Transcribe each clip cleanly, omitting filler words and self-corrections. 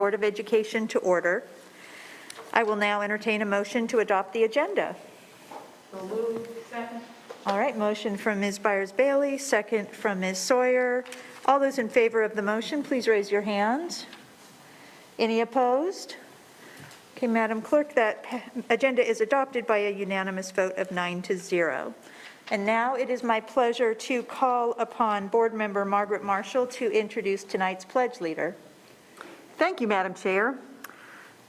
Board of Education to order. I will now entertain a motion to adopt the agenda. So moved. Second. All right, motion from Ms. Byers-Bailey, second from Ms. Sawyer. All those in favor of the motion, please raise your hands. Any opposed? Okay, Madam Clerk, that agenda is adopted by a unanimous vote of 9-0. And now it is my pleasure to call upon Board Member Margaret Marshall to introduce tonight's pledge leader. Thank you, Madam Chair.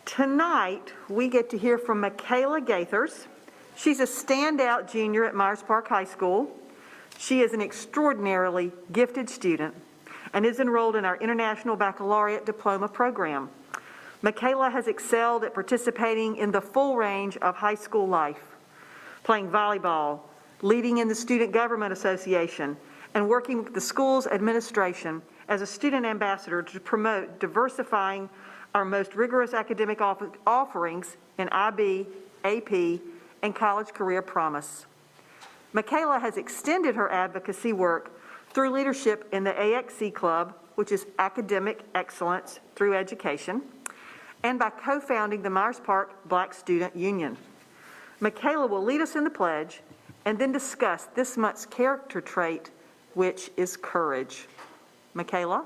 Tonight, we get to hear from Michaela Gaithers. She's a standout junior at Myers Park High School. She is an extraordinarily gifted student and is enrolled in our International Baccalaureate Diploma program. Michaela has excelled at participating in the full range of high school life, playing volleyball, leading in the Student Government Association, and working with the school's administration as a student ambassador to promote diversifying our most rigorous academic offerings in IB, AP, and College Career Promise. Michaela has extended her advocacy work through leadership in the AXC Club, which is Academic Excellence Through Education, and by co-founding the Myers Park Black Student Union. Michaela will lead us in the pledge and then discuss this month's character trait, which is courage. Michaela?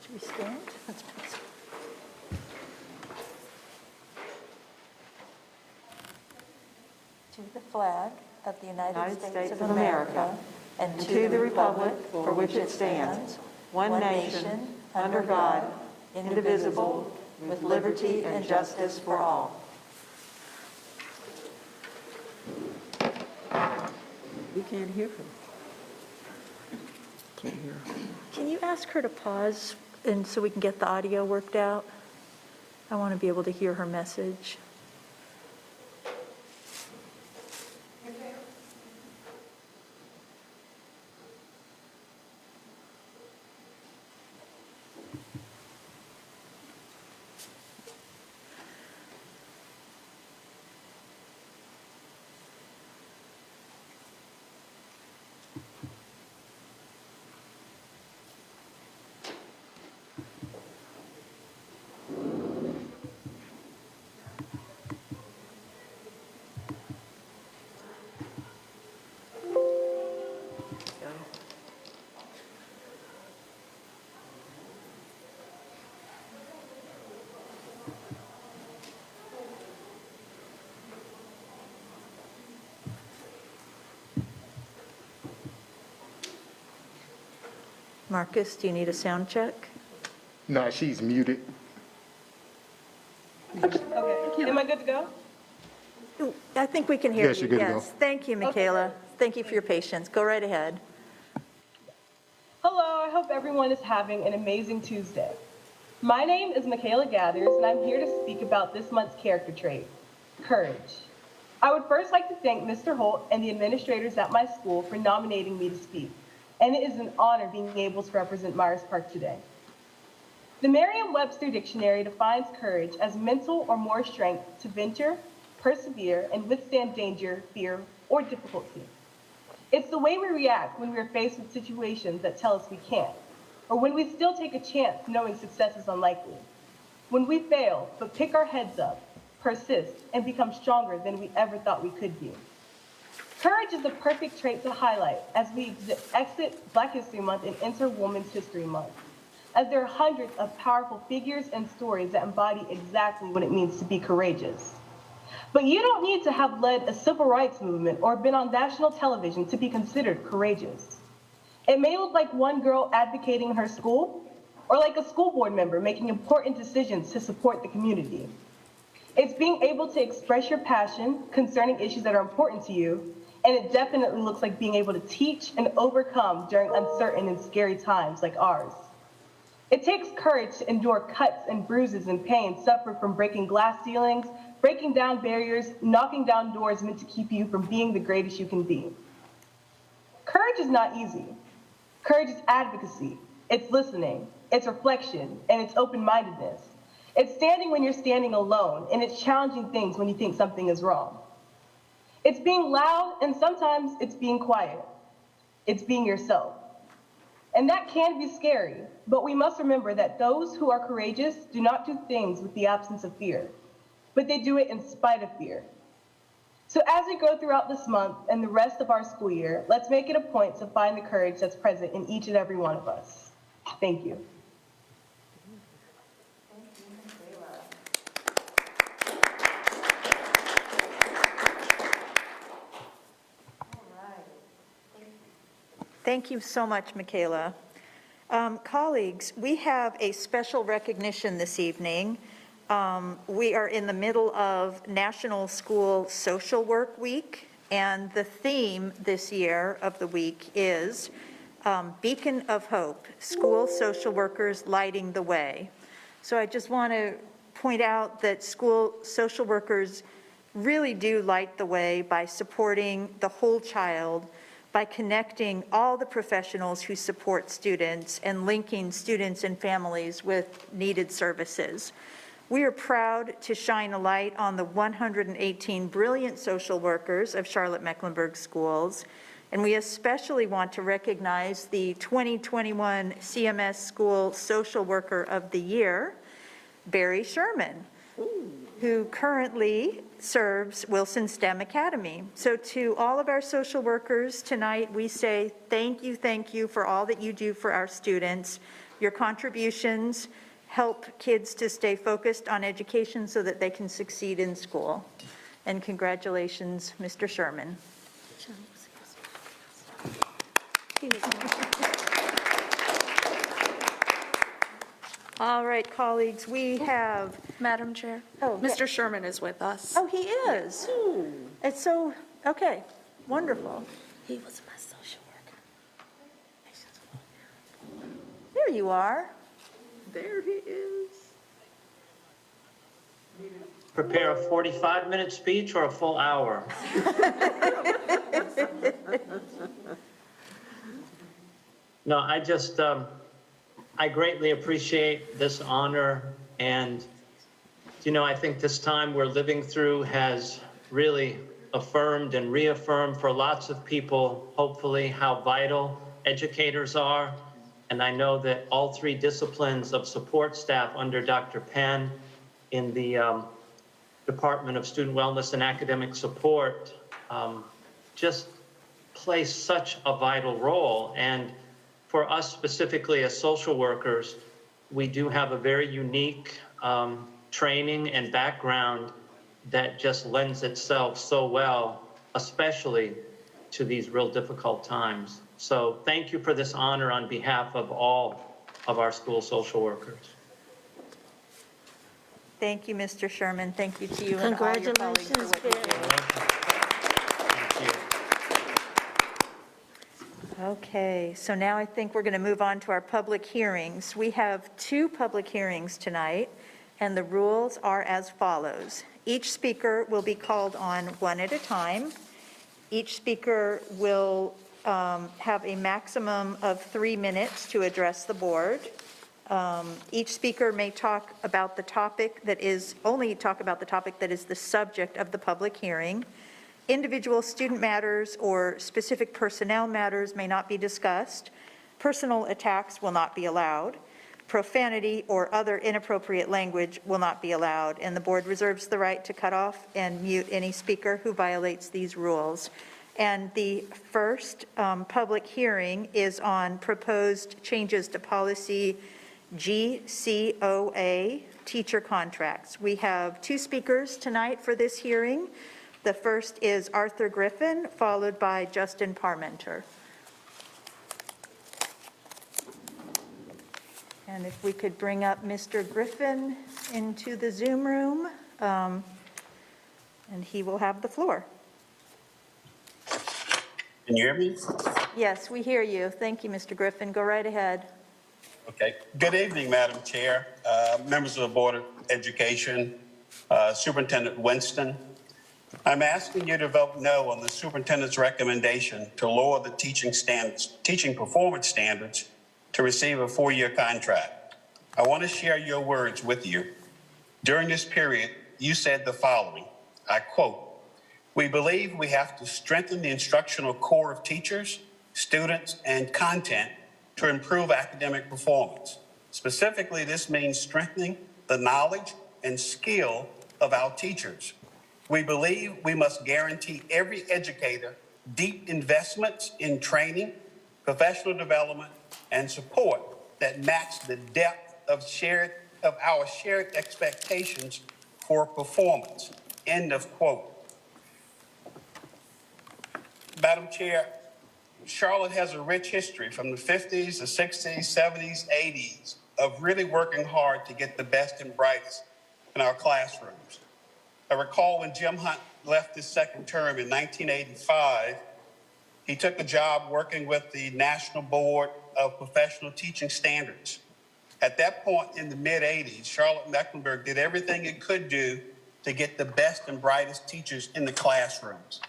Should we stand? Let's pass. To the flag of the United States of America and to the republic for which it stands, one nation, under God, indivisible, with liberty and justice for all. We can't hear her. Can't hear her. Can you ask her to pause and so we can get the audio worked out? I want to be able to hear her message. Marcus, do you need a sound check? No, she's muted. Okay, am I good to go? Ooh, I think we can hear Yes, you. you're good to go. Yes, thank you, Michaela. Thank you for your patience. Go right ahead. Hello, I hope everyone is having an amazing Tuesday. My name is Michaela Gathers, and I'm here to speak about this month's character trait, courage. I would first like to thank Mr. Holt and the administrators at my school for nominating me to speak, and it is an honor being able to represent Myers Park today. The Merriam-Webster Dictionary defines courage as mental or more strength to venture, persevere, and withstand danger, fear, or difficulty. It's the way we react when we are faced with situations that tell us we can't, or when we still take a chance knowing success is unlikely. When we fail, but pick our heads up, persist, and become stronger than we ever thought we could be. Courage is the perfect trait to highlight as we exit Black History Month and enter Women's History Month, as there are hundreds of powerful figures and stories that embody exactly what it means to be courageous. But you don't need to have led a civil rights movement or been on national television to be considered courageous. It may look like one girl advocating in her school, or like a school board member making important decisions to support the community. It's being able to express your passion concerning issues that are important to you, and it definitely looks like being able to teach and overcome during uncertain and scary times like ours. It takes courage to endure cuts and bruises and pain suffered from breaking glass ceilings, breaking down barriers, knocking down doors meant to keep you from being the greatest you can be. Courage is not easy. Courage is advocacy, it's listening, it's reflection, and it's open-mindedness. It's standing when you're standing alone, and it's challenging things when you think something is wrong. It's being loud, and sometimes it's being quiet. It's being yourself. And that can be scary, but we must remember that those who are courageous do not do things with the absence of fear, but they do it in spite of fear. So as we go throughout this month and the rest of our school year, let's make it a point to find the courage that's present in each and every one of us. Thank you. Thank you so much, Michaela. Colleagues, we have a special recognition this evening. We are in the middle of National School Social Work Week, and the theme this year of the week is Beacon of Hope, School Social Workers Lighting the Way. So I just want to point out that school social workers really do light the way by supporting the whole child, by connecting all the professionals who support students and linking students and families with needed services. We are proud to shine a light on the 118 brilliant social workers of Charlotte-Mecklenburg schools, and we especially want to recognize the 2021 CMS School Social Worker of the Year, Barry Sherman, who currently serves Wilson STEM Academy. So to all of our social workers tonight, we say thank you for all that you do for our students. Your contributions help kids to stay focused on education so that they can succeed in school. And congratulations, Mr. Sherman. All right, colleagues, we have, Madam Chair, Oh, Mr. Sherman is with us. oh, he is. It's so, okay, wonderful. He was my social worker. There you are. There he is. Prepare a 45-minute speech or a full hour? No, I greatly appreciate this honor, and, I think this time we're living through has really affirmed and reaffirmed for lots of people, hopefully, how vital educators are. And I know that all three disciplines of support staff under Dr. Penn in the Department of Student Wellness and Academic Support just play such a vital role. And for us specifically as social workers, we do have a very unique training and background that just lends itself so well, especially to these real difficult times. So thank you for this honor on behalf of all of our school social workers. Thank you, Mr. Sherman. Thank you to you and all your colleagues for what you do. Thank you. Okay, so now I think we're going to move on to our public hearings. We have 2 public hearings tonight, and the rules are as follows. Each speaker will be called on one at a time. Each speaker will have a maximum of 3 minutes to address the board. Each speaker may talk about the topic that is, only talk about the topic that is the subject of the public hearing. Individual student matters or specific personnel matters may not be discussed. Personal attacks will not be allowed. Profanity or other inappropriate language will not be allowed, and the board reserves the right to cut off and mute any speaker who violates these rules. And the first public hearing is on proposed changes to policy GCOA, teacher contracts. We have 2 speakers tonight for this hearing. The first is Arthur Griffin, followed by Justin Parmenter. And if we could bring up Mr. Griffin into the Zoom room, and he will have the floor. Can you hear me? Yes, we hear you. Thank you, Mr. Griffin. Go right ahead. Okay. Good evening, Madam Chair, members of the Board of Education, Superintendent Winston. I'm asking you to vote no on the superintendent's recommendation to lower the teaching performance standards to receive a 4-year contract. I want to share your words with you. During this period, you said the following, I quote, "We believe we have to strengthen the instructional core of teachers, students, and content to improve academic performance. Specifically, this means strengthening the knowledge and skill of our teachers. We believe we must guarantee every educator deep investments in training, professional development, and support that match the depth of our shared expectations for performance. End of quote. Madam Chair, Charlotte has a rich history from the 50s, the 60s, 70s, 80s of really working hard to get the best and brightest in our classrooms. I recall when Jim Hunt left his second term in 1985, he took a job working with the National Board of Professional Teaching Standards. At that point in the mid-'80s, Charlotte-Mecklenburg did everything it could do to get the best and brightest teachers in the classrooms.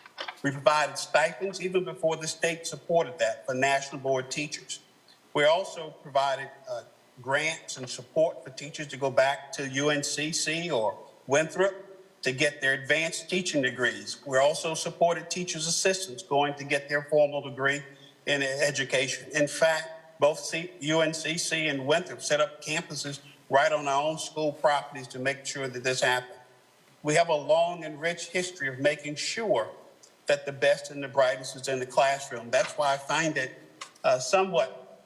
We provided stipends even before the state supported that for National Board teachers. We also provided grants and support for teachers to go back to UNCC or Winthrop to get their advanced teaching degrees. We also supported teachers' assistants going to get their formal degree in education. In fact, both UNCC and Winthrop set up campuses right on our own school properties to make sure that this happened. We have a long and rich history of making sure that the best and the brightest is in the classroom. That's why I find it somewhat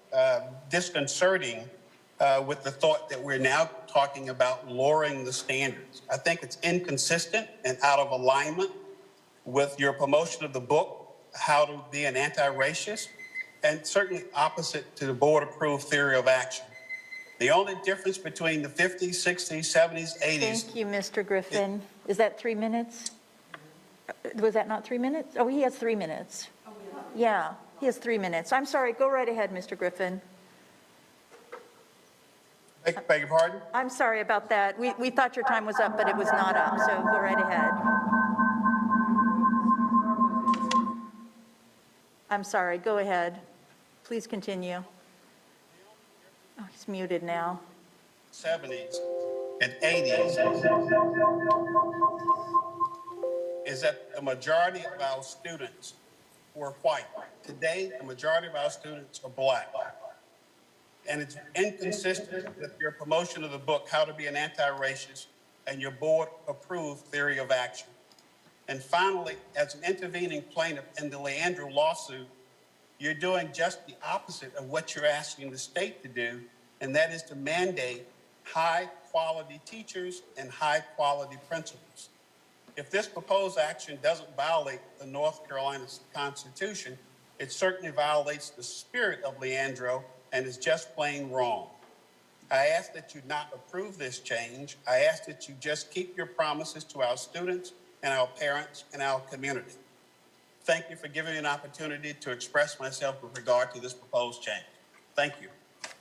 disconcerting with the thought that we're now talking about lowering the standards. I think it's inconsistent and out of alignment with your promotion of the book, How to Be an Anti-Racist, and certainly opposite to the board-approved theory of action. The only difference between the 50s, 60s, 70s, 80s... Thank you, Mr. Griffin. Is that 3 minutes? Was that not 3 minutes? Oh, he has 3 minutes. Yeah, he has 3 minutes. I'm sorry, go right ahead, Mr. Griffin. Beg your pardon? I'm sorry about that. We thought your time was up, but it was not up, so go right ahead. I'm sorry, go ahead. Please continue. Oh, he's muted now. 70s and 80s is that the majority of our students were white. Today, the majority of our students are black. And it's inconsistent with your promotion of the book, How to Be an Anti-Racist, and your board-approved theory of action. And finally, as an intervening plaintiff in the Leandro lawsuit, you're doing just the opposite of what you're asking the state to do, and that is to mandate high-quality teachers and high-quality principals. If this proposed action doesn't violate the North Carolina Constitution, it certainly violates the spirit of Leandro and is just plain wrong. I ask that you not approve this change. I ask that you just keep your promises to our students and our parents and our community. Thank you for giving me an opportunity to express myself with regard to this proposed change. Thank you.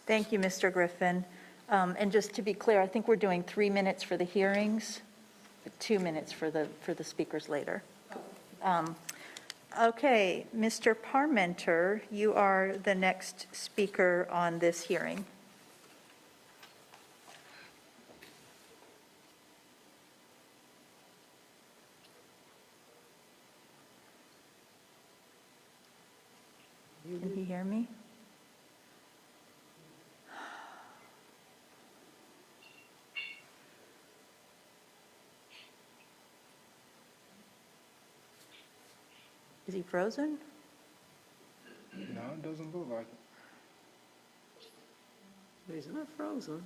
Thank you, Mr. Griffin. And just to be clear, I think we're doing 3 minutes for the hearings, 2 minutes for the speakers later. Okay, Mr. Parmenter, you are the next speaker on this hearing. Can he hear me? Is he frozen? No, it doesn't look like it. He's not frozen.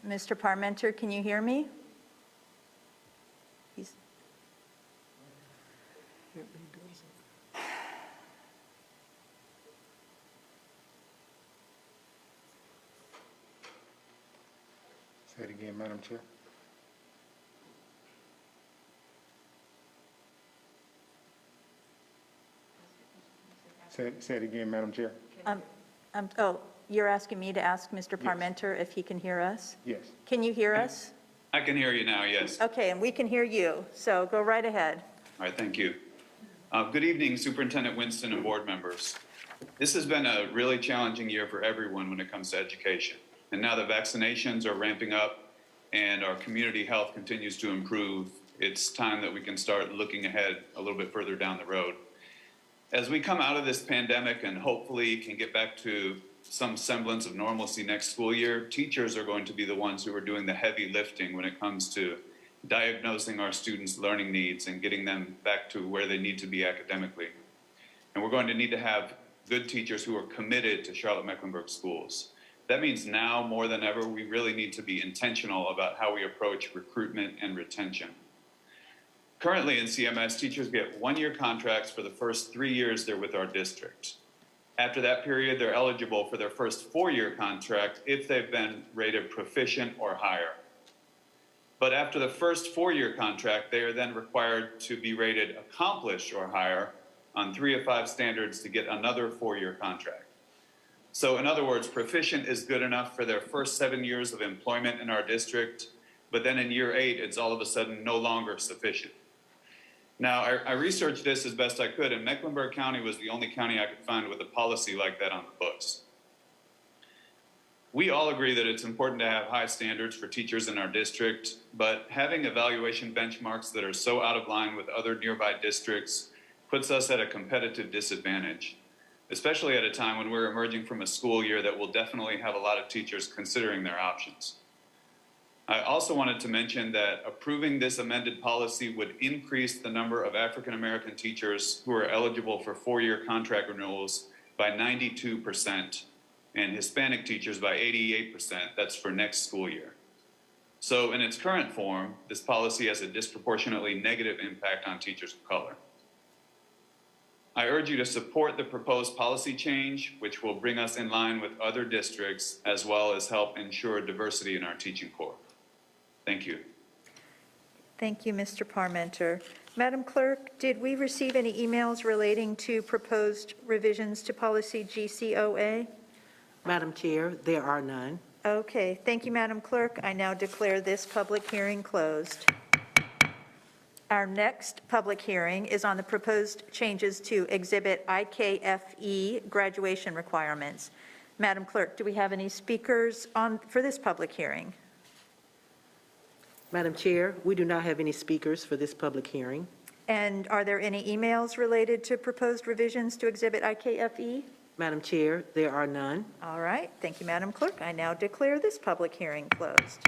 Mr. Parmenter, can you hear me? He's, Say it again, Madam Chair. Say it again, Madam Chair. oh, you're asking me to ask Mr. Parmenter if he can hear us? Yes. Can you hear us? I can hear you now, yes. Okay, and we can hear you, so go right ahead. All right, thank you. Good evening, Superintendent Winston and board members. This has been a really challenging year for everyone when it comes to education. And now that vaccinations are ramping up and our community health continues to improve, it's time that we can start looking ahead a little bit further down the road. As we come out of this pandemic and hopefully can get back to some semblance of normalcy next school year, teachers are going to be the ones who are doing the heavy lifting when it comes to diagnosing our students' learning needs and getting them back to where they need to be academically. And we're going to need to have good teachers who are committed to Charlotte-Mecklenburg schools. That means now more than ever, we really need to be intentional about how we approach recruitment and retention. Currently in CMS, teachers get one-year contracts for the first 3 years they're with our district. After that period, they're eligible for their first 4-year contract if they've been rated proficient or higher. But after the first 4-year contract, they are then required to be rated accomplished or higher on 3 of 5 standards to get another 4-year contract. So in other words, proficient is good enough for their first 7 years of employment in our district, but then in year 8, it's all of a sudden no longer sufficient. Now, I researched this as best I could, and Mecklenburg County was the only county I could find with a policy like that on the books. We all agree that it's important to have high standards for teachers in our district, but having evaluation benchmarks that are so out of line with other nearby districts puts us at a competitive disadvantage, especially at a time when we're emerging from a school year that will definitely have a lot of teachers considering their options. I also wanted to mention that approving this amended policy would increase the number of African American teachers who are eligible for 4-year contract renewals by 92%, and Hispanic teachers by 88%. That's for next school year. So in its current form, this policy has a disproportionately negative impact on teachers of color. I urge you to support the proposed policy change, which will bring us in line with other districts, as well as help ensure diversity in our teaching corps. Thank you. Thank you, Mr. Parmenter. Madam Clerk, did we receive any emails relating to proposed revisions to policy GCOA? Madam Chair, there are none. Okay, thank you, Madam Clerk. I now declare this public hearing closed. Our next public hearing is on the proposed changes to Exhibit IKFE graduation requirements. Madam Clerk, do we have any speakers for this public hearing? Madam Chair, we do not have any speakers for this public hearing. And are there any emails related to proposed revisions to Exhibit IKFE? Madam Chair, there are none. All right, thank you, Madam Clerk. I now declare this public hearing closed.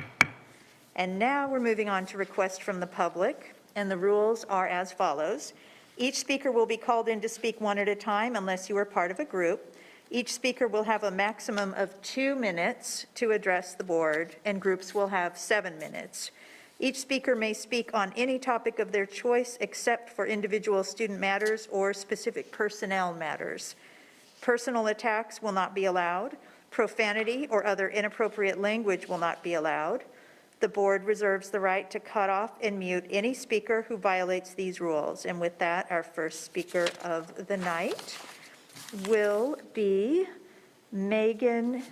And now we're moving on to requests from the public, and the rules are as follows. Each speaker will be called in to speak one at a time unless you are part of a group. Each speaker will have a maximum of 2 minutes to address the board, and groups will have 7 minutes. Each speaker may speak on any topic of their choice except for individual student matters or specific personnel matters. Personal attacks will not be allowed. Profanity or other inappropriate language will not be allowed. The board reserves the right to cut off and mute any speaker who violates these rules. And with that, our first speaker of the night will be Megan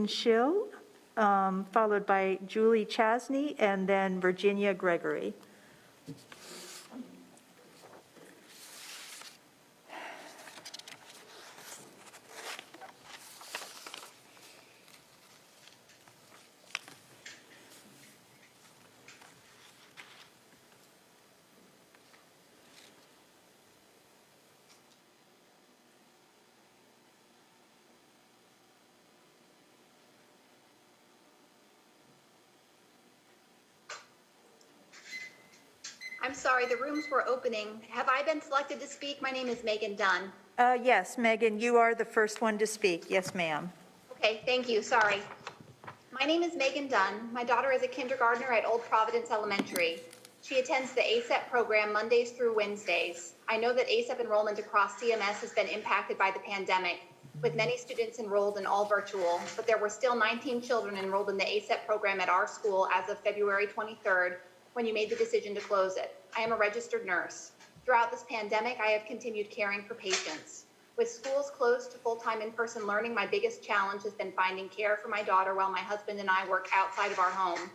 Schill, followed by Julie Chasney, and then Virginia Gregory. I'm sorry, the rooms were opening. Have I been selected to speak? My name is Megan Dunn. Yes, Megan, you are the first one to speak. Yes, ma'am. Okay, thank you, sorry. My name is Megan Dunn. My daughter is a kindergartner at Old Providence Elementary. She attends the ASEP program Mondays through Wednesdays. I know that ASEP enrollment across CMS has been impacted by the pandemic, with many students enrolled in all virtual, but there were still 19 children enrolled in the ASEP program at our school as of February 23rd, when you made the decision to close it. I am a registered nurse. Throughout this pandemic, I have continued caring for patients. With schools closed to full-time in-person learning, my biggest challenge has been finding care for my daughter while my husband and I work outside of our home.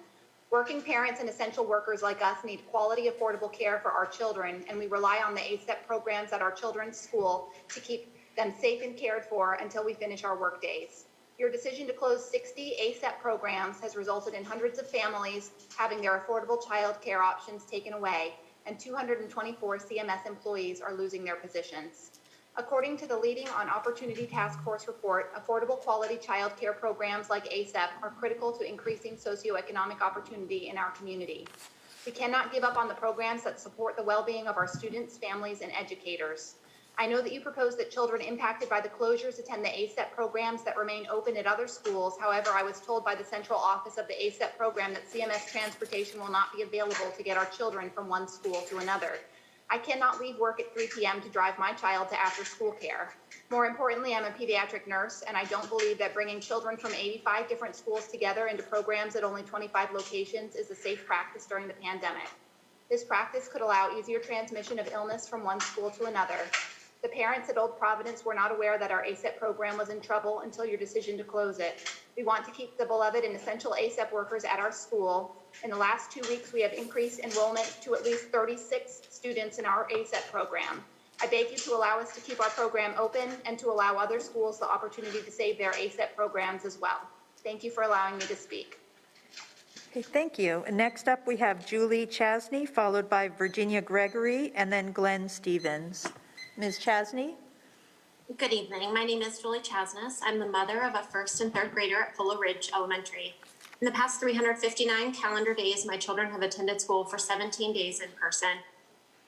Working parents and essential workers like us need quality, affordable care for our children, and we rely on the ASEP programs at our children's school to keep them safe and cared for until we finish our work days. Your decision to close 60 ASEP programs has resulted in hundreds of families having their affordable child care options taken away, and 224 CMS employees are losing their positions. According to the Leading on Opportunity Task Force report, affordable quality child care programs like ASAP are critical to increasing socioeconomic opportunity in our community. We cannot give up on the programs that support the well-being of our students, families, and educators. I know that you propose that children impacted by the closures attend the ASAP programs that remain open at other schools. However, I was told by the central office of the ASAP program that CMS transportation will not be available to get our children from one school to another. I cannot leave work at 3 p.m. to drive my child to after-school care. More importantly, I'm a pediatric nurse, and I don't believe that bringing children from 85 different schools together into programs at only 25 locations is a safe practice during the pandemic. This practice could allow easier transmission of illness from one school to another. The parents at Old Providence were not aware that our ASAP program was in trouble until your decision to close it. We want to keep the beloved and essential ASAP workers at our school. In the last 2 weeks, we have increased enrollment to at least 36 students in our ASAP program. I beg you to allow us to keep our program open and to allow other schools the opportunity to save their ASAP programs as well. Thank you for allowing me to speak. Okay, thank you. And next up, we have Julie Chasney, followed by Virginia Gregory, and then Glenn Stevens. Ms. Chasney? Good evening. My name is Julie Chasness. I'm the mother of a first and third grader at Fuller Ridge Elementary. In the past 359 calendar days, my children have attended school for 17 days in person,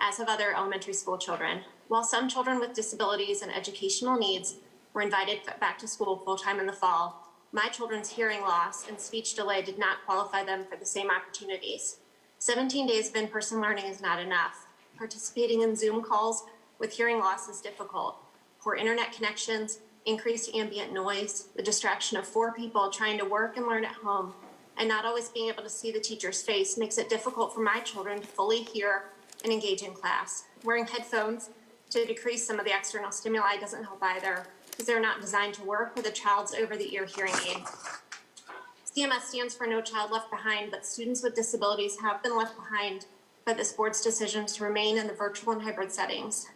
as have other elementary school children. While some children with disabilities and educational needs were invited back to school full-time in the fall, my children's hearing loss and speech delay did not qualify them for the same opportunities. 17 days of in-person learning is not enough. Participating in Zoom calls with hearing loss is difficult. Poor internet connections, increased ambient noise, the distraction of 4 people trying to work and learn at home, and not always being able to see the teacher's face makes it difficult for my children to fully hear and engage in class. Wearing headphones to decrease some of the external stimuli doesn't help either, because they're not designed to work with a child's over-the-ear hearing aid. CMS stands for No Child Left Behind, but students with disabilities have been left behind by this board's decision to remain in the virtual and hybrid settings.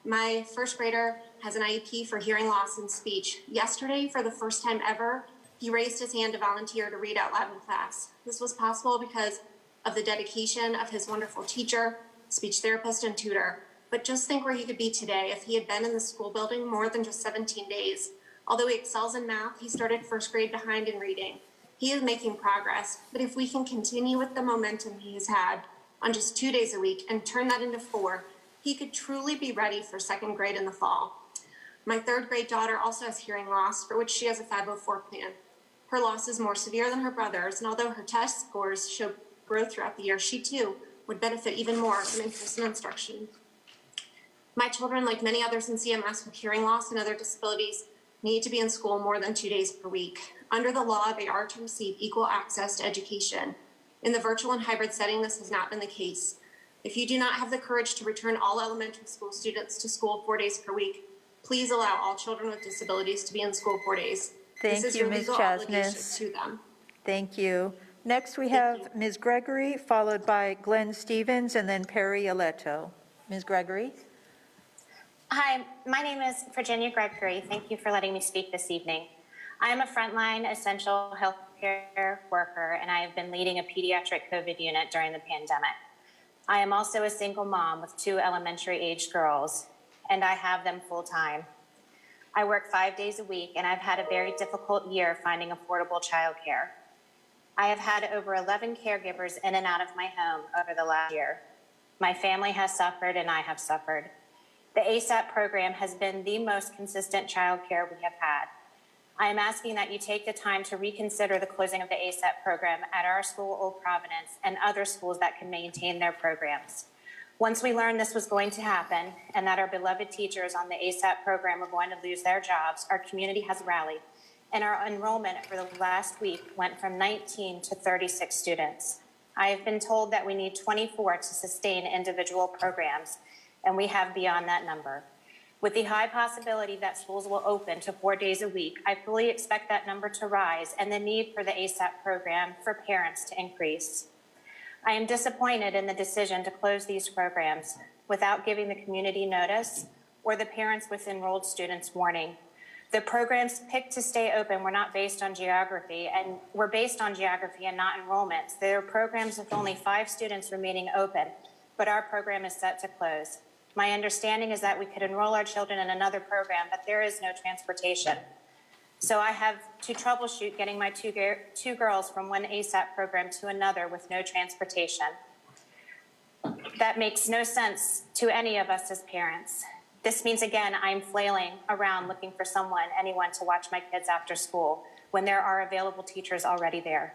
My first grader has an IEP for hearing loss and speech. Yesterday, for the first time ever, he raised his hand to volunteer to read out loud in class. This was possible because of the dedication of his wonderful teacher, speech therapist, and tutor. But just think where he could be today if he had been in the school building more than just 17 days. Although he excels in math, he started first grade behind in reading. He is making progress, but if we can continue with the momentum he has had on just 2 days a week and turn that into 4, he could truly be ready for second grade in the fall. My third grade daughter also has hearing loss, for which she has a 504 plan. Her loss is more severe than her brother's, and although her test scores show growth throughout the year, she too would benefit even more from in-person instruction. My children, like many others in CMS with hearing loss and other disabilities, need to be in school more than 2 days per week. Under the law, they are to receive equal access to education. In the virtual and hybrid setting, this has not been the case. If you do not have the courage to return all elementary school students to school 4 days per week, please allow all children with disabilities to be in school 4 days. Thank you, Ms. Chasness. To them. Thank you. Next, we have Ms. Gregory, followed by Glenn Stevens, and then Perry Aletto. Ms. Gregory? Hi, my name is Virginia Gregory. Thank you for letting me speak this evening. I am a frontline essential healthcare worker, and I have been leading a pediatric COVID unit during the pandemic. I am also a single mom with 2 elementary-aged girls, and I have them full-time. I work 5 days a week, and I've had a very difficult year finding affordable childcare. I have had over 11 caregivers in and out of my home over the last year. My family has suffered, and I have suffered. The ASAP program has been the most consistent childcare we have had. I am asking that you take the time to reconsider the closing of the ASAP program at our school, Old Providence, and other schools that can maintain their programs. Once we learned this was going to happen and that our beloved teachers on the ASAP program were going to lose their jobs, our community has rallied, and our enrollment for the last week went from 19 to 36 students. I have been told that we need 24 to sustain individual programs, and we have beyond that number. With the high possibility that schools will open to 4 days a week, I fully expect that number to rise and the need for the ASAP program for parents to increase. I am disappointed in the decision to close these programs without giving the community notice or the parents with enrolled students warning. The programs picked to stay open were not based on geography and were based on geography and not enrollments. There are programs with only 5 students remaining open, but our program is set to close. My understanding is that we could enroll our children in another program, but there is no transportation. So I have to troubleshoot getting my two girls from one ASAP program to another with no transportation. That makes no sense to any of us as parents. This means, again, I'm flailing around looking for anyone to watch my kids after school when there are available teachers already there.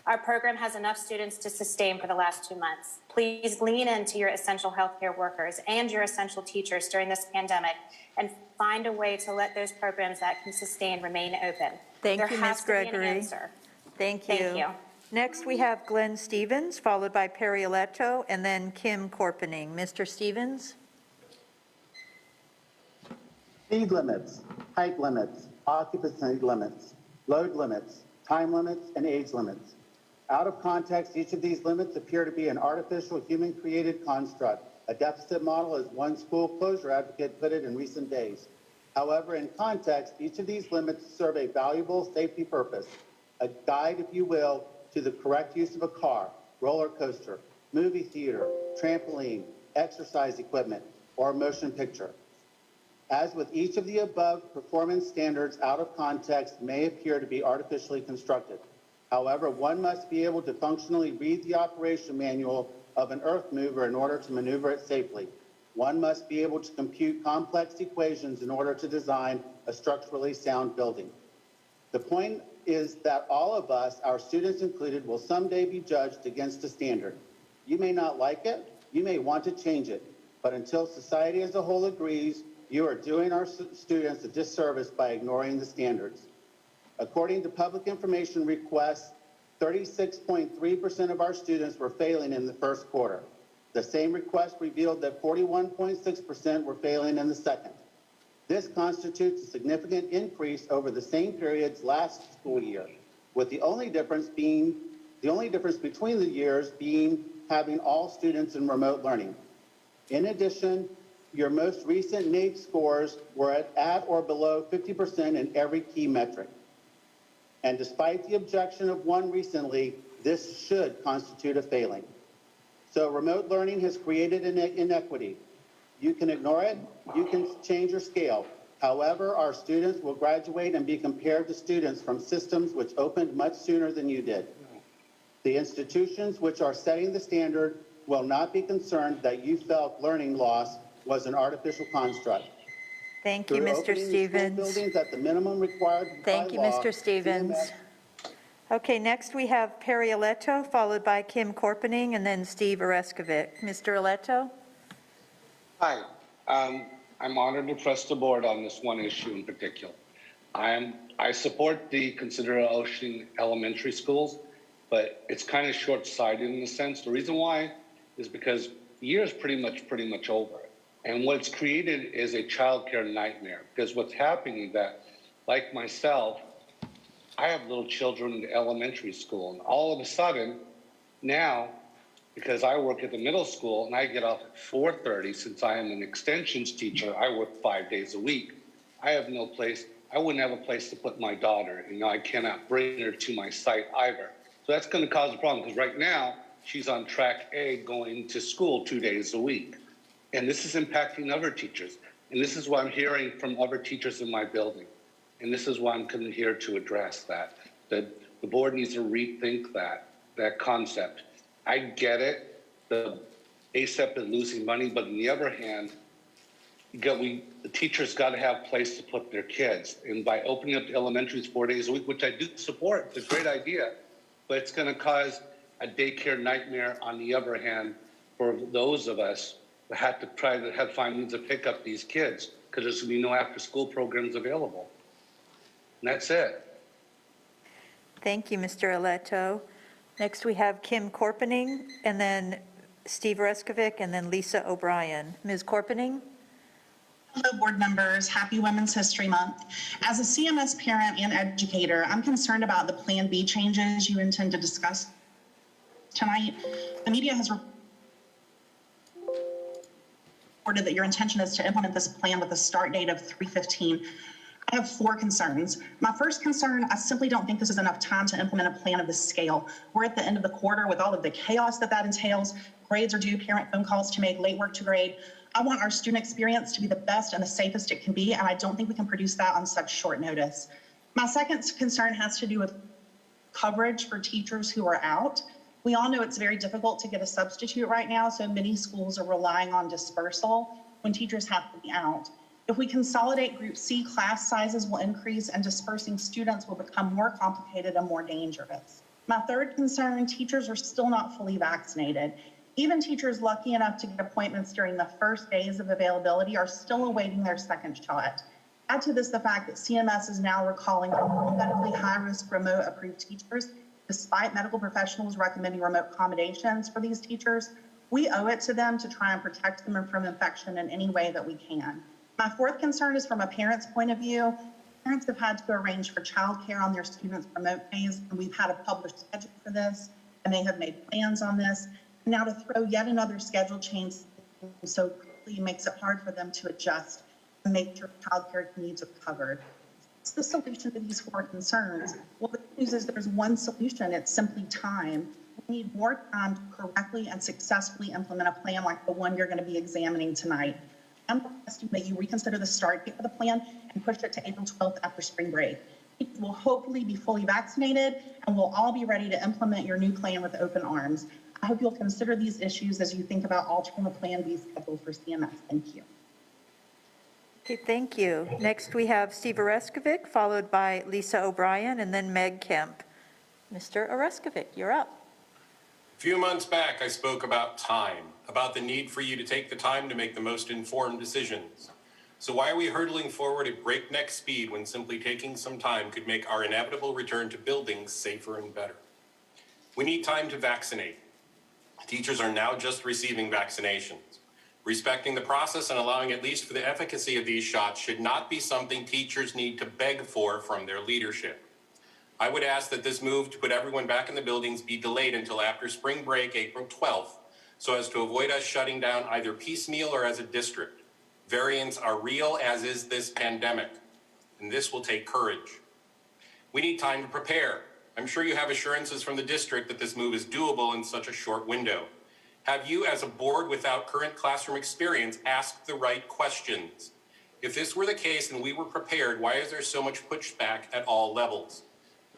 Our program has enough students to sustain for the last 2 months. Please lean into your essential healthcare workers and your essential teachers during this pandemic and find a way to let those programs that can sustain remain open. Thank There you, has Ms. to be an Gregory. answer. Thank you. Thank you. Next, we have Glenn Stevens, followed by Perry Aletto, and then Kim Corpening. Mr. Stevens? Speed limits, height limits, occupancy limits, load limits, time limits, and age limits. Out of context, each of these limits appear to be an artificial human-created construct, a deficit model, as one school closure advocate put it in recent days. However, in context, each of these limits serve a valuable safety purpose, a guide, if you will, to the correct use of a car, roller coaster, movie theater, trampoline, exercise equipment, or motion picture. As with each of the above, performance standards out of context may appear to be artificially constructed. However, one must be able to functionally read the operation manual of an earth mover in order to maneuver it safely. One must be able to compute complex equations in order to design a structurally sound building. The point is that all of us, our students included, will someday be judged against a standard. You may not like it, you may want to change it, but until society as a whole agrees, you are doing our students a disservice by ignoring the standards. According to public information requests, 36.3% of our students were failing in the first quarter. The same request revealed that 41.6% were failing in the second. This constitutes a significant increase over the same periods last school year, with the only difference between the years being having all students in remote learning. In addition, your most recent NAEP scores were at or below 50% in every key metric. And despite the objection of one recently, this should constitute a failing. So remote learning has created an inequity. You can ignore it, you can change your scale. However, our students will graduate and be compared to students from systems which opened much sooner than you did. The institutions which are setting the standard will not be concerned that you felt learning loss was an artificial construct. Thank you, Through Mr. opening the school Stevens. buildings at the minimum required by Thank you, law, Mr. Stevens. CMS Okay, next we have Perry Aletto, followed by Kim Corpening, and then Steve Oreskovic. Mr. Aletto? Hi, I'm honored to press the board on this one issue in particular. I support the Consider-Ocean Elementary Schools, but it's kind of short-sighted in a sense. The reason why is because the year is pretty much over. And what it's created is a childcare nightmare, because what's happening is that, like myself, I have little children in elementary school, and all of a sudden, now, because I work at the middle school and I get off at 4:30, since I am an extensions teacher, I work 5 days a week. I have no place, I wouldn't have a place to put my daughter. I cannot bring her to my site either. So that's going to cause a problem, because right now, she's on track A going to school 2 days a week. And this is impacting other teachers. And this is what I'm hearing from other teachers in my building. And this is why I'm coming here to address that the board needs to rethink that concept. I get it. The ASAP is losing money, but on the other hand, the teachers got to have a place to put their kids. And by opening up the elementaries 4 days a week, which I do support, it's a great idea, but it's going to cause a daycare nightmare on the other hand for those of us who have to try to find means to pick up these kids, because there's going to be no after-school programs available. And that's it. Thank you, Mr. Aletto. Next, we have Kim Corpening, and then Steve Oreskovic, and then Lisa O'Brien. Ms. Corpening? Hello, board members. Happy Women's History Month. As a CMS parent and educator, I'm concerned about the Plan B changes you intend to discuss tonight. The media has reported that your intention is to implement this plan with a start date of 3/15. I have 4 concerns. My first concern, I simply don't think this is enough time to implement a plan of this scale. We're at the end of the quarter with all of the chaos that entails. grades are due, parent phone calls to make, late work to grade. I want our student experience to be the best and the safest it can be, and I don't think we can produce that on such short notice. My second concern has to do with coverage for teachers who are out. We all know it's very difficult to get a substitute right now, so many schools are relying on dispersal when teachers have to be out. If we consolidate Group C, class sizes will increase and dispersing students will become more complicated and more dangerous. My third concern, teachers are still not fully vaccinated. Even teachers lucky enough to get appointments during the first days of availability are still awaiting their second shot. Add to this the fact that CMS is now recalling medically high-risk remote approved teachers, despite medical professionals recommending remote accommodations for these teachers. We owe it to them to try and protect them from infection in any way that we can. My fourth concern is from a parent's point of view. Parents have had to arrange for childcare on their students' remote days, and we've had a published schedule for this, and they have made plans on this. Now to throw yet another schedule change so quickly makes it hard for them to adjust and make sure childcare needs are covered. What's the solution to these four concerns? Well, the good news is there's one solution. It's simply time. We need more time to correctly and successfully implement a plan like the one you're going to be examining tonight. I'm requesting that you reconsider the start date of the plan and push it to April 12th after spring break. People will hopefully be fully vaccinated and we'll all be ready to implement your new plan with open arms. I hope you'll consider these issues as you think about altering the Plan B schedule for CMS. Thank you. Okay, thank you. Next, we have Steve Oreskovic, followed by Lisa O'Brien, and then Meg Kemp. Mr. Oreskovic, you're up. A few months back, I spoke about time, about the need for you to take the time to make the most informed decisions. So why are we hurtling forward at breakneck speed when simply taking some time could make our inevitable return to buildings safer and better? We need time to vaccinate. Teachers are now just receiving vaccinations. Respecting the process and allowing at least for the efficacy of these shots should not be something teachers need to beg for from their leadership. I would ask that this move to put everyone back in the buildings be delayed until after spring break, April 12th, so as to avoid us shutting down either piecemeal or as a district. Variants are real, as is this pandemic, and this will take courage. We need time to prepare. I'm sure you have assurances from the district that this move is doable in such a short window. Have you, as a board without current classroom experience, asked the right questions? If this were the case and we were prepared, why is there so much pushback at all levels?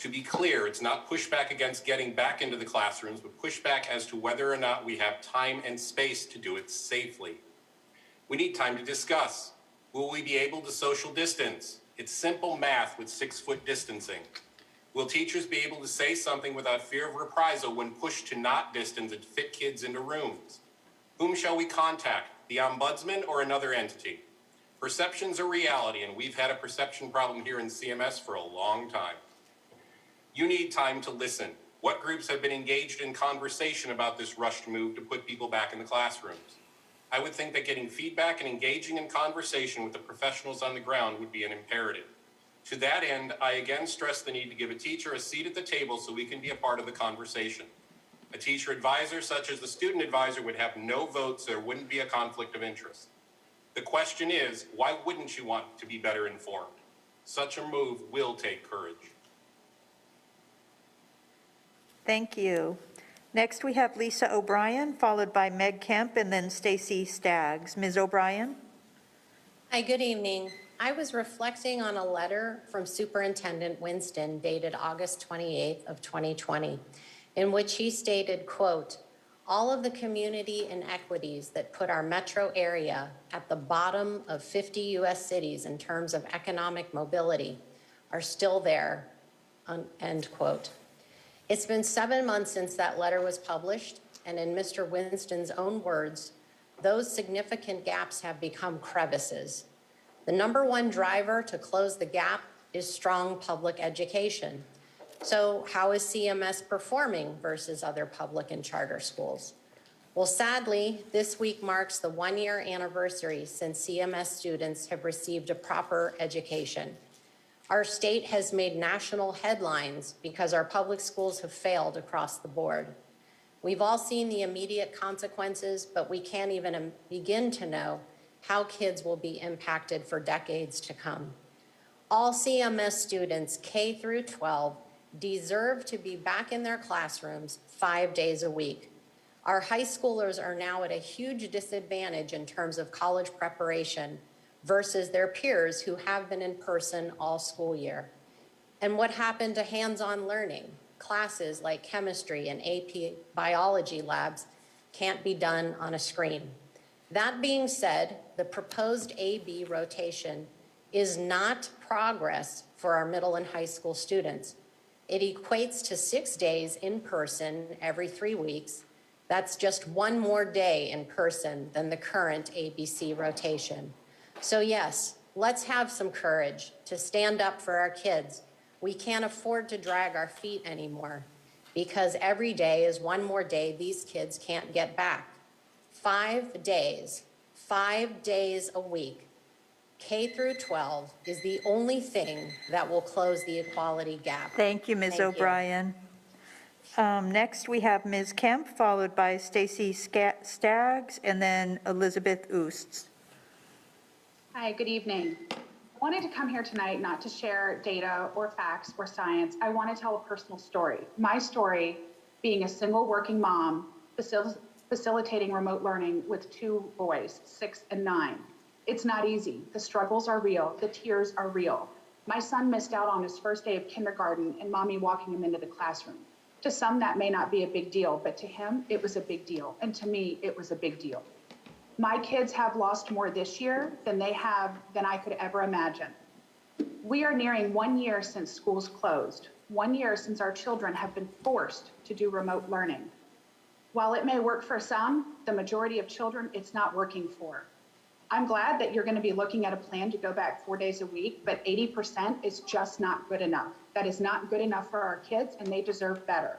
To be clear, it's not pushback against getting back into the classrooms, but pushback as to whether or not we have time and space to do it safely. We need time to discuss. Will we be able to social distance? It's simple math with 6-foot distancing. Will teachers be able to say something without fear of reprisal when pushed to not distance and fit kids into rooms? Whom shall we contact, the ombudsman or another entity? Perceptions are reality, and we've had a perception problem here in CMS for a long time. You need time to listen. What groups have been engaged in conversation about this rushed move to put people back in the classrooms? I would think that getting feedback and engaging in conversation with the professionals on the ground would be an imperative. To that end, I again stress the need to give a teacher a seat at the table so we can be a part of the conversation. A teacher advisor, such as the student advisor, would have no vote, so there wouldn't be a conflict of interest. The question is, why wouldn't you want to be better informed? Such a move will take courage. Thank you. Next, we have Lisa O'Brien, followed by Meg Kemp, and then Stacy Staggs. Ms. O'Brien? Hi, good evening. I was reflecting on a letter from Superintendent Winston dated August 28th of 2020, in which he stated, quote, all of the community inequities that put our metro area at the bottom of 50 U.S. cities in terms of economic mobility are still there, end quote. It's been 7 months since that letter was published, and in Mr. Winston's own words, those significant gaps have become crevices. The number one driver to close the gap is strong public education. So how is CMS performing versus other public and charter schools? Well, sadly, this week marks the 1-year anniversary since CMS students have received a proper education. Our state has made national headlines because our public schools have failed across the board. We've all seen the immediate consequences, but we can't even begin to know how kids will be impacted for decades to come. All CMS students K through 12 deserve to be back in their classrooms 5 days a week. Our high schoolers are now at a huge disadvantage in terms of college preparation versus their peers who have been in person all school year. And what happened to hands-on learning? Classes like chemistry and AP biology labs can't be done on a screen. That being said, the proposed AB rotation is not progress for our middle and high school students. It equates to 6 days in person every 3 weeks. That's just one more day in person than the current ABC rotation. So yes, let's have some courage to stand up for our kids. We can't afford to drag our feet anymore because every day is one more day these kids can't get back. 5 days, 5 days a week. K through 12 is the only thing that will close the equality gap. Thank you, Ms. O'Brien. Next, we have Ms. Kemp, followed by Stacy Staggs, and then Elizabeth Oosts. Hi, good evening. I wanted to come here tonight not to share data or facts or science. I want to tell a personal story. My story, being a single working mom, facilitating remote learning with 2 boys, 6 and 9. It's not easy. The struggles are real. The tears are real. My son missed out on his first day of kindergarten and mommy walking him into the classroom. To some, that may not be a big deal, but to him, it was a big deal. And to me, it was a big deal. My kids have lost more this year than I could ever imagine. We are nearing 1 year since schools closed, 1 year since our children have been forced to do remote learning. While it may work for some, the majority of children, it's not working for. I'm glad that you're going to be looking at a plan to go back 4 days a week, but 80% is just not good enough. That is not good enough for our kids, and they deserve better.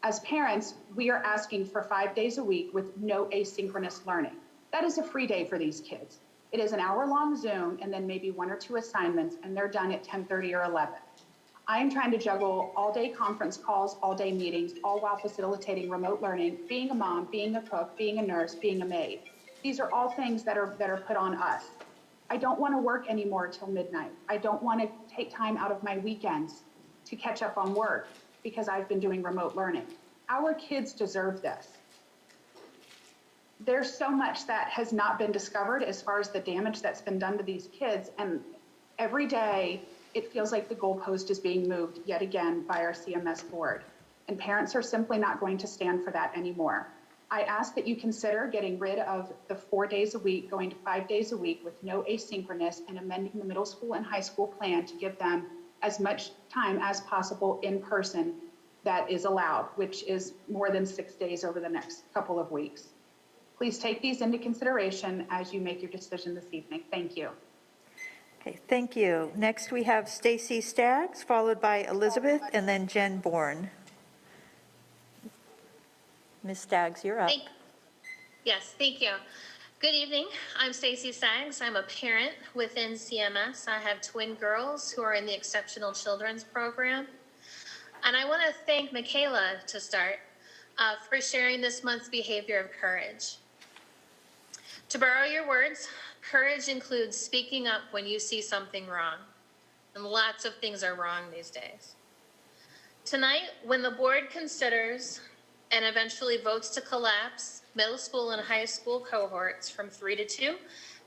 As parents, we are asking for 5 days a week with no asynchronous learning. That is a free day for these kids. It is an hour-long Zoom and then maybe 1 or 2 assignments, and they're done at 10:30 or 11. I am trying to juggle all-day conference calls, all-day meetings, all while facilitating remote learning, being a mom, being a cook, being a nurse, being a maid. These are all things that are put on us. I don't want to work anymore till midnight. I don't want to take time out of my weekends to catch up on work because I've been doing remote learning. Our kids deserve this. There's so much that has not been discovered as far as the damage that's been done to these kids, and every day it feels like the goalpost is being moved yet again by our CMS board, and parents are simply not going to stand for that anymore. I ask that you consider getting rid of the 4 days a week, going to 5 days a week with no asynchronous, and amending the middle school and high school plan to give them as much time as possible in person that is allowed, which is more than 6 days over the next couple of weeks. Please take these into consideration as you make your decision this evening. Thank you. Okay, thank you. Next, we have Stacy Staggs, followed by Elizabeth, and then Jen Bourne. Ms. Staggs, you're up. Yes, thank you. Good evening. I'm Stacy Staggs. I'm a parent within CMS. I have twin girls who are in the Exceptional Children's Program. And I want to thank Michaela to start for sharing this month's behavior of courage. To borrow your words, courage includes speaking up when you see something wrong. And lots of things are wrong these days. Tonight, when the board considers and eventually votes to collapse middle school and high school cohorts from 3 to 2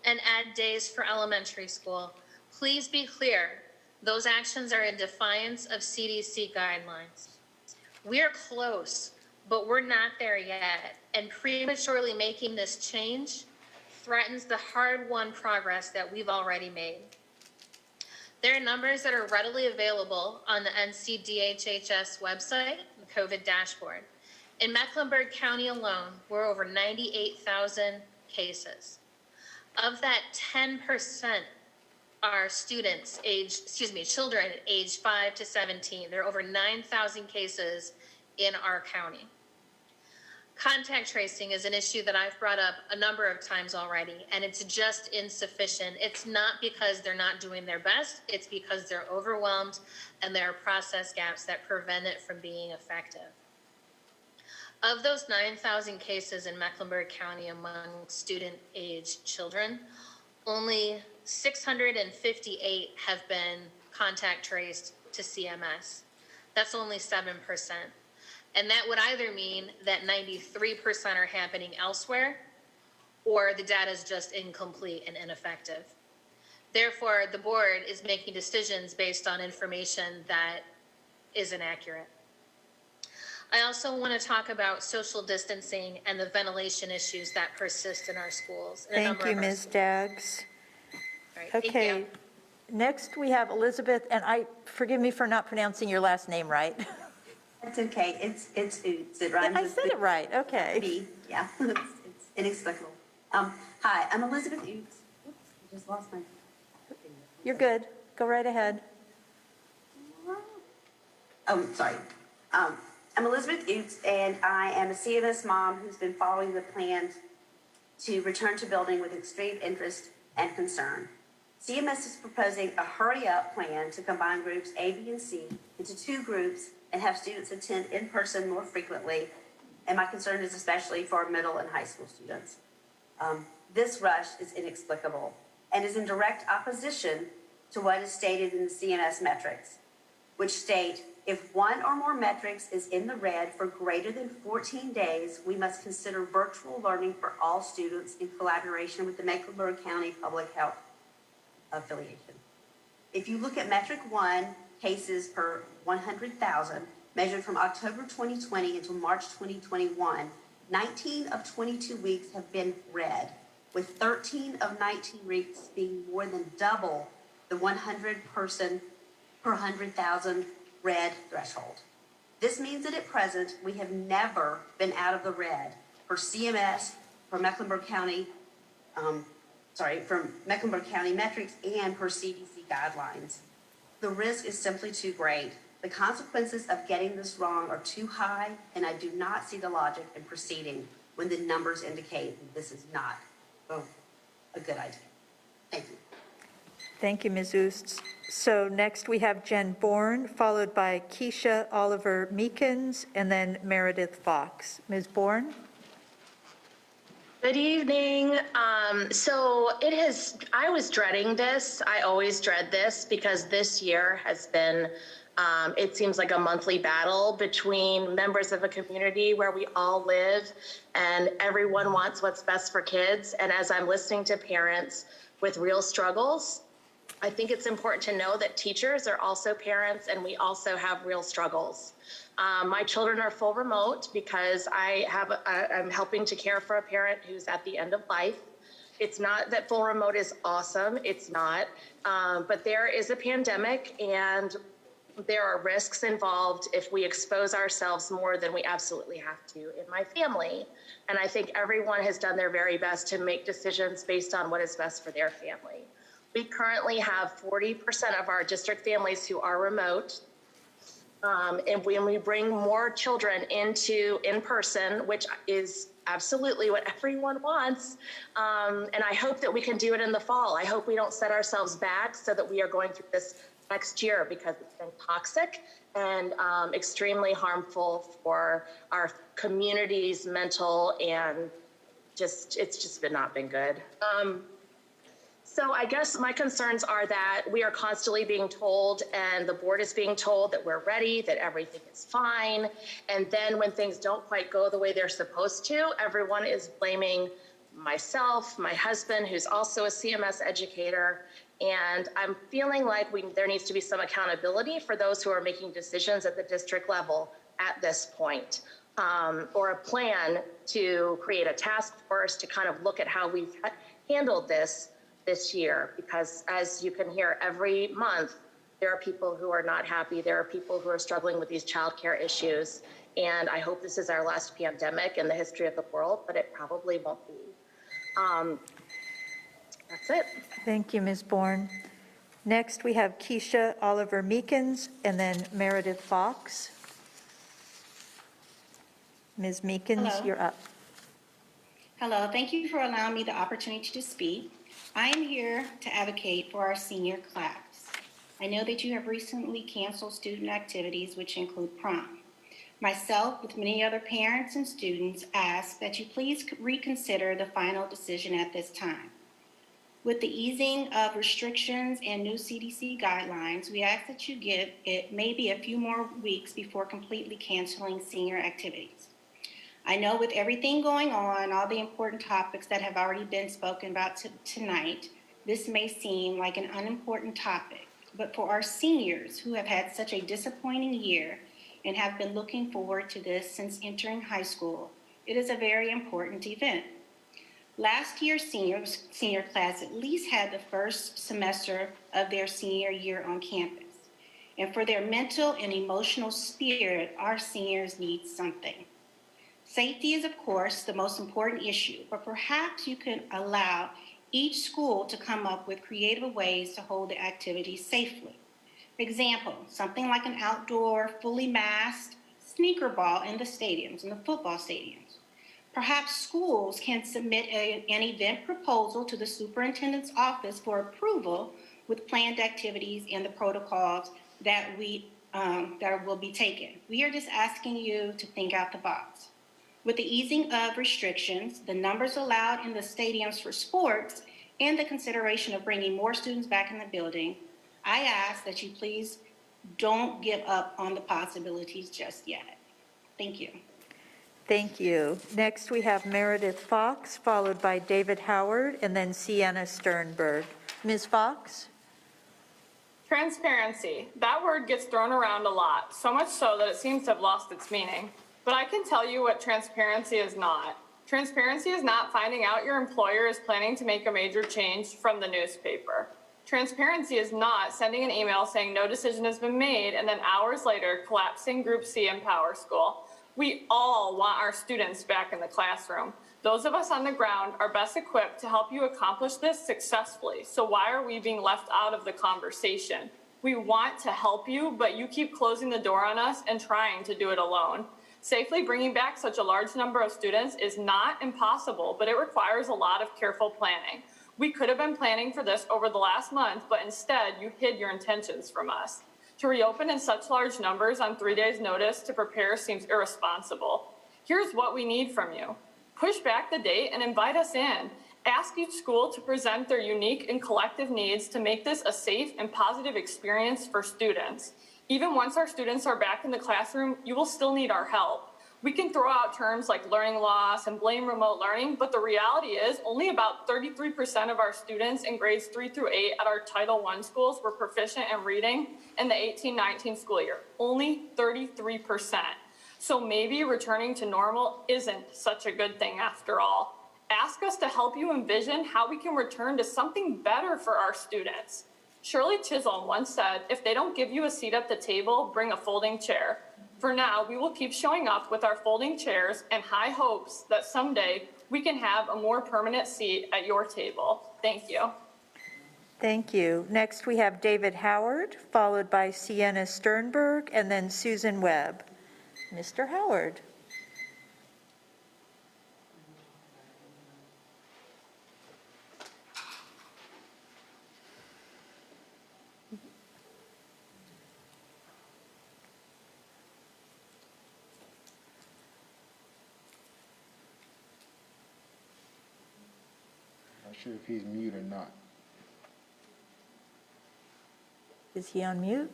and add days for elementary school, please be clear, those actions are in defiance of CDC guidelines. We're close, but we're not there yet, and prematurely making this change threatens the hard-won progress that we've already made. There are numbers that are readily available on the NCDHHS website, the COVID dashboard. In Mecklenburg County alone, we're over 98,000 cases. Of that, 10% are children aged 5 to 17. There are over 9,000 cases in our county. Contact tracing is an issue that I've brought up a number of times already, and it's just insufficient. It's not because they're not doing their best, it's because they're overwhelmed and there are process gaps that prevent it from being effective. Of those 9,000 cases in Mecklenburg County among student-aged children, only 658 have been contact traced to CMS. That's only 7%. And that would either mean that 93% are happening elsewhere, or the data is just incomplete and ineffective. Therefore, the board is making decisions based on information that is inaccurate. I also want to talk about social distancing and the ventilation issues that persist in our schools. Thank you, Ms. Daggs. All right, thank Okay, you. next we have Elizabeth, and forgive me for not pronouncing your last name right. That's okay. It's Oots. It rhymes I with said it right, okay. B. Yeah, it's inexplicable. Hi, I'm Elizabeth Oots. Oops, I just lost my. You're good. Go right ahead. Oh, sorry. I'm Elizabeth Oots, and I am a CMS mom who's been following the plan to return to building with extreme interest and concern. CMS is proposing a hurry-up plan to combine groups A, B, and C into 2 groups and have students attend in person more frequently. And my concern is especially for middle and high school students. This rush is inexplicable and is in direct opposition to what is stated in the CMS metrics, which state if one or more metrics is in the red for greater than 14 days, we must consider virtual learning for all students in collaboration with the Mecklenburg County Public Health Affiliation. If you look at metric 1, cases per 100,000, measured from October 2020 until March 2021, 19 of 22 weeks have been red, with 13 of 19 weeks being more than double the 100 person per 100,000 red threshold. This means that at present, we have never been out of the red for CMS, for Mecklenburg County, for Mecklenburg County metrics and per CDC guidelines. The risk is simply too great. The consequences of getting this wrong are too high, and I do not see the logic in proceeding when the numbers indicate that this is not a good idea. Thank you. Thank you, Ms. Oost. So next we have Jen Bourne, followed by Keisha Oliver Meekins, and then Meredith Fox. Ms. Bourne? Good evening. I was dreading this. I always dread this because this year has been, it seems like a monthly battle between members of a community where we all live and everyone wants what's best for kids. And as I'm listening to parents with real struggles, I think it's important to know that teachers are also parents and we also have real struggles. My children are full remote because I'm helping to care for a parent who's at the end of life. It's not that full remote is awesome, it's not, but there is a pandemic and there are risks involved if we expose ourselves more than we absolutely have to in my family. And I think everyone has done their very best to make decisions based on what is best for their family. We currently have 40% of our district families who are remote. And when we bring more children into in-person, which is absolutely what everyone wants, and I hope that we can do it in the fall. I hope we don't set ourselves back so that we are going through this next year because it's been toxic and extremely harmful for our community's mental and it's just not been good. So I guess my concerns are that we are constantly being told and the board is being told that we're ready, that everything is fine. And then when things don't quite go the way they're supposed to, everyone is blaming myself, my husband, who's also a CMS educator. And I'm feeling like there needs to be some accountability for those who are making decisions at the district level at this point, or a plan to create a task force to kind of look at how we've handled this year, because as you can hear every month, there are people who are not happy. There are people who are struggling with these childcare issues. And I hope this is our last pandemic in the history of the world, but it probably won't be. That's it. Thank you, Ms. Bourne. Next, we have Keisha Oliver Meekins and then Meredith Fox. Ms. Meekins, Hello. you're up. Hello, thank you for allowing me the opportunity to speak. I am here to advocate for our senior class. I know that you have recently canceled student activities, which include prom. Myself, with many other parents and students, ask that you please reconsider the final decision at this time. With the easing of restrictions and new CDC guidelines, we ask that you give it maybe a few more weeks before completely canceling senior activities. I know with everything going on, all the important topics that have already been spoken about tonight, this may seem like an unimportant topic, but for our seniors who have had such a disappointing year and have been looking forward to this since entering high school, it is a very important event. Last year's senior class at least had the first semester of their senior year on campus. And for their mental and emotional spirit, our seniors need something. Safety is, of course, the most important issue, but perhaps you can allow each school to come up with creative ways to hold the activities safely. For example, something like an outdoor, fully masked sneaker ball in the stadiums, in the football stadiums. Perhaps schools can submit an event proposal to the superintendent's office for approval with planned activities and the protocols that will be taken. We are just asking you to think out the box. With the easing of restrictions, the numbers allowed in the stadiums for sports, and the consideration of bringing more students back in the building, I ask that you please don't give up on the possibilities just yet. Thank you. Thank you. Next, we have Meredith Fox, followed by David Howard, and then Sienna Sternberg. Ms. Fox? Transparency. That word gets thrown around a lot, so much so that it seems to have lost its meaning. But I can tell you what transparency is not. Transparency is not finding out your employer is planning to make a major change from the newspaper. Transparency is not sending an email saying no decision has been made and then hours later collapsing Group C in Power School. We all want our students back in the classroom. Those of us on the ground are best equipped to help you accomplish this successfully. So why are we being left out of the conversation? We want to help you, but you keep closing the door on us and trying to do it alone. Safely bringing back such a large number of students is not impossible, but it requires a lot of careful planning. We could have been planning for this over the last month, but instead you hid your intentions from us. To reopen in such large numbers on 3 days' notice to prepare seems irresponsible. Here's what we need from you. Push back the date and invite us in. Ask each school to present their unique and collective needs to make this a safe and positive experience for students. Even once our students are back in the classroom, you will still need our help. We can throw out terms like learning loss and blame remote learning, but the reality is only about 33% of our students in grades 3 through 8 at our Title I schools were proficient in reading in the 18-19 school year. Only 33%. So maybe returning to normal isn't such a good thing after all. Ask us to help you envision how we can return to something better for our students. Shirley Chisholm once said, if they don't give you a seat at the table, bring a folding chair. For now, we will keep showing up with our folding chairs and high hopes that someday we can have a more permanent seat at your table. Thank you. Thank you. Next, we have David Howard, followed by Sienna Sternberg, and then Susan Webb. Mr. Howard. Not sure if he's mute or not. Is he on mute?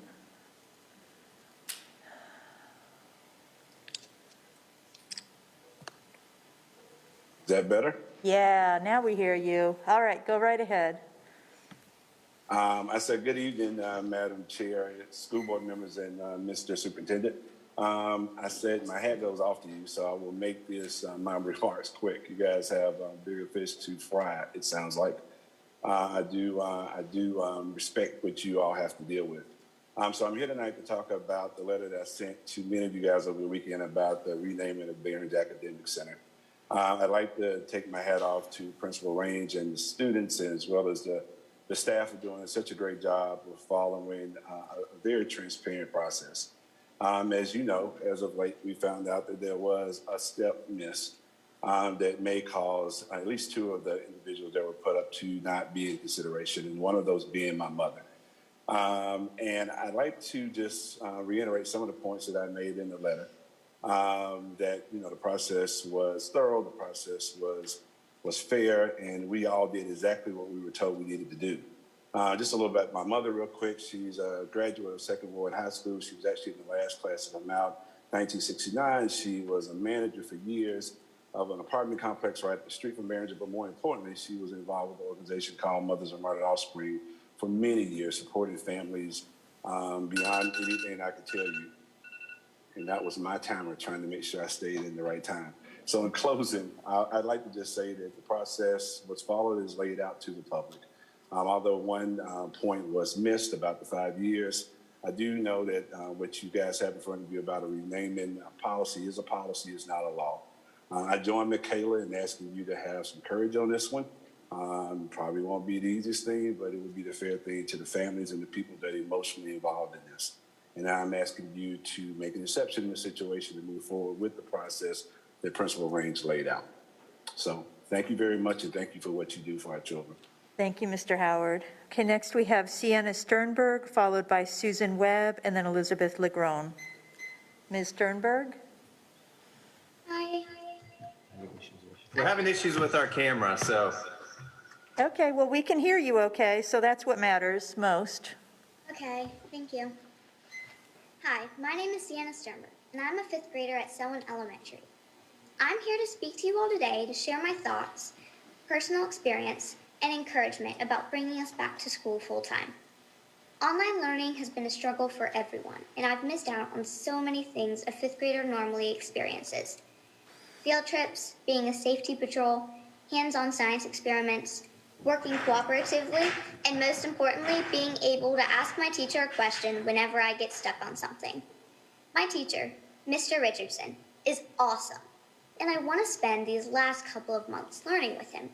Is that better? Yeah, now we hear you. All right, go right ahead. I said, good evening, Madam Chair, school board members, and Mr. Superintendent. I said my hat goes off to you, so I will make this my remarks quick. You guys have bigger fish to fry, it sounds like. I do respect what you all have to deal with. So I'm here tonight to talk about the letter that I sent to many of you guys over the weekend about the renaming of Barron's Academic Center. I'd like to take my hat off to Principal Range and the students, as well as the staff are doing such a great job of following a very transparent process. As you know, as of late, we found out that there was a step missed that may cause at least two of the individuals that were put up to not be in consideration, and one of those being my mother. And I'd like to just reiterate some of the points that I made in the letter. That, you know, the process was thorough, the process was was fair, and we all did exactly what we were told we needed to do. Just a little bit about my mother real quick. She's a graduate of Second Ward High School. She was actually in the last class that I'm out, 1969. She was a manager for years of an apartment complex right up the street from Barringer, but more importantly, she was involved with an organization called Mothers of Murdered Offspring for many years, supporting families beyond anything I could tell you. And that was my timer, trying to make sure I stayed in the right time. So in closing, I'd like to just say that the process, what's followed, is laid out to the public. Although one point was missed about the 5 years, I do know that what you guys have in front of you about a renaming policy is a policy, is not a law. I join Michaela in asking you to have some courage on this one. Probably won't be the easiest thing, but it would be the fair thing to the families and the people that are emotionally involved in this. And I'm asking you to make an exception in the situation to move forward with the process that Principal Range laid out. So thank you very much, and thank you for what you do for our children. Thank you, Mr. Howard. Okay, next we have Sienna Sternberg, followed by Susan Webb, and then Elizabeth Legrone. Ms. Sternberg? Hi. We're having issues with our camera, so. Okay, well, we can hear you okay, so that's what matters most. Okay, thank you. Hi, my name is Sienna Sternberg, and I'm a 5th grader at Selwyn Elementary. I'm here to speak to you all today to share my thoughts, personal experience, and encouragement about bringing us back to school full-time. Online learning has been a struggle for everyone, and I've missed out on so many things a 5th grader normally experiences. Field trips, being a safety patrol, hands-on science experiments, working cooperatively, and most importantly, being able to ask my teacher a question whenever I get stuck on something. My teacher, Mr. Richardson, is awesome, and I want to spend these last couple of months learning with him,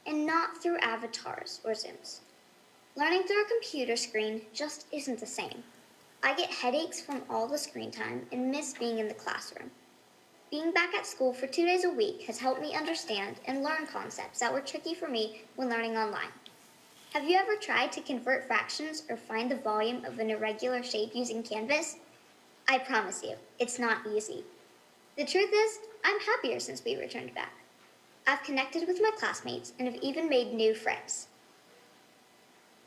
and not through avatars or Zooms. Learning through a computer screen just isn't the same. I get headaches from all the screen time and miss being in the classroom. Being back at school for 2 days a week has helped me understand and learn concepts that were tricky for me when learning online. Have you ever tried to convert fractions or find the volume of an irregular shape using Canvas? I promise you, it's not easy. The truth is, I'm happier since we returned back. I've connected with my classmates and have even made new friends.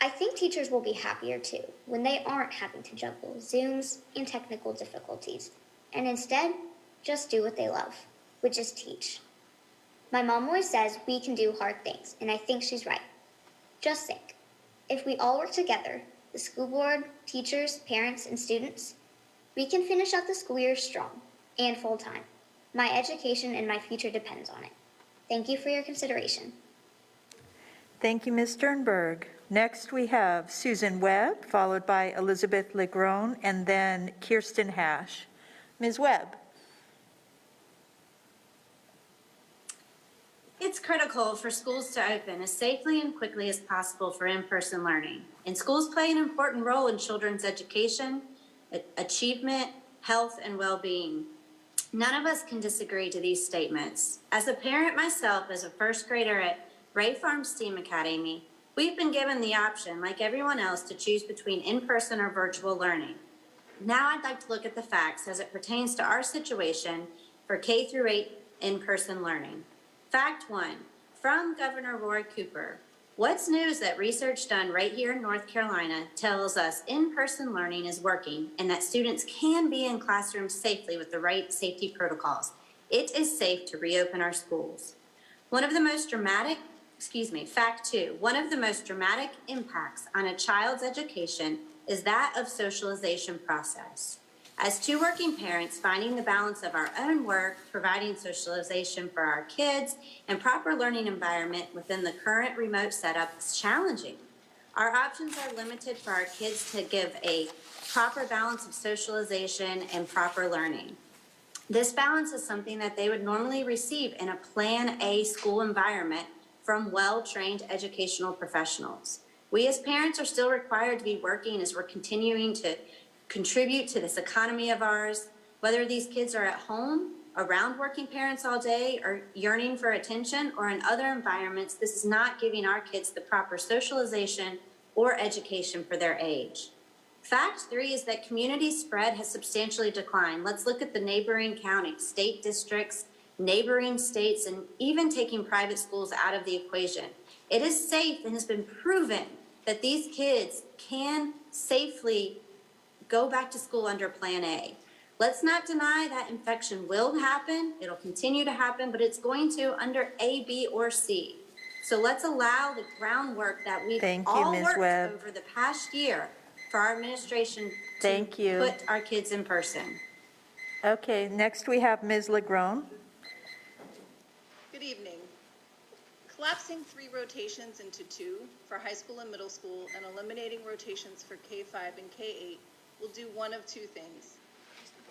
I think teachers will be happier too when they aren't having to juggle Zooms and technical difficulties, and instead, just do what they love, which is teach. My mom always says we can do hard things, and I think she's right. Just think, if we all work together, the school board, teachers, parents, and students, we can finish out the school year strong and full-time. My education and my future depends on it. Thank you for your consideration. Thank you, Ms. Sternberg. Next, we have Susan Webb, followed by Elizabeth Legrone, and then Kirsten Hash. Ms. Webb. It's critical for schools to open as safely and quickly as possible for in-person learning. And schools play an important role in children's education, achievement, health, and well-being. None of us can disagree to these statements. As a parent myself, as a 1st grader at Ray Farm STEAM Academy, we've been given the option, like everyone else, to choose between in-person or virtual learning. Now I'd like to look at the facts as it pertains to our situation for K-8 in-person learning. Fact 1, from Governor Roy Cooper. What's new is that research done right here in North Carolina tells us in-person learning is working and that students can be in classrooms safely with the right safety protocols. It is safe to reopen our schools. Fact 2, one of the most dramatic impacts on a child's education is that of socialization process. As 2 working parents, finding the balance of our own work, providing socialization for our kids, and proper learning environment within the current remote setup is challenging. Our options are limited for our kids to give a proper balance of socialization and proper learning. This balance is something that they would normally receive in a Plan A school environment from well-trained educational professionals. We as parents are still required to be working as we're continuing to contribute to this economy of ours, whether these kids are at home, around working parents all day, or yearning for attention, or in other environments. This is not giving our kids the proper socialization or education for their age. Fact 3 is that community spread has substantially declined. Let's look at the neighboring counties, state districts, neighboring states, and even taking private schools out of the equation. It is safe and has been proven that these kids can safely go back to school under Plan A. Let's not deny that infection will happen. It'll continue to happen, but it's going to under A, B, or C. So let's allow the groundwork that we've all Ms. worked Webb. over the past year for our administration Thank to you. put our kids in person. Okay, next we have Ms. Legrone. Good evening. Collapsing 3 rotations into 2 for high school and middle school and eliminating rotations for K-5 and K-8 will do one of 2 things.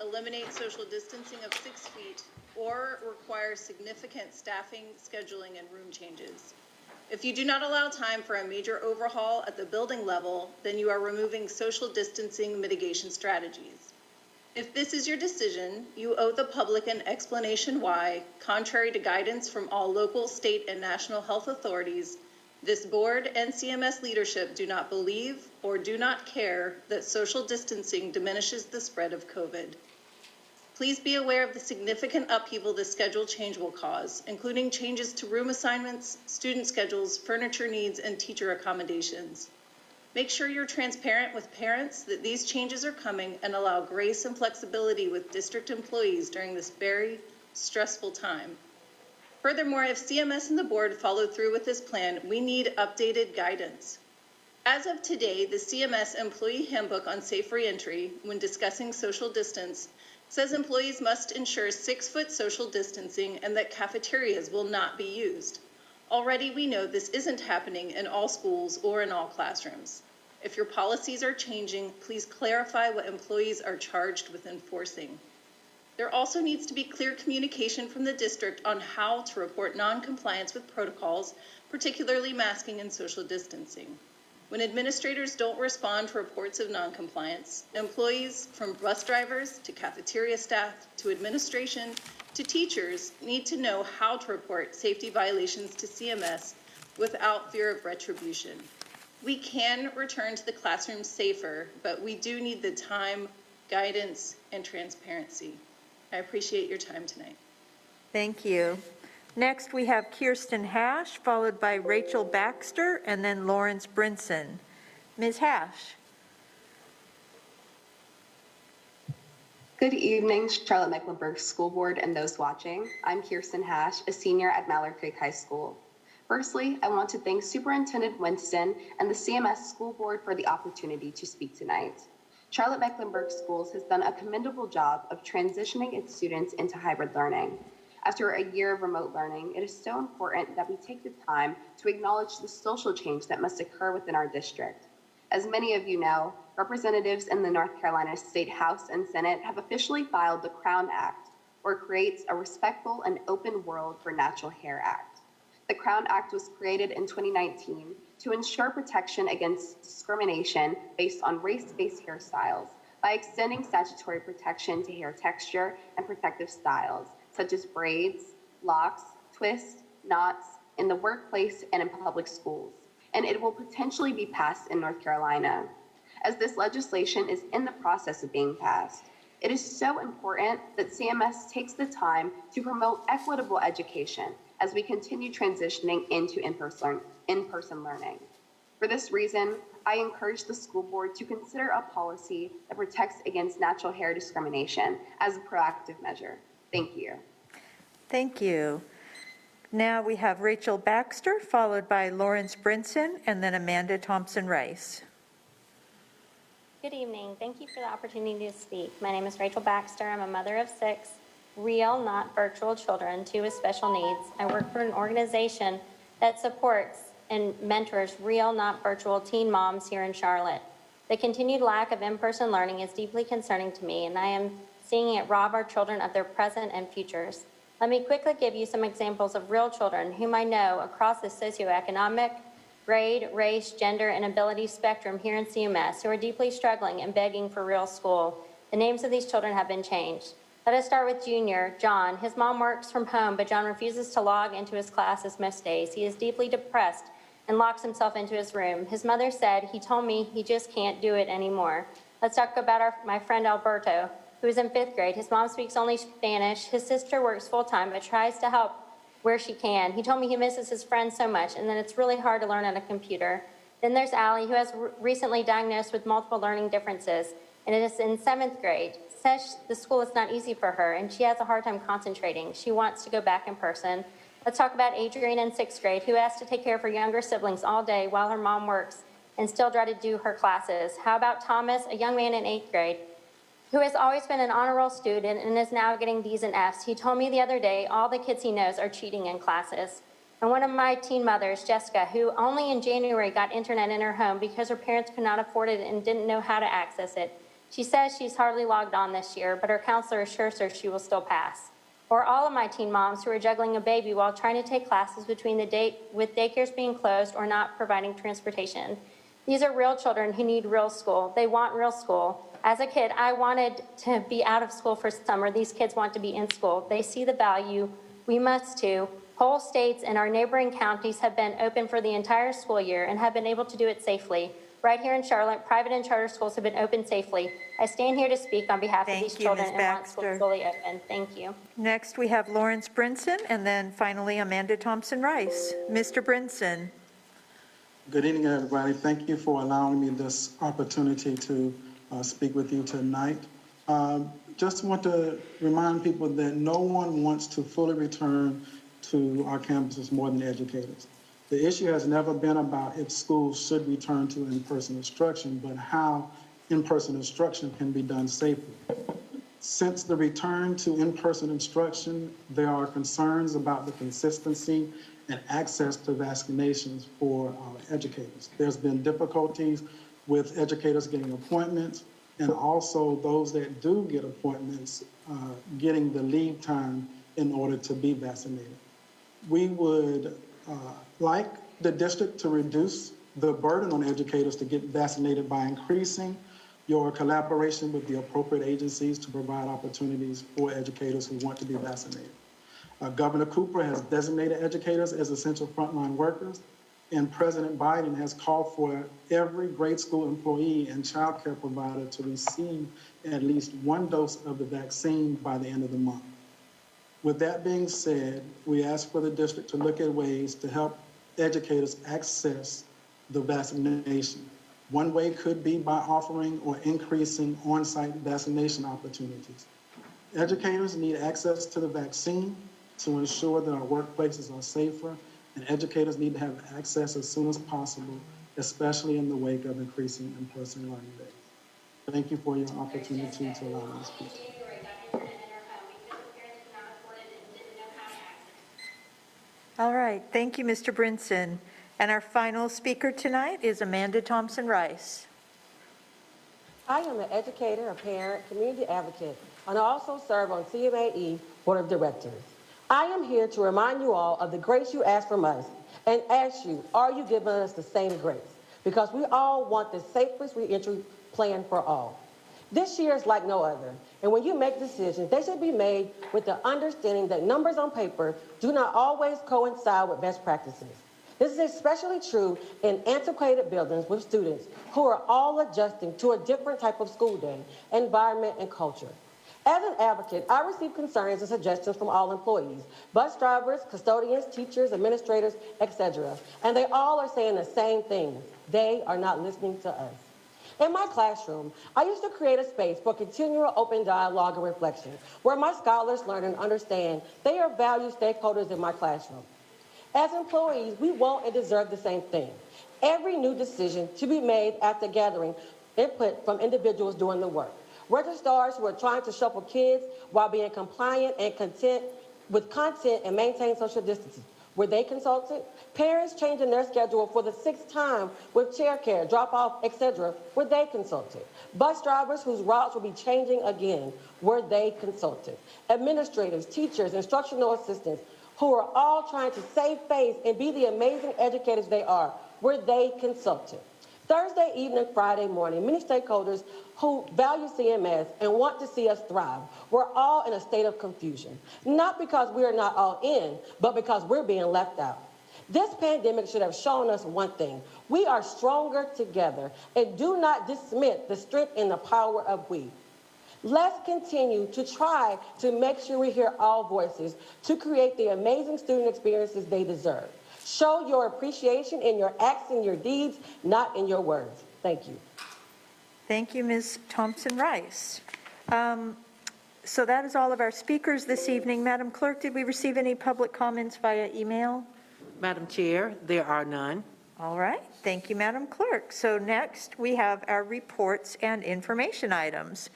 Eliminate social distancing of 6 feet or require significant staffing, scheduling, and room changes. If you do not allow time for a major overhaul at the building level, then you are removing social distancing mitigation strategies. If this is your decision, you owe the public an explanation why, contrary to guidance from all local, state, and national health authorities, this board and CMS leadership do not believe or do not care that social distancing diminishes the spread of COVID. Please be aware of the significant upheaval this schedule change will cause, including changes to room assignments, student schedules, furniture needs, and teacher accommodations. Make sure you're transparent with parents that these changes are coming and allow grace and flexibility with district employees during this very stressful time. Furthermore, if CMS and the board follow through with this plan, we need updated guidance. As of today, the CMS Employee Handbook on Safe Reentry, when discussing social distance, says employees must ensure 6-foot social distancing and that cafeterias will not be used. Already we know this isn't happening in all schools or in all classrooms. If your policies are changing, please clarify what employees are charged with enforcing. There also needs to be clear communication from the district on how to report non-compliance with protocols, particularly masking and social distancing. When administrators don't respond to reports of noncompliance, employees from bus drivers to cafeteria staff to administration to teachers need to know how to report safety violations to CMS without fear of retribution. We can return to the classroom safer, but we do need the time, guidance, and transparency. I appreciate your time tonight. Thank you. Next, we have Kirsten Hash, followed by Rachel Baxter, and then Lawrence Brinson. Ms. Hash. Good evening, Charlotte Mecklenburg School Board and those watching. I'm Kirsten Hash, a senior at Mallard Creek High School. Firstly, I want to thank Superintendent Winston and the CMS School Board for the opportunity to speak tonight. Charlotte Mecklenburg Schools has done a commendable job of transitioning its students into hybrid learning. After a year of remote learning, it is so important that we take the time to acknowledge the social change that must occur within our district. As many of you know, representatives in the North Carolina State House and Senate have officially filed the Crown Act, or Creates a Respectful and Open World for Natural Hair Act. The Crown Act was created in 2019 to ensure protection against discrimination based on race-based hairstyles by extending statutory protection to hair texture and protective styles, such as braids, locks, twists, knots, in the workplace and in public schools, and it will potentially be passed in North Carolina. As this legislation is in the process of being passed, it is so important that CMS takes the time to promote equitable education as we continue transitioning into in-person learning. For this reason, I encourage the school board to consider a policy that protects against natural hair discrimination as a proactive measure. Thank you. Thank you. Now we have Rachel Baxter, followed by Lawrence Brinson, and then Amanda Thompson-Rice. Good evening. Thank you for the opportunity to speak. My name is Rachel Baxter. I'm a mother of 6 real, not virtual children, 2 with special needs. I work for an organization that supports and mentors real, not virtual teen moms here in Charlotte. The continued lack of in-person learning is deeply concerning to me, and I am seeing it rob our children of their present and futures. Let me quickly give you some examples of real children whom I know across the socioeconomic, grade, race, gender, and ability spectrum here in CMS who are deeply struggling and begging for real school. The names of these children have been changed. Let us start with Junior, John. His mom works from home, but John refuses to log into his classes most days. He is deeply depressed and locks himself into his room. His mother said, "He told me he just can't do it anymore." Let's talk about my friend Alberto. who is in 5th grade. His mom speaks only Spanish. His sister works full-time but tries to help where she can. He told me he misses his friends so much and that it's really hard to learn on a computer. Then there's Allie, who has recently diagnosed with multiple learning differences and is in 7th grade. Says the school is not easy for her and she has a hard time concentrating. She wants to go back in person. Let's talk about Adrienne in 6th grade, who has to take care of her younger siblings all day while her mom works and still try to do her classes. How about Thomas, a young man in 8th grade, who has always been an honor roll student and is now getting D's and F's. He told me the other day all the kids he knows are cheating in classes. And one of my teen mothers, Jessica, who only in January got internet in her home because her parents could not afford it and didn't know how to access it. She says she's hardly logged on this year, but her counselor assures her she will still pass. Or all of my teen moms who are juggling a baby while trying to take classes with daycares being closed or not providing transportation. These are real children who need real school. They want real school. As a kid, I wanted to be out of school for summer. These kids want to be in school. They see the value. We must too. Whole states and our neighboring counties have been open for the entire school year and have been able to do it safely. Right here in Charlotte, private and charter schools have been open safely. I stand here to speak on behalf of these children and want schools fully open. Thank you. Next, we have Lawrence Brinson, and then finally Amanda Thompson-Rice. Mr. Brinson. Good evening, everybody. Thank you for allowing me this opportunity to speak with you tonight. Just want to remind people that no one wants to fully return to our campuses more than educators. The issue has never been about if schools should return to in-person instruction, but how in-person instruction can be done safely. Since the return to in-person instruction, there are concerns about the consistency and access to vaccinations for our educators. There's been difficulties with educators getting appointments, and also those that do get appointments getting the lead time in order to be vaccinated. We would like the district to reduce the burden on educators to get vaccinated by increasing your collaboration with the appropriate agencies to provide opportunities for educators who want to be vaccinated. Governor Cooper has designated educators as essential frontline workers, and President Biden has called for every grade school employee and child care provider to receive at least one dose of the vaccine by the end of the month. With that being said, we ask for the district to look at ways to help educators access the vaccination. One way could be by offering or increasing on-site vaccination opportunities. Educators need access to the vaccine to ensure that our workplaces are safer, and educators need to have access as soon as possible, especially in the wake of increasing in-person learning days. Thank you for your opportunity to allow me to speak. All right, thank you, Mr. Brinson. And our final speaker tonight is Amanda Thompson-Rice. I am an educator, a parent, community advocate, and I also serve on CMAE Board of Directors. I am here to remind you all of the grace you ask from us and ask you, are you giving us the same grace? Because we all want the safest reentry plan for all. This year is like no other, and when you make decisions, they should be made with the understanding that numbers on paper do not always coincide with best practices. This is especially true in antiquated buildings with students who are all adjusting to a different type of school day, environment, and culture. As an advocate, I receive concerns and suggestions from all employees, bus drivers, custodians, teachers, administrators, etc. And they all are saying the same thing. They are not listening to us. In my classroom, I used to create a space for continual open dialogue and reflection, where my scholars learn and understand they are valued stakeholders in my classroom. As employees, we want and deserve the same thing. Every new decision should be made after gathering input from individuals doing the work. Registrars who are trying to shuffle kids while being compliant and content with content and maintain social distancing. Were they consulted? Parents changing their schedule for the 6th time with chair care, drop off, etc. Were they consulted? Bus drivers whose routes will be changing again. Were they consulted? Administrators, teachers, instructional assistants who are all trying to save face and be the amazing educators they are. Were they consulted? Thursday evening, Friday morning, many stakeholders who value CMS and want to see us thrive were all in a state of confusion. Not because we are not all in, but because we're being left out. This pandemic should have shown us one thing. We are stronger together, and do not dismiss the strength and the power of we. Let's continue to try to make sure we hear all voices to create the amazing student experiences they deserve. Show your appreciation in your acts and your deeds, not in your words. Thank you. Thank you, Ms. Thompson-Rice. So that is all of our speakers this evening. Madam Clerk, did we receive any public comments via email? Madam Chair, there are none. All right, thank you, Madam Clerk. So next, we have our reports and information items.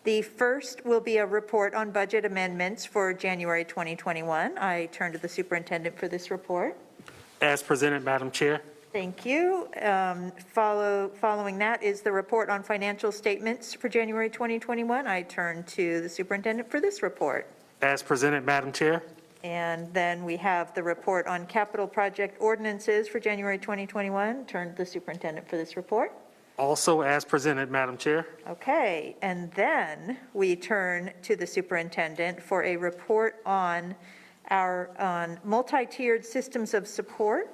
The first will be a report on budget amendments for January 2021. I turn to the superintendent for this report. As presented, Madam Chair. Thank you. Following that is the report on financial statements for January 2021. I turn to the superintendent for this report. As presented, Madam Chair. And then we have the report on capital project ordinances for January 2021. Turn to the superintendent for this report. Also as presented, Madam Chair. Okay, and then we turn to the superintendent for a report on our multi-tiered systems of support,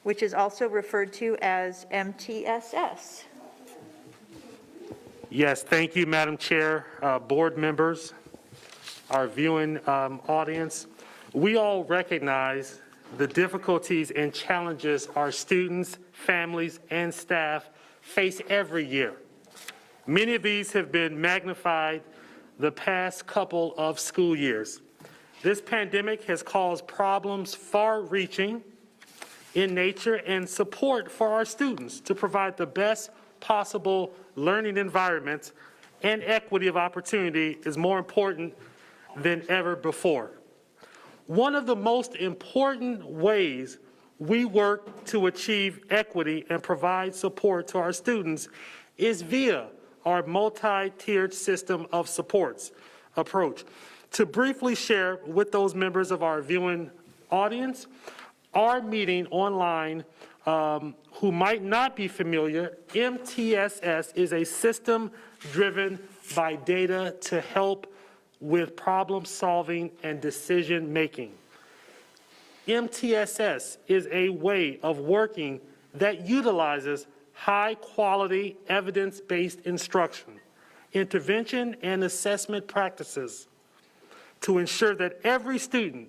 which is also referred to as MTSS. Yes, thank you, Madam Chair, board members, our viewing audience. We all recognize the difficulties and challenges our students, families, and staff face every year. Many of these have been magnified the past couple of school years. This pandemic has caused problems far-reaching in nature and support for our students to provide the best possible learning environments and equity of opportunity is more important than ever before. One of the most important ways we work to achieve equity and provide support to our students is via our multi-tiered system of supports approach. To briefly share with those members of our viewing audience, our meeting online who might not be familiar, MTSS is a system driven by data to help with problem solving and decision making. MTSS is a way of working that utilizes high quality evidence-based instruction, intervention and assessment practices to ensure that every student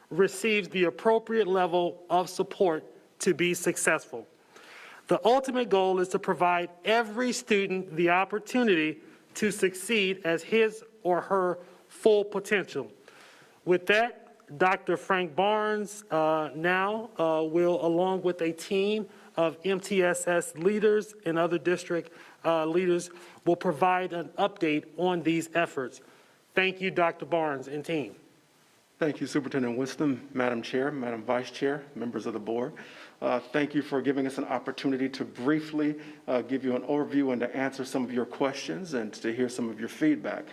receives the appropriate level of support to be successful. The ultimate goal is to provide every student the opportunity to succeed as his or her full potential. With that, Dr. Frank Barnes now will, along with a team of MTSS leaders and other district leaders, will provide an update on these efforts. Thank you, Dr. Barnes and team. Thank you, Superintendent Winston, Madam Chair, Madam Vice Chair, members of the board. Thank you for giving us an opportunity to briefly give you an overview and to answer some of your questions and to hear some of your feedback.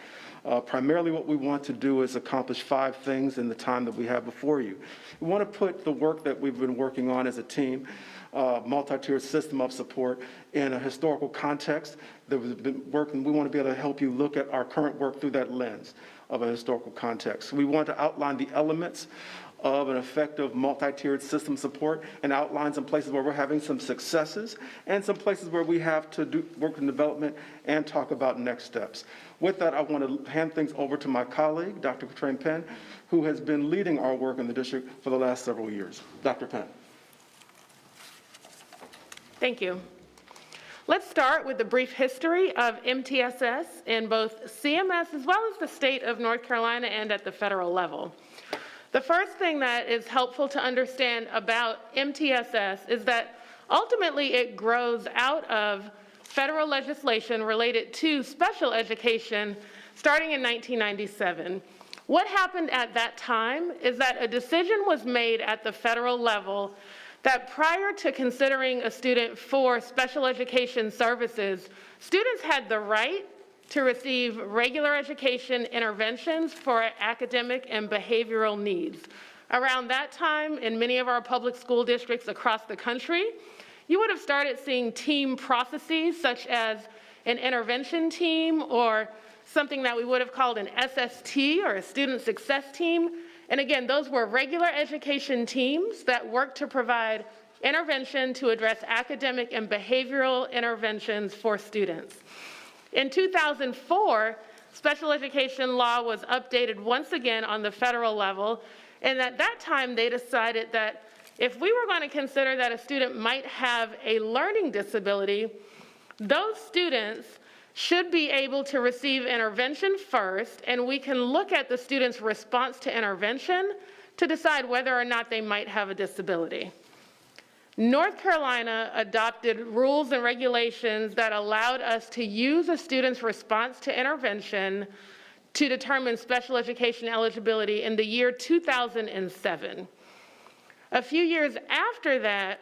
Primarily what we want to do is accomplish 5 things in the time that we have before you. We want to put the work that we've been working on as a team, multi-tiered system of support, in a historical context that we've been working. We want to be able to help you look at our current work through that lens of a historical context. We want to outline the elements of an effective multi-tiered system support and outline some places where we're having some successes and some places where we have to do work in development and talk about next steps. With that, I want to hand things over to my colleague, Dr. Katrin Penn, who has been leading our work in the district for the last several years. Dr. Penn. Thank you. Let's start with a brief history of MTSS in both CMS as well as the state of North Carolina and at the federal level. The first thing that is helpful to understand about MTSS is that ultimately it grows out of federal legislation related to special education starting in 1997. What happened at that time is that a decision was made at the federal level that prior to considering a student for special education services, students had the right to receive regular education interventions for academic and behavioral needs. Around that time, in many of our public school districts across the country, you would have started seeing team processes such as an intervention team or something that we would have called an SST or a student success team. And again, those were regular education teams that worked to provide intervention to address academic and behavioral interventions for students. In 2004, special education law was updated once again on the federal level. And at that time, they decided that if we were going to consider that a student might have a learning disability, those students should be able to receive intervention first, and we can look at the student's response to intervention to decide whether or not they might have a disability. North Carolina adopted rules and regulations that allowed us to use a student's response to intervention to determine special education eligibility in the year 2007. A few years after that,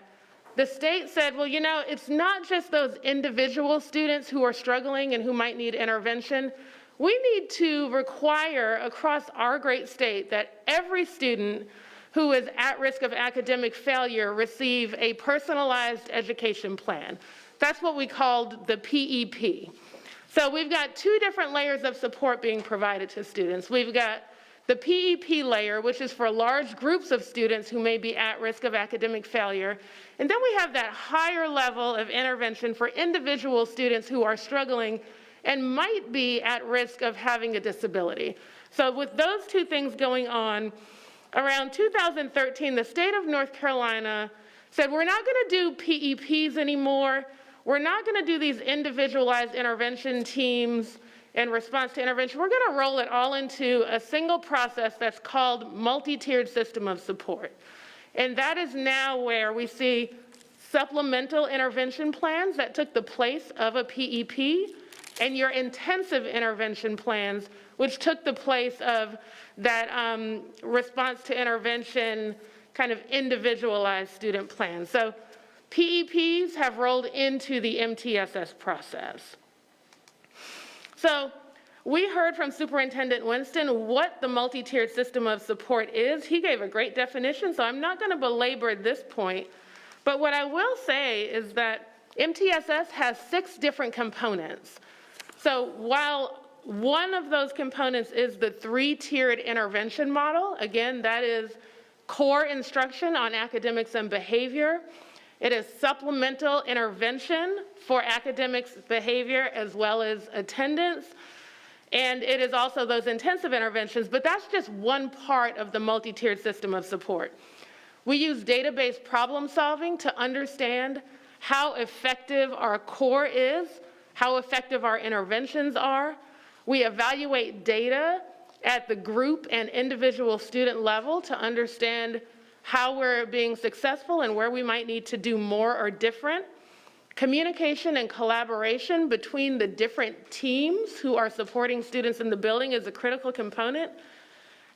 the state said, well, you know, it's not just those individual students who are struggling and who might need intervention. We need to require across our great state that every student who is at risk of academic failure receive a personalized education plan. That's what we called the PEP. So we've got two different layers of support being provided to students. We've got the PEP layer, which is for large groups of students who may be at risk of academic failure. And then we have that higher level of intervention for individual students who are struggling and might be at risk of having a disability. So with those two things going on, around 2013, the state of North Carolina said, we're not going to do PEPs anymore. We're not going to do these individualized intervention teams in response to intervention. We're going to roll it all into a single process that's called multi-tiered system of support. And that is now where we see supplemental intervention plans that took the place of a PEP, and your intensive intervention plans, which took the place of that response to intervention kind of individualized student plan. So PEPs have rolled into the MTSS process. So we heard from Superintendent Winston what the multi-tiered system of support is. He gave a great definition, so I'm not going to belabor this point. But what I will say is that MTSS has 6 different components. So while one of those components is the 3-tiered intervention model, again, that is core instruction on academics and behavior. It is supplemental intervention for academics behavior as well as attendance. And it is also those intensive interventions, but that's just one part of the multi-tiered system of support. We use database problem solving to understand how effective our core is, how effective our interventions are. We evaluate data at the group and individual student level to understand how we're being successful and where we might need to do more or different. Communication and collaboration between the different teams who are supporting students in the building is a critical component.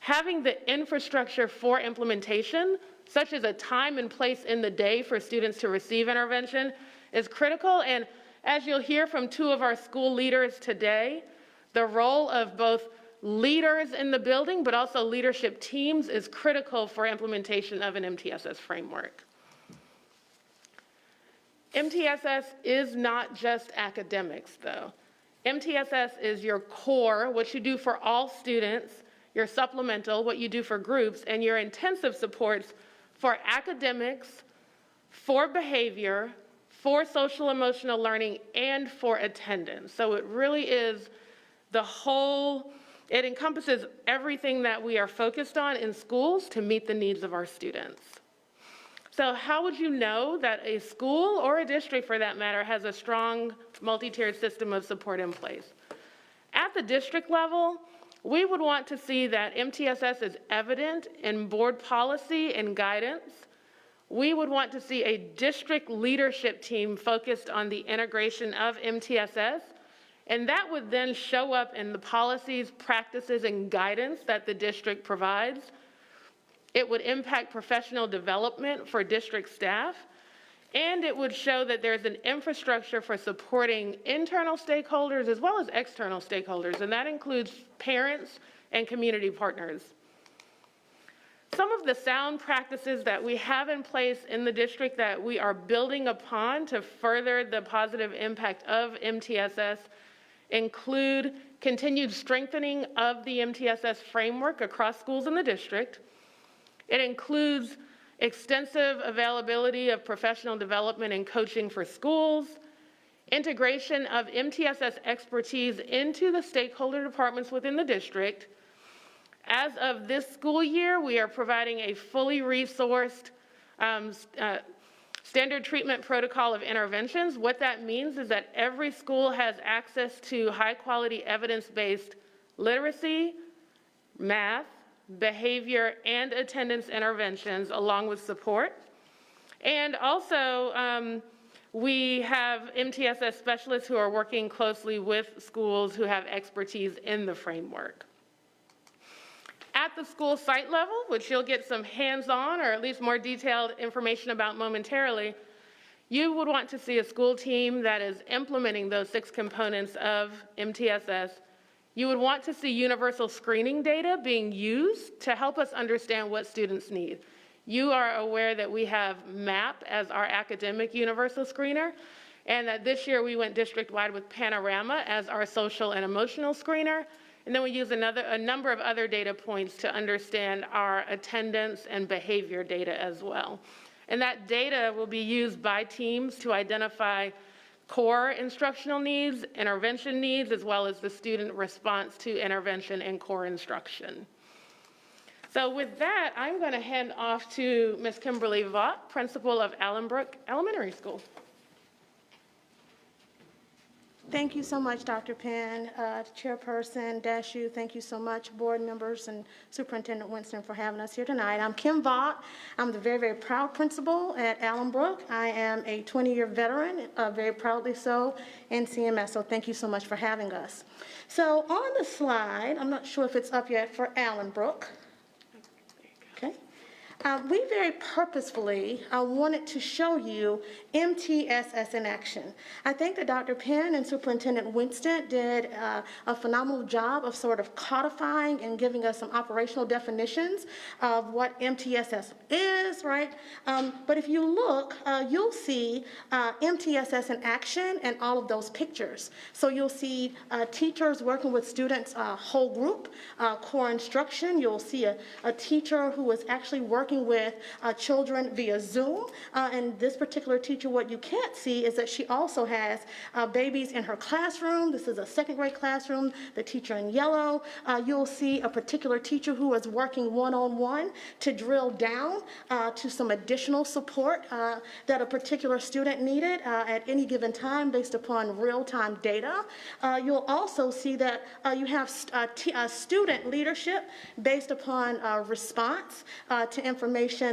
Having the infrastructure for implementation, such as a time and place in the day for students to receive intervention, is critical. And as you'll hear from 2 of our school leaders today, the role of both leaders in the building, but also leadership teams, is critical for implementation of an MTSS framework. MTSS is not just academics, though. MTSS is your core, what you do for all students, your supplemental, what you do for groups, and your intensive supports for academics, for behavior, for social emotional learning, and for attendance. So it really is the whole. It encompasses everything that we are focused on in schools to meet the needs of our students. So how would you know that a school or a district, for that matter, has a strong multi-tiered system of support in place? At the district level, we would want to see that MTSS is evident in board policy and guidance. We would want to see a district leadership team focused on the integration of MTSS. And that would then show up in the policies, practices, and guidance that the district provides. It would impact professional development for district staff, and it would show that there's an infrastructure for supporting internal stakeholders as well as external stakeholders, and that includes parents and community partners. Some of the sound practices that we have in place in the district that we are building upon to further the positive impact of MTSS include continued strengthening of the MTSS framework across schools in the district. It includes extensive availability of professional development and coaching for schools. integration of MTSS expertise into the stakeholder departments within the district. As of this school year, we are providing a fully resourced standard treatment protocol of interventions. What that means is that every school has access to high-quality evidence-based literacy, math, behavior, and attendance interventions along with support. And also, we have MTSS specialists who are working closely with schools who have expertise in the framework. At the school site level, which you'll get some hands-on or at least more detailed information about momentarily, you would want to see a school team that is implementing those 6 components of MTSS. You would want to see universal screening data being used to help us understand what students need. You are aware that we have MAP as our academic universal screener, and that this year we went district-wide with Panorama as our social and emotional screener. And then we use a number of other data points to understand our attendance and behavior data as well. And that data will be used by teams to identify core instructional needs, intervention needs, as well as the student response to intervention and core instruction. So with that, I'm going to hand off to Ms. Kimberly Vaught, principal of Allenbrook Elementary School. Thank you so much, Dr. Penn, Chairperson Dashu. Thank you so much, board members and Superintendent Winston, for having us here tonight. I'm Kim Vaught. I'm the very, very proud principal at Allenbrook. I am a 20-year veteran, very proudly so, in CMS. So thank you so much for having us. So on the slide, I'm not sure if it's up yet for Allenbrook. Okay. We very purposefully wanted to show you MTSS in action. I think that Dr. Penn and Superintendent Winston did a phenomenal job of sort of codifying and giving us some operational definitions of what MTSS is, right? But if you look, you'll see MTSS in action and all of those pictures. So you'll see teachers working with students, whole group, core instruction. You'll see a teacher who is actually working with children via Zoom. And this particular teacher, what you can't see is that she also has babies in her classroom. This is a 2nd grade classroom, the teacher in yellow. You'll see a particular teacher who is working one-on-one to drill down to some additional support that a particular student needed at any given time based upon real-time data. You'll also see that you have student leadership based upon response to information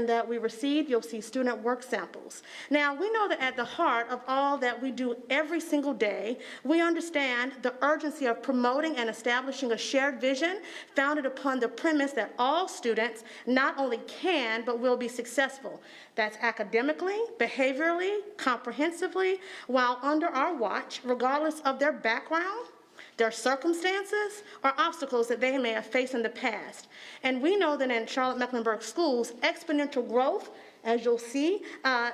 that we received. You'll see student work samples. Now, we know that at the heart of all that we do every single day, we understand the urgency of promoting and establishing a shared vision founded upon the premise that all students not only can, but will be successful. That's academically, behaviorally, comprehensively, while under our watch, regardless of their background, their circumstances, or obstacles that they may have faced in the past. And we know that in Charlotte-Mecklenburg schools, exponential growth, as you'll see,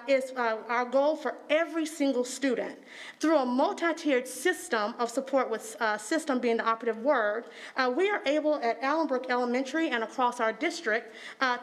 is our goal for every single student. Through a multi-tiered system of support, with system being the operative word, we are able at Allenbrook Elementary and across our district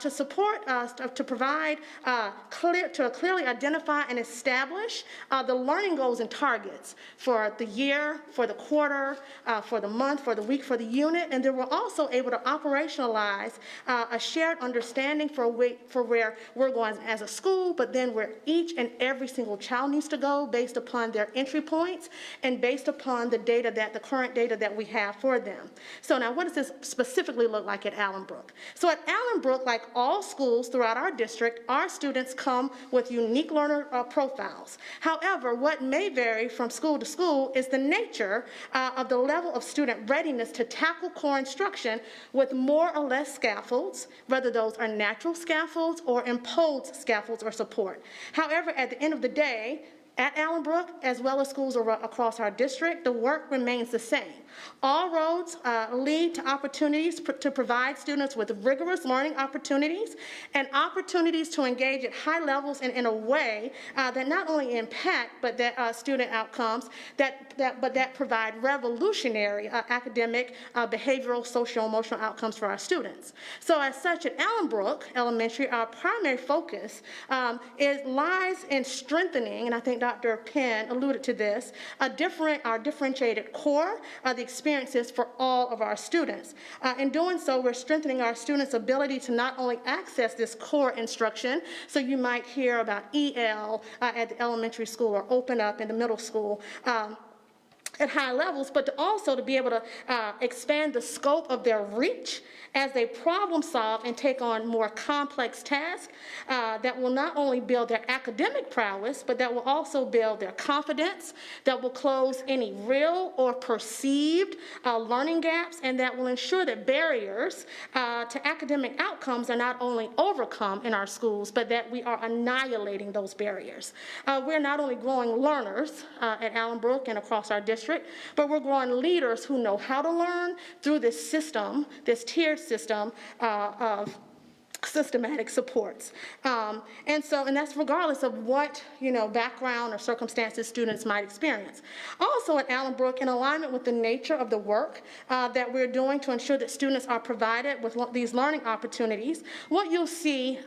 to support, to provide, to clearly identify and establish the learning goals and targets for the year, for the quarter, for the month, for the week, for the unit, and then we're also able to operationalize a shared understanding for where we're going as a school, but then where each and every single child needs to go based upon their entry points and based upon the data the current data that we have for them. So now what does this specifically look like at Allenbrook? So at Allenbrook, like all schools throughout our district, our students come with unique learner profiles. However, what may vary from school to school is the nature of the level of student readiness to tackle core instruction with more or less scaffolds, whether those are natural scaffolds or imposed scaffolds or support. However, at the end of the day, at Allenbrook, as well as schools across our district, the work remains the same. All roads lead to opportunities to provide students with rigorous learning opportunities and opportunities to engage at high levels and in a way that not only impact but that student outcomes, but that provide revolutionary academic, behavioral, social, emotional outcomes for our students. So as such, at Allenbrook Elementary, our primary focus lies in strengthening, and I think Dr. Penn alluded to this, our differentiated core are the experiences for all of our students. In doing so, we're strengthening our students' ability to not only access this core instruction, so you might hear about EL at the elementary school or Open Up in the middle school, at high levels, but to be able to expand the scope of their reach as they problem solve and take on more complex tasks that will not only build their academic prowess, but that will also build their confidence, that will close any real or perceived learning gaps, and that will ensure that barriers to academic outcomes are not only overcome in our schools, but that we are annihilating those barriers. We're not only growing learners at Allenbrook and across our district, but we're growing leaders who know how to learn through this system, this tiered system of systematic supports. And that's regardless of what, background or circumstances students might experience. Also at Allenbrook, in alignment with the nature of the work that we're doing to ensure that students are provided with these learning opportunities, what you'll see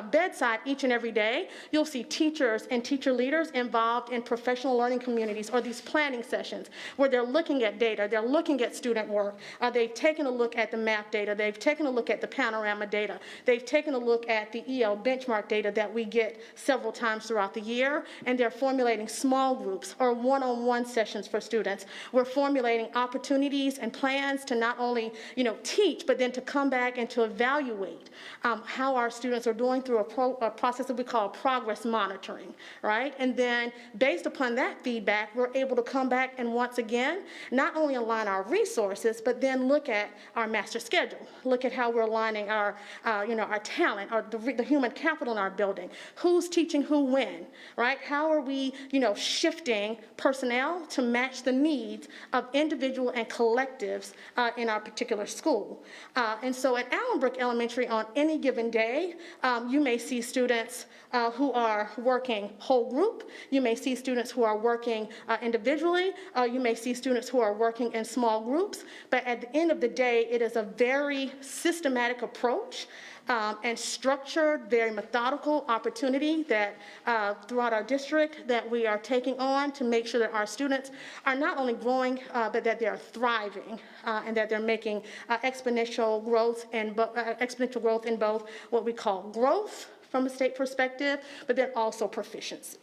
bedside each and every day, you'll see teachers and teacher leaders involved in professional learning communities or these planning sessions where they're looking at data, they're looking at student work, they've taken a look at the map data, they've taken a look at the panorama data, they've taken a look at the EL benchmark data that we get several times throughout the year, and they're formulating small groups or one-on-one sessions for students. We're formulating opportunities and plans to not only, teach, but then to come back and to evaluate how our students are doing through a process that we call progress monitoring, right? And then based upon that feedback, we're able to come back and once again, not only align our resources, but then look at our master schedule, look at how we're aligning our talent, or the human capital in our building. Who's teaching who when, right? How are we, shifting personnel to match the needs of individual and collectives in our particular school? And so at Allenbrook Elementary on any given day, you may see students who are working whole group. You may see students who are working individually. You may see students who are working in small groups. But at the end of the day, it is a very systematic approach and structured, very methodical opportunity that throughout our district that we are taking on to make sure that our students are not only growing, but that they are thriving and that they're making exponential growth in both what we call growth from a state perspective, but then also proficiency.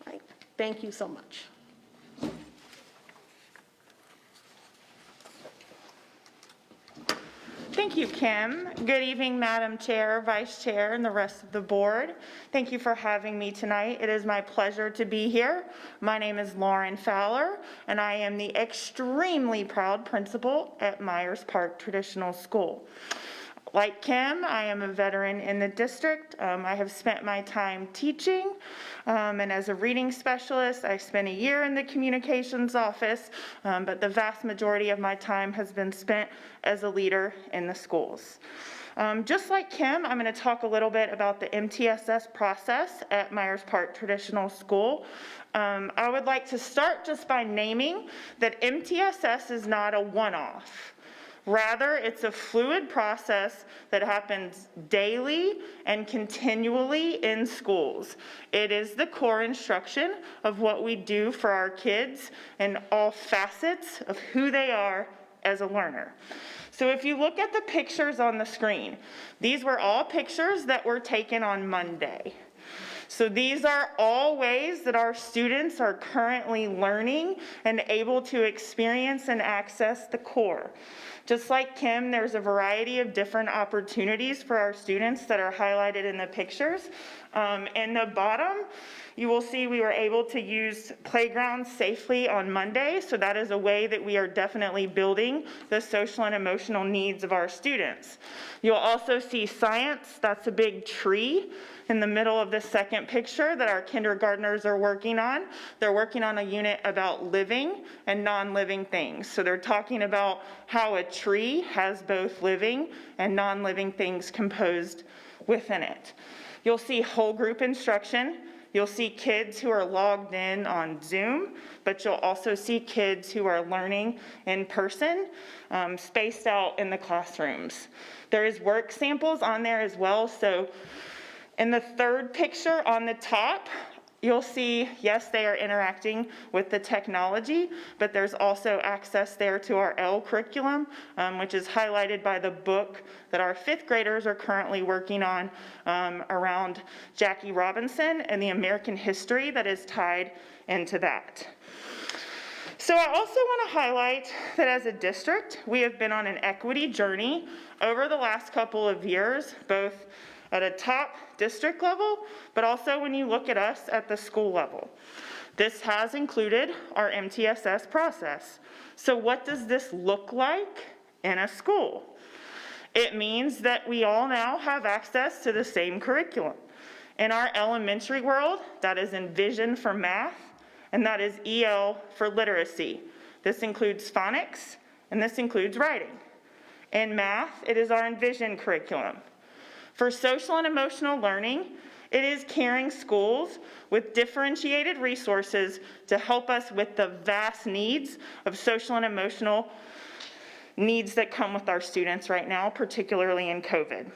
Right? Thank you so much. Thank you, Kim. Good evening, Madam Chair, Vice Chair, and the rest of the board. Thank you for having me tonight. It is my pleasure to be here. My name is Lauren Fowler, and I am the extremely proud principal at Myers Park Traditional School. Like Kim, I am a veteran in the district. I have spent my time teaching, and as a reading specialist, I spent a year in the communications office, but the vast majority of my time has been spent as a leader in the schools. Just like Kim, I'm going to talk a little bit about the MTSS process at Myers Park Traditional School. I would like to start just by naming that MTSS is not a one-off. Rather, it's a fluid process that happens daily and continually in schools. It is the core instruction of what we do for our kids in all facets of who they are as a learner. So if you look at the pictures on the screen, these were all pictures that were taken on Monday. So these are all ways that our students are currently learning and able to experience and access the core. Just like Kim, there's a variety of different opportunities for our students that are highlighted in the pictures. In the bottom, you will see we were able to use playgrounds safely on Monday, so that is a way that we are definitely building the social and emotional needs of our students. You'll also see science, that's a big tree in the middle of the second picture that our kindergartners are working on. They're working on a unit about living and non-living things. So they're talking about how a tree has both living and non-living things composed within it. You'll see whole group instruction. You'll see kids who are logged in on Zoom, but you'll also see kids who are learning in person, spaced out in the classrooms. There is work samples on there as well. So in the third picture on the top, you'll see, yes, they are interacting with the technology, but there's also access there to our L curriculum, which is highlighted by the book that our 5th graders are currently working on around Jackie Robinson and the American history that is tied into that. So I also want to highlight that as a district, we have been on an equity journey over the last couple of years, both at a top district level, but also when you look at us at the school level. This has included our MTSS process. So what does this look like in a school? It means that we all now have access to the same curriculum. In our elementary world, that is Envision for math, and that is EL for literacy. This includes phonics, and this includes writing. In math, it is our Envision curriculum. For social and emotional learning, it is Caring Schools with differentiated resources to help us with the vast needs of social and emotional needs that come with our students right now, particularly in COVID.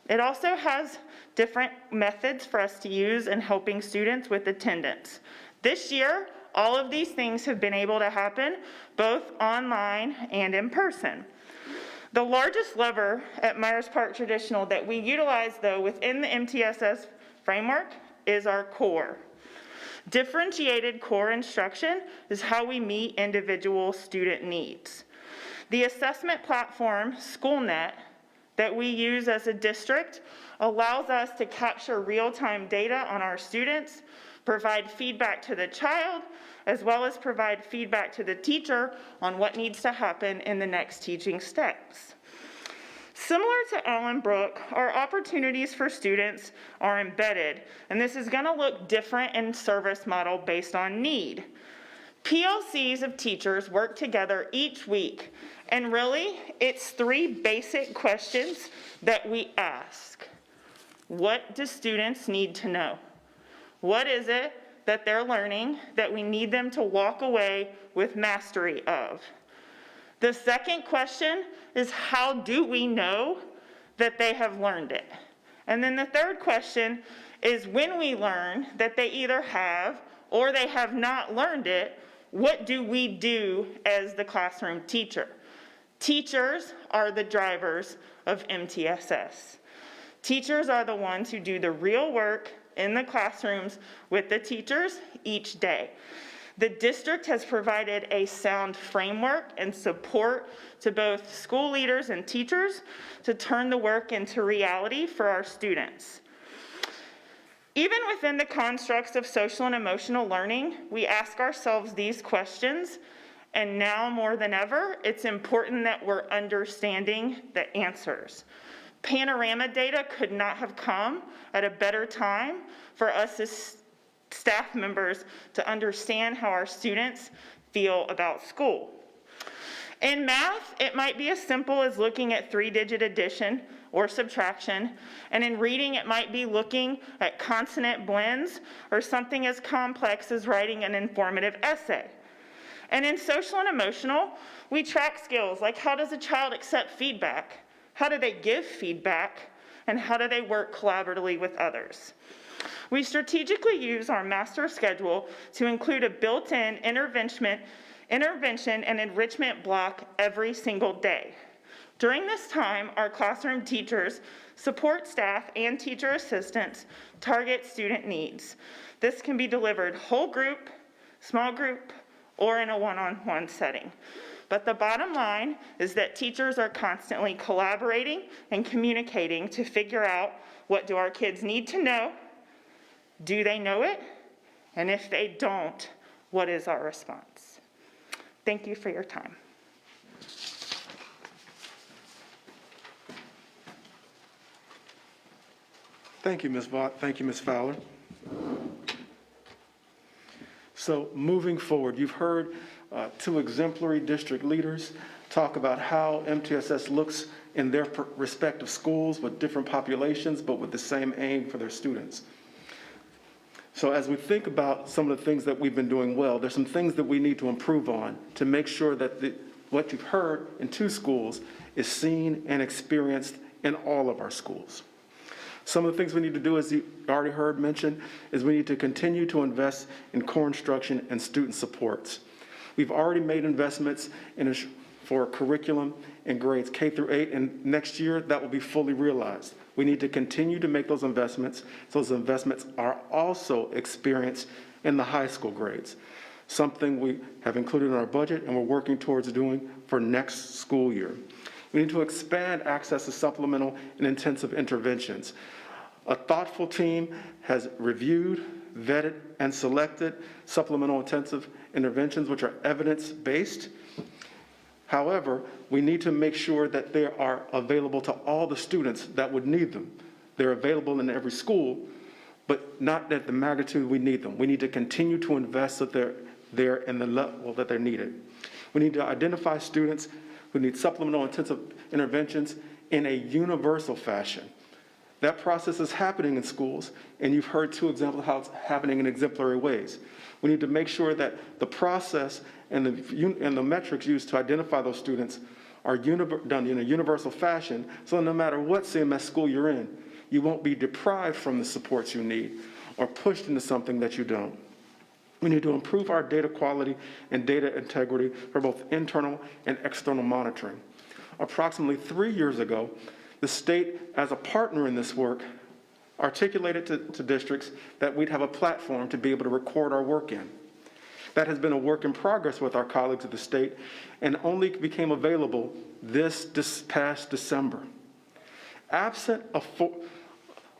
It also has different methods for us to use in helping students with attendance. This year, all of these things have been able to happen both online and in person. The largest lever at Myers Park Traditional that we utilize, though, within the MTSS framework is our core. Differentiated core instruction is how we meet individual student needs. The assessment platform, SchoolNet, that we use as a district allows us to capture real-time data on our students, provide feedback to the child, as well as provide feedback to the teacher on what needs to happen in the next teaching steps. Similar to Allenbrook, our opportunities for students are embedded, and this is going to look different in service model based on need. PLCs of teachers work together each week, and really, it's 3 basic questions that we ask. What do students need to know? What is it that they're learning that we need them to walk away with mastery of? The second question is, how do we know that they have learned it? And then the third question is, when we learn that they either have or they have not learned it, what do we do as the classroom teacher? Teachers are the drivers of MTSS. Teachers are the ones who do the real work in the classrooms with the teachers each day. The district has provided a sound framework and support to both school leaders and teachers to turn the work into reality for our students. Even within the constructs of social and emotional learning, we ask ourselves these questions, and now more than ever, it's important that we're understanding the answers. Panorama data could not have come at a better time for us as staff members to understand how our students feel about school. In math, it might be as simple as looking at 3-digit addition or subtraction, and in reading, it might be looking at consonant blends or something as complex as writing an informative essay. And in social and emotional, we track skills like, how does a child accept feedback? How do they give feedback? And how do they work collaboratively with others? We strategically use our master schedule to include a built-in intervention and enrichment block every single day. During this time, our classroom teachers, support staff, and teacher assistants target student needs. This can be delivered whole group, small group, or in a one-on-one setting. But the bottom line is that teachers are constantly collaborating and communicating to figure out, what do our kids need to know? Do they know it? And if they don't, what is our response? Thank you for your time. Thank you, Ms. Vaught. Thank you, Ms. Fowler. So moving forward, you've heard 2 exemplary district leaders talk about how MTSS looks in their respective schools with different populations, but with the same aim for their students. So as we think about some of the things that we've been doing well, there's some things that we need to improve on to make sure that what you've heard in 2 schools is seen and experienced in all of our schools. Some of the things we need to do, as you already heard mentioned, is we need to continue to invest in core instruction and student supports. We've already made investments for curriculum and grades K through 8, and next year that will be fully realized. We need to continue to make those investments. Those investments are also experienced in the high school grades, something we have included in our budget and we're working towards doing for next school year. We need to expand access to supplemental and intensive interventions. A thoughtful team has reviewed, vetted, and selected supplemental intensive interventions which are evidence-based. However, we need to make sure that they are available to all the students that would need them. They're available in every school, but not at the magnitude we need them. We need to continue to invest so they're there in the level that they're needed. We need to identify students who need supplemental intensive interventions in a universal fashion. That process is happening in schools, and you've heard 2 examples of how it's happening in exemplary ways. We need to make sure that the process and the metrics used to identify those students are done in a universal fashion, so no matter what CMS school you're in, you won't be deprived from the supports you need or pushed into something that you don't. We need to improve our data quality and data integrity for both internal and external monitoring. Approximately 3 years ago, the state, as a partner in this work, articulated to districts that we'd have a platform to be able to record our work in. That has been a work in progress with our colleagues at the state and only became available this past December. Absent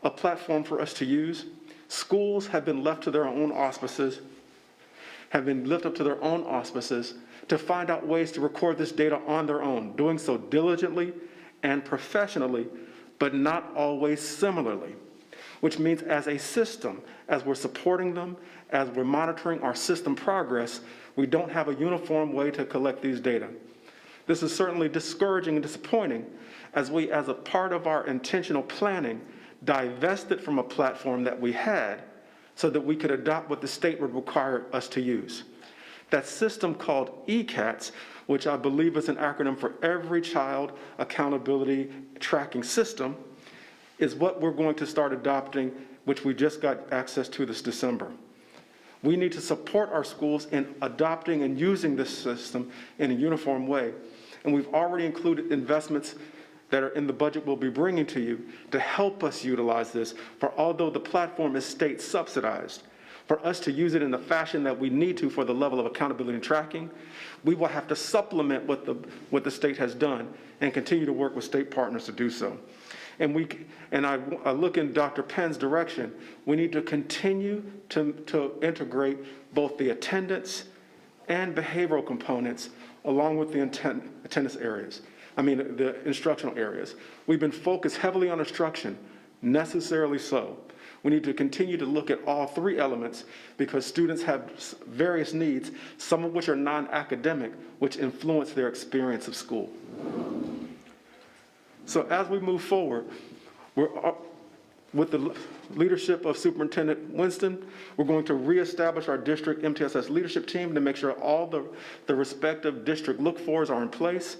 a platform for us to use, schools have been left to their own auspices, to find out ways to record this data on their own, doing so diligently and professionally, but not always similarly, which means as a system, as we're supporting them, as we're monitoring our system progress, we don't have a uniform way to collect these data. This is certainly discouraging and disappointing as we, as a part of our intentional planning, divested from a platform that we had so that we could adopt what the state would require us to use. That system called ECATS, which I believe is an acronym for Every Child Accountability Tracking System, is what we're going to start adopting, which we just got access to this December. We need to support our schools in adopting and using this system in a uniform way. And we've already included investments that are in the budget we'll be bringing to you to help us utilize this, for although the platform is state subsidized, for us to use it in the fashion that we need to for the level of accountability and tracking, we will have to supplement what the state has done and continue to work with state partners to do so. And I look in Dr. Penn's direction. We need to continue to integrate both the attendance and behavioral components along with the the instructional areas. We've been focused heavily on instruction, necessarily so. We need to continue to look at all 3 elements because students have various needs, some of which are non-academic, which influence their experience of school. So as we move forward, with the leadership of Superintendent Winston, we're going to reestablish our district MTSS leadership team to make sure all the respective district look-fors are in place,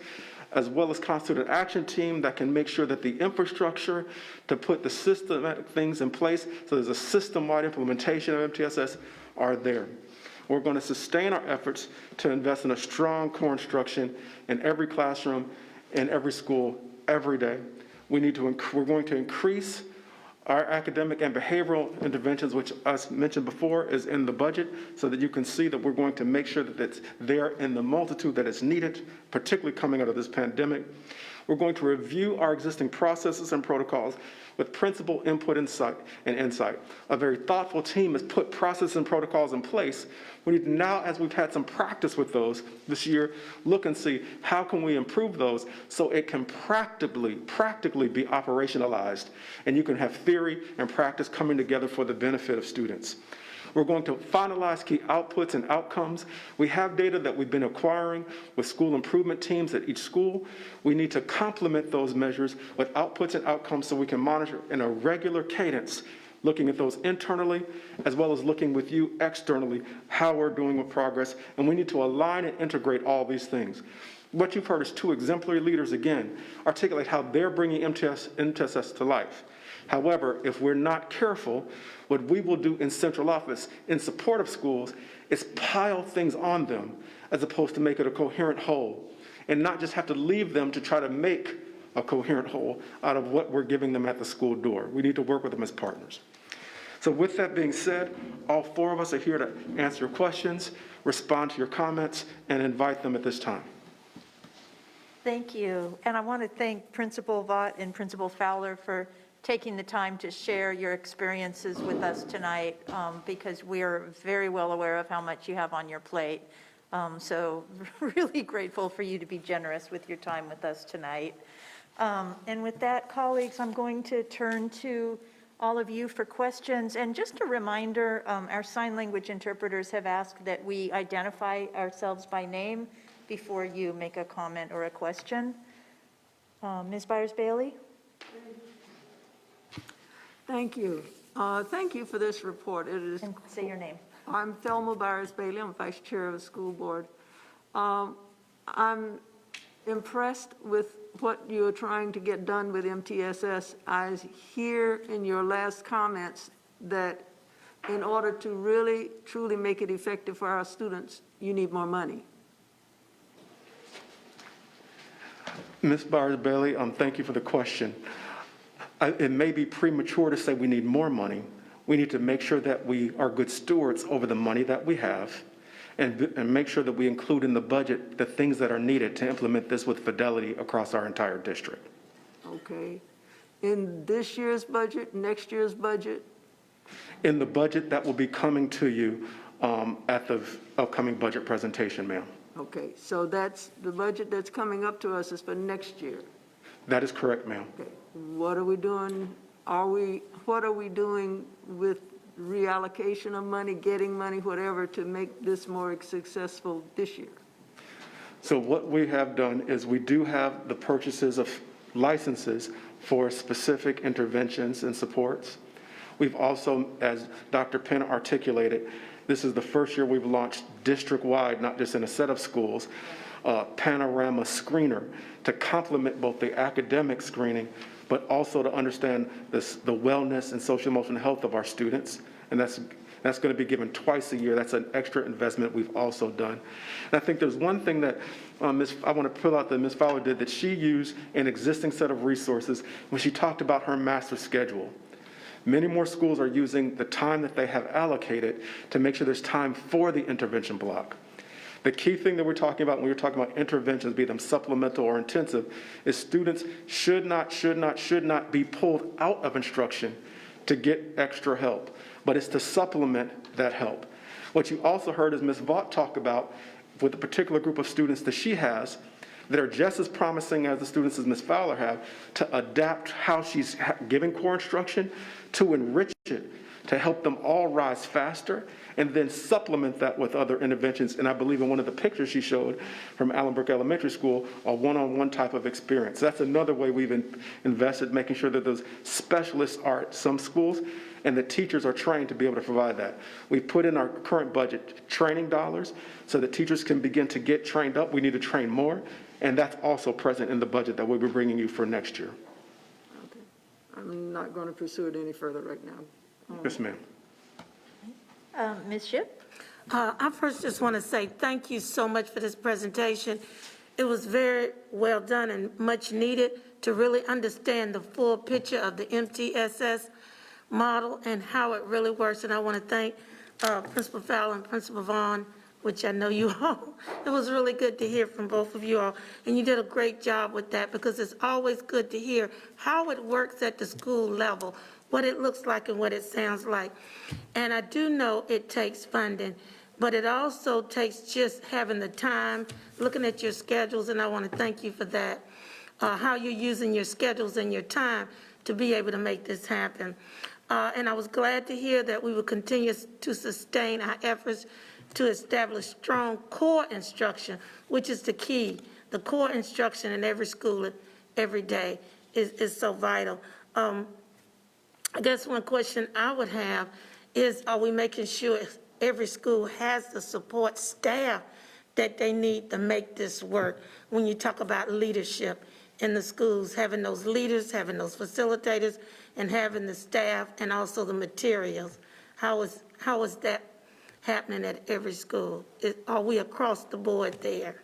as well as constitute an action team that can make sure that the infrastructure to put the systematic things in place, so there's a system-wide implementation of MTSS, are there. We're going to sustain our efforts to invest in a strong core instruction in every classroom, in every school, every day. We're going to increase our academic and behavioral interventions, which, as mentioned before, is in the budget, so that you can see that we're going to make sure that it's there in the multitude that is needed, particularly coming out of this pandemic. We're going to review our existing processes and protocols with principal input and insight. A very thoughtful team has put processes and protocols in place. We need to now, as we've had some practice with those this year, look and see how can we improve those so it can practically be operationalized, and you can have theory and practice coming together for the benefit of students. We're going to finalize key outputs and outcomes. We have data that we've been acquiring with school improvement teams at each school. We need to complement those measures with outputs and outcomes so we can monitor in a regular cadence, looking at those internally as well as looking with you externally how we're doing with progress. And we need to align and integrate all these things. What you've heard is 2 exemplary leaders, again, articulate how they're bringing MTSS to life. However, if we're not careful, what we will do in central office in support of schools is pile things on them as opposed to make it a coherent whole, and not just have to leave them to try to make a coherent whole out of what we're giving them at the school door. We need to work with them as partners. So with that being said, all four of us are here to answer your questions, respond to your comments, and invite them at this time. Thank you. And I want to thank Principal Vaught and Principal Fowler for taking the time to share your experiences with us tonight, because we are very well aware of how much you have on your plate. So really grateful for you to be generous with your time with us tonight. And with that, colleagues, I'm going to turn to all of you for questions. And just a reminder, our sign language interpreters have asked that we identify ourselves by name before you make a comment or a question. Ms. Byers-Bailey? Thank you. Thank you for this report. It is. And say your name. I'm Thelma Byers-Bailey. I'm Vice Chair of the School Board. I'm impressed with what you're trying to get done with MTSS. I hear in your last comments that in order to really, truly make it effective for our students, you need more money. Ms. Byers-Bailey, thank you for the question. It may be premature to say we need more money. We need to make sure that we are good stewards over the money that we have, and make sure that we include in the budget the things that are needed to implement this with fidelity across our entire district. Okay. In this year's budget, next year's budget? In the budget that will be coming to you at the upcoming budget presentation, ma'am. Okay, so that's the budget that's coming up to us is for next year. That is correct, ma'am. Okay. What are we doing? What are we doing with reallocation of money, getting money, whatever, to make this more successful this year? So what we have done is we do have the purchases of licenses for specific interventions and supports. We've also, as Dr. Penn articulated, this is the first year we've launched district-wide, not just in a set of schools, panorama screener to complement both the academic screening, but also to understand the wellness and social emotional health of our students. And that's going to be given twice a year. That's an extra investment we've also done. And I think there's one thing that I want to pull out that Ms. Fowler did that she used an existing set of resources when she talked about her master schedule. Many more schools are using the time that they have allocated to make sure there's time for the intervention block. The key thing that we're talking about when we're talking about interventions, be them supplemental or intensive, is students should not be pulled out of instruction to get extra help, but it's to supplement that help. What you also heard is Ms. Vaught talk about with a particular group of students that she has that are just as promising as the students as Ms. Fowler have, to adapt how she's giving core instruction, to enrich it, to help them all rise faster, and then supplement that with other interventions. And I believe in one of the pictures she showed from Allenbrook Elementary School, a one-on-one type of experience. That's another way we've invested, making sure that those specialists are at some schools and the teachers are trained to be able to provide that. We put in our current budget training dollars so that teachers can begin to get trained up. We need to train more, and that's also present in the budget that we'll be bringing you for next year. Okay. I'm not going to pursue it any further right now. Yes, ma'am. Ms. Shipp? I first just want to say thank you so much for this presentation. It was very well done and much needed to really understand the full picture of the MTSS model and how it really works. And I want to thank Principal Fowler and Principal Vaughn, which I know you all. It was really good to hear from both of you all. And you did a great job with that, because it's always good to hear how it works at the school level, what it looks like and what it sounds like. And I do know it takes funding, but it also takes just having the time, looking at your schedules, and I want to thank you for that, how you're using your schedules and your time to be able to make this happen. And I was glad to hear that we will continue to sustain our efforts to establish strong core instruction, which is the key. The core instruction in every school every day is so vital. I guess one question I would have is, are we making sure every school has the support staff that they need to make this work? When you talk about leadership in the schools, having those leaders, having those facilitators, and having the staff and also the materials. How is that happening at every school? Are we across the board there?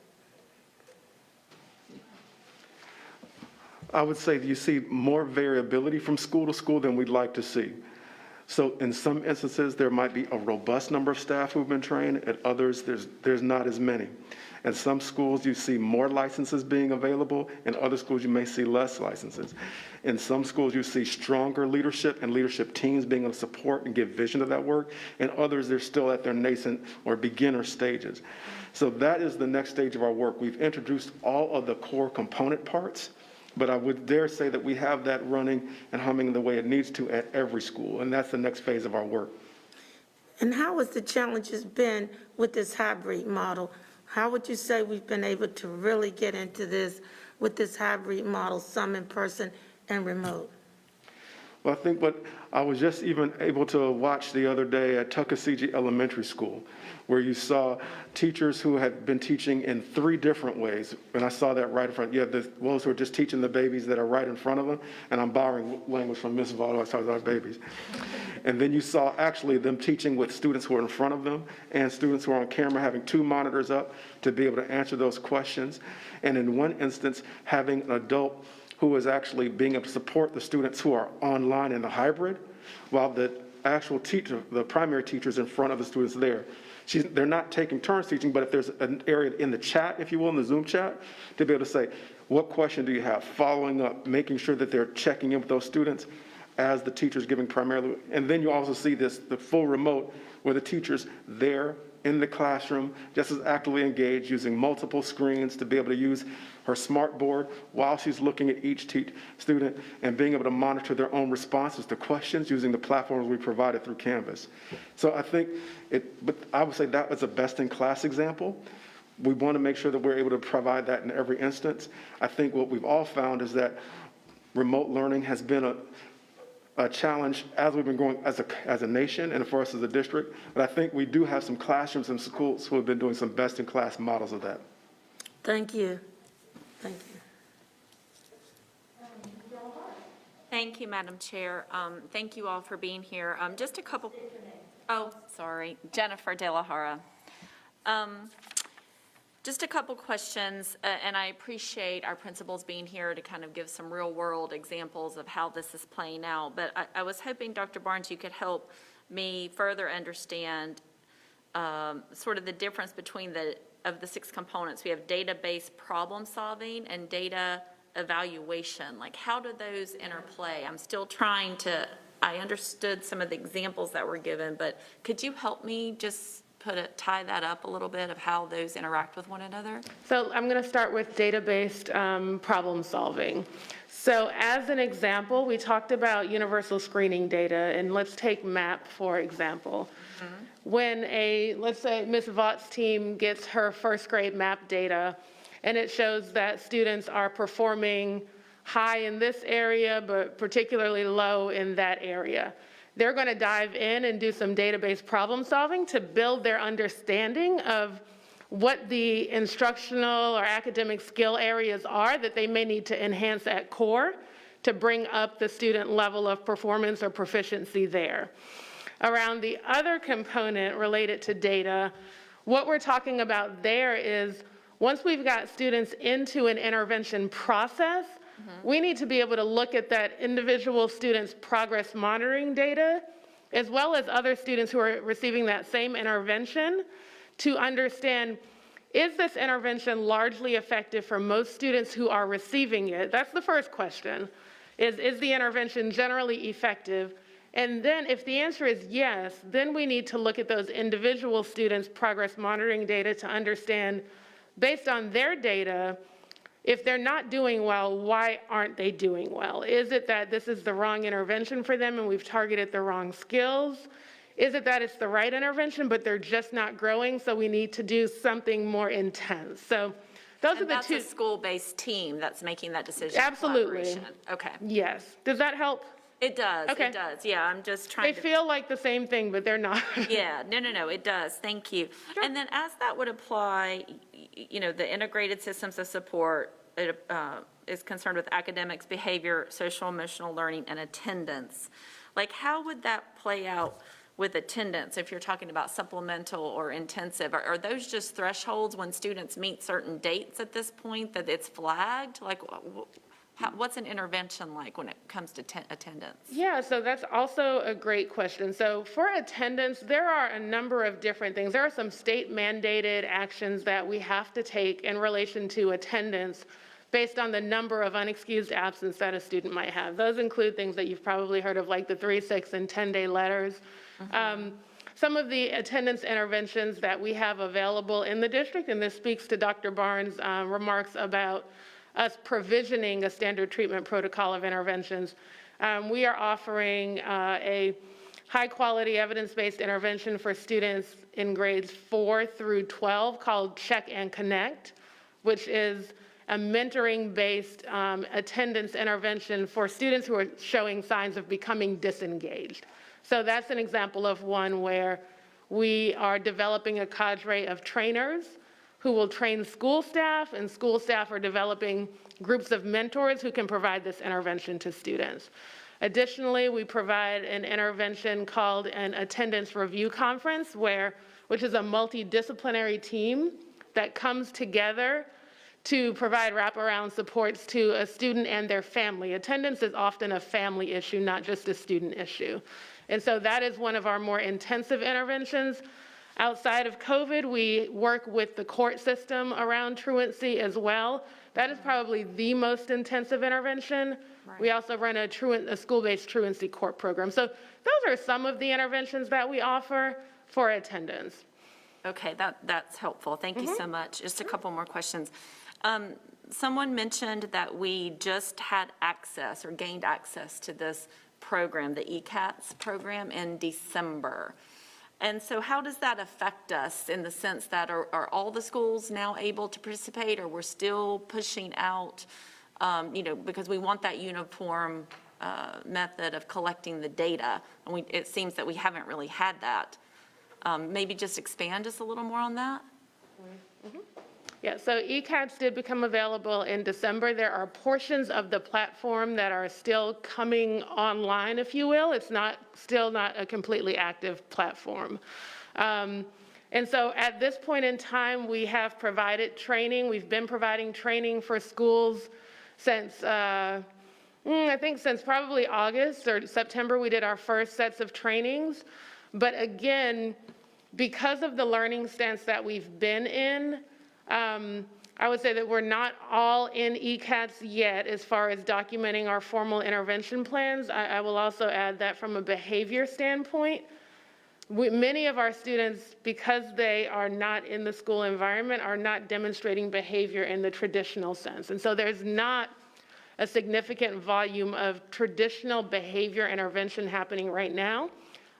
I would say that you see more variability from school to school than we'd like to see. So in some instances, there might be a robust number of staff who've been trained. At others, there's not as many. In some schools, you see more licenses being available. In other schools, you may see less licenses. In some schools, you see stronger leadership and leadership teams being able to support and give vision to that work. In others, they're still at their nascent or beginner stages. So that is the next stage of our work. We've introduced all of the core component parts, but I would dare say that we have that running and humming the way it needs to at every school, and that's the next phase of our work. And how has the challenges been with this hybrid model? How would you say we've been able to really get into this with this hybrid model, some in person and remote? Well, I think what I was just even able to watch the other day at Tuckasegee Elementary School, where you saw teachers who had been teaching in 3 different ways. And I saw that right in front. You have the ones who are just teaching the babies that are right in front of them. And I'm borrowing language from Ms. Vaughn, I talked about babies. And then you saw actually them teaching with students who are in front of them and students who are on camera having 2 monitors up to be able to answer those questions. And in one instance, having an adult who was actually being able to support the students who are online in the hybrid, while the actual teacher, the primary teacher, is in front of the students there. They're not taking turns teaching, but if there's an area in the chat, if you will, in the Zoom chat, to be able to say, what question do you have? Following up, making sure that they're checking in with those students as the teacher's giving primarily. And then you also see this, the full remote, where the teacher's there in the classroom, just as actively engaged, using multiple screens to be able to use her smart board while she's looking at each student and being able to monitor their own responses to questions using the platforms we provided through Canvas. So I think but I would say that was a best-in-class example. We want to make sure that we're able to provide that in every instance. I think what we've all found is that remote learning has been a challenge as we've been growing as a nation and for us as a district. But I think we do have some classrooms and schools who have been doing some best-in-class models of that. Thank you. Thank you. Thank you, Madam Chair. Thank you all for being here. Just a couple. Oh, sorry, Jennifer De La Hara. Just a couple questions, and I appreciate our principals being here to kind of give some real-world examples of how this is playing out. But I was hoping, Dr. Barnes, you could help me further understand sort of the difference between the 6 components. We have data-based problem solving and data evaluation. Like, how do those interplay? I'm still trying to, I understood some of the examples that were given, but could you help me just tie that up a little bit of how those interact with one another? So I'm going to start with data-based problem solving. So as an example, we talked about universal screening data, and let's take MAP, for example. When let's say Ms. Vaught's team gets her first grade MAP data, and it shows that students are performing high in this area, but particularly low in that area. They're going to dive in and do some database problem solving to build their understanding of what the instructional or academic skill areas are that they may need to enhance at core to bring up the student level of performance or proficiency there. Around the other component related to data, what we're talking about there is once we've got students into an intervention process, we need to be able to look at that individual student's progress monitoring data, as well as other students who are receiving that same intervention, to understand, is this intervention largely effective for most students who are receiving it? That's the first question. Is the intervention generally effective? And then if the answer is yes, then we need to look at those individual students' progress monitoring data to understand, based on their data, if they're not doing well, why aren't they doing well? Is it that this is the wrong intervention for them and we've targeted the wrong skills? Is it that it's the right intervention, but they're just not growing, so we need to do something more intense? So those are the two. That's a school-based team that's making that decision. Absolutely. Okay. Yes. Does that help? It does. Okay. It does. Yeah, I'm just trying to. They feel like the same thing, but they're not. Yeah. No. It does. Thank you. Sure. And then as that would apply, the integrated systems of support, is concerned with academics, behavior, social emotional learning, and attendance. Like, how would that play out with attendance if you're talking about supplemental or intensive? Are those just thresholds when students meet certain dates at this point that it's flagged? Like, what's an intervention like when it comes to attendance? Yeah, so that's also a great question. So for attendance, there are a number of different things. There are some state mandated actions that we have to take in relation to attendance based on the number of unexcused absence that a student might have. Those include things that you've probably heard of, like the 3, 6, and 10-day letters. Some of the attendance interventions that we have available in the district, and this speaks to Dr. Barnes' remarks about us provisioning a standard treatment protocol of interventions. We are offering a high-quality evidence-based intervention for students in grades 4 through 12 called Check and Connect, which is a mentoring-based attendance intervention for students who are showing signs of becoming disengaged. So that's an example of one where we are developing a cadre of trainers who will train school staff, and school staff are developing groups of mentors who can provide this intervention to students. Additionally, we provide an intervention called an attendance review conference, which is a multidisciplinary team that comes together to provide wraparound supports to a student and their family. Attendance is often a family issue, not just a student issue. And so that is one of our more intensive interventions. Outside of COVID, we work with the court system around truancy as well. That is probably the most intensive intervention. Right. We also run a school-based truancy court program. So those are some of the interventions that we offer for attendance. Okay, that's helpful. Thank you so much. Just a couple more questions. Someone mentioned that we just had access or gained access to this program, the ECATS program, in December. And so how does that affect us in the sense that are all the schools now able to participate, or we're still pushing out, because we want that uniform method of collecting the data, and it seems that we haven't really had that. Maybe just expand just a little more on that. Yeah, so ECATS did become available in December. There are portions of the platform that are still coming online, if you will. It's still not a completely active platform. And so at this point in time, we have provided training. We've been providing training for schools since, I think since probably August or September, we did our first sets of trainings. But again, because of the learning stance that we've been in, I would say that we're not all in ECATS yet as far as documenting our formal intervention plans. I will also add that from a behavior standpoint, many of our students, because they are not in the school environment, are not demonstrating behavior in the traditional sense. And so there's not a significant volume of traditional behavior intervention happening right now.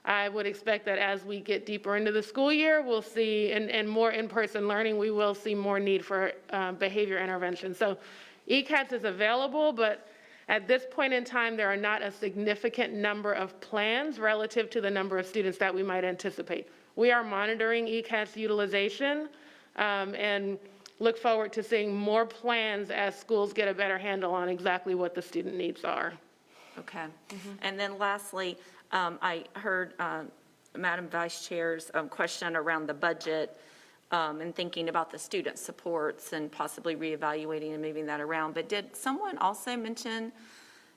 I would expect that as we get deeper into the school year, we'll see, and more in-person learning, we will see more need for behavior intervention. So ECATS is available, but at this point in time, there are not a significant number of plans relative to the number of students that we might anticipate. We are monitoring ECATS utilization and look forward to seeing more plans as schools get a better handle on exactly what the student needs are. Okay. And then lastly, I heard Madam Vice Chair's question around the budget and thinking about the student supports and possibly reevaluating and moving that around. But did someone also mention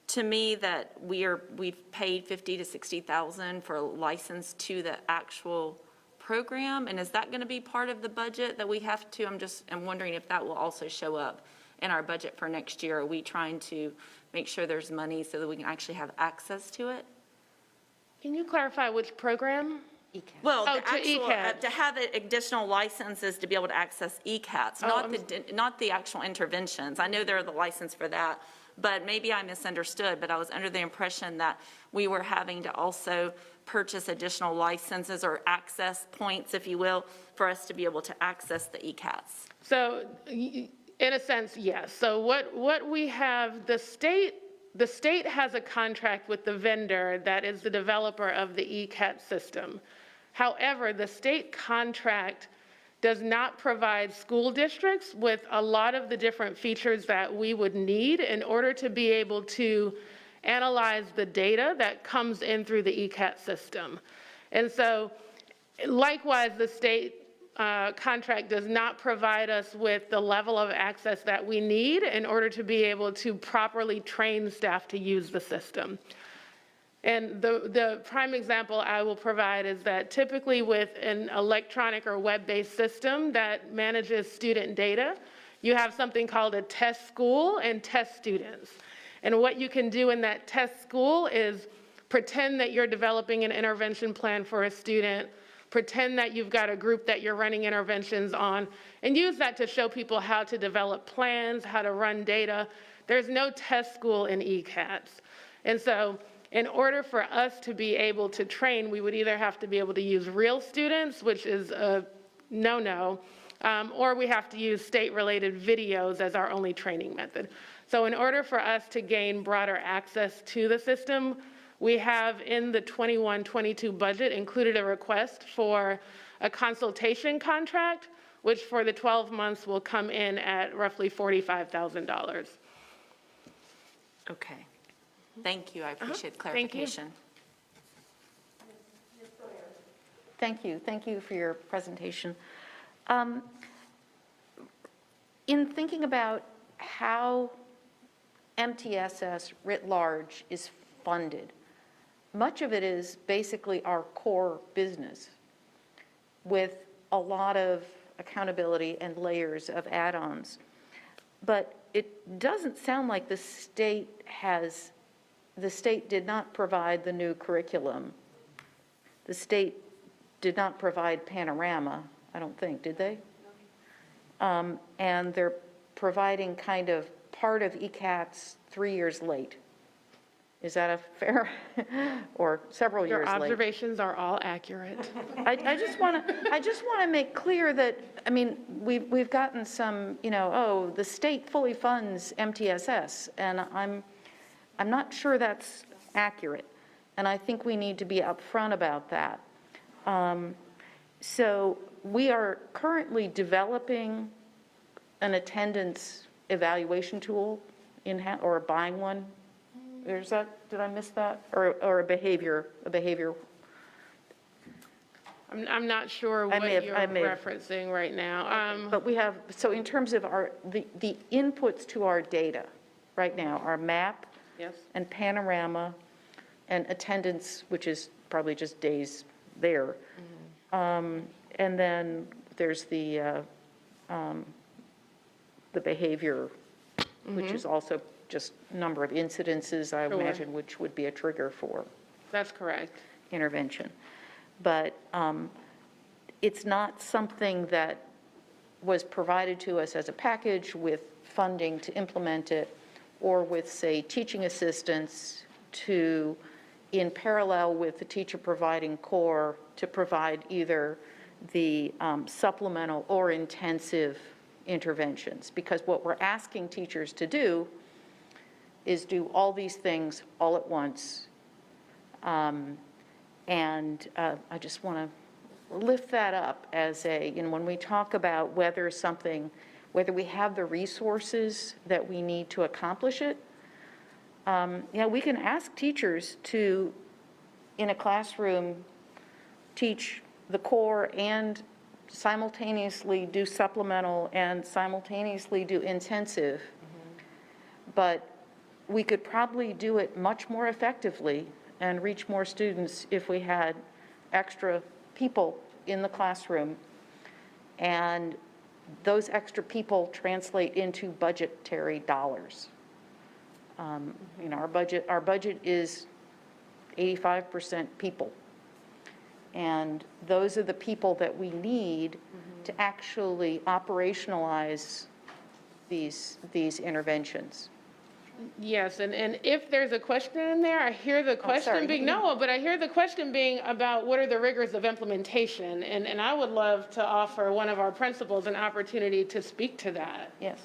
to me that we've paid $50,000 to $60,000 for a license to the actual program? And is that going to be part of the budget that we have to? I'm wondering if that will also show up in our budget for next year. Are we trying to make sure there's money so that we can actually have access to it? Can you clarify which program? ECATS. Well, ECATS. to have additional licenses to be able to access ECATS, not the actual interventions. I know they're the license for that, but maybe I misunderstood, but I was under the impression that we were having to also purchase additional licenses or access points, if you will, for us to be able to access the ECATS. So in a sense, yes. So what we have, the state has a contract with the vendor that is the developer of the ECATS system. However, the state contract does not provide school districts with a lot of the different features that we would need in order to be able to analyze the data that comes in through the ECAT system. And so likewise, the state contract does not provide us with the level of access that we need in order to be able to properly train staff to use the system. And the prime example I will provide is that typically with an electronic or web-based system that manages student data, you have something called a test school and test students. And what you can do in that test school is pretend that you're developing an intervention plan for a student, pretend that you've got a group that you're running interventions on, and use that to show people how to develop plans, how to run data. There's no test school in ECATS. And so in order for us to be able to train, we would either have to be able to use real students, which is a no-no, or we have to use state-related videos as our only training method. So in order for us to gain broader access to the system, we have in the 21-22 budget included a request for a consultation contract, which for the 12 months will come in at roughly $45,000. Okay. Thank you. I appreciate the clarification. Thank you. Thank you for your presentation. In thinking about how MTSS writ large is funded, much of it is basically our core business with a lot of accountability and layers of add-ons. But it doesn't sound like the state did not provide the new curriculum. The state did not provide Panorama, I don't think, did they? And they're providing kind of part of ECATS 3 years late. Is that a fair, or several years late? Your observations are all accurate. I just want to make clear that, I mean, we've gotten some, oh, the state fully funds MTSS, and I'm not sure that's accurate, and I think we need to be upfront about that. So we are currently developing an attendance evaluation tool or buying one. Is that, did I miss that? Or a behavior. I'm not sure what you're referencing right now. But we have, so in terms of the inputs to our data right now, our map, yes, and Panorama and attendance, which is probably just days there. And then there's the behavior, which is also just number of incidences, I imagine, which would be a trigger for. That's correct. Intervention. But it's not something that was provided to us as a package with funding to implement it, or with, say, teaching assistants to, in parallel with the teacher providing core, to provide either the supplemental or intensive interventions. Because what we're asking teachers to do is do all these things all at once. And I just want to lift that up as when we talk about whether we have the resources that we need to accomplish it, we can ask teachers to, in a classroom, teach the core and simultaneously do supplemental and simultaneously do intensive. But we could probably do it much more effectively and reach more students if we had extra people in the classroom. And those extra people translate into budgetary dollars. Our budget is 85% people. And those are the people that we need to actually operationalize these interventions. Yes, and if there's a question in there, I hear the question but I hear the question being about what are the rigors of implementation, and I would love to offer one of our principals an opportunity to speak to that. Yes.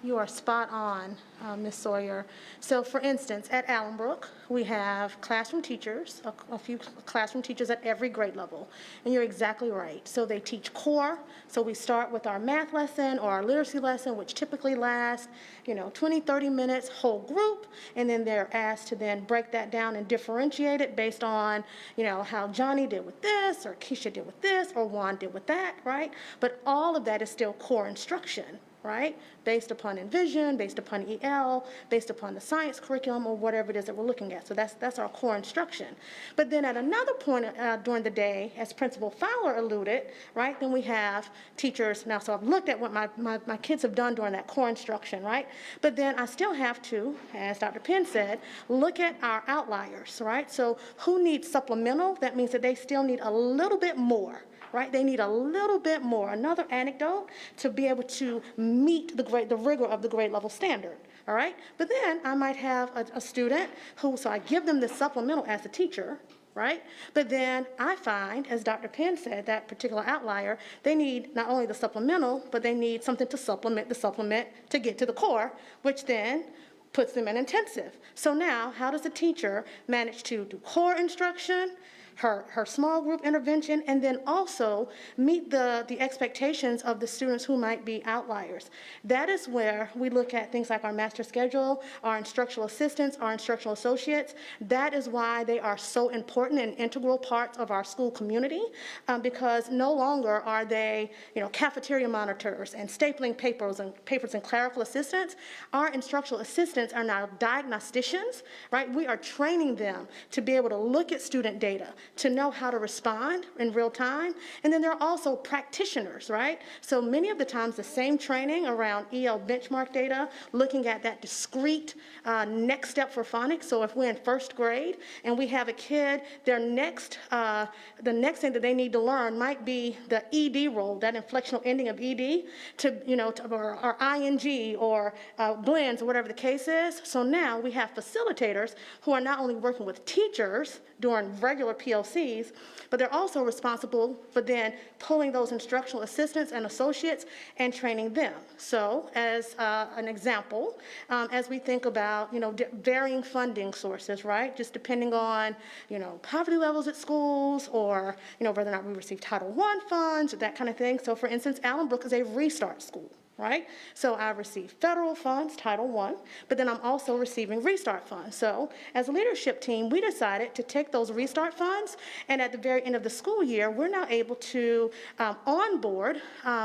You are spot on, Ms. Sawyer. So for instance, at Allenbrook, we have classroom teachers, a few classroom teachers at every grade level. And you're exactly right. So they teach core. So we start with our math lesson or our literacy lesson, which typically lasts, 20, 30 minutes, whole group. And then they're asked to then break that down and differentiate it based on, how Johnny did with this, or Keisha did with this, or Juan did with that, right? But all of that is still core instruction, right? Based upon Envision, based upon EL, based upon the science curriculum, or whatever it is that we're looking at. So that's our core instruction. But then at another point during the day, as Principal Fowler alluded, right, then we have teachers. Now, so I've looked at what my kids have done during that core instruction, right? But then I still have to, as Dr. Penn said, look at our outliers, right? So who needs supplemental? That means that they still need a little bit more, right? They need a little bit more, another anecdote to be able to meet the rigor of the grade level standard, all right? But then I might have a student who, so I give them the supplemental as a teacher, right? But then I find, as Dr. Penn said, that particular outlier, they need not only the supplemental, but they need something to supplement the supplement to get to the core, which then puts them in intensive. So now, how does a teacher manage to do core instruction, her small group intervention, and then also meet the expectations of the students who might be outliers? That is where we look at things like our master schedule, our instructional assistants, our instructional associates. That is why they are so important and integral parts of our school community, because no longer are they, cafeteria monitors and stapling papers and clerical assistants. Our instructional assistants are now diagnosticians, right? We are training them to be able to look at student data, to know how to respond in real time. And then there are also practitioners, right? So many of the times the same training around EL benchmark data, looking at that discrete next step for phonics. So if we're in first grade and we have a kid, the next thing that they need to learn might be the ED role, that inflectional ending of ED, or ING or blends, or whatever the case is. So now we have facilitators who are not only working with teachers during regular PLCs, but they're also responsible for then pulling those instructional assistants and associates and training them. So as an example, as we think about, varying funding sources, right? Just depending on, poverty levels at schools, or, whether or not we receive Title I funds, or that kind of thing. So for instance, Allenbrook is a restart school, right? So I receive federal funds, Title I, but then I'm also receiving restart funds. So as a leadership team, we decided to take those restart funds, and at the very end of the school year, we're now able to onboard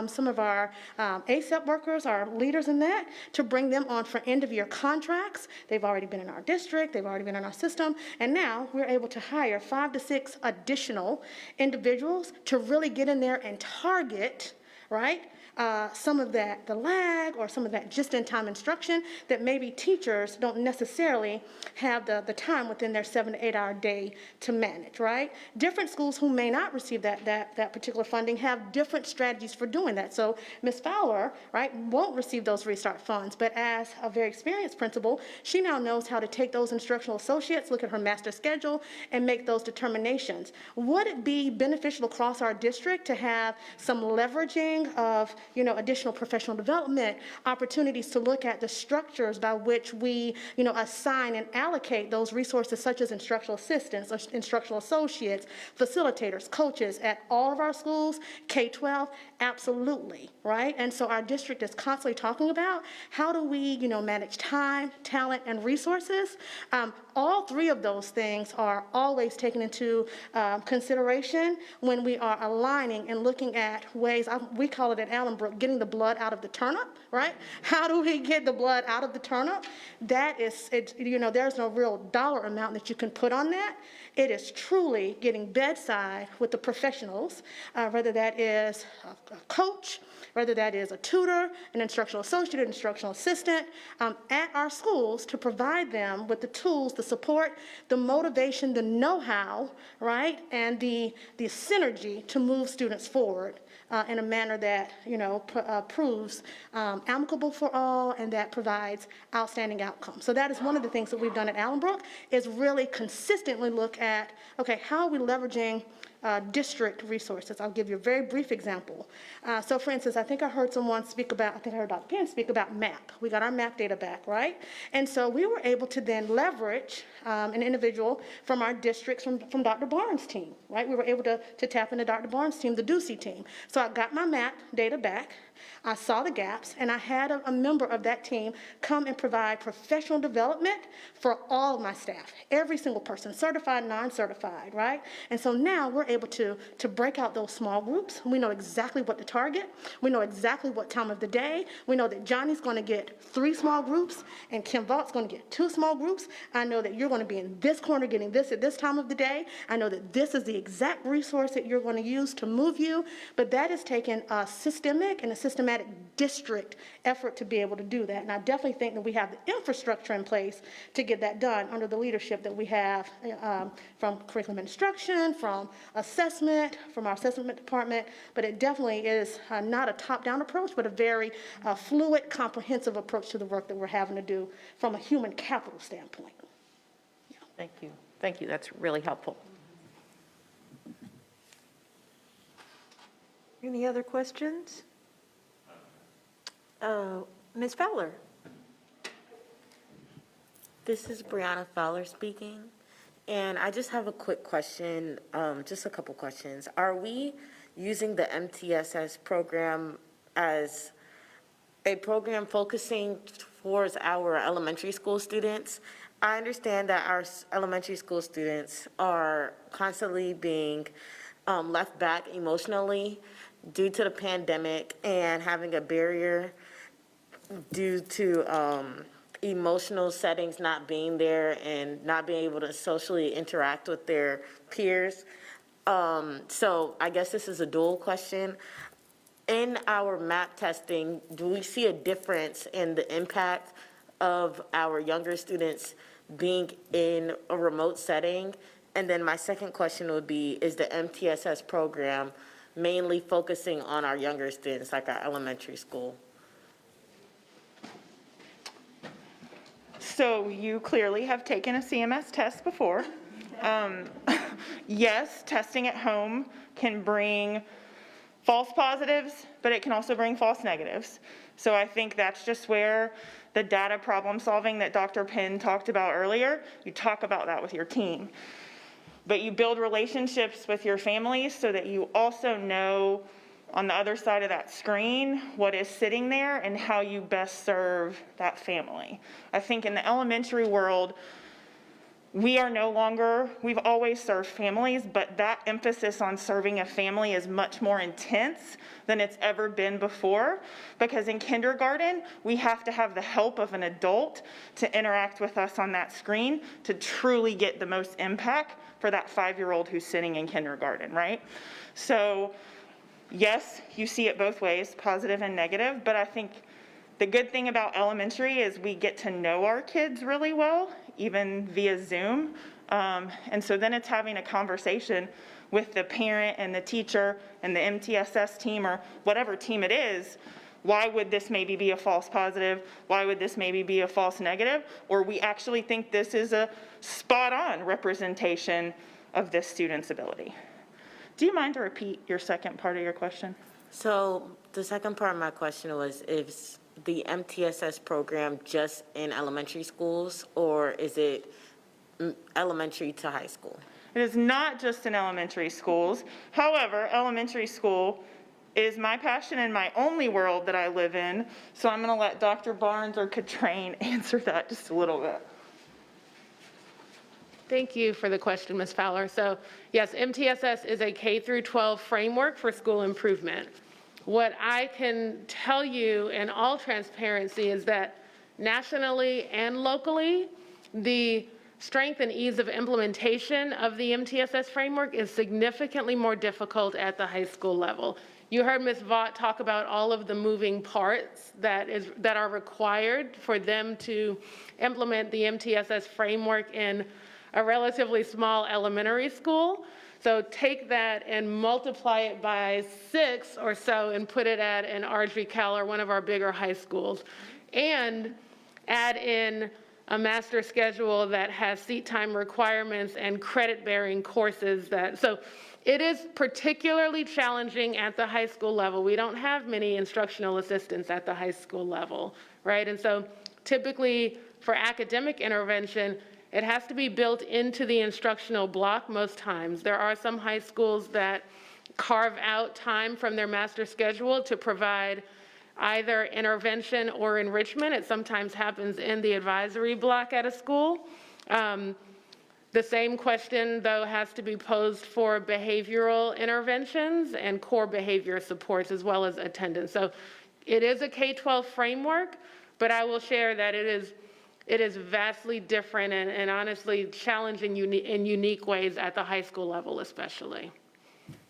some of our ASEP workers, our leaders in that, to bring them on for end-of-year contracts. They've already been in our district, they've already been in our system, and now we're able to hire 5 to 6 additional individuals to really get in there and target, right, some of that, the lag, or some of that just-in-time instruction that maybe teachers don't necessarily have the time within their 7 to 8 hour day to manage, right? Different schools who may not receive that particular funding have different strategies for doing that. So Ms. Fowler, right, won't receive those restart funds, but as a very experienced principal, she now knows how to take those instructional associates, look at her master schedule, and make those determinations. Would it be beneficial across our district to have some leveraging of additional professional development, opportunities to look at the structures by which we, assign and allocate those resources, such as instructional assistants, instructional associates, facilitators, coaches at all of our schools, K-12? Absolutely, right? And so our district is constantly talking about how do we, manage time, talent, and resources. All 3 of those things are always taken into consideration when we are aligning and looking at ways, we call it at Allenbrook, getting the blood out of the turnip, right? How do we get the blood out of the turnip? That is, there's no real dollar amount that you can put on that. It is truly getting bedside with the professionals, whether that is a coach, whether that is a tutor, an instructional associate, an instructional assistant, at our schools to provide them with the tools, the support, the motivation, the know-how, right, and the synergy to move students forward in a manner that, proves amicable for all and that provides outstanding outcomes. So that is one of the things that we've done at Allenbrook, is really consistently look at, okay, how are we leveraging district resources. I'll give you a very brief example. So for instance, I think I heard someone speak about, I think I heard Dr. Penn speak about MAP. We got our MAP data back, right? And so we were able to then leverage an individual from our districts, from Dr. Barnes' team, right? We were able to tap into Dr. Barnes' team, the Ducey team. So I got my MAP data back. I saw the gaps, and I had a member of that team come and provide professional development for all of my staff, every single person, certified, non-certified, right? And so now we're able to break out those small groups. We know exactly what to target. We know exactly what time of the day. We know that Johnny's going to get 3 small groups, and Kim Vaught's going to get 2 small groups. I know that you're going to be in this corner getting this at this time of the day. I know that this is the exact resource that you're going to use to move you, but that has taken a systemic and a systematic district effort to be able to do that. And I definitely think that we have the infrastructure in place to get that done under the leadership that we have from curriculum instruction, from assessment, from our assessment department. But it definitely is not a top-down approach, but a very fluid, comprehensive approach to the work that we're having to do from a human capital standpoint. Yeah. Thank you. Thank you. That's really helpful. Any other questions? Ms. Fowler. This is Brianna Fowler speaking, and I just have a quick question, just a couple questions. Are we using the MTSS program as a program focusing towards our elementary school students? I understand that our elementary school students are constantly being left back emotionally due to the pandemic and having a barrier due to emotional settings not being there and not being able to socially interact with their peers. So I guess this is a dual question. In our MAP testing, do we see a difference in the impact of our younger students being in a remote setting? And then my second question would be, is the MTSS program mainly focusing on our younger students, like our elementary school? So you clearly have taken a CMS test before. Yes, testing at home can bring false positives, but it can also bring false negatives. So I think that's just where the data problem solving that Dr. Penn talked about earlier, you talk about that with your team. But you build relationships with your families so that you also know on the other side of that screen what is sitting there and how you best serve that family. I think in the elementary world, we are no longer, we've always served families, but that emphasis on serving a family is much more intense than it's ever been before, because in kindergarten, we have to have the help of an adult to interact with us on that screen to truly get the most impact for that 5-year-old who's sitting in kindergarten, right? So yes, you see it both ways, positive and negative, but I think the good thing about elementary is we get to know our kids really well, even via Zoom. And so then it's having a conversation with the parent and the teacher and the MTSS team or whatever team it is. Why would this maybe be a false positive? Why would this maybe be a false negative? Or we actually think this is a spot-on representation of this student's ability. Do you mind to repeat your second part of your question? So the second part of my question was, is the MTSS program just in elementary schools, or is it elementary to high school? It is not just in elementary schools. However, elementary school is my passion and my only world that I live in. So I'm going to let Dr. Barnes or Katrain answer that just a little bit. Thank you for the question, Ms. Fowler. So yes, MTSS is a K-12 framework for school improvement. What I can tell you in all transparency is that nationally and locally, the strength and ease of implementation of the MTSS framework is significantly more difficult at the high school level. You heard Ms. Vaught talk about all of the moving parts that are required for them to implement the MTSS framework in a relatively small elementary school. So take that and multiply it by 6 or so and put it at an RG Cal or one of our bigger high schools. And add in a master schedule that has seat time requirements and credit-bearing courses so it is particularly challenging at the high school level. We don't have many instructional assistants at the high school level, right? And so typically for academic intervention, it has to be built into the instructional block most times. There are some high schools that carve out time from their master schedule to provide either intervention or enrichment. It sometimes happens in the advisory block at a school. The same question, though, has to be posed for behavioral interventions and core behavior supports as well as attendance. So it is a K-12 framework, but I will share that it is vastly different and honestly challenging in unique ways at the high school level especially.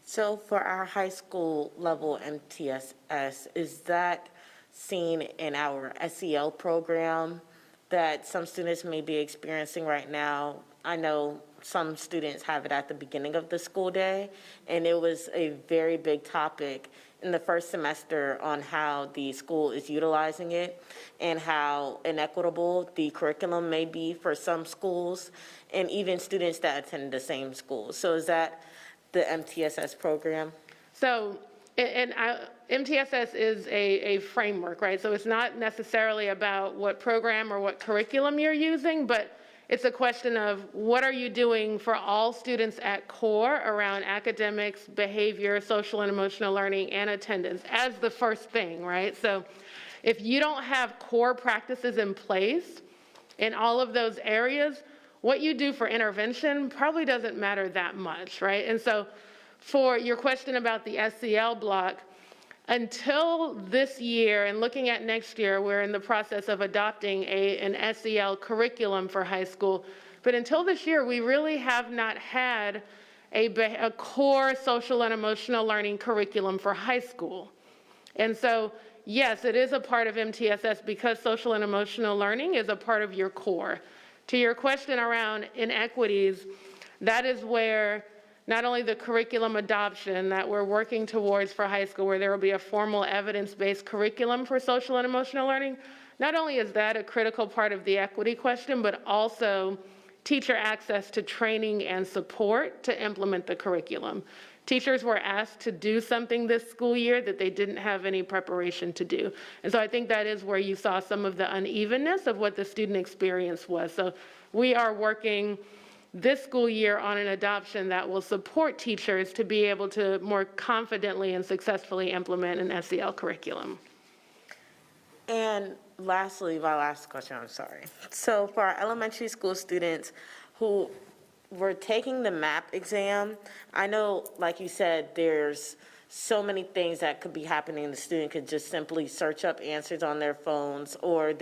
So for our high school level MTSS, is that seen in our SEL program that some students may be experiencing right now? I know some students have it at the beginning of the school day, and it was a very big topic in the first semester on how the school is utilizing it and how inequitable the curriculum may be for some schools and even students that attend the same school. So is that the MTSS program? So, MTSS is a framework, right? So it's not necessarily about what program or what curriculum you're using, but it's a question of what are you doing for all students at core around academics, behavior, social and emotional learning, and attendance as the first thing, right? So if you don't have core practices in place in all of those areas, what you do for intervention probably doesn't matter that much, right? And so for your question about the SEL block, until this year and looking at next year, we're in the process of adopting an SEL curriculum for high school. But until this year, we really have not had a core social and emotional learning curriculum for high school. And so, yes, it is a part of MTSS because social and emotional learning is a part of your core. To your question around inequities, that is where not only the curriculum adoption that we're working towards for high school, where there will be a formal evidence-based curriculum for social and emotional learning, not only is that a critical part of the equity question, but also teacher access to training and support to implement the curriculum. Teachers were asked to do something this school year that they didn't have any preparation to do. And so I think that is where you saw some of the unevenness of what the student experience was. So we are working this school year on an adoption that will support teachers to be able to more confidently and successfully implement an SEL curriculum. And lastly, my last question, I'm sorry. So for our elementary school students who were taking the MAP exam, I know, like you said, there's so many things that could be happening. The student could just simply search up answers on their phones, or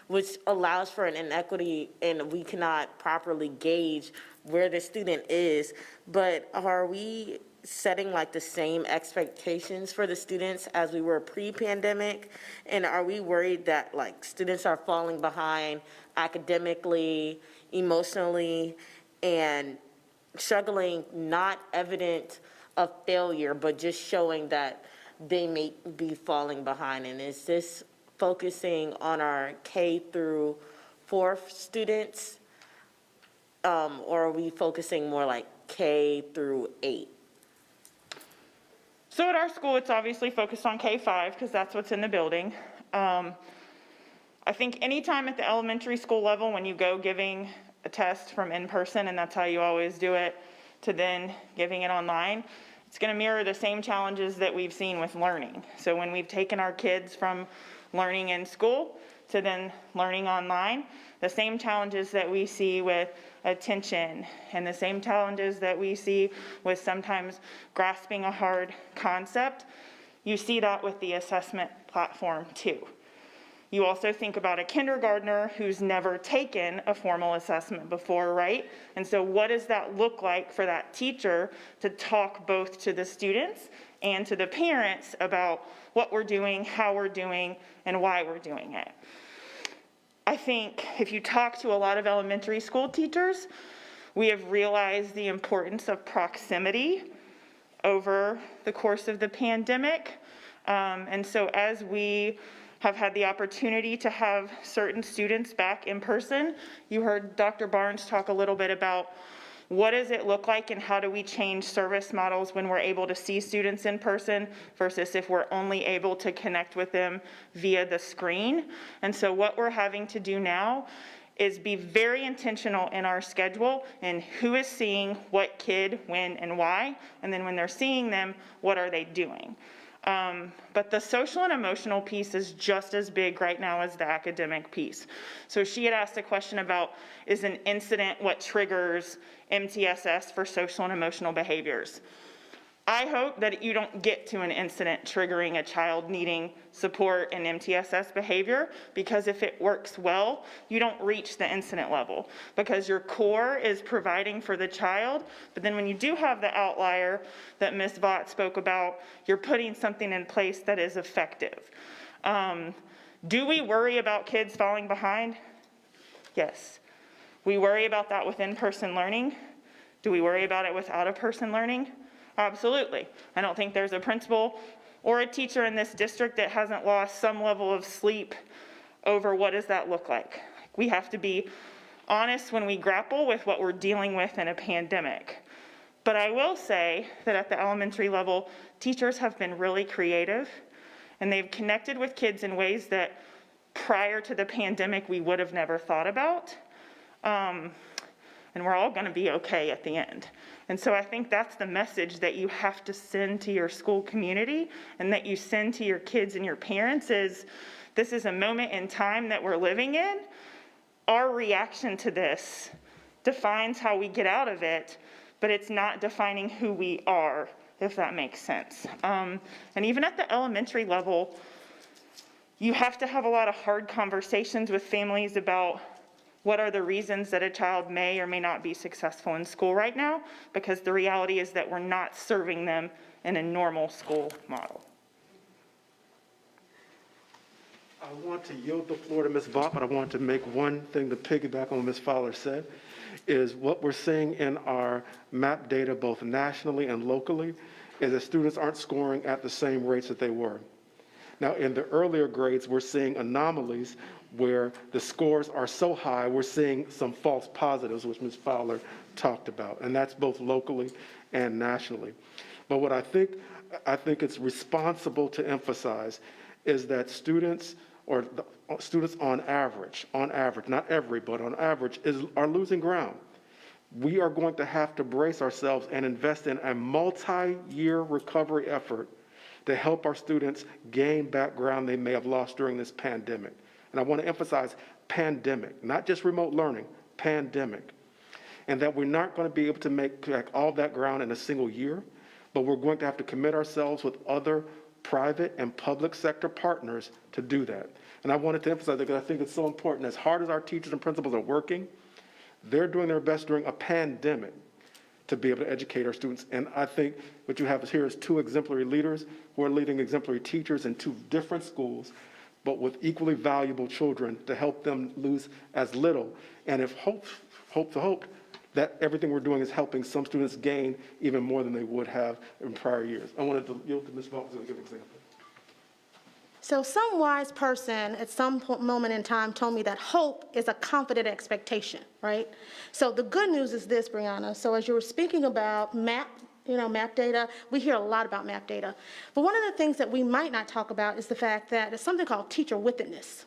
which allows for an inequity, and we cannot properly gauge where the student is. But are we setting like the same expectations for the students as we were pre-pandemic? And are we worried that like students are falling behind academically, emotionally, and struggling, not evident of failure, but just showing that they may be falling behind? And is this focusing on our K through 4th students, or are we focusing more like K through 8? So at our school, it's obviously focused on K-5 because that's what's in the building. I think anytime at the elementary school level when you go giving a test from in person, and that's how you always do it, to then giving it online, it's going to mirror the same challenges that we've seen with learning. So when we've taken our kids from learning in school to then learning online, the same challenges that we see with attention and the same challenges that we see with sometimes grasping a hard concept, you see that with the assessment platform too. You also think about a kindergartner who's never taken a formal assessment before, right? And so what does that look like for that teacher to talk both to the students and to the parents about what we're doing, how we're doing, and why we're doing it? I think if you talk to a lot of elementary school teachers, we have realized the importance of proximity over the course of the pandemic. And so as we have had the opportunity to have certain students back in person. You heard Dr. Barnes talk a little bit about what does it look like and how do we change service models when we're able to see students in person versus if we're only able to connect with them via the screen. And so what we're having to do now is be very intentional in our schedule and who is seeing what kid, when, and why. And then when they're seeing them, what are they doing? But the social and emotional piece is just as big right now as the academic piece. So she had asked a question about, is an incident what triggers MTSS for social and emotional behaviors? I hope that you don't get to an incident triggering a child needing support and MTSS behavior, because if it works well, you don't reach the incident level because your core is providing for the child. But then when you do have the outlier that Ms. Vaught spoke about, you're putting something in place that is effective. Do we worry about kids falling behind? Yes. We worry about that with in-person learning. Do we worry about it with out-of-person learning? Absolutely. I don't think there's a principal or a teacher in this district that hasn't lost some level of sleep over what does that look like. We have to be honest when we grapple with what we're dealing with in a pandemic. But I will say that at the elementary level, teachers have been really creative and they've connected with kids in ways that prior to the pandemic we would have never thought about. And we're all going to be okay at the end. And so I think that's the message that you have to send to your school community and that you send to your kids and your parents is, this is a moment in time that we're living in. Our reaction to this defines how we get out of it, but it's not defining who we are, if that makes sense. And even at the elementary level, you have to have a lot of hard conversations with families about what are the reasons that a child may or may not be successful in school right now, because the reality is that we're not serving them in a normal school model. I want to yield the floor to Ms. Vaught, but I want to make one thing to piggyback on what Ms. Fowler said, is what we're seeing in our MAP data, both nationally and locally, is that students aren't scoring at the same rates that they were. Now, in the earlier grades, we're seeing anomalies where the scores are so high, we're seeing some false positives, which Ms. Fowler talked about, and that's both locally and nationally. But what I think it's responsible to emphasize is that students on average, not every, but on average, are losing ground. We are going to have to brace ourselves and invest in a multi-year recovery effort to help our students gain back ground they may have lost during this pandemic. And I want to emphasize pandemic, not just remote learning, pandemic. And that we're not going to be able to make all that ground in a single year, but we're going to have to commit ourselves with other private and public sector partners to do that. And I wanted to emphasize that because I think it's so important. As hard as our teachers and principals are working, they're doing their best during a pandemic to be able to educate our students. And I think what you have here is two exemplary leaders who are leading exemplary teachers in two different schools, but with equally valuable children to help them lose as little. And if hope that everything we're doing is helping some students gain even more than they would have in prior years. I wanted to yield to Ms. Vaught to give an example. So some wise person at some moment in time told me that hope is a confident expectation, right? So the good news is this, Brianna. So as you were speaking about MAP data, we hear a lot about MAP data. But one of the things that we might not talk about is the fact that there's something called teacher withedness,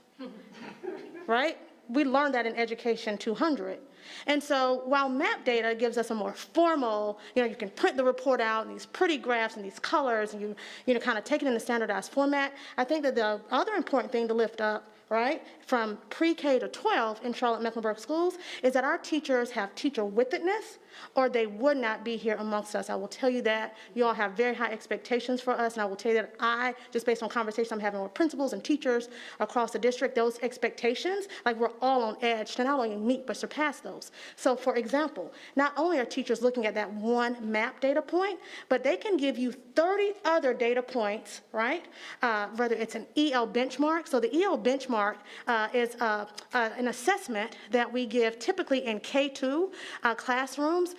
right? We learned that in Education 200. And so while MAP data gives us a more formal, you can print the report out in these pretty graphs and these colors, and you kind of take it in a standardized format, I think that the other important thing to lift up, right, from pre-K to 12 in Charlotte-Mecklenburg schools is that our teachers have teacher withedness, or they would not be here amongst us. I will tell you that. You all have very high expectations for us, and I will tell you that just based on conversations I'm having with principals and teachers across the district, those expectations, we're all on edge to not only meet but surpass those. So for example, not only are teachers looking at that one MAP data point, but they can give you 30 other data points, right? Whether it's an EL benchmark. So the EL benchmark is an assessment that we give typically in K2 classrooms,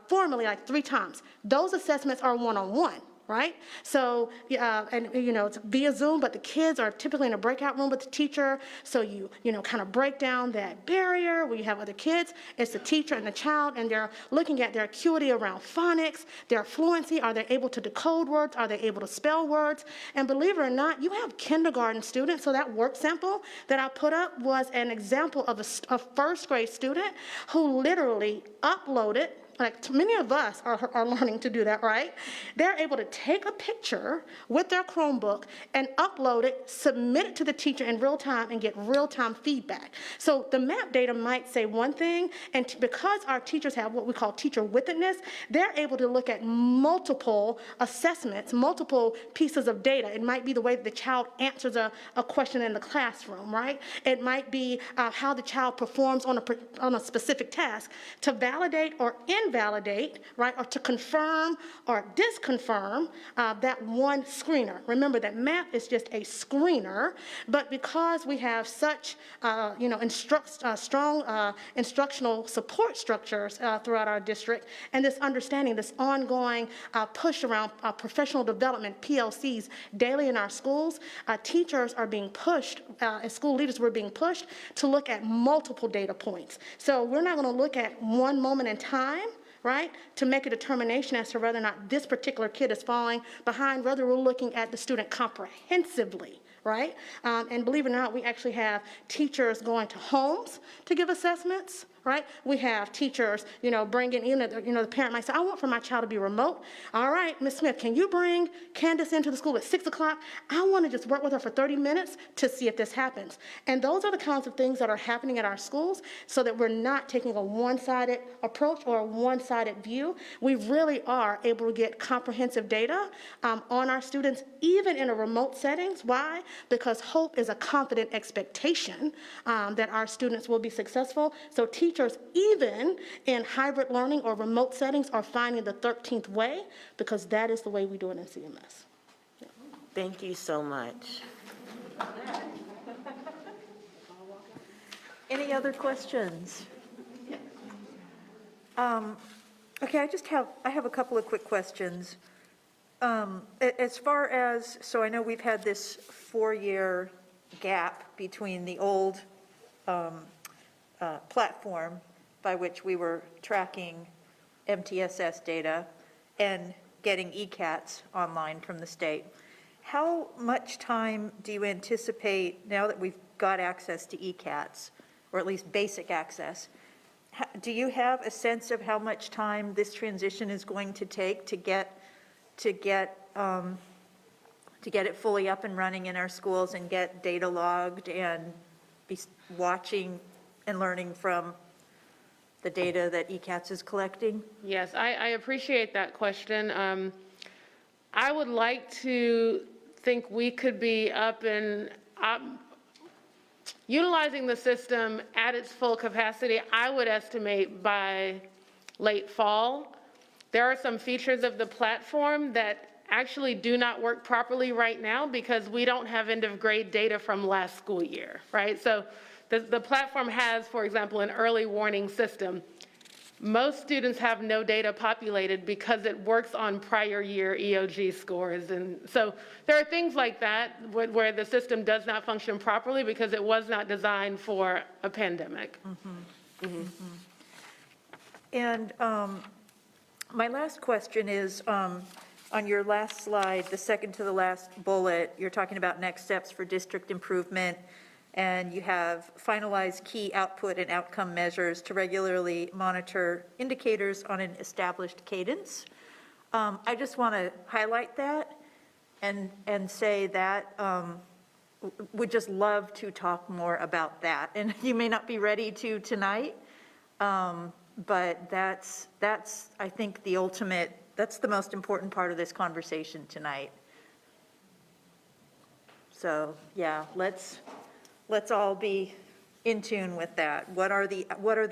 formally 3 times. Those assessments are one-on-one. right? So, and it's via Zoom, but the kids are typically in a breakout room with the teacher. So you kind of break down that barrier where you have other kids. It's the teacher and the child, and they're looking at their acuity around phonics, their fluency. Are they able to decode words? Are they able to spell words? And believe it or not, you have kindergarten students. So that work sample that I put up was an example of a first grade student who literally uploaded, like many of us are learning to do that, right? They're able to take a picture with their Chromebook and upload it, submit it to the teacher in real time, and get real-time feedback. So the map data might say one thing, and because our teachers have what we call teacher withedness, they're able to look at multiple assessments, multiple pieces of data. It might be the way that the child answers a question in the classroom, right? It might be how the child performs on a specific task to validate or invalidate, right, or to confirm or disconfirm that one screener. Remember that MAP is just a screener, but because we have such, strong instructional support structures throughout our district, and this understanding, this ongoing push around professional development, PLCs, daily in our schools, teachers are being pushed, as school leaders, we're being pushed to look at multiple data points. So we're not going to look at one moment in time, right, to make a determination as to whether or not this particular kid is falling behind. Rather, we're looking at the student comprehensively, right? And believe it or not, we actually have teachers going to homes to give assessments, right? We have teachers, bringing in, the parent might say, I want for my child to be remote. All right, Ms. Smith, can you bring Candace into the school at 6 o'clock? I want to just work with her for 30 minutes to see if this happens. And those are the kinds of things that are happening at our schools so that we're not taking a one-sided approach or a one-sided view. We really are able to get comprehensive data on our students, even in a remote settings. Why? Because hope is a confident expectation that our students will be successful. So teachers, even in hybrid learning or remote settings, are finding the 13th way, because that is the way we do it in CMS. Yeah. Thank you so much. Any other questions? Okay, I have a couple of quick questions. As far as, so I know we've had this 4-year gap between the old platform by which we were tracking MTSS data and getting ECATs online from the state. How much time do you anticipate, now that we've got access to ECATs, or at least basic access, do you have a sense of how much time this transition is going to take to get it fully up and running in our schools and get data logged and be watching and learning from the data that ECATS is collecting? Yes, I appreciate that question. I would like to think we could be up and utilizing the system at its full capacity, I would estimate by late fall. There are some features of the platform that actually do not work properly right now because we don't have end of grade data from last school year, right? So the platform has, for example, an early warning system. Most students have no data populated because it works on prior year EOG scores. And so there are things like that where the system does not function properly because it was not designed for a pandemic. Mm-hmm. Mm-hmm. And my last question is, on your last slide, the second to the last bullet, you're talking about next steps for district improvement, and you have finalized key output and outcome measures to regularly monitor indicators on an established cadence. I just want to highlight that and say that would just love to talk more about that. And you may not be ready to tonight, but that's I think the ultimate, that's the most important part of this conversation tonight. So yeah, let's all be in tune with that. What are the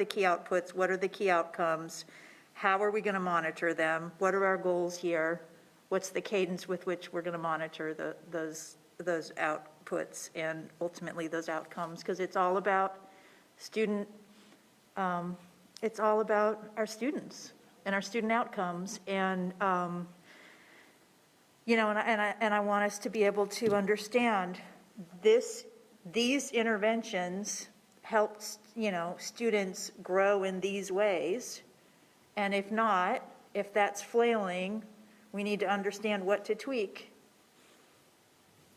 key outputs? What are the key outcomes? How are we going to monitor them? What are our goals here? What's the cadence with which we're going to monitor those outputs and ultimately those outcomes? Because it's all about it's all about our students and our student outcomes. And and I want us to be able to understand these interventions help, students grow in these ways. And if not, if that's flailing, we need to understand what to tweak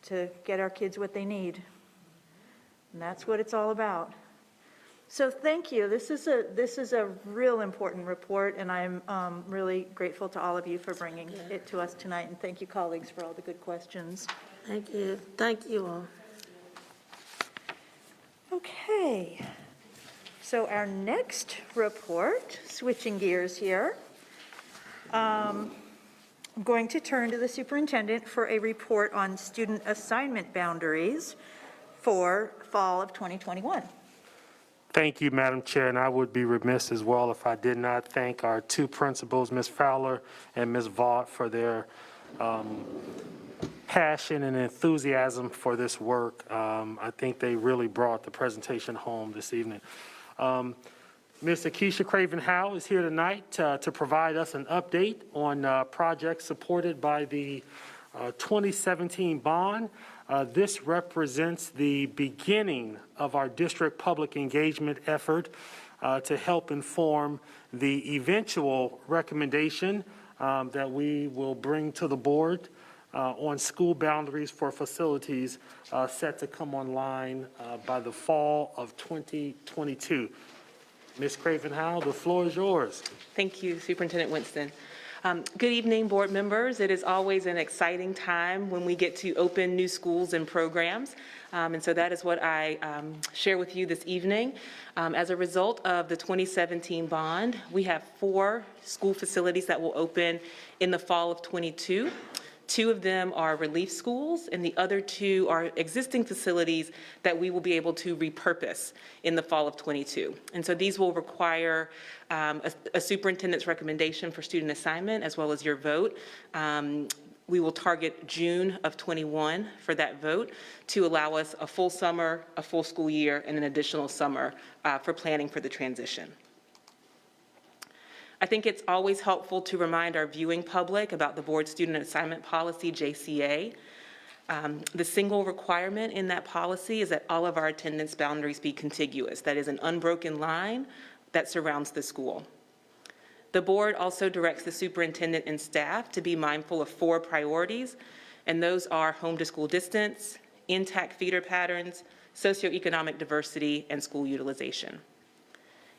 to get our kids what they need. And that's what it's all about. So thank you. This is a real important report, and I'm really grateful to all of you for bringing it to us tonight. And thank you, colleagues, for all the good questions. Thank you. Thank you all. Okay. So our next report, switching gears here, I'm going to turn to the superintendent for a report on student assignment boundaries for fall of 2021. Thank you, Madam Chair, and I would be remiss as well if I did not thank our two principals, Ms. Fowler and Ms. Vaught, for their passion and enthusiasm for this work. I think they really brought the presentation home this evening. Ms. Akeisha Craven-Howe is here tonight to provide us an update on projects supported by the 2017 bond. This represents the beginning of our district public engagement effort to help inform the eventual recommendation that we will bring to the board on school boundaries for facilities set to come online by the fall of 2022. Ms. Craven-Howe, the floor is yours. Thank you, Superintendent Winston. Good evening, board members. It is always an exciting time when we get to open new schools and programs. And so that is what I share with you this evening. As a result of the 2017 bond, we have 4 school facilities that will open in the fall of 22. 2 of them are relief schools, and the other 2 are existing facilities that we will be able to repurpose in the fall of 22. And so these will require a superintendent's recommendation for student assignment as well as your vote. We will target June of 21 for that vote to allow us a full summer, a full school year, and an additional summer for planning for the transition. I think it's always helpful to remind our viewing public about the board student assignment policy, JCA. The single requirement in that policy is that all of our attendance boundaries be contiguous. That is an unbroken line that surrounds the school. The board also directs the superintendent and staff to be mindful of 4 priorities, and those are home to school distance, intact feeder patterns, socioeconomic diversity, and school utilization.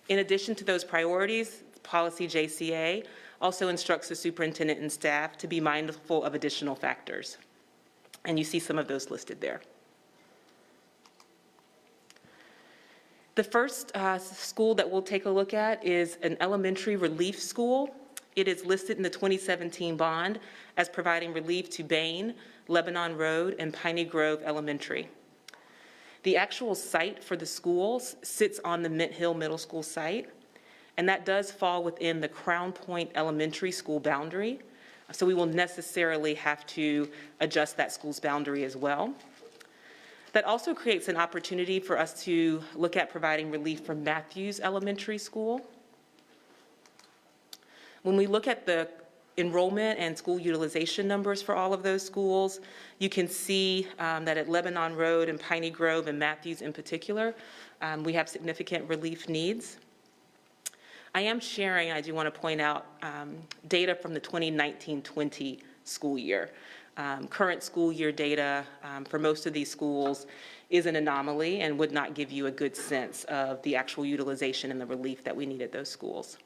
In addition to those priorities, policy JCA also instructs the superintendent and staff to be mindful of additional factors. And you see some of those listed there. The first school that we'll take a look at is an elementary relief school. It is listed in the 2017 bond as providing relief to Bain, Lebanon Road, and Piney Grove Elementary. The actual site for the schools sits on the Mint Hill Middle School site, and that does fall within the Crown Point Elementary School boundary. So we will necessarily have to adjust that school's boundary as well. That also creates an opportunity for us to look at providing relief from Matthews Elementary School. When we look at the enrollment and school utilization numbers for all of those schools, you can see that at Lebanon Road and Piney Grove and Matthews in particular, we have significant relief needs. I am sharing, I do want to point out, data from the 2019-20 school year. Current school year data for most of these schools is an anomaly and would not give you a good sense of the actual utilization and the relief that we need at those schools.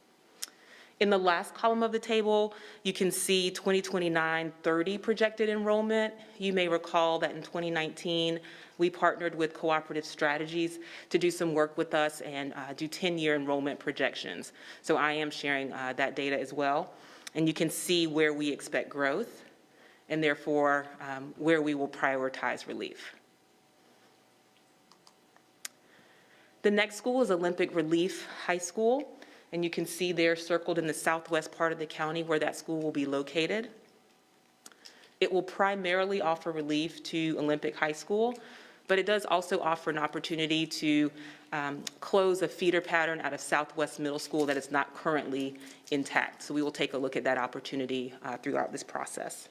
In the last column of the table, you can see 2029-30 projected enrollment. You may recall that in 2019, we partnered with Cooperative Strategies to do some work with us and do 10-year enrollment projections. So I am sharing that data as well. And you can see where we expect growth and therefore where we will prioritize relief. The next school is Olympic Relief High School. And you can see there circled in the southwest part of the county where that school will be located. It will primarily offer relief to Olympic High School, but it does also offer an opportunity to close a feeder pattern out of Southwest Middle School that is not currently intact. So we will take a look at that opportunity throughout this process.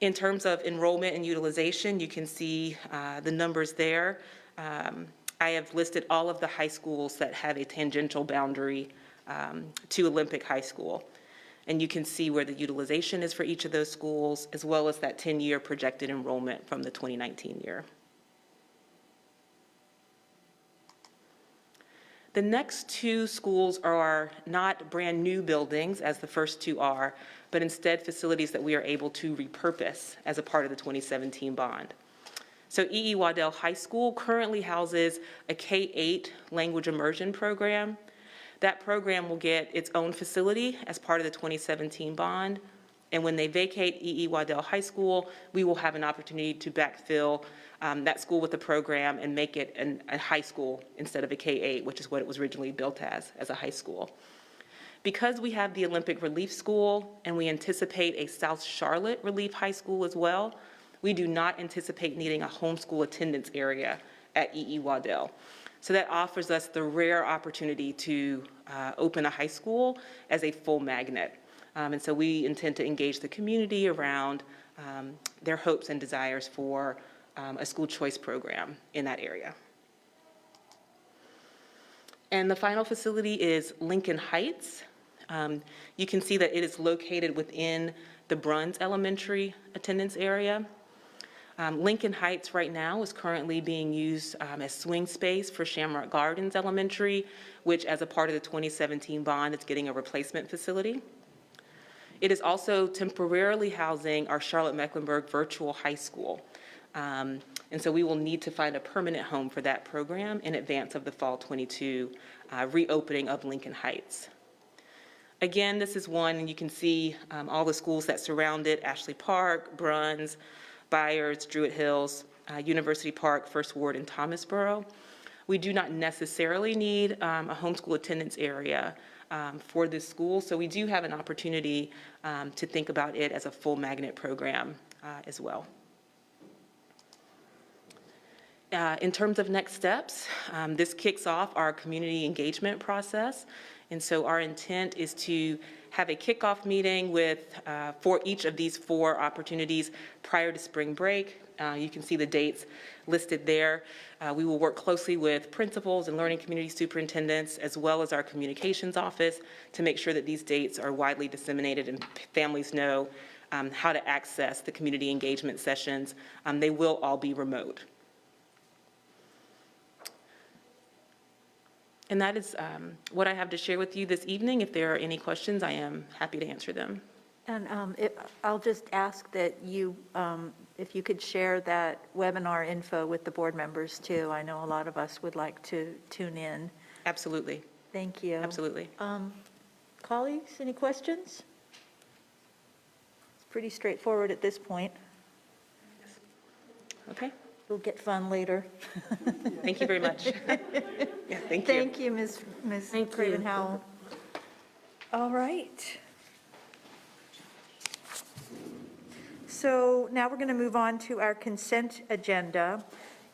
In terms of enrollment and utilization, you can see the numbers there. I have listed all of the high schools that have a tangential boundary to Olympic High School. And you can see where the utilization is for each of those schools, as well as that 10-year projected enrollment from the 2019 year. The next two schools are not brand-new buildings, as the first two are, but instead facilities that we are able to repurpose as a part of the 2017 bond. So E.E. Waddell High School currently houses a K-8 language immersion program. That program will get its own facility as part of the 2017 bond. And when they vacate E.E. Waddell High School, we will have an opportunity to backfill that school with a program and make it a high school instead of a K-8, which is what it was originally built as a high school. Because we have the Olympic Relief School and we anticipate a South Charlotte Relief High School as well, we do not anticipate needing a homeschool attendance area at E.E. Waddell. So that offers us the rare opportunity to open a high school as a full magnet. And so we intend to engage the community around their hopes and desires for a school choice program in that area. And the final facility is Lincoln Heights. You can see that it is located within the Bruns Elementary attendance area. Lincoln Heights right now is currently being used as swing space for Shamrock Gardens Elementary, which as a part of the 2017 bond is getting a replacement facility. It is also temporarily housing our Charlotte-Mecklenburg Virtual High School. And so we will need to find a permanent home for that program in advance of the fall 22 reopening of Lincoln Heights. Again, this is one, and you can see all the schools that surround it: Ashley Park, Bruns, Byers, Druid Hills, University Park, First Ward, and Thomasboro. We do not necessarily need a homeschool attendance area for this school, so we do have an opportunity to think about it as a full magnet program as well. In terms of next steps, this kicks off our community engagement process. And so our intent is to have a kickoff meeting for each of these 4 opportunities prior to spring break. You can see the dates listed there. We will work closely with principals and learning community superintendents, as well as our communications office, to make sure that these dates are widely disseminated and families know how to access the community engagement sessions. They will all be remote. And that is what I have to share with you this evening. If there are any questions, I am happy to answer them. And I'll just ask that you, if you could share that webinar info with the board members too. I know a lot of us would like to tune in. Absolutely. Thank you. Absolutely. Colleagues, any questions? It's pretty straightforward at this point. Okay. It'll get fun later. Thank you very much. Yeah, thank you. Thank you, Ms. Craven-Howell. All right. So now we're going to move on to our consent agenda.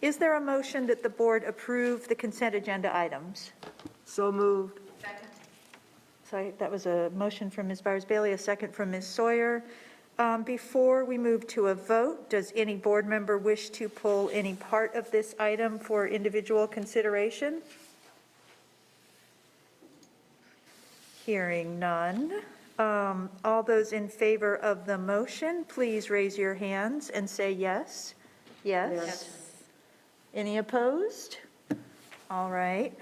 Is there a motion that the board approve the consent agenda items? So moved. Sorry, that was a motion from Ms. Byers-Bailey, a second from Ms. Sawyer. Before we move to a vote, does any board member wish to pull any part of this item for individual consideration? Hearing none. All those in favor of the motion, please raise your hands and say yes. Yes? Yes. Any opposed? All right.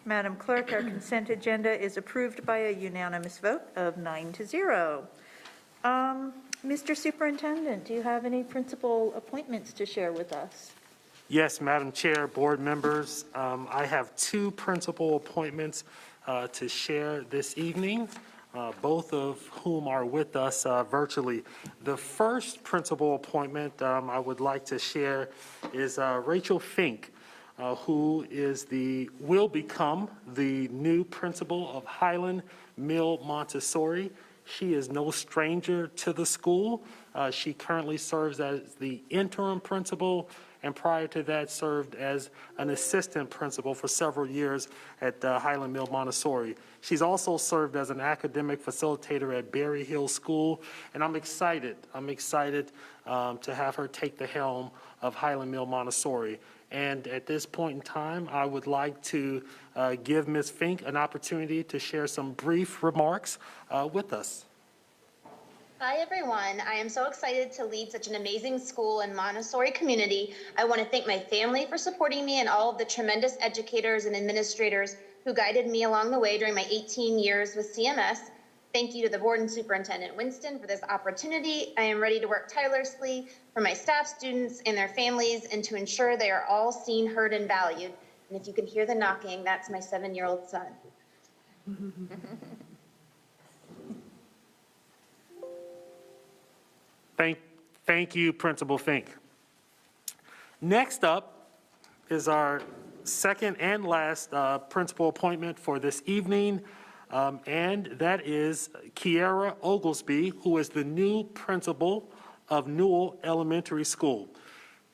Madam Clerk, our consent agenda is approved by a unanimous vote of 9-0. Mr. Superintendent, do you have any principal appointments to share with us? Yes, Madam Chair, board members, I have 2 principal appointments to share this evening, both of whom are with us virtually. The first principal appointment I would like to share is Rachel Fink, who will become the new principal of Highland Mill Montessori. She is no stranger to the school. She currently serves as the interim principal and prior to that served as an assistant principal for several years at Highland Mill Montessori. She's also served as an academic facilitator at Berry Hill School, and I'm excited to have her take the helm of Highland Mill Montessori. And at this point in time, I would like to give Ms. Fink an opportunity to share some brief remarks with us. Hi, everyone. I am so excited to lead such an amazing school and Montessori community. I want to thank my family for supporting me and all of the tremendous educators and administrators who guided me along the way during my 18 years with CMS. Thank you to the board and Superintendent Winston for this opportunity. I am ready to work tirelessly for my staff, students, and their families, and to ensure they are all seen, heard, and valued. And if you can hear the knocking, that's my 7-year-old son. Thank you, Principal Fink. Next up is our second and last principal appointment for this evening, and that is Kiara Oglesby, who is the new principal of Newell Elementary School.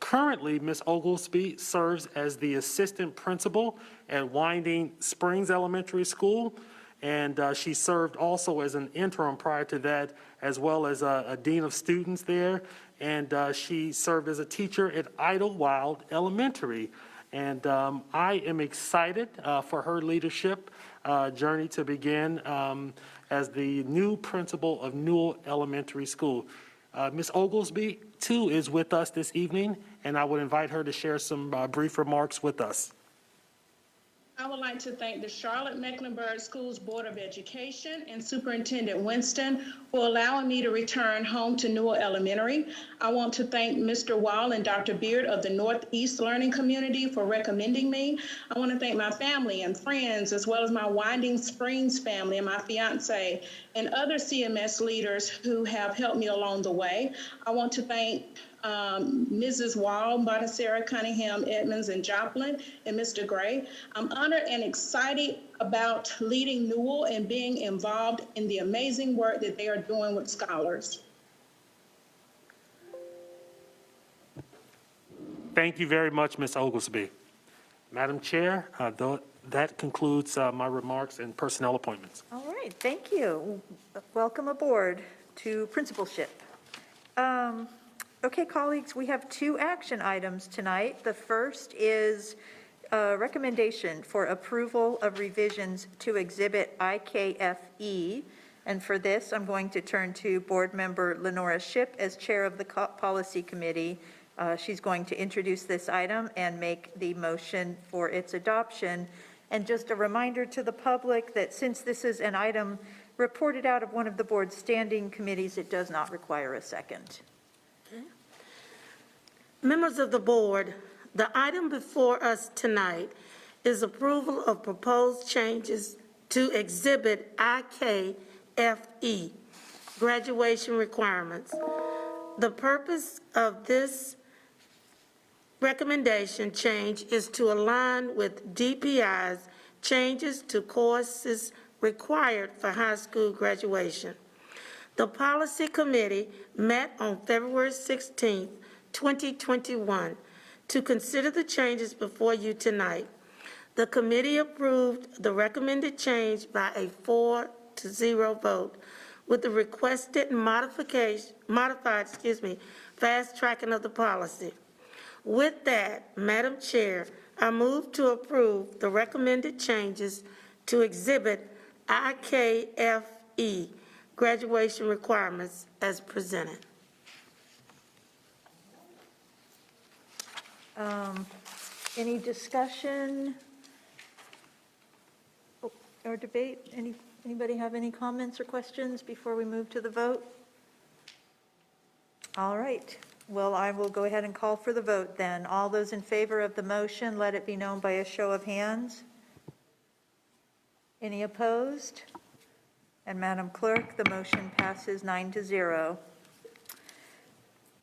Currently, Ms. Oglesby serves as the assistant principal at Winding Springs Elementary School, and she served also as an interim prior to that, as well as a dean of students there, and she served as a teacher at Idlewild Elementary. And I am excited for her leadership journey to begin as the new principal of Newell Elementary School. Ms. Oglesby, too, is with us this evening, and I would invite her to share some brief remarks with us. I would like to thank the Charlotte-Mecklenburg Schools Board of Education and Superintendent Winston for allowing me to return home to Newell Elementary. I want to thank Mr. Wall and Dr. Beard of the Northeast Learning Community for recommending me. I want to thank my family and friends, as well as my Winding Springs family and my fiance and other CMS leaders who have helped me along the way. I want to thank Mrs. Wall, Bonacera, Cunningham, Edmonds, and Joplin, and Mr. Gray. I'm honored and excited about leading Newell and being involved in the amazing work that they are doing with scholars. Thank you very much, Ms. Oglesby. Madam Chair, that concludes my remarks and personnel appointments. All right, thank you. Welcome aboard to principalship. Okay, colleagues, we have 2 action items tonight. The first is a recommendation for approval of revisions to Exhibit IKFE. And for this, I'm going to turn to Board Member Lenora Shipp as Chair of the Policy Committee. She's going to introduce this item and make the motion for its adoption. And just a reminder to the public that since this is an item reported out of one of the board's standing committees, it does not require a second. Members of the board, the item before us tonight is approval of proposed changes to Exhibit IKFE, graduation requirements. The purpose of this recommendation change is to align with DPI's changes to courses required for high school graduation. The Policy Committee met on February 16th, 2021, to consider the changes before you tonight. The committee approved the recommended change by a 4-0 vote with the requested modified fast tracking of the policy. With that, Madam Chair, I move to approve the recommended changes to Exhibit IKFE, graduation requirements, as presented. Any discussion or debate? Anybody have any comments or questions before we move to the vote? All right. Well, I will go ahead and call for the vote then. All those in favor of the motion, let it be known by a show of hands. Any opposed? And Madam Clerk, the motion passes 9-0.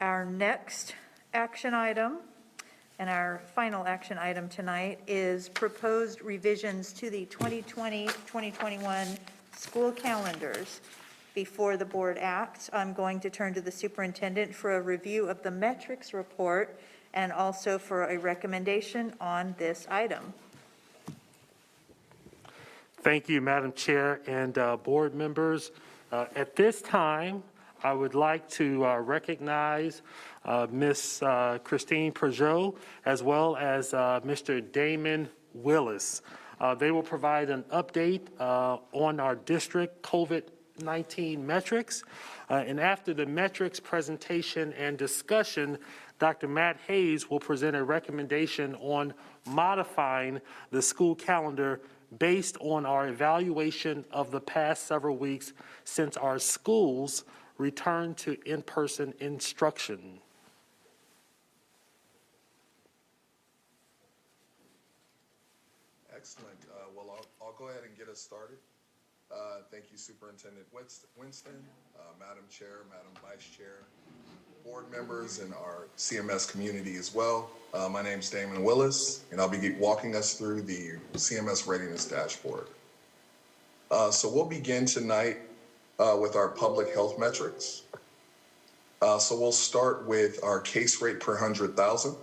Our next action item and our final action item tonight is proposed revisions to the 2020-2021 school calendars. Before the board acts, I'm going to turn to the superintendent for a review of the metrics report and also for a recommendation on this item. Thank you, Madam Chair and board members. At this time, I would like to recognize Ms. Christine Peugeot as well as Mr. Damon Willis. They will provide an update on our district COVID-19 metrics. And after the metrics presentation and discussion, Dr. Matt Hayes will present a recommendation on modifying the school calendar based on our evaluation of the past several weeks since our schools returned to in-person instruction. Excellent. Well, I'll go ahead and get us started. Thank you, Superintendent Winston, Madam Chair, Madam Vice Chair, board members, and our CMS community as well. My name's Damon Willis, and I'll be walking us through the CMS Readiness Dashboard. So we'll begin tonight with our public health metrics. So we'll start with our case rate per 100,000.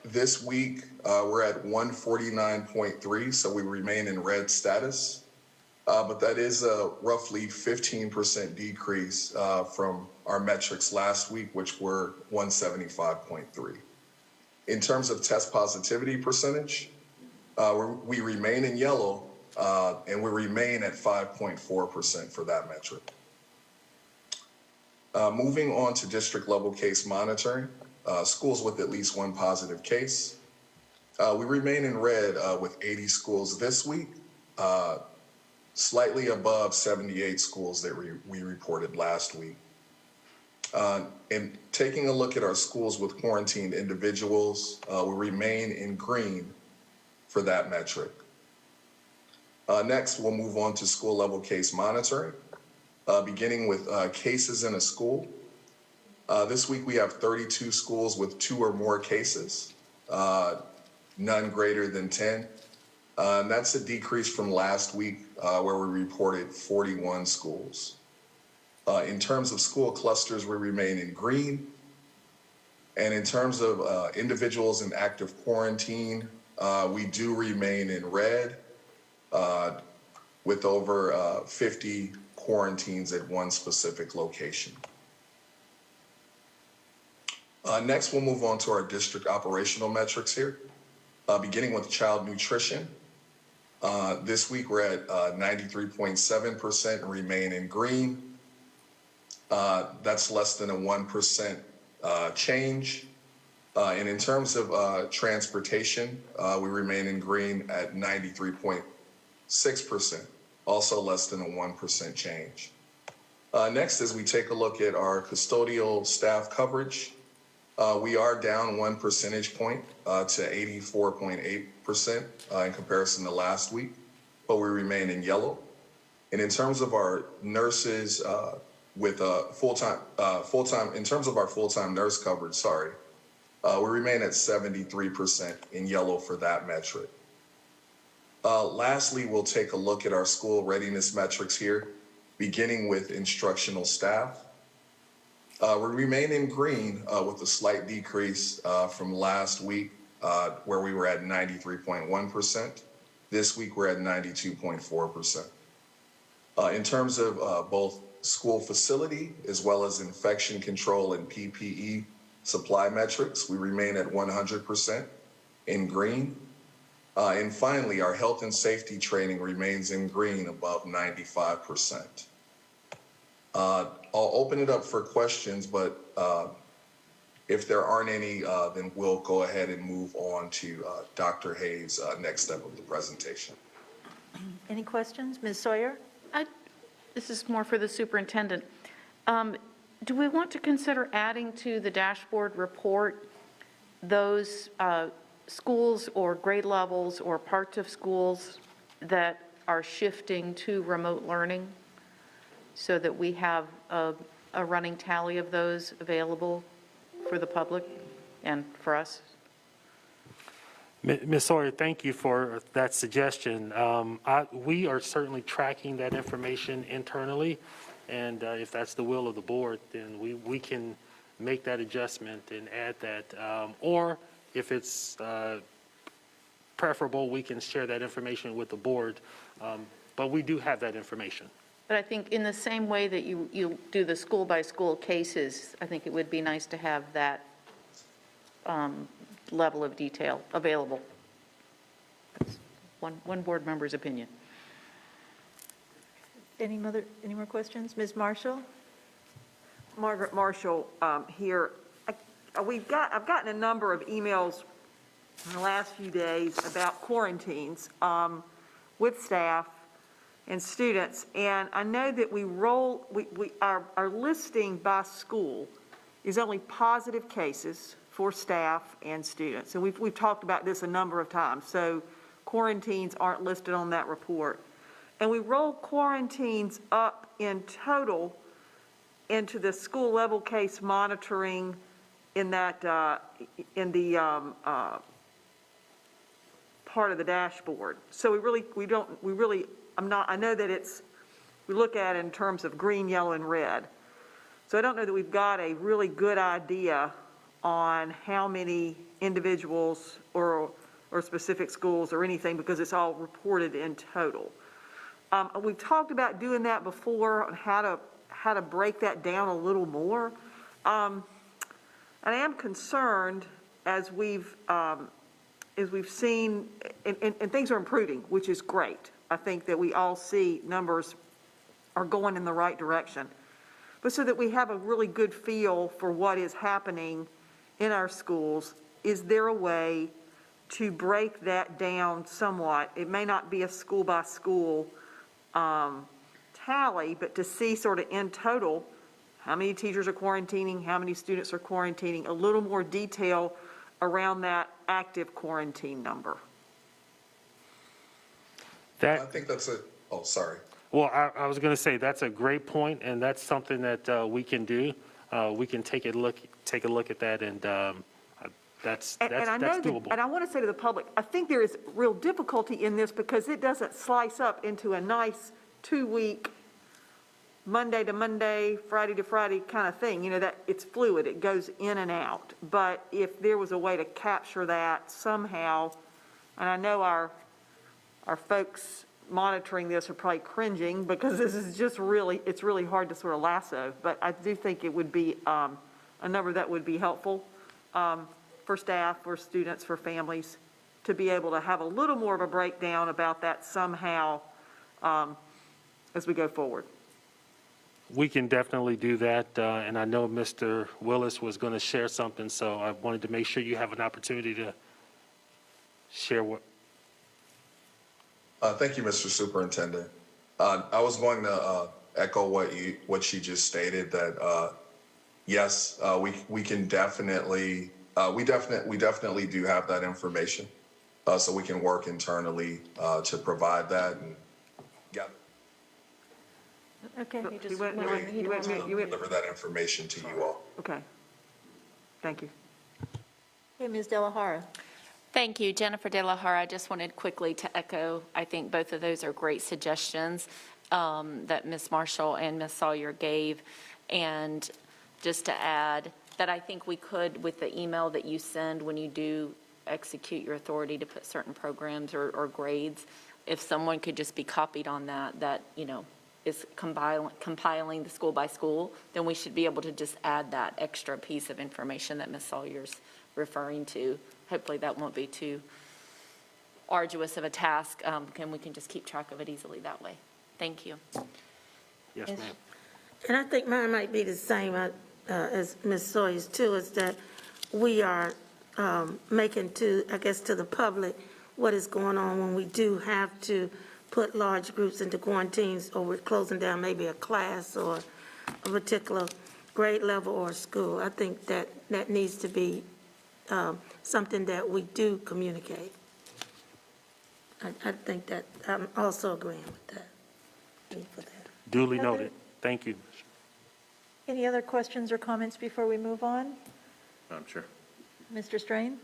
This week, we're at 149.3, so we remain in red status. But that is a roughly 15% decrease from our metrics last week, which were 175.3. In terms of test positivity percentage, we remain in yellow, and we remain at 5.4% for that metric. Moving on to district level case monitoring, schools with at least one positive case. We remain in red with 80 schools this week, slightly above 78 schools that we reported last week. And taking a look at our schools with quarantined individuals, we remain in green for that metric. Next, we'll move on to school level case monitoring, beginning with cases in a school. This week we have 32 schools with 2 or more cases, none greater than 10. And that's a decrease from last week where we reported 41 schools. In terms of school clusters, we remain in green. And in terms of individuals in active quarantine, we do remain in red with over 50 quarantines at one specific location. Next, we'll move on to our district operational metrics here, beginning with child nutrition. This week, we're at 93.7% and remain in green. That's less than a 1% change. And in terms of transportation, we remain in green at 93.6%, also less than a 1% change. Next, as we take a look at our custodial staff coverage, we are down 1 percentage point to 84.8% in comparison to last week, but we remain in yellow. And in terms of our nurses with in terms of our full-time nurse coverage, we remain at 73% in yellow for that metric. Lastly, we'll take a look at our school readiness metrics here, beginning with instructional staff. We remain in green with a slight decrease from last week where we were at 93.1%. This week, we're at 92.4%. In terms of both school facility as well as infection control and PPE supply metrics, we remain at 100% in green. And finally, our health and safety training remains in green above 95%. I'll open it up for questions, but if there aren't any, then we'll go ahead and move on to Dr. Hayes' next step of the presentation. Any questions? Ms. Sawyer? This is more for the superintendent. Do we want to consider adding to the dashboard report those schools or grade levels or parts of schools that are shifting to remote learning so that we have a running tally of those available for the public and for us? Ms. Sawyer, thank you for that suggestion. We are certainly tracking that information internally, and if that's the will of the board, then we can make that adjustment and add that. Or if it's preferable, we can share that information with the board. But we do have that information. But I think in the same way that you do the school-by-school cases, I think it would be nice to have that level of detail available. That's one board member's opinion. Any more questions? Ms. Marshall? Margaret Marshall here. I've gotten a number of emails in the last few days about quarantines with staff and students, and I know that our listing by school is only positive cases for staff and students, and we've talked about this a number of times, so quarantines aren't listed on that report. And we roll quarantines up in total into the school level case monitoring in that, part of the dashboard. So I know that we look at it in terms of green, yellow, and red. So I don't know that we've got a really good idea on how many individuals or specific schools or anything, because it's all reported in total. We've talked about doing that before, on how to break that down a little more. And I am concerned as we've seen, and things are improving, which is great. I think that we all see numbers are going in the right direction. But so that we have a really good feel for what is happening in our schools, is there a way to break that down somewhat? It may not be a school by school tally, but to see sort of in total, how many teachers are quarantining, how many students are quarantining, a little more detail around that active quarantine number. I think that's oh, sorry. Well, I was going to say that's a great point, and that's something that we can do. We can take a look at that, and that's doable. And I want to say to the public, I think there is real difficulty in this because it doesn't slice up into a nice 2-week Monday to Monday, Friday to Friday kind of thing. You know, that it's fluid, it goes in and out. But if there was a way to capture that somehow, and I know our folks monitoring this are probably cringing because this is just it's really hard to sort of lasso, but I do think it would be a number that would be helpful for staff, for students, for families, to be able to have a little more of a breakdown about that somehow as we go forward. We can definitely do that, and I know Mr. Willis was going to share something, so I wanted to make sure you have an opportunity to share what. Thank you, Mr. Superintendent. I was going to echo what she just stated, that yes, we can definitely we definitely do have that information, so we can work internally to provide that and gather. Okay. Deliver that information to you all. Okay. Thank you. Okay, Ms. De La Hara. Thank you, Jennifer De La Hara. I just wanted quickly to echo, I think both of those are great suggestions that Ms. Marshall and Ms. Sawyer gave. And just to add that I think we could, with the email that you send when you do execute your authority to put certain programs or grades, if someone could just be copied on that, you know, is compiling the school by school, then we should be able to just add that extra piece of information that Ms. Sawyer's referring to. Hopefully that won't be too arduous of a task, and we can just keep track of it easily that way. Thank you. Yes, ma'am. And I think mine might be the same as Ms. Sawyer's too, is that we are making to the public what is going on when we do have to put large groups into quarantines, or we're closing down maybe a class or a particular grade level or school. I think that needs to be something that we do communicate. I think that I'm also agreeing with that. Duly noted. Thank you. Any other questions or comments before we move on? Madam Chair. Mr. Strain?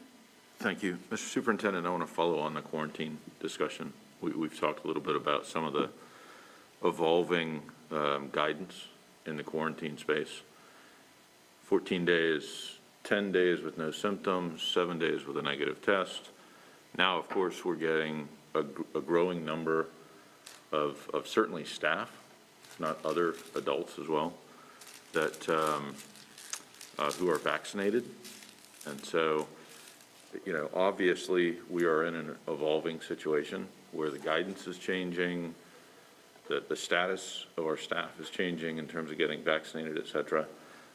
Thank you. Mr. Superintendent, I want to follow on the quarantine discussion. We've talked a little bit about some of the evolving guidance in the quarantine space. 14 days, 10 days with no symptoms, 7 days with a negative test. Now, of course, we're getting a growing number of certainly staff, if not other adults as well, that who are vaccinated. And so, you know, obviously, we are in an evolving situation where the guidance is changing, the status of our staff is changing in terms of getting vaccinated, et cetera.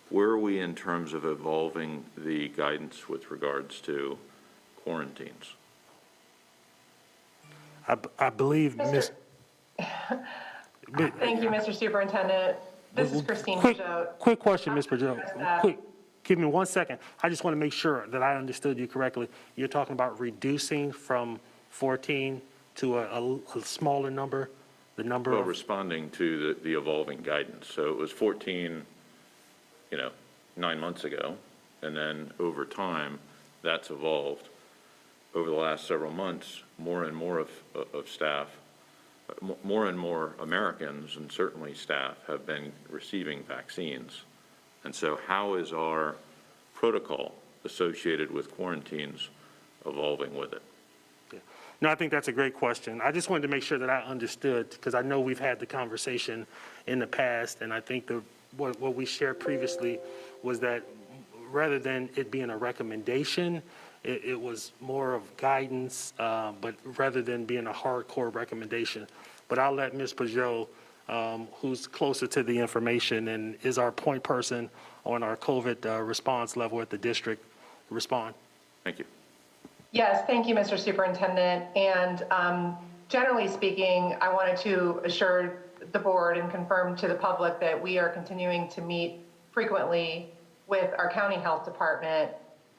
Where are we in terms of evolving the guidance with regards to quarantines? I believe, Ms. Thank you, Mr. Superintendent. This is Christine Peugeot. Quick question, Ms. Peugeot. Quick, give me 1 second. I just want to make sure that I understood you correctly. You're talking about reducing from 14 to a smaller number, the number Well, of... responding to the evolving guidance. So it was 14, 9 months ago, and then over time, that's evolved. Over the last several months, more and more of staff, more and more Americans, and certainly staff, have been receiving vaccines. And so how is our protocol associated with quarantines evolving with it? No, I think that's a great question. I just wanted to make sure that I understood, because I know we've had the conversation in the past, and I think what we shared previously was that rather than it being a recommendation, it was more of guidance, but rather than being a hardcore recommendation. But I'll let Ms. Peugeot, who's closer to the information and is our point person on our COVID response level at the district, respond. Thank you. Yes, thank you, Mr. Superintendent. And generally speaking, I wanted to assure the board and confirm to the public that we are continuing to meet frequently with our county health department,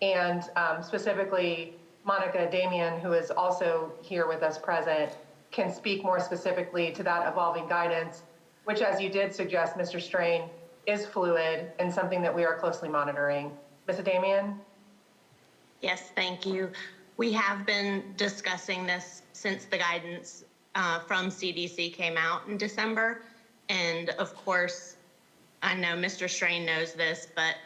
and specifically Monica Damian, who is also here with us present, can speak more specifically to that evolving guidance, which, as you did suggest, Mr. Strain, is fluid and something that we are closely monitoring. Ms. Damian? Yes, thank you. We have been discussing this since the guidance from CDC came out in December. And of course, I know Mr. Strain knows this, but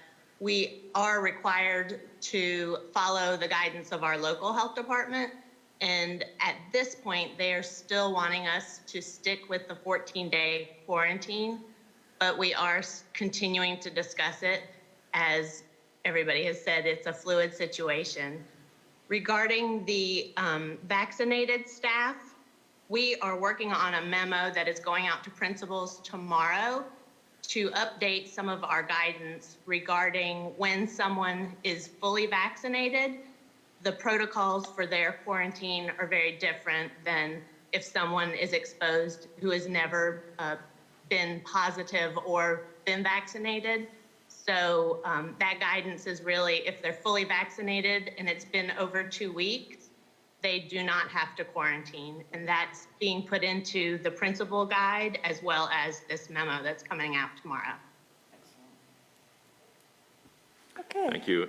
we are required to follow the guidance of our local health department. And at this point, they are still wanting us to stick with the 14-day quarantine, but we are continuing to discuss it. As everybody has said, it's a fluid situation. Regarding the vaccinated staff, we are working on a memo that is going out to principals tomorrow to update some of our guidance regarding when someone is fully vaccinated. The protocols for their quarantine are very different than if someone is exposed who has never been positive or been vaccinated. So that guidance is really, if they're fully vaccinated and it's been over 2 weeks, they do not have to quarantine. And that's being put into the principal guide as well as this memo that's coming out tomorrow. Okay. Thank you.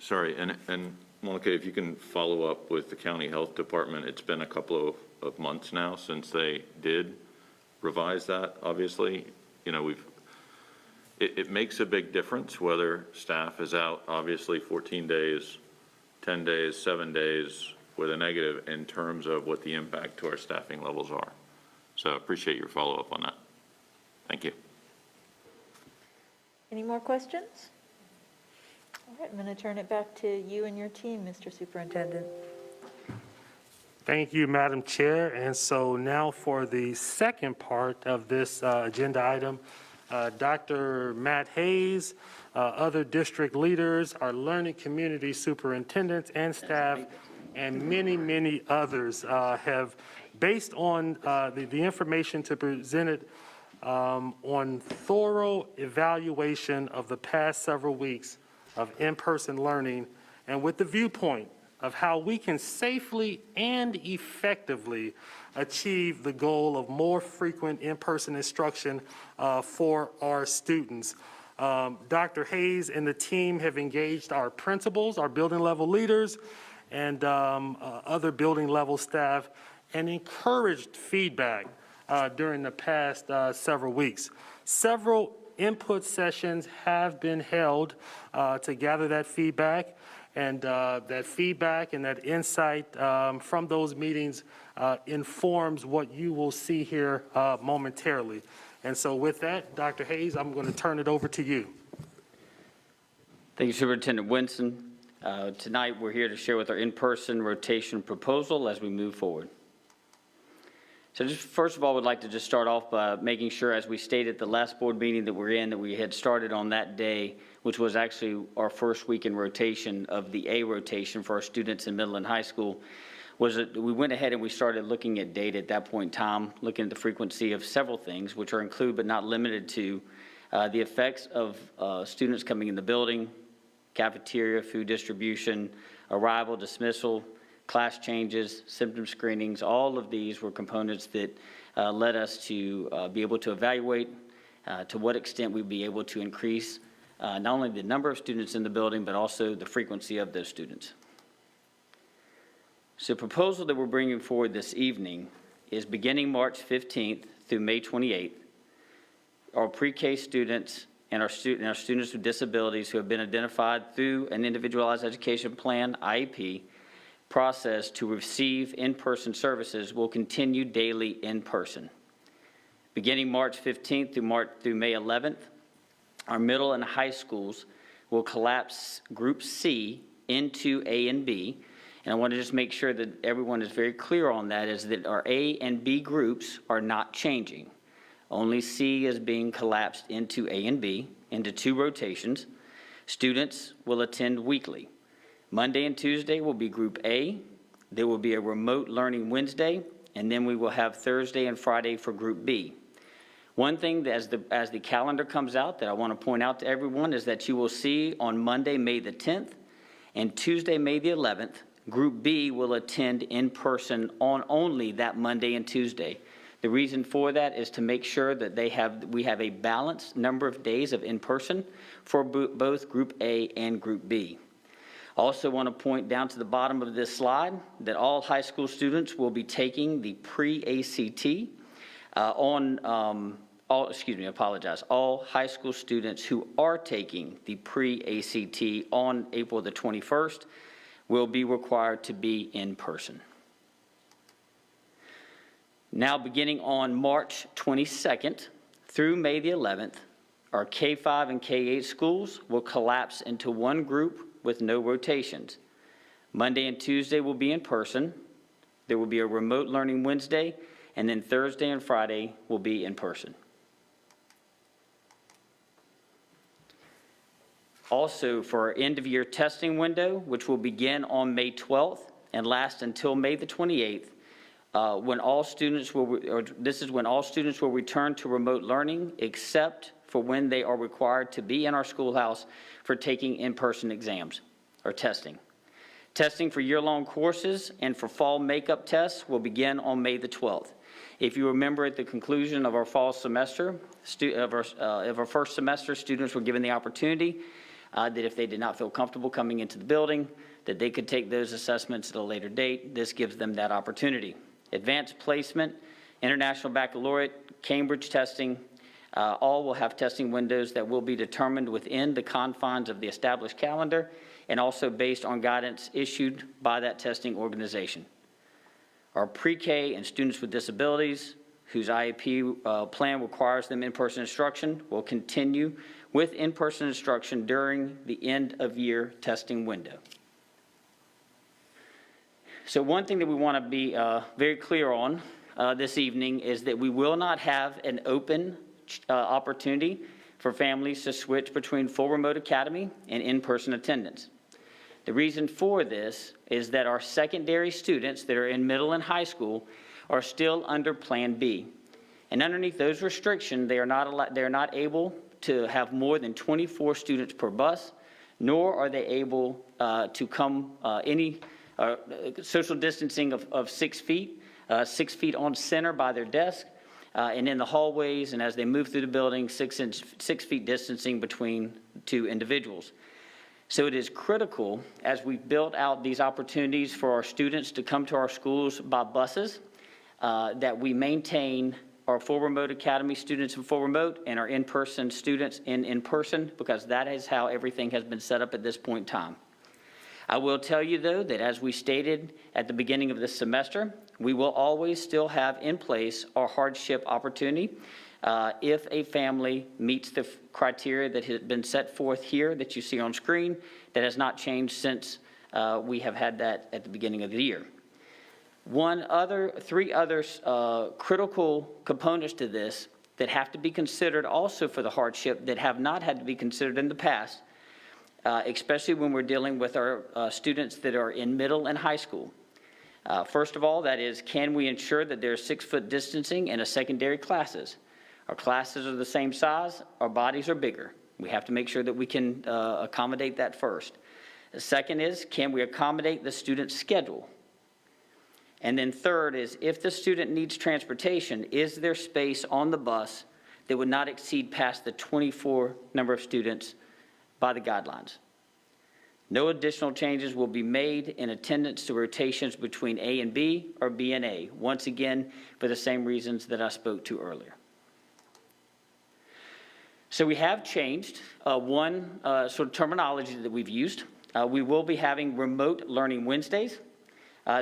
Sorry, and Monica, if you can follow up with the county health department. It's been a couple of months now since they did revise that, obviously. It makes a big difference whether staff is out, obviously, 14 days, 10 days, 7 days with a negative in terms of what the impact to our staffing levels are. So I appreciate your follow-up on that. Thank you. Any more questions? All right, I'm going to turn it back to you and your team, Mr. Superintendent. Thank you, Madam Chair. And so now for the second part of this agenda item, Dr. Matt Hayes, other district leaders, our learning community superintendents and staff, and many, many others have, based on the information to present it on thorough evaluation of the past several weeks of in-person learning, and with the viewpoint of how we can safely and effectively achieve the goal of more frequent in-person instruction for our students. Dr. Hayes and the team have engaged our principals, our building level leaders, and other building level staff, and encouraged feedback during the past several weeks. Several input sessions have been held to gather that feedback. And that feedback and that insight from those meetings informs what you will see here momentarily. And so with that, Dr. Hayes, I'm going to turn it over to you. Thank you, Superintendent Winston. Tonight, we're here to share with our in-person rotation proposal as we move forward. So just first of all, would like to just start off by making sure, as we stated at the last board meeting that we're in, that we had started on that day, which was actually our first week in rotation of the A rotation for our students in middle and high school, was that we went ahead and we started looking at data at that point in time, looking at the frequency of several things, which are included but not limited to the effects of students coming in the building, cafeteria, food distribution, arrival, dismissal, class changes, symptom screenings. All of these were components that led us to be able to evaluate to what extent we'd be able to increase not only the number of students in the building, but also the frequency of those students. So the proposal that we're bringing forward this evening is beginning March 15th through May 28th, our pre-K students and our students with disabilities who have been identified through an individualized education plan, IEP, process to receive in-person services will continue daily in person. Beginning March 15th through May 11th, our middle and high schools will collapse Group C into A and B. And I want to just make sure that everyone is very clear on that, is that our A and B groups are not changing. Only C is being collapsed into A and B, into 2 rotations. Students will attend weekly. Monday and Tuesday will be Group A. There will be a remote learning Wednesday, and then we will have Thursday and Friday for Group B. One thing that as the calendar comes out that I want to point out to everyone is that you will see on Monday, May the 10th, and Tuesday, May the 11th, Group B will attend in person on only that Monday and Tuesday. The reason for that is to make sure that we have a balanced number of days of in-person for both Group A and Group B. Also want to point down to the bottom of this slide that all high school students will be taking the pre-ACT all high school students who are taking the pre-ACT on April the 21st will be required to be in person. Now beginning on March 22nd through May the 11th, our K-5 and K-8 schools will collapse into one group with no rotations. Monday and Tuesday will be in person. There will be a remote learning Wednesday, and then Thursday and Friday will be in person. Also, for our end-of-year testing window, which will begin on May 12th and last until May the 28th, this is when all students will return to remote learning, except for when they are required to be in our schoolhouse for taking in-person exams or testing. Testing for year-long courses and for fall makeup tests will begin on May the 12th. If you remember, at the conclusion of our fall semester, of our first semester, students were given the opportunity that if they did not feel comfortable coming into the building, that they could take those assessments at a later date. This gives them that opportunity. Advanced placement, international baccalaureate, Cambridge testing, all will have testing windows that will be determined within the confines of the established calendar and also based on guidance issued by that testing organization. Our pre-K and students with disabilities whose IEP plan requires them in-person instruction will continue with in-person instruction during the end-of-year testing window. So one thing that we want to be very clear on this evening is that we will not have an open opportunity for families to switch between full remote academy and in-person attendance. The reason for this is that our secondary students that are in middle and high school are still under Plan B. And underneath those restrictions, they are not able to have more than 24 students per bus, nor are they able to come social distancing of 6 feet, 6 feet on center by their desk, and in the hallways, and as they move through the building, 6 feet distancing between 2 individuals. So it is critical, as we build out these opportunities for our students to come to our schools by buses, that we maintain our full remote academy students in full remote, and our in-person students in person, because that is how everything has been set up at this point in time. I will tell you, though, that as we stated at the beginning of this semester, we will always still have in place our hardship opportunity if a family meets the criteria that has been set forth here that you see on screen. That has not changed since we have had that at the beginning of the year. Three other critical components to this that have to be considered also for the hardship that have not had to be considered in the past, especially when we're dealing with our students that are in middle and high school. First of all, that is, can we ensure that there's 6-foot distancing in secondary classes? Our classes are the same size, our bodies are bigger. We have to make sure that we can accommodate that first. The second is, can we accommodate the student's schedule? And then third is, if the student needs transportation, is there space on the bus that would not exceed past the 24 number of students by the guidelines? No additional changes will be made in attendance to rotations between A and B or B and A, once again, for the same reasons that I spoke to earlier. So we have changed one sort of terminology that we've used. We will be having remote learning Wednesdays.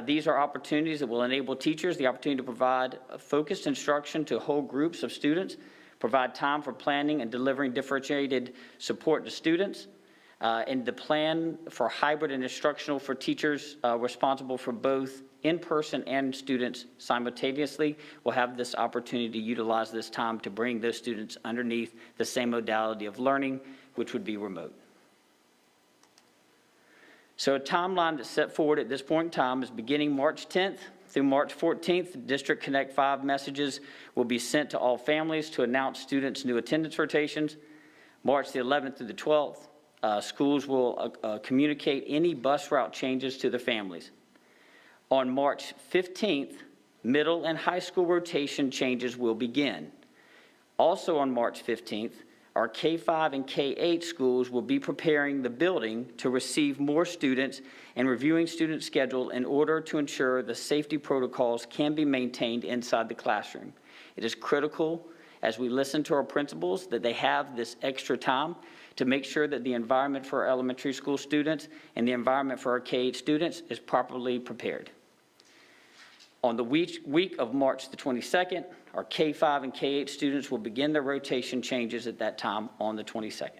These are opportunities that will enable teachers the opportunity to provide focused instruction to whole groups of students, provide time for planning and delivering differentiated support to students, and the plan for hybrid and instructional for teachers responsible for both in-person and students simultaneously will have this opportunity to utilize this time to bring those students underneath the same modality of learning, which would be remote. So a timeline that's set forward at this point in time is beginning March 10th through March 14th. District Connect 5 messages will be sent to all families to announce students' new attendance rotations. March the 11th through the 12th, schools will communicate any bus route changes to the families. On March 15th, middle and high school rotation changes will begin. Also on March 15th, our K-5 and K-8 schools will be preparing the building to receive more students and reviewing student schedule in order to ensure the safety protocols can be maintained inside the classroom. It is critical as we listen to our principals that they have this extra time to make sure that the environment for our elementary school students and the environment for our K-8 students is properly prepared. On the week of March the 22nd, our K-5 and K-8 students will begin their rotation changes at that time on the 22nd.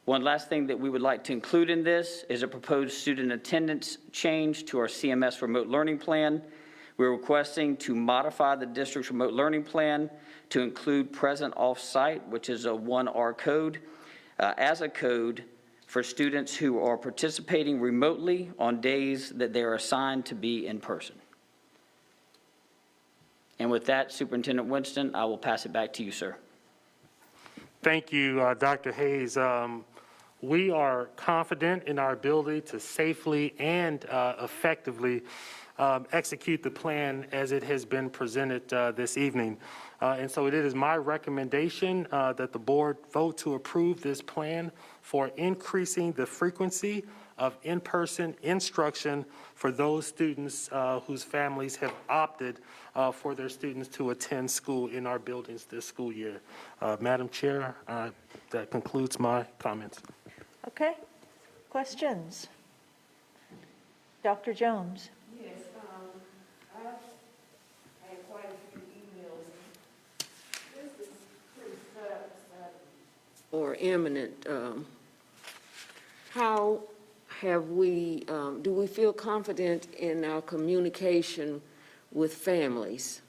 One last thing that we would like to include in this is a proposed student attendance change to our CMS remote learning plan. We're requesting to modify the district's remote learning plan to include present off-site, which is a 1R code, as a code for students who are participating remotely on days that they are assigned to be in person. And with that, Superintendent Winston, I will pass it back to you, sir. Thank you, Dr. Hayes. We are confident in our ability to safely and effectively execute the plan as it has been presented this evening. And so it is my recommendation that the board vote to approve this plan for increasing the frequency of in-person instruction for those students whose families have opted for their students to attend school in our buildings this school year. Madam Chair, that concludes my comments. Okay. Questions? Dr. Jones. Yes, I've had quite a few emails. This is pretty sad or imminent. How have we, do we feel confident in our communication with families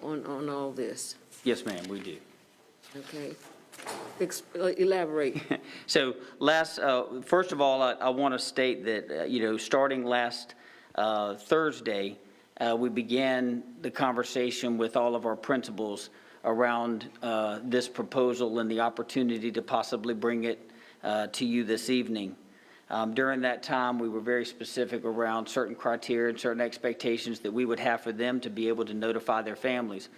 on all this? Yes, ma'am, we do. Okay. Elaborate. So first of all, I want to state that, starting last Thursday, we began the conversation with all of our principals around this proposal and the opportunity to possibly bring it to you this evening. During that time, we were very specific around certain criteria and certain expectations that we would have for them to be able to notify their families.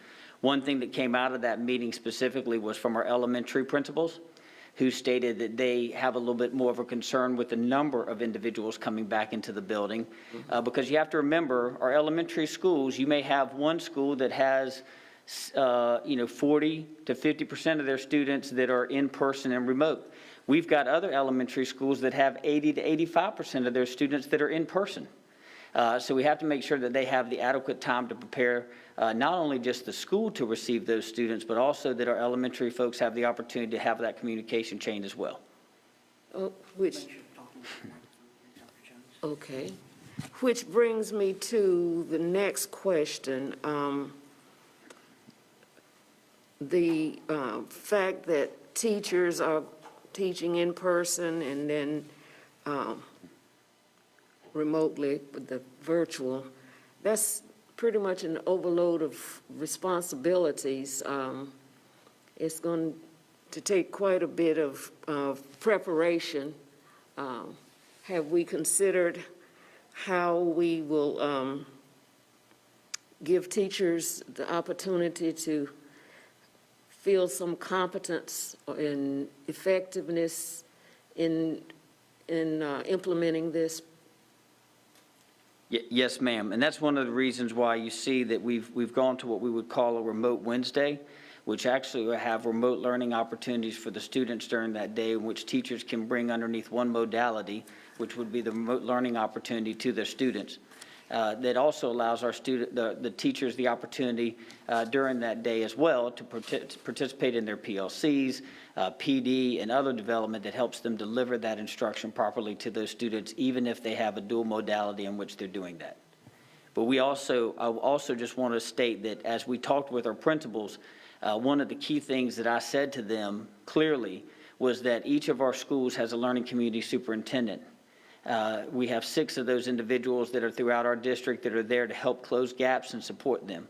One thing that came out of that meeting specifically was from our elementary principals. who stated that they have a little bit more of a concern with the number of individuals coming back into the building. Because you have to remember, our elementary schools, you may have one school that has 40 to 50% of their students that are in person and remote. We've got other elementary schools that have 80 to 85% of their students that are in person. So we have to make sure that they have the adequate time to prepare not only just the school to receive those students, but also that our elementary folks have the opportunity to have that communication chain as well. Okay. Which brings me to the next question. The fact that teachers are teaching in person and then remotely with the virtual, that's pretty much an overload of responsibilities. It's going to take quite a bit of preparation. Have we considered how we will give teachers the opportunity to feel some competence and effectiveness in implementing this? Yes, ma'am. And that's one of the reasons why you see that we've gone to what we would call a remote Wednesday, which actually will have remote learning opportunities for the students during that day, in which teachers can bring underneath one modality, which would be the remote learning opportunity to their students. That also allows our the teachers the opportunity during that day as well to participate in their PLCs, PD, and other development that helps them deliver that instruction properly to those students, even if they have a dual modality in which they're doing that. But I also just want to state that as we talked with our principals, one of the key things that I said to them clearly was that each of our schools has a learning community superintendent. We have 6 of those individuals that are throughout our district that are there to help close gaps and support them.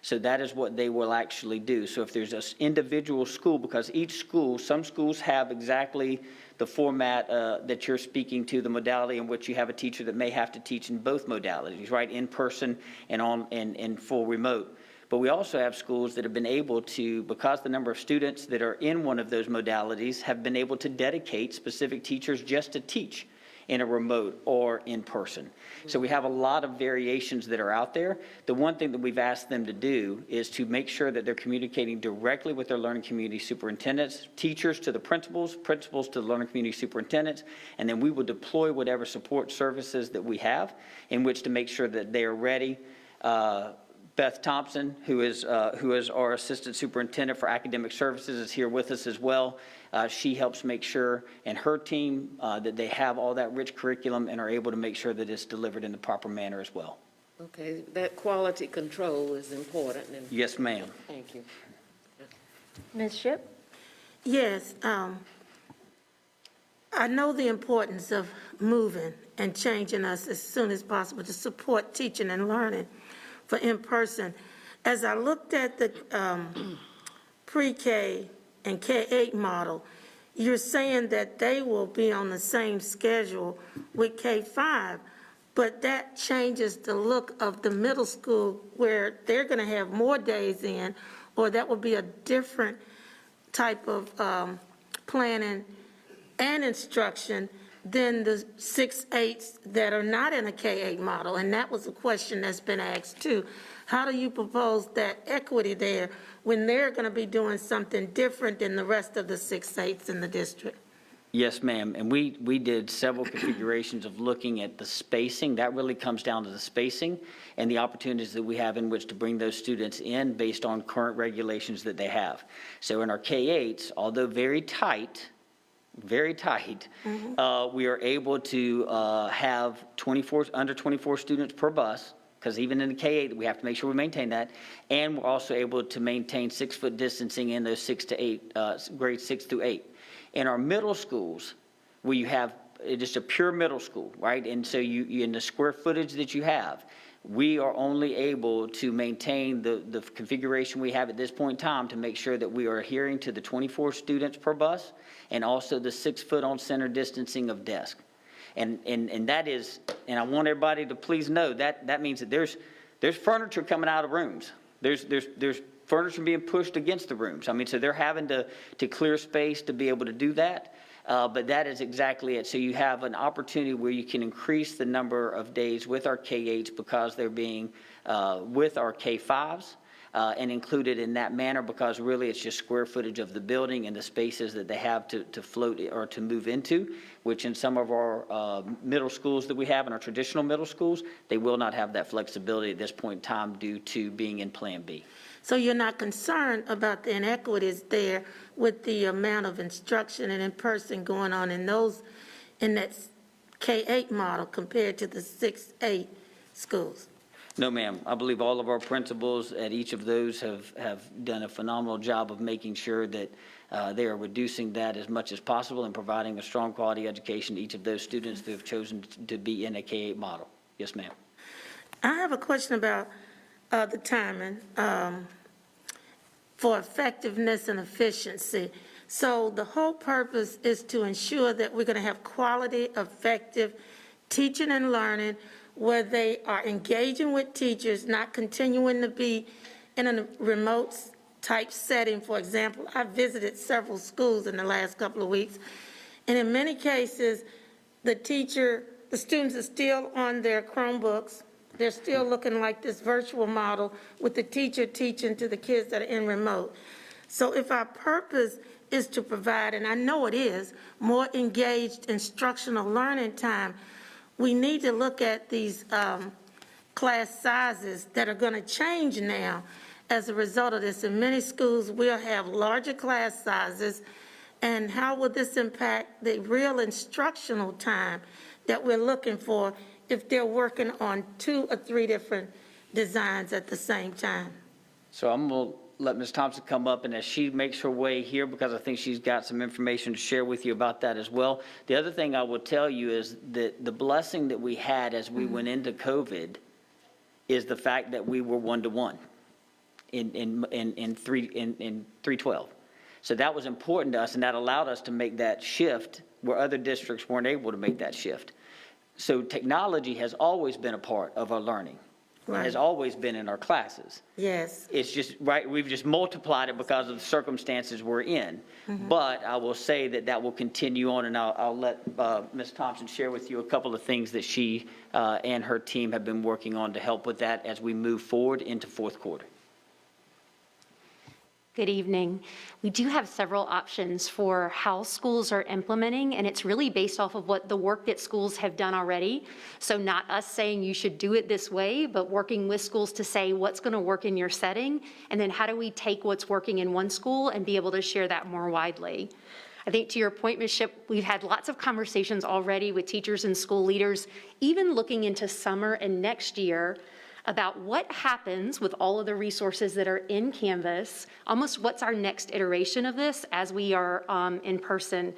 So that is what they will actually do. So if there's an individual school, because each school, some schools have exactly the format that you're speaking to, the modality in which you have a teacher that may have to teach in both modalities, right, in person and full remote. But we also have schools that have been able to, because the number of students that are in one of those modalities, have been able to dedicate specific teachers just to teach in a remote or in person. So we have a lot of variations that are out there. The one thing that we've asked them to do is to make sure that they're communicating directly with their learning community superintendents, teachers to the principals, principals to the learning community superintendents, and then we will deploy whatever support services that we have in which to make sure that they are ready. Beth Thompson, who is our Assistant Superintendent for Academic Services, is here with us as well. She helps make sure, and her team, that they have all that rich curriculum and are able to make sure that it's delivered in the proper manner as well. Okay, that quality control is important. Yes, ma'am. Thank you. Ms. Shipp? Yes, I know the importance of moving and changing us as soon as possible to support teaching and learning for in-person. As I looked at the pre-K and K-8 model, you're saying that they will be on the same schedule with K-5, but that changes the look of the middle school where they're going to have more days in, or that will be a different type of planning and instruction than the 6-8s that are not in a K-8 model. And that was a question that's been asked too. How do you propose that equity there when they're going to be doing something different than the rest of the 6-8s in the district? Yes, ma'am. And we did several configurations of looking at the spacing. That really comes down to the spacing and the opportunities that we have in which to bring those students in based on current regulations that they have. So in our K-8s, although very tight, we are able to have under 24 students per bus, because even in the K-8, we have to make sure we maintain that, and we're also able to maintain 6-foot distancing in those 6 to 8, grades 6 through 8. In our middle schools, where you have just a pure middle school, right, and so you in the square footage that you have, we are only able to maintain the configuration we have at this point in time to make sure that we are adhering to the 24 students per bus and also the 6-foot on center distancing of desk. And that is, and I want everybody to please know that means that there's furniture coming out of rooms. There's furniture being pushed against the rooms. I mean, so they're having to clear space to be able to do that. But that is exactly it. So you have an opportunity where you can increase the number of days with our K-8s because they're being with our K-5s. And included in that manner because really it's just square footage of the building and the spaces that they have to float or to move into, which in some of our middle schools that we have, in our traditional middle schools, they will not have that flexibility at this point in time due to being in Plan B. So you're not concerned about the inequities there with the amount of instruction and in-person going on in that K-8 model compared to the 6-8 schools? No, ma'am. I believe all of our principals at each of those have done a phenomenal job of making sure that they are reducing that as much as possible and providing a strong quality education to each of those students who have chosen to be in a K-8 model. Yes, ma'am. I have a question about the timing for effectiveness and efficiency. So the whole purpose is to ensure that we're going to have quality, effective teaching and learning where they are engaging with teachers, not continuing to be in a remote type setting. For example, I visited several schools in the last couple of weeks, and in many cases, the students are still on their Chromebooks. They're still looking like this virtual model with the teacher teaching to the kids that are in remote. So if our purpose is to provide, and I know it is, more engaged instructional learning time, we need to look at these class sizes that are going to change now as a result of this. In many schools, we'll have larger class sizes, and how will this impact the real instructional time that we're looking for if they're working on 2 or 3 different designs at the same time? So I'm going to let Ms. Thompson come up, and as she makes her way here, because I think she's got some information to share with you about that as well. The other thing I will tell you is that the blessing that we had as we went into COVID is the fact that we were 1-to-1 in 312. So that was important to us, and that allowed us to make that shift where other districts weren't able to make that shift. So technology has always been a part of our learning. Right. Has always been in our classes. Yes. It's just, right, we've just multiplied it because of the circumstances we're in. But I will say that that will continue on, and I'll let Ms. Thompson share with you a couple of things that she and her team have been working on to help with that as we move forward into fourth quarter. Good evening. We do have several options for how schools are implementing, and it's really based off of what the work that schools have done already. So not us saying you should do it this way, but working with schools to say what's going to work in your setting, and then how do we take what's working in one school and be able to share that more widely. I think to your point, Ms. Shipp, we've had lots of conversations already with teachers and school leaders, even looking into summer and next year, about what happens with all of the resources that are in Canvas, almost what's our next iteration of this as we are in person.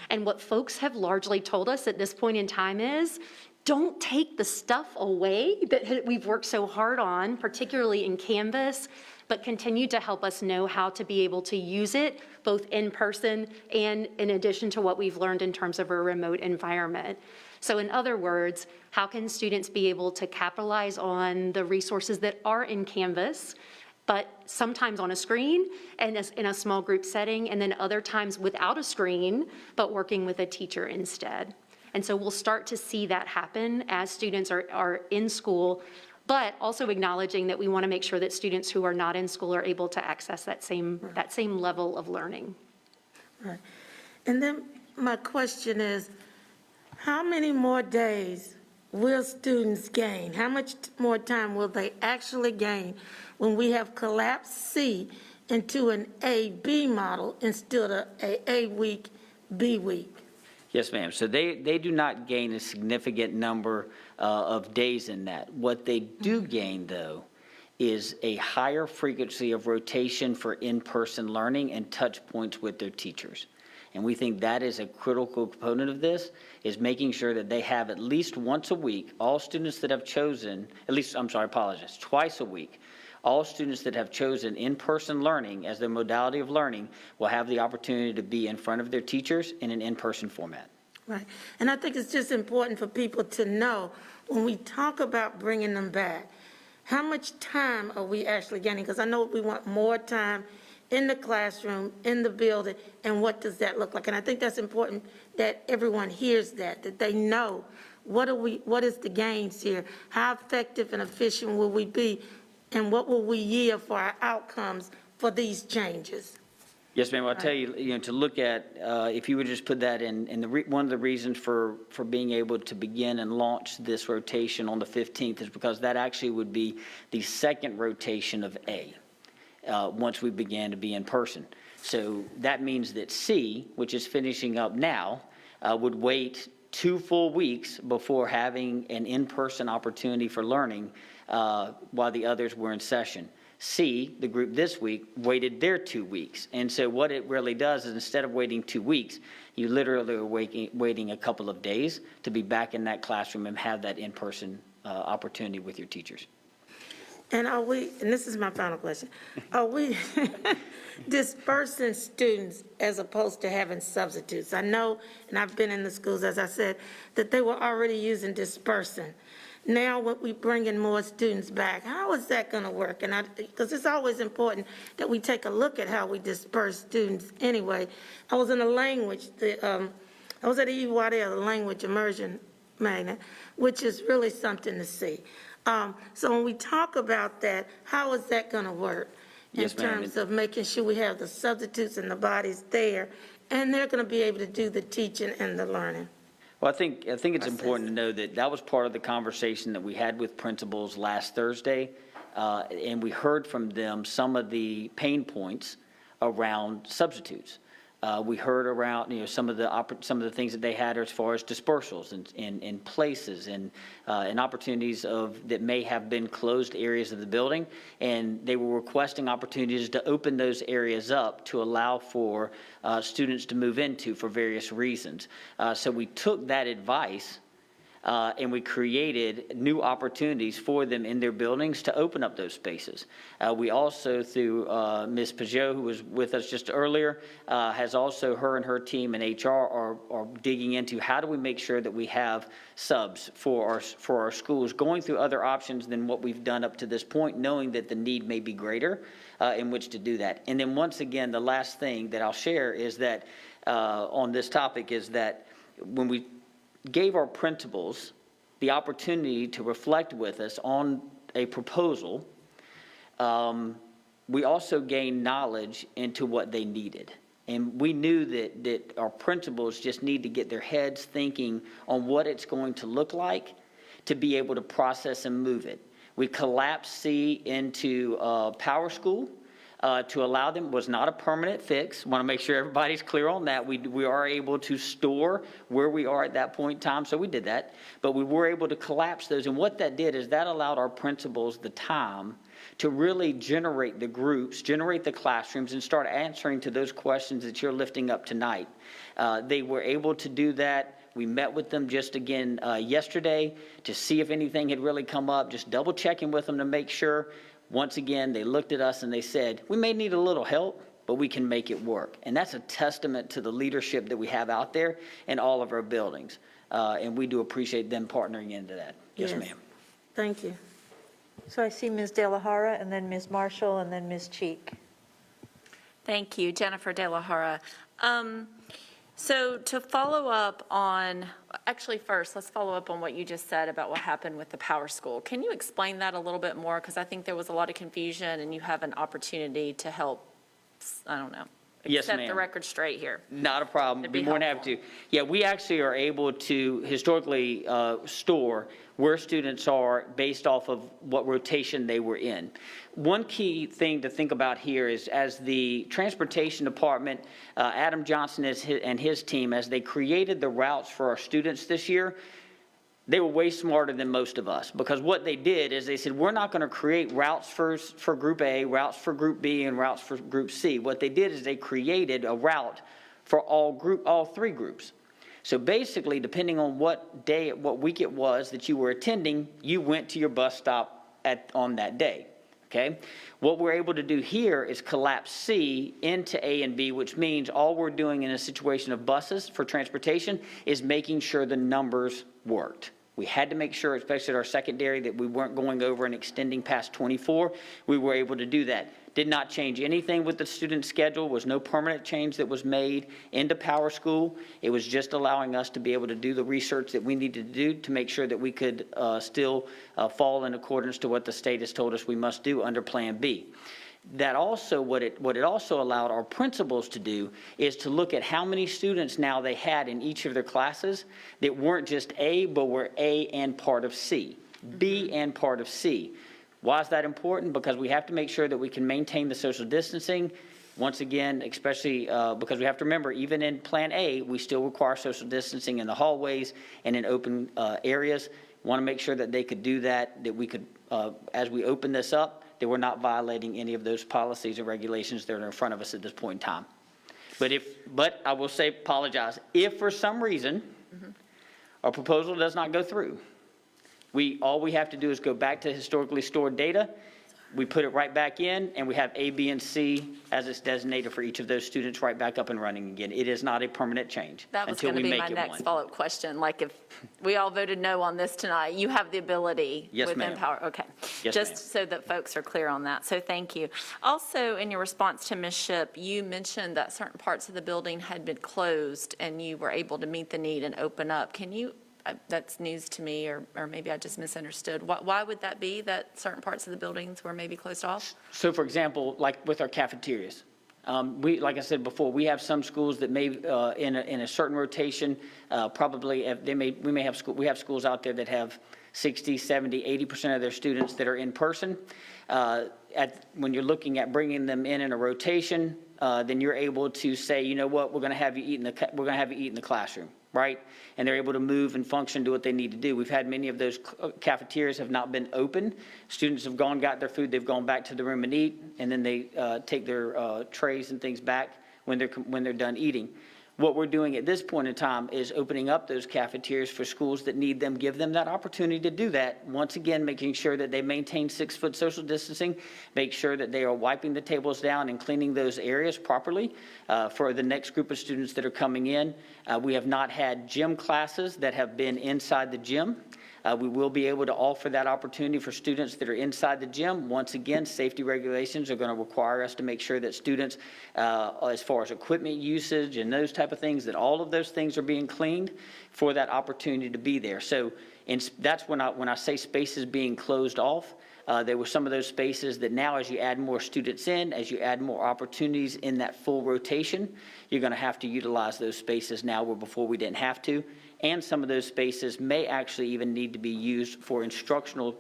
And what folks have largely told us at this point in time is, don't take the stuff away that we've worked so hard on, particularly in Canvas, but continue to help us know how to be able to use it both in person and in addition to what we've learned in terms of a remote environment. So in other words, how can students be able to capitalize on the resources that are in Canvas, but sometimes on a screen and in a small group setting, and then other times without a screen, but working with a teacher instead. And so we'll start to see that happen as students are in school, but also acknowledging that we want to make sure that students who are not in school are able to access that same level of learning. Right. And then my question is, how many more days will students gain? How much more time will they actually gain when we have collapsed C into an A-B model instead of A week, B week? Yes, ma'am. So they do not gain a significant number of days in that. What they do gain, though, is a higher frequency of rotation for in-person learning and touch points with their teachers. And we think that is a critical component of this, is making sure that they have at least once a week, all students that have chosen, twice a week, all students that have chosen in-person learning as their modality of learning will have the opportunity to be in front of their teachers in an in-person format. Right. And I think it's just important for people to know when we talk about bringing them back, how much time are we actually gaining? Because I know we want more time in the classroom, in the building, and what does that look like? And I think that's important that everyone hears that they know what is the gains here? How effective and efficient will we be? And what will we yield for our outcomes for these changes? Yes, ma'am. I'll tell you, to look at, if you would just put that in, one of the reasons for being able to begin and launch this rotation on the 15th is because that actually would be the second rotation of A, once we began to be in person. So that means that C, which is finishing up now, would wait 2 full weeks before having an in-person opportunity for learning while the others were in session. C, the group this week, waited their 2 weeks. And so what it really does is instead of waiting 2 weeks, you literally are waiting a couple of days to be back in that classroom and have that in-person opportunity with your teachers. And are we, and this is my final question, are we dispersing students as opposed to having substitutes? I know, and I've been in the schools, as I said, that they were already using dispersing. Now, when we bring in more students back, how is that going to work? And because it's always important that we take a look at how we disperse students anyway. I was in a language, I was at Eve Waddell, the language immersion magnet, which is really something to see. So when we talk about that, how is that going to work in terms of making sure we have the substitutes and the bodies there, and they're going to be able to do the teaching and the learning? Well, I think it's important to know that that was part of the conversation that we had with principals last Thursday, and we heard from them some of the pain points around substitutes. We heard around some of the things that they had as far as dispersals and places and opportunities that may have been closed areas of the building, and they were requesting opportunities to open those areas up to allow for students to move into for various reasons. So we took that advice and we created new opportunities for them in their buildings to open up those spaces. We also, through Ms. Pajot, who was with us just earlier, has also, her and her team in HR are digging into how do we make sure that we have subs for our schools, going through other options than what we've done up to this point, knowing that the need may be greater in which to do that. And then once again, the last thing that I'll share is that on this topic is that when we gave our principals the opportunity to reflect with us on a proposal, we also gained knowledge into what they needed. And we knew that our principals just need to get their heads thinking on what it's going to look like to be able to process and move it. We collapsed C into Power School. To allow them was not a permanent fix. Want to make sure everybody's clear on that. We are able to store where we are at that point in time, so we did that. But we were able to collapse those, and what that did is that allowed our principals the time to really generate the groups, generate the classrooms, and start answering to those questions that you're lifting up tonight. They were able to do that. We met with them just again yesterday to see if anything had really come up, just double checking with them to make sure. Once again, they looked at us and they said, we may need a little help, but we can make it work. And that's a testament to the leadership that we have out there in all of our buildings. And we do appreciate them partnering into that. Yes, ma'am. Thank you. So I see Ms. De La Hara, and then Ms. Marshall, and then Ms. Cheek. Thank you, Jennifer De La Hara. So to follow up on, actually first, let's follow up on what you just said about what happened with the Power School. Can you explain that a little bit more? Because I think there was a lot of confusion and you have an opportunity to help, I don't know, set the record straight here. Not a problem. Be more than happy to. Yeah, we actually are able to historically store where students are based off of what rotation they were in. One key thing to think about here is as the transportation department, Adam Johnson and his team, as they created the routes for our students this year, they were way smarter than most of us, because what they did is they said, we're not going to create routes for Group A, routes for Group B, and routes for Group C. What they did is they created a route for all 3 groups. So basically, depending on what week it was that you were attending, you went to your bus stop on that day, okay? What we're able to do here is collapse C into A and B, which means all we're doing in a situation of buses for transportation is making sure the numbers worked. We had to make sure, especially at our secondary, that we weren't going over and extending past 24. We were able to do that. Did not change anything with the student schedule, was no permanent change that was made into Power School. It was just allowing us to be able to do the research that we needed to do to make sure that we could still fall in accordance to what the state has told us we must do under Plan B. That also, what it also allowed our principals to do is to look at how many students now they had in each of their classes that weren't just A, but were A and part of C, B and part of C. Why is that important? Because we have to make sure that we can maintain the social distancing. Once again, especially because we have to remember, even in Plan A, we still require social distancing in the hallways and in open areas. Want to make sure that they could do that, that we could, as we open this up, that we're not violating any of those policies or regulations that are in front of us at this point in time. But I will say, apologize, if for some reason our proposal does not go through, all we have to do is go back to historically stored data, we put it right back in, and we have A, B, and C as it's designated for each of those students right back up and running again. It is not a permanent change That was until going we to be make my it next one. follow-up question. Like if we all voted no on this tonight, you have the ability Yes, within ma'am. Power. Okay. Yes, Just ma'am. so that folks are clear on that. So thank you. Also, in your response to Ms. Shipp, you mentioned that certain parts of the building had been closed and you were able to meet the need and open up. Can you, that's news to me, or maybe I just misunderstood. Why would that be, that certain parts of the buildings were maybe closed off? So for example, like with our cafeterias, like I said before, we have some schools that may, in a certain rotation, probably, we have schools out there that have 60, 70, 80% of their students that are in person. When you're looking at bringing them in a rotation, then you're able to say, you know what, we're going to have you eat in the classroom, right? And they're able to move and function, do what they need to do. We've had many of those cafeterias have not been open. Students have gone, got their food, they've gone back to the room and eat, and then they take their trays and things back when they're done eating. What we're doing at this point in time is opening up those cafeterias for schools that need them, give them that opportunity to do that. Once again, making sure that they maintain 6-foot social distancing, make sure that they are wiping the tables down and cleaning those areas properly for the next group of students that are coming in. We have not had gym classes that have been inside the gym. We will be able to offer that opportunity for students that are inside the gym. Once again, safety regulations are going to require us to make sure that students, as far as equipment usage and those type of things, that all of those things are being cleaned for that opportunity to be there. So that's when I say spaces being closed off. There were some of those spaces that now, as you add more students in, as you add more opportunities in that full rotation, you're going to have to utilize those spaces now where before we didn't have to. And some of those spaces may actually even need to be used for instructional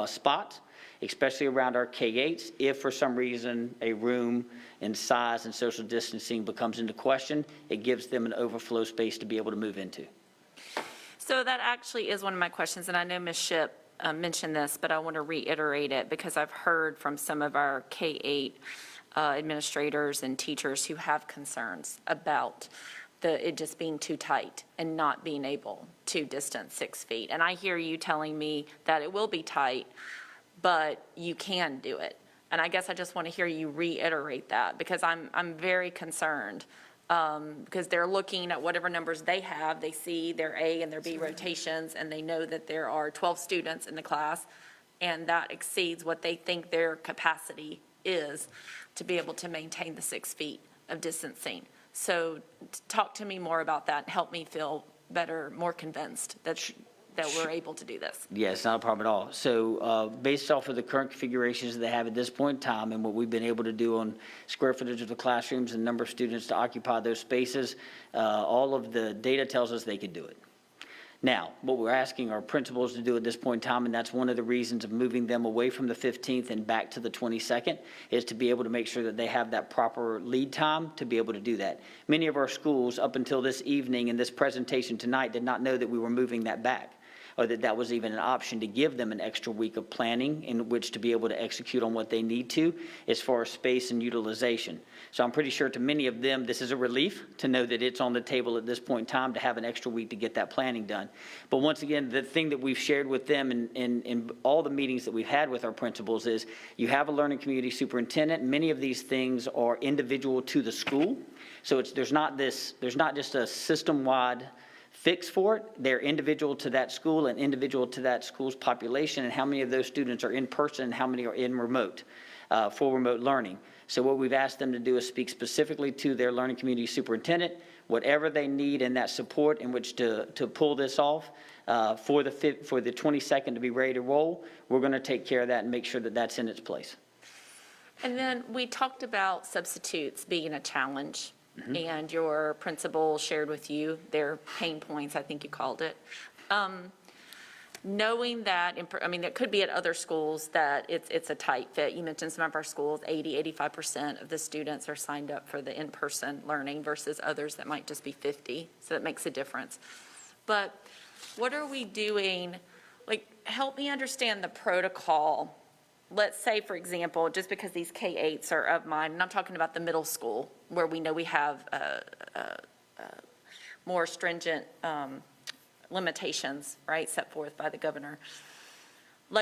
spots, especially around our K-8s. If for some reason a room in size and social distancing becomes into question, it gives them an overflow space to be able to move into. So that actually is one of my questions, and I know Ms. Shipp mentioned this, but I want to reiterate it because I've heard from some of our K-8 administrators and teachers who have concerns about it just being too tight and not being able to distance 6 feet. And I hear you telling me that it will be tight, but you can do it. And I guess I just want to hear you reiterate that because I'm very concerned because they're looking at whatever numbers they have. They see their A and their B rotations, and they know that there are 12 students in the class, and that exceeds what they think their capacity is to be able to maintain the 6 feet of distancing. So talk to me more about that and help me feel better, more convinced that we're able to do this. Yes, not a problem at all. So based off of the current configurations that they have at this point in time and what we've been able to do on square footage of the classrooms and number of students to occupy those spaces, all of the data tells us they could do it. Now, what we're asking our principals to do at this point in time, and that's one of the reasons of moving them away from the 15th and back to the 22nd, is to be able to make sure that they have that proper lead time to be able to do that. Many of our schools, up until this evening and this presentation tonight, did not know that we were moving that back, or that was even an option to give them an extra week of planning in which to be able to execute on what they need to as far as space and utilization. So I'm pretty sure to many of them, this is a relief to know that it's on the table at this point in time to have an extra week to get that planning done. But once again, the thing that we've shared with them in all the meetings that we've had with our principals is you have a learning community superintendent. Many of these things are individual to the school. So there's not just a system-wide fix for it. They're individual to that school and individual to that school's population, and how many of those students are in person and how many are in remote, for remote learning. So what we've asked them to do is speak specifically to their learning community superintendent, whatever they need in that support in which to pull this off, for the 22nd to be ready to roll. We're going to take care of that and make sure that that's in its place. And then we talked about substitutes being a challenge, and your principal shared with you their pain points, I think you called it. Knowing that, it could be at other schools that it's a tight fit. You mentioned some of our schools, 85% of the students are signed up for the in-person learning versus others that might just be 50, so that makes a difference. But what are we doing, help me understand the protocol. Let's say, for example, just because these K-8s are of mine, and I'm talking about the middle school, where we know we have more stringent limitations, right, set forth by the governor.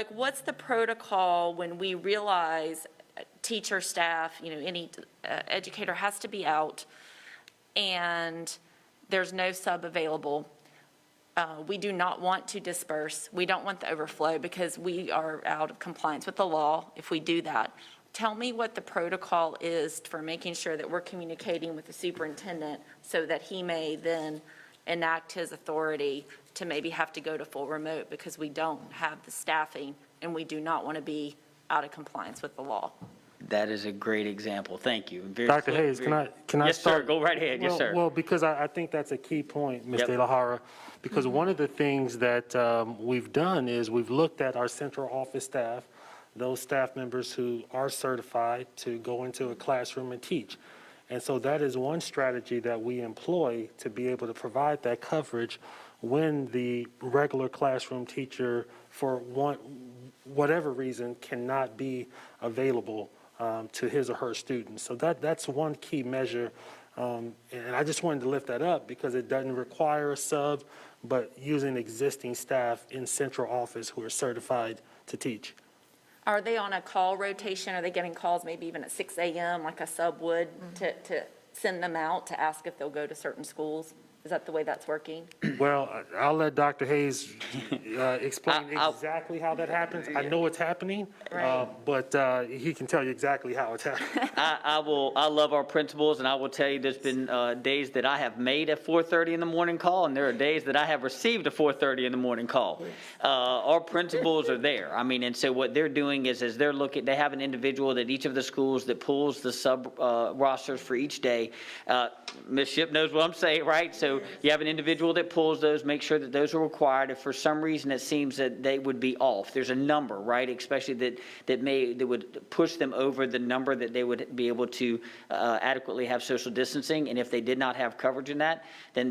What's the protocol when we realize teacher, staff, any educator has to be out and there's no sub available? We do not want to disperse. We don't want the overflow because we are out of compliance with the law if we do that. Tell me what the protocol is for making sure that we're communicating with the superintendent so that he may then enact his authority to maybe have to go to full remote because we don't have the staffing and we do not want to be out of compliance with the law. That is a great example. Thank you. Dr. Hayes, can I Yes, start? sir. Go right ahead. Yes, sir. Well, because I think that's a key point, Ms. Yep. De La Hara, because one of the things that we've done is we've looked at our central office staff, those staff members who are certified to go into a classroom and teach. And so that is one strategy that we employ to be able to provide that coverage when the regular classroom teacher, for whatever reason, cannot be available to his or her students. So that's one key measure. And I just wanted to lift that up because it doesn't require a sub, but using existing staff in central office who are certified to teach. Are they on a call rotation? Are they getting calls maybe even at 6 a.m. like a sub would to send them out to ask if they'll go to certain schools? Is that the way that's working? Well, I'll let Dr. Hayes explain exactly how that happens. I know it's happening, Right. but he can tell you exactly how it's happening. I love our principals, and I will tell you there's been days that I have made a 4:30 in the morning call, and there are days that I have received a 4:30 in the morning call. Our principals are there. And so what they're doing is they're looking, they have an individual at each of the schools that pulls the sub rosters for each day. Ms. Shipp knows what I'm saying, right? So you have an individual that pulls those, make sure that those are required. If for some reason it seems that they would be off, there's a number, right? Especially that would push them over the number that they would be able to adequately have social distancing. And if they did not have coverage in that, then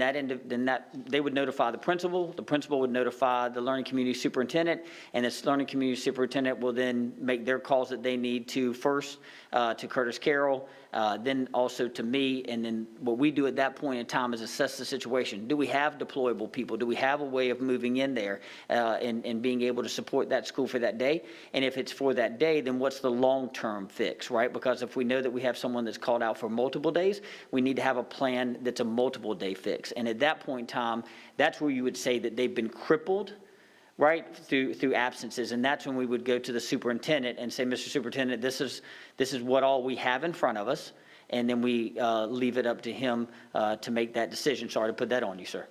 they would notify the principal would notify the learning community superintendent, and this learning community superintendent will then make their calls that they need to first to Curtis Carroll, then also to me, and then what we do at that point in time is assess the situation. Do we have deployable people? Do we have a way of moving in there and being able to support that school for that day? And if it's for that day, then what's the long-term fix, right? Because if we know that we have someone that's called out for multiple days, we need to have a plan that's a multiple day fix. And at that point in time, that's where you would say that they've been crippled, right, through absences. And that's when we would go to the superintendent and say, Mr. Superintendent, this is what all we have in front of us. And then we leave it up to him to make that decision. Sorry to put that on you, sir.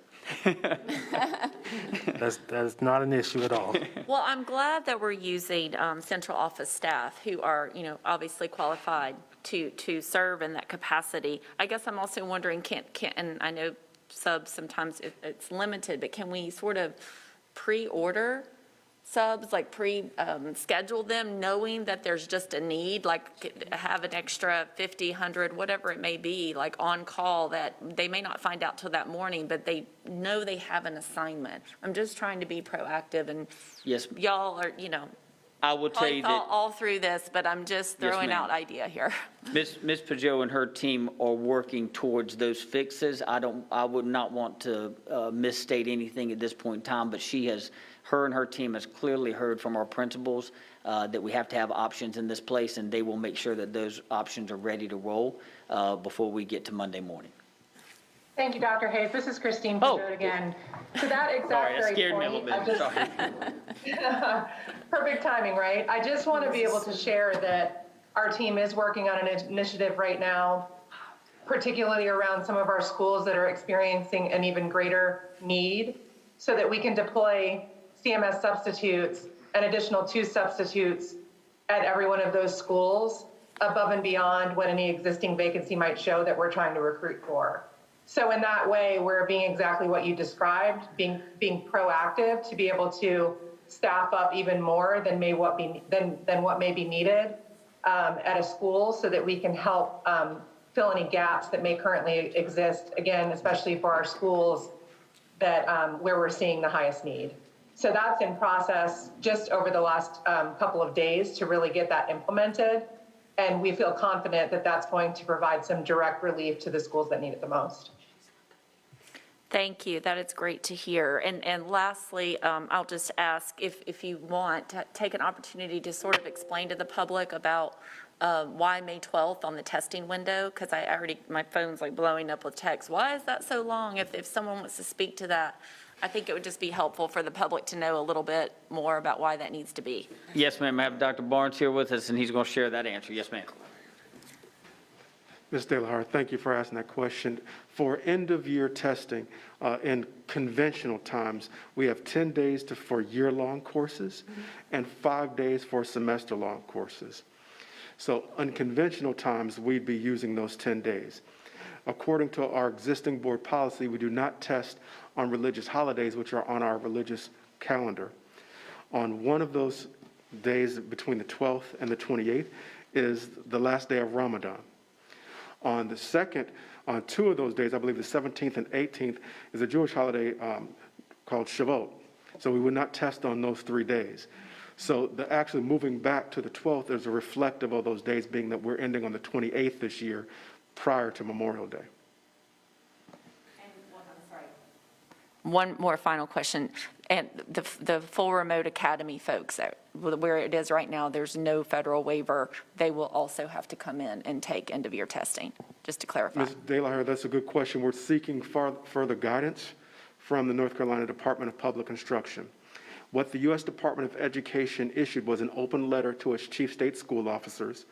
That's not an issue at all. Well, I'm glad that we're using central office staff who are, obviously qualified to serve in that capacity. I guess I'm also wondering, and I know subs sometimes it's limited, but can we sort of pre-order subs, schedule them knowing that there's just a need, have an extra 50, 100, whatever it may be, on call that they may not find out till that morning, but they know they have an assignment. I'm just trying to be proactive, and yes, y'all are, I will tell you that all through this, but I'm just throwing out idea here. Ms. Pajot and her team are working towards those fixes. I would not want to misstate anything at this point in time, but her and her team has clearly heard from our principals that we have to have options in this place, and they will make sure that those options are ready to roll before we get to Monday morning. Thank you, Dr. Hayes. This is Christine Perdue again. To that exact Sorry, that very scared me a point, little bit. Sorry. Perfect timing, right? I just want to be able to share that our team is working on an initiative right now, particularly around some of our schools that are experiencing an even greater need, so that we can deploy CMS substitutes, an additional 2 substitutes at every one of those schools, above and beyond what any existing vacancy might show that we're trying to recruit for. So in that way, we're being exactly what you described, being proactive to be able to staff up even more than what may be needed at a school, so that we can help fill any gaps that may currently exist, again, especially for our schools that where we're seeing the highest need. So that's in process just over the last couple of days to really get that implemented. And we feel confident that that's going to provide some direct relief to the schools that need it the most. Thank you. That is great to hear. And lastly, I'll just ask if you want to take an opportunity to sort of explain to the public about why May 12th on the testing window, because my phone's like blowing up with text. Why is that so long? If someone wants to speak to that, I think it would just be helpful for the public to know a little bit more about why that needs to be. Yes, ma'am. I have Dr. Barnes here with us, and he's going to share that answer. Yes, ma'am. Ms. De La Hart, thank you for asking that question. For end-of-year testing in conventional times, we have 10 days for year-long courses and 5 days for semester-long courses. So in conventional times, we'd be using those 10 days. According to our existing board policy, we do not test on religious holidays, which are on our religious calendar. On one of those days between the 12th and the 28th is the last day of Ramadan. On the second, on 2 of those days, I believe the 17th and 18th, is a Jewish holiday called Shavuot. So we would not test on those 3 days. So actually moving back to the 12th is a reflective of those days, being that we're ending on the 28th this year prior to Memorial Day. One more final question. And the full remote academy folks, where it is right now, there's no federal waiver. They will also have to come in and take end-of-year testing, just to clarify. Ms. De La Hart, that's a good question. We're seeking further guidance from the North Carolina Department of Public Instruction. What the U.S. Department of Education issued was an open letter to its chief state school officers,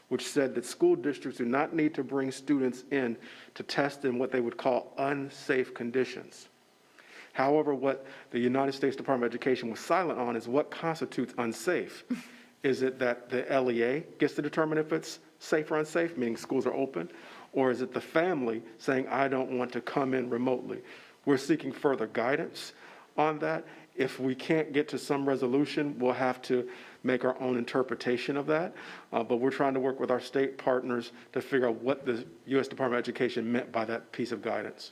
which said that school districts do not need to bring students in to test in what they would call unsafe conditions. However, what the United States Department of Education was silent on is what constitutes unsafe. Is it that the LEA gets to determine if it's safe or unsafe, meaning schools are open, or is it the family saying, I don't want to come in remotely? We're seeking further guidance on that. If we can't get to some resolution, we'll have to make our own interpretation of that. But we're trying to work with our state partners to figure out what the U.S. Department of Education meant by that piece of guidance.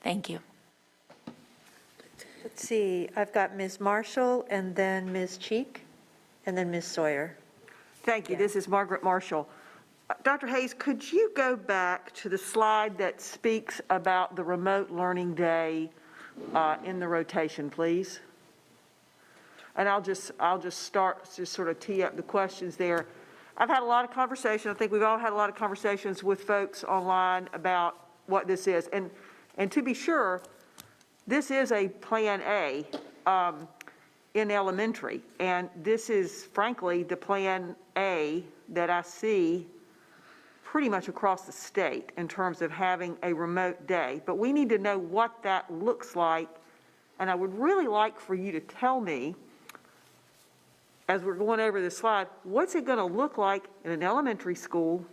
Thank you. Let's see, I've got Ms. Marshall, and then Ms. Cheek, and then Ms. Sawyer. Thank you. This is Margaret Marshall. Dr. Hayes, could you go back to the slide that speaks about the remote learning day in the rotation, please? And I'll just start to sort of tee up the questions there. I've had a lot of conversation. I think we've all had a lot of conversations with folks online about what this is. And to be sure, this is a Plan A in elementary, and this is frankly the Plan A that I see pretty much across the state in terms of having a remote day. But we need to know what that looks like, and I would really like for you to tell me, as we're going over this slide, what's it going to look like in an elementary school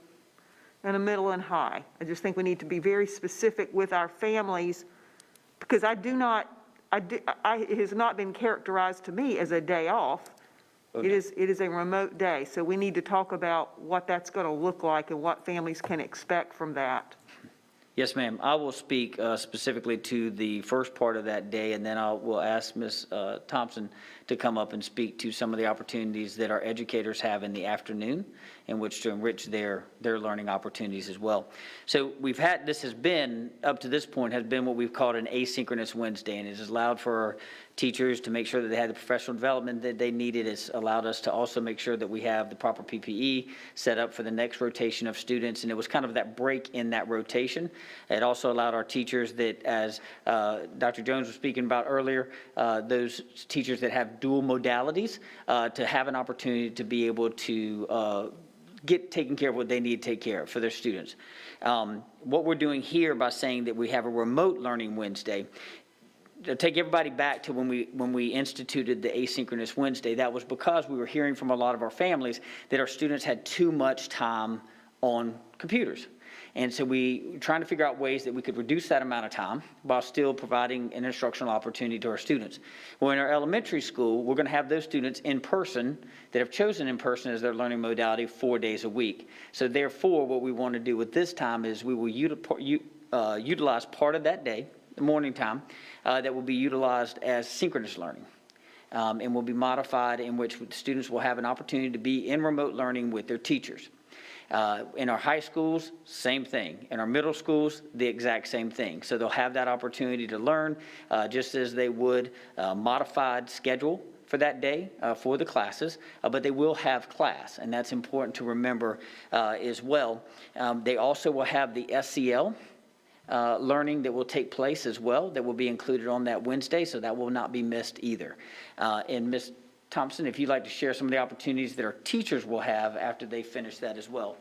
and a middle and high? I just think we need to be very specific with our families, because it has not been characterized to me as a day off. Okay. It is a remote day, so we need to talk about what that's going to look like and what families can expect from that. Yes, ma'am. I will speak specifically to the first part of that day, and then we'll ask Ms. Thompson to come up and speak to some of the opportunities that our educators have in the afternoon in which to enrich their learning opportunities as well. So this has been, up to this point, has been what we've called an asynchronous Wednesday, and it has allowed for our teachers to make sure that they had the professional development that they needed. It's allowed us to also make sure that we have the proper PPE set up for the next rotation of students, and it was kind of that break in that rotation. It also allowed our teachers that, as Dr. Jones was speaking about earlier, those teachers that have dual modalities to have an opportunity to be able to get taken care of what they need to take care of for their students. What we're doing here by saying that we have a remote learning Wednesday, to take everybody back to when we instituted the asynchronous Wednesday, that was because we were hearing from a lot of our families that our students had too much time on computers. And so we were trying to figure out ways that we could reduce that amount of time while still providing an instructional opportunity to our students. Well, in our elementary school, we're going to have those students in person that have chosen in person as their learning modality 4 days a week. So therefore, what we want to do with this time is we will utilize part of that day, the morning time, that will be utilized as synchronous learning. And will be modified in which students will have an opportunity to be in remote learning with their teachers. In our high schools, same thing. In our middle schools, the exact same thing. So they'll have that opportunity to learn just as they would modified schedule for that day for the classes, but they will have class, and that's important to remember as well. They also will have the SEL learning that will take place as well, that will be included on that Wednesday, so that will not be missed either. And Ms. Thompson, if you'd like to share some of the opportunities that our teachers will have after they finish that as well.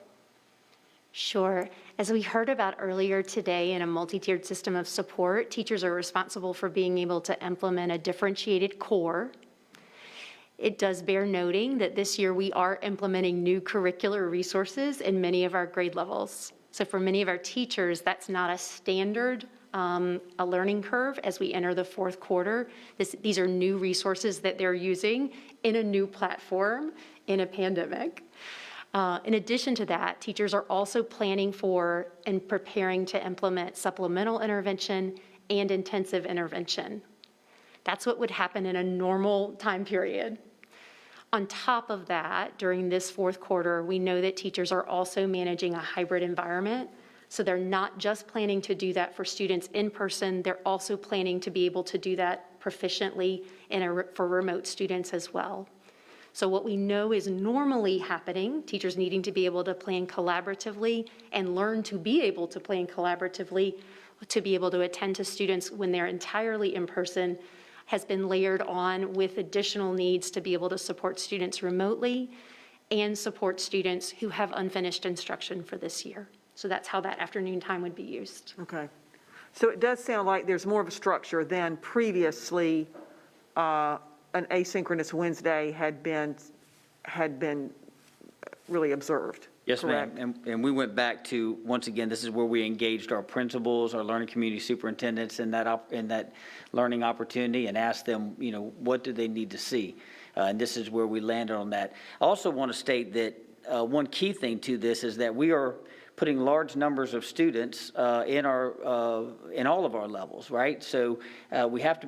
Sure. As we heard about earlier today, in a multi-tiered system of support, teachers are responsible for being able to implement a differentiated core. It does bear noting that this year we are implementing new curricular resources in many of our grade levels. So for many of our teachers, that's not a standard a learning curve as we enter the fourth quarter. These are new resources that they're using in a new platform in a pandemic. In addition to that, teachers are also planning for and preparing to implement supplemental intervention and intensive intervention. That's what would happen in a normal time period. On top of that, during this fourth quarter, we know that teachers are also managing a hybrid environment. So they're not just planning to do that for students in person, they're also planning to be able to do that proficiently for remote students as well. So what we know is normally happening, teachers needing to be able to plan collaboratively and learn to be able to plan collaboratively to be able to attend to students when they're entirely in person, has been layered on with additional needs to be able to support students remotely and support students who have unfinished instruction for this year. So that's how that afternoon time would be used. Okay. So it does sound like there's more of a structure than previously an asynchronous Wednesday had been really observed. Yes, correct? ma'am. And we went back to, once again, this is where we engaged our principals, our learning community superintendents in that learning opportunity and asked them, what do they need to see? And this is where we landed on that. I also want to state that one key thing to this is that we are putting large numbers of students in all of our levels, right? So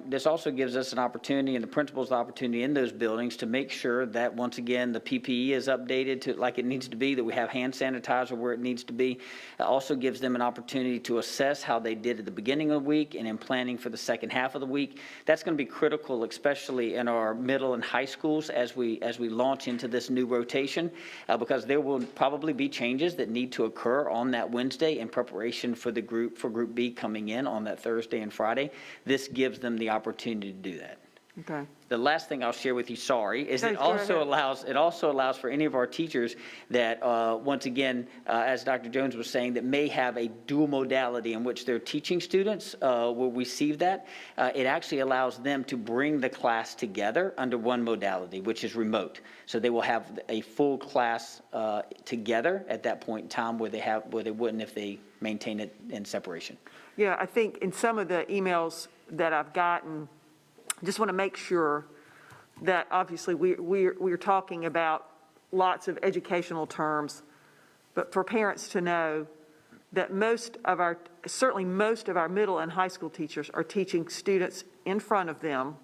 this also gives us an opportunity, and the principals the opportunity in those buildings to make sure that, once again, the PPE is updated to like it needs to be, that we have hand sanitizer where it needs to be. It also gives them an opportunity to assess how they did at the beginning of the week and in planning for the second half of the week. That's going to be critical, especially in our middle and high schools as we launch into this new rotation, because there will probably be changes that need to occur on that Wednesday in preparation for Group B coming in on that Thursday and Friday. This gives them the opportunity to do that. Okay. The last thing I'll share with you, is it also allows for any of our teachers that, once again, as Dr. Jones was saying, that may have a dual modality in which they're teaching students will receive that. It actually allows them to bring the class together under one modality, which is remote. So they will have a full class together at that point in time where they wouldn't if they maintain it in separation. Yeah, I think in some of the emails that I've gotten, just want to make sure that obviously we're talking about lots of educational terms, but for parents to know that certainly most of our middle and high school teachers are teaching students in front of them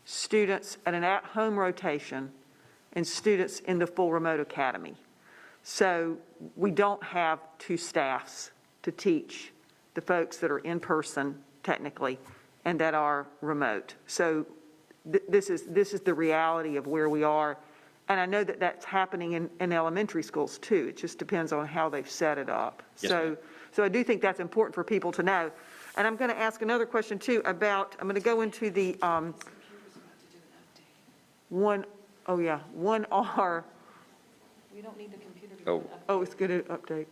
students at an at-home rotation, and students in the full remote academy. So we don't have two staffs to teach the folks that are in person technically and that are remote. So this is the reality of where we are. And I know that that's happening in elementary schools too. It just depends on how they've set it up. Yes, ma'am. So I do think that's important for people to know. And I'm going to ask another question too about, I'm going to go into the 1R. We don't need the computer to Oh. Oh, it's going to update.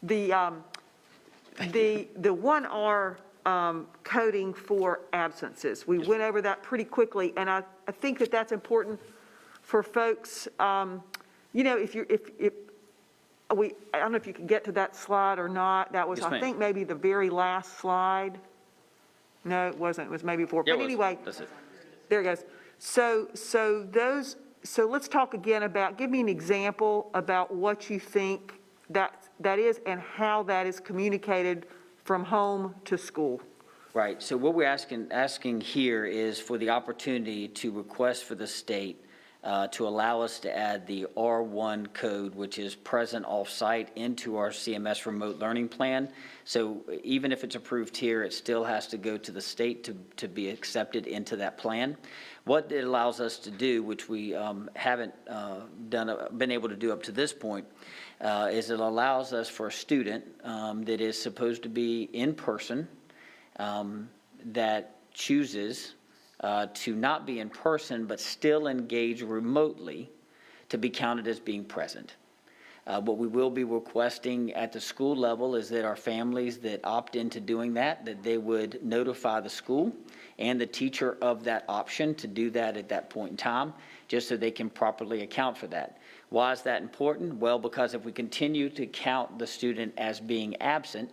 The 1R coding for absences. We went over that pretty quickly, and I think that that's important for folks. You know, I don't know if you could get to that slide or not. That was, Yes, I ma'am. think, maybe the very last slide. No, it wasn't. It was maybe before. Yeah, it But was. anyway, That's it. there it goes. So let's talk again about, give me an example about what you think that is and how that is communicated from home to school. Right, so what we're asking here is for the opportunity to request for the state to allow us to add the R1 code, which is present off-site, into our CMS remote learning plan. So even if it's approved here, it still has to go to the state to be accepted into that plan. What it allows us to do, which we haven't been able to do up to this point, is it allows us for a student that is supposed to be in person, that chooses to not be in person but still engage remotely, to be counted as being present. What we will be requesting at the school level is that our families that opt into doing that they would notify the school and the teacher of that option to do that at that point in time, just so they can properly account for that. Why is that important? Well, because if we continue to count the student as being absent,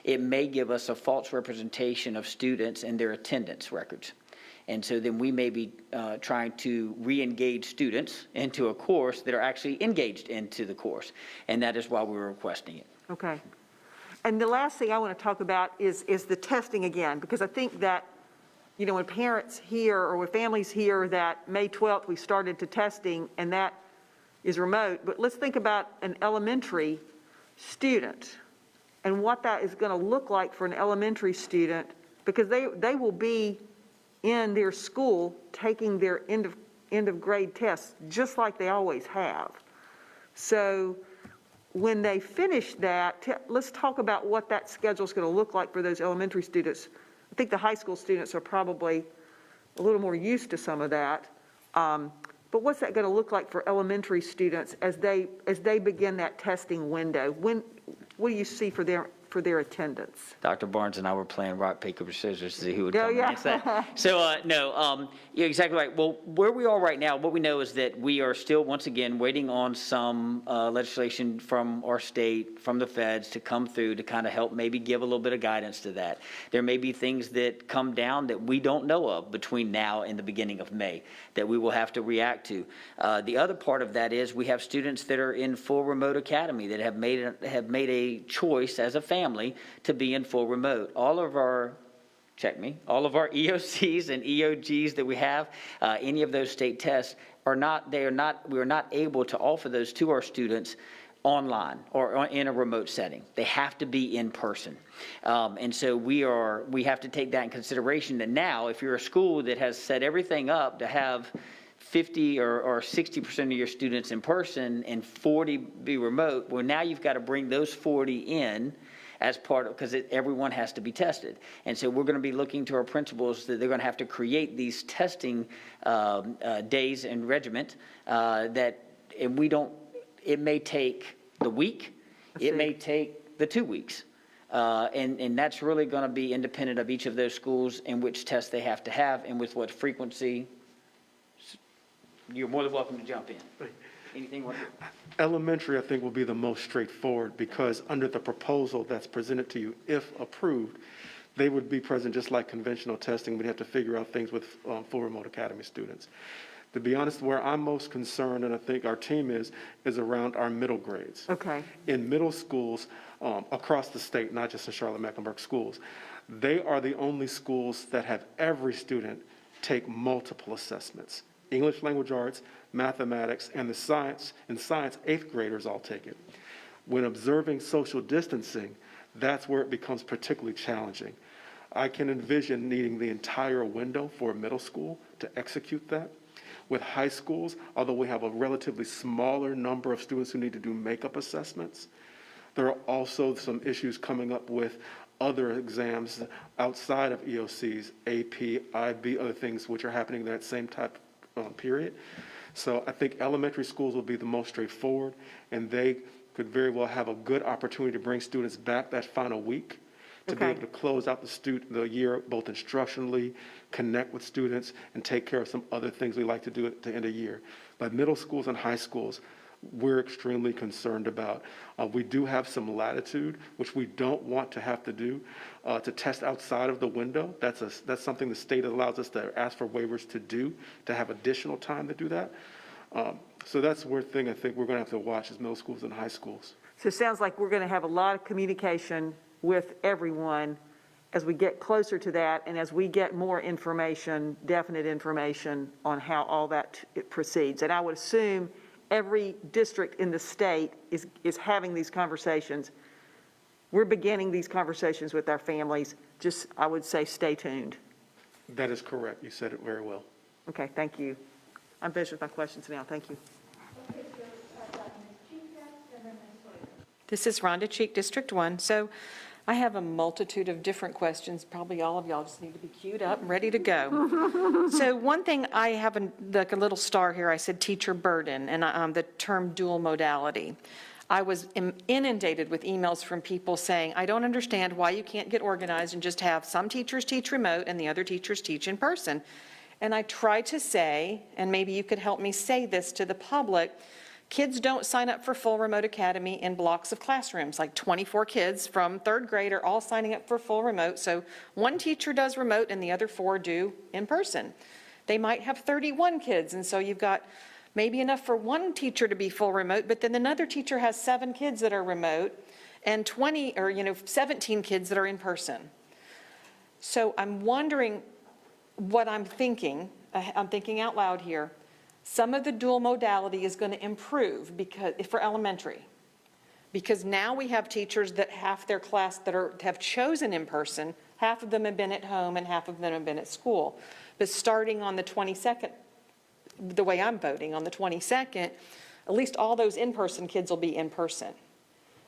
it may give us a false representation of students and their attendance records. And so then we may be trying to re-engage students into a course that are actually engaged into the course. And that is why we're requesting it. Okay. And the last thing I want to talk about is the testing again, because I think that, you know, when parents hear or when families hear that May 12th we started to testing and that is remote, but let's think about an elementary student and what that is going to look like for an elementary student, because they will be in their school taking their end of grade tests just like they always have. So when they finish that, let's talk about what that schedule is going to look like for those elementary students. I think the high school students are probably a little more used to some of that. But what's that going to look like for elementary students as they begin that testing window? What do you see for their attendance? Dr. Barnes and I were playing rock, paper, scissors to see who would come and yeah. answer that. So, no, you're exactly right. Well, where we are right now, what we know is that we are still, once again, waiting on some legislation from our state, from the feds, to come through to kind of help maybe give a little bit of guidance to that. There may be things that come down that we don't know of between now and the beginning of May that we will have to react to. The other part of that is we have students that are in full remote academy that have made a choice as a family to be in full remote. All of our EOCs and EOGs that we have, any of those state tests we are not able to offer those to our students online or in a remote setting. They have to be in person. And so we have to take that in consideration, that now if you're a school that has set everything up to have 50 or 60% of your students in person and 40 be remote, well, now you've got to bring those 40 in as part of, because everyone has to be tested. And so we're going to be looking to our principals that they're going to have to create these testing days and regiment it may take the week, it may take the 2 weeks. And that's really going to be independent of each of those schools and which tests they have to have and with what frequency. You're more than welcome to jump in. Anything? Elementary, I think, will be the most straightforward, because under the proposal that's presented to you, if approved, they would be present just like conventional testing. We'd have to figure out things with full remote academy students. To be honest, where I'm most concerned, and I think our team is around our middle grades. Okay. In middle schools across the state, not just in Charlotte-Mecklenburg schools, they are the only schools that have every student take multiple assessments. English language arts, mathematics, and science, 8th graders all take it. When observing social distancing, that's where it becomes particularly challenging. I can envision needing the entire window for middle school to execute that. With high schools, although we have a relatively smaller number of students who need to do makeup assessments, there are also some issues coming up with other exams outside of EOCs, AP, IB, other things which are happening in that same type period. So I think elementary schools will be the most straightforward, and they could very well have a good opportunity to bring students back that final week to be able to close out the year both instructionally, connect with students, and take care of some other things we like to do at the end of the year. But middle schools and high schools, we're extremely concerned about. We do have some latitude, which we don't want to have to do, to test outside of the window. That's something the state allows us to ask for waivers to do, to have additional time to do that. So that's one thing I think we're going to have to watch as middle schools and high schools. So it sounds like we're going to have a lot of communication with everyone as we get closer to that and as we get more information, definite information on how all that proceeds. And I would assume every district in the state is having these conversations. We're beginning these conversations with our families. Just, I would say, stay tuned. That is correct. You said it very well. Okay, thank you. I'm finished with my questions now. Thank you. This is Rhonda Cheek, District 1. So I have a multitude of different questions. Probably all of y'all just need to be queued up and ready to go. So one thing, I have like a little star here. I said teacher burden and the term dual modality. I was inundated with emails from people saying, I don't understand why you can't get organized and just have some teachers teach remote and the other teachers teach in person. And I try to say, and maybe you could help me say this to the public, kids don't sign up for full remote academy in blocks of classrooms, like 24 kids from 3rd grade are all signing up for full remote. So one teacher does remote and the other 4 do in person. They might have 31 kids, and so you've got maybe enough for one teacher to be full remote, but then another teacher has 7 kids that are remote and 17 kids that are in person. So I'm wondering what I'm thinking out loud here. Some of the dual modality is going to improve for elementary, because now we have teachers that half their class that have chosen in person, half of them have been at home and half of them have been at school. But starting on the 22nd, the way I'm voting, on the 22nd, at least all those in-person kids will be in person.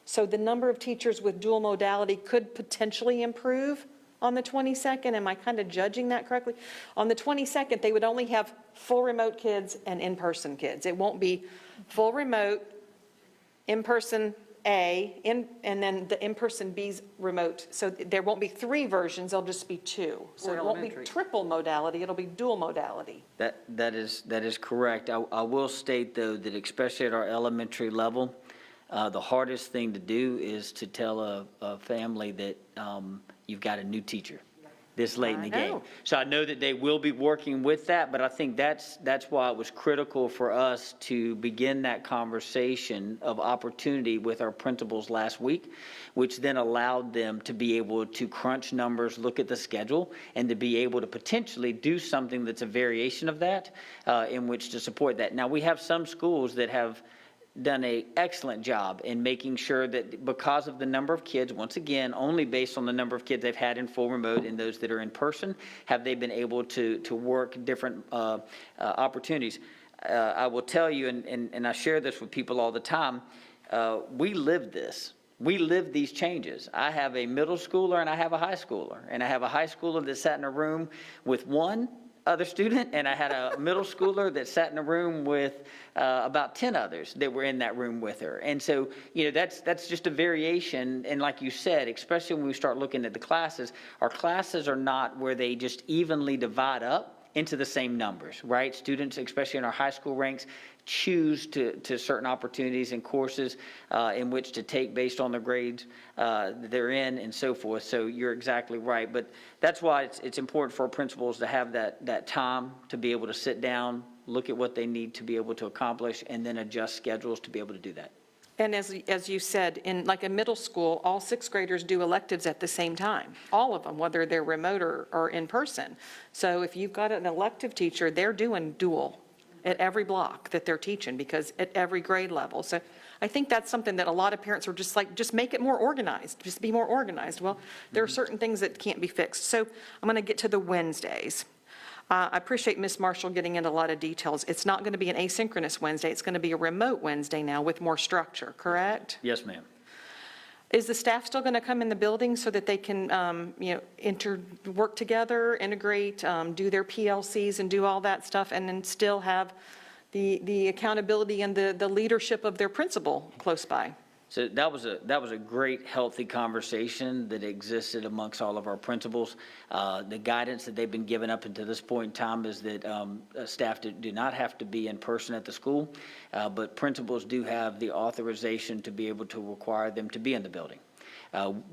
So the number of teachers with dual modality could potentially improve on the 22nd. Am I kind of judging that correctly? On the 22nd, they would only have full remote kids and in-person kids. It won't be full remote, in-person A, and then the in-person B's remote. So there won't be 3 versions, there'll just be 2. So it won't be triple modality, it'll be dual modality. That is correct. I will state, though, that especially at our elementary level, the hardest thing to do is to tell a family that you've got a new teacher this late in the game. So I know that they will be working with that, but I think that's why it was critical for us to begin that conversation of opportunity with our principals last week, which then allowed them to be able to crunch numbers, look at the schedule, and to be able to potentially do something that's a variation of that in which to support that. Now, we have some schools that have done an excellent job in making sure that because of the number of kids, once again, only based on the number of kids they've had in full remote and those that are in person, have they been able to work different opportunities. I will tell you, and I share this with people all the time, we live this. We live these changes. I have a middle schooler and I have a high schooler. And I have a high schooler that sat in a room with one other student, and I had a middle schooler that sat in a room with about 10 others that were in that room with her. And so, that's just a variation. And like you said, especially when we start looking at the classes, our classes are not where they just evenly divide up into the same numbers, right? Students, especially in our high school ranks, choose to certain opportunities and courses in which to take based on the grades they're in and so forth. So you're exactly right. But that's why it's important for our principals to have that time to be able to sit down, look at what they need to be able to accomplish, and then adjust schedules to be able to do that. And as you said, in like a middle school, all sixth graders do electives at the same time, all of them, whether they're remote or in person. So if you've got an elective teacher, they're doing dual at every block that they're teaching, because at every grade level. So I think that's something that a lot of parents are just like, just make it more organized, just be more organized. Well, there are certain things that can't be fixed. So I'm going to get to the Wednesdays. I appreciate Ms. Marshall getting into a lot of details. It's not going to be an asynchronous Wednesday. It's going to be a remote Wednesday now with more structure, correct? Yes, ma'am. Is the staff still going to come in the building so that they can, work together, integrate, do their PLCs and do all that stuff, and then still have the accountability and the leadership of their principal close by? So that was a great, healthy conversation that existed amongst all of our principals. The guidance that they've been given up until this point in time is that staff do not have to be in person at the school, but principals do have the authorization to be able to require them to be in the building.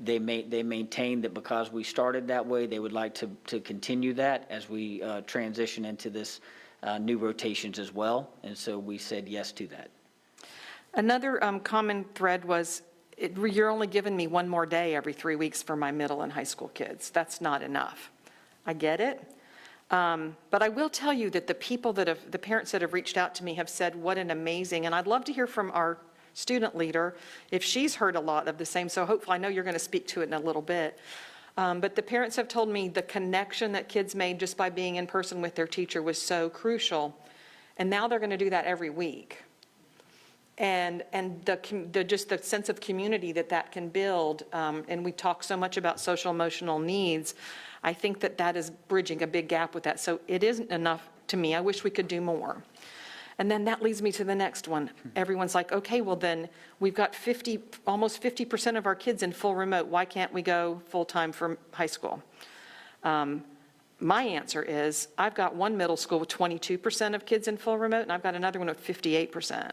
They maintain that because we started that way, they would like to continue that as we transition into this new rotations as well, and so we said yes to that. Another common thread was, you're only giving me one more day every 3 weeks for my middle and high school kids. That's not enough. I get it. But I will tell you that the parents that have reached out to me have said what an amazing, and I'd love to hear from our student leader if she's heard a lot of the same. So hopefully, I know you're going to speak to it in a little bit. But the parents have told me the connection that kids made just by being in person with their teacher was so crucial. And now they're going to do that every week. And just the sense of community that can build, and we talk so much about social emotional needs, I think that is bridging a big gap with that. So it isn't enough to me. I wish we could do more. And then that leads me to the next one. Everyone's like, okay, well then, we've got almost 50% of our kids in full remote. Why can't we go full-time for high school? My answer is, I've got one middle school with 22% of kids in full remote, and I've got another one with 58%.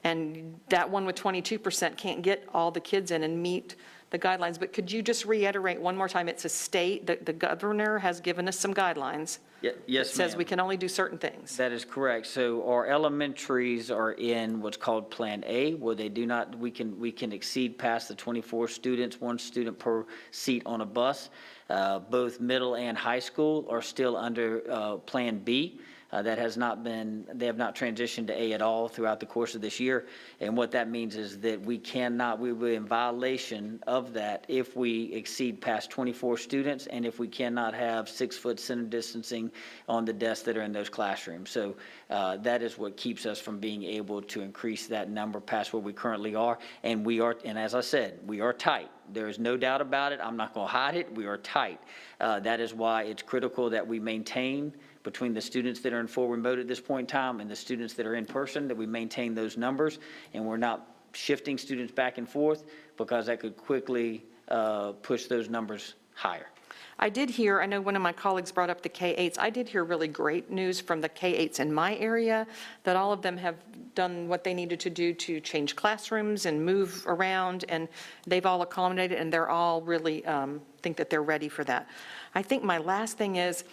And that one with 22% can't get all the kids in and meet the guidelines. But could you just reiterate one more time? It's a state, the governor has given us some guidelines. Yes, It says ma'am. we can only do certain things. That is correct. So our elementaries are in what's called Plan A, where we can exceed past the 24 students, one student per seat on a bus. Both middle and high school are still under Plan B. They have not transitioned to A at all throughout the course of this year. And what that means is that we will be in violation of that if we exceed past 24 students, and if we cannot have 6-foot center distancing on the desks that are in those classrooms. So that is what keeps us from being able to increase that number past where we currently are. And as I said, we are tight. There is no doubt about it. I'm not going to hide it. We are tight. That is why it's critical that we maintain, between the students that are in full remote at this point in time and the students that are in person, that we maintain those numbers, and we're not shifting students back and forth, because that could quickly push those numbers higher. I did hear, I know one of my colleagues brought up the K-8s. I did hear really great news from the K-8s in my area, that all of them have done what they needed to do to change classrooms and move around, and they've all accommodated, and they're all really think that they're ready for that. I think my last thing is,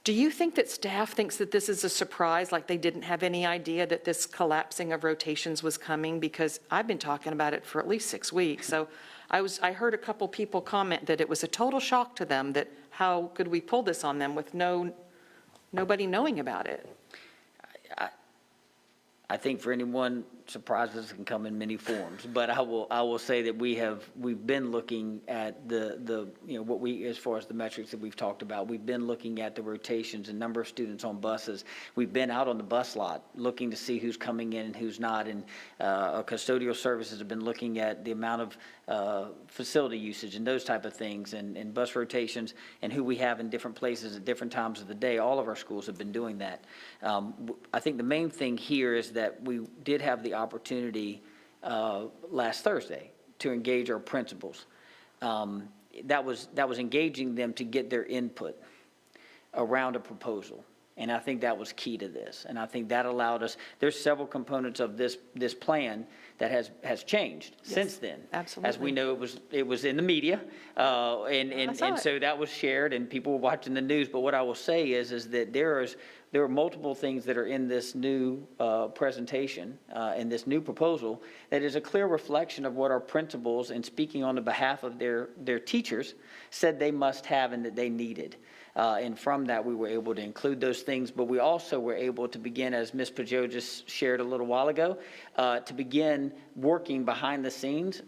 do you think that staff thinks that this is a surprise, like they didn't have any idea that this collapsing of rotations was coming? Because I've been talking about it for at least 6 weeks. So I heard a couple people comment that it was a total shock to them, that how could we pull this on them with nobody knowing about it? I think for anyone, surprises can come in many forms, but I will say that we've been looking at as far as the metrics that we've talked about, we've been looking at the rotations and number of students on buses. We've been out on the bus lot looking to see who's coming in and who's not, and our custodial services have been looking at the amount of facility usage and those type of things, and bus rotations, and who we have in different places at different times of the day. All of our schools have been doing that. I think the main thing here is that we did have the opportunity last Thursday to engage our principals. That was engaging them to get their input around a proposal. And I think that was key to this. And I think that allowed us, there's several components of this plan that has changed since then. Absolutely. As we know, it was in the media, and so that was shared and people were watching the news. But what I will say is that there is there are multiple things that are in this new presentation, in this new proposal, that is a clear reflection of what our principals, and speaking on the behalf of their teachers, said they must have and that they needed. And from that, we were able to include those things, but we also were able to begin, as Ms. Pajot just shared a little while ago, to begin working behind the scenes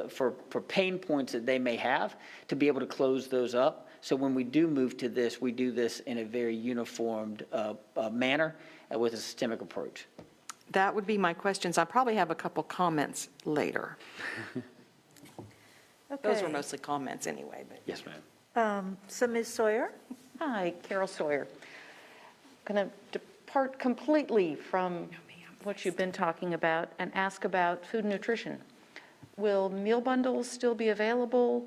for pain points that they may have, to be able to close those up. So when we do move to this, we do this in a very uniformed manner with a systemic approach. That would be my questions. I probably have a couple comments later. Those were Okay. mostly comments anyway, but. Yes, ma'am. So Ms. Sawyer? Hi, Carol Sawyer. Going to depart completely from what you've been talking about and ask about food and nutrition. Will meal bundles still be available?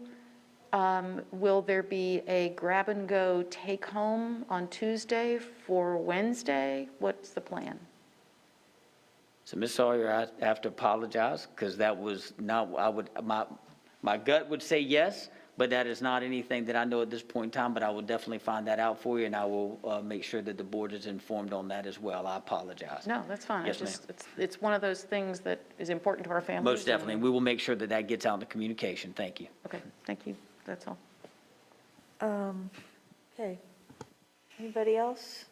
Will there be a grab-and-go take-home on Tuesday for Wednesday? What's the plan? So Ms. Sawyer, I have to apologize because that was not, my gut would say yes, but that is not anything that I know at this point in time, but I will definitely find that out for you, and I will make sure that the board is informed on that as well. I apologize. No, that's fine. Yes, It's just, it's one of those things that is important to our families. Most definitely. We will make sure that that gets out in the communication. Thank you. Okay, thank you. That's all. Okay. Anybody else?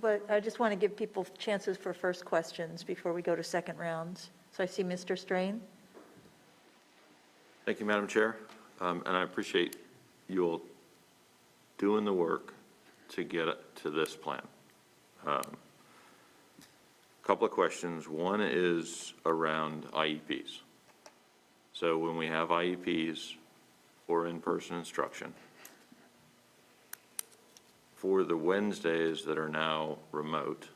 But I just want to give people chances for first questions before we go to second rounds. So I see Mr. Strain. Thank you, Madam Chair. And I appreciate you all doing the work to get to this plan. Couple of questions. One is around IEPs. So when we have IEPs for in-person instruction, for the Wednesdays that are now remote,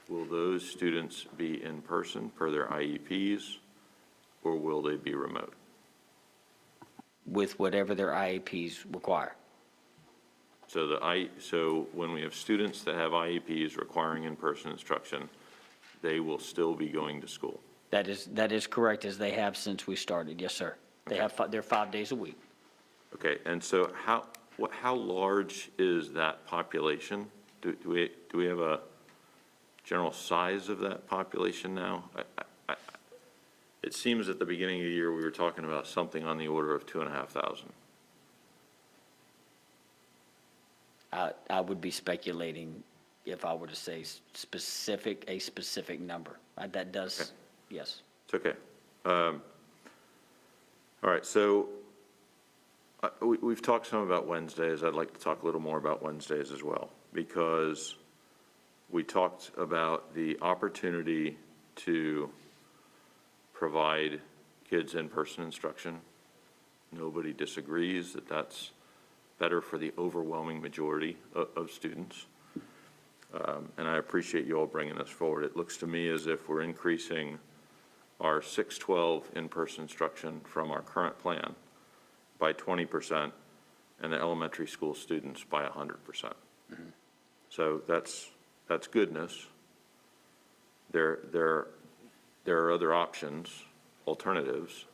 will those students be in person per their IEPs, or will they be remote? With whatever their IEPs require. So when we have students that have IEPs requiring in-person instruction, they will still be going to school? That is correct, as they have since we started. Yes, sir. They're 5 days a week. Okay, and so how large is that population? Do we have a general size of that population now? It seems at the beginning of the year, we were talking about something on the order of 2,500. I would be speculating if I were to say a specific number. That does, Okay. yes. It's okay. All right, so we've talked some about Wednesdays. I'd like to talk a little more about Wednesdays as well, because we talked about the opportunity to provide kids in-person instruction. Nobody disagrees that that's better for the overwhelming majority of students. And I appreciate you all bringing this forward. It looks to me as if we're increasing our 6-12 in-person instruction from our current plan by 20% and the elementary school students by 100%. Mm-hmm. So that's goodness. There are other options, alternatives,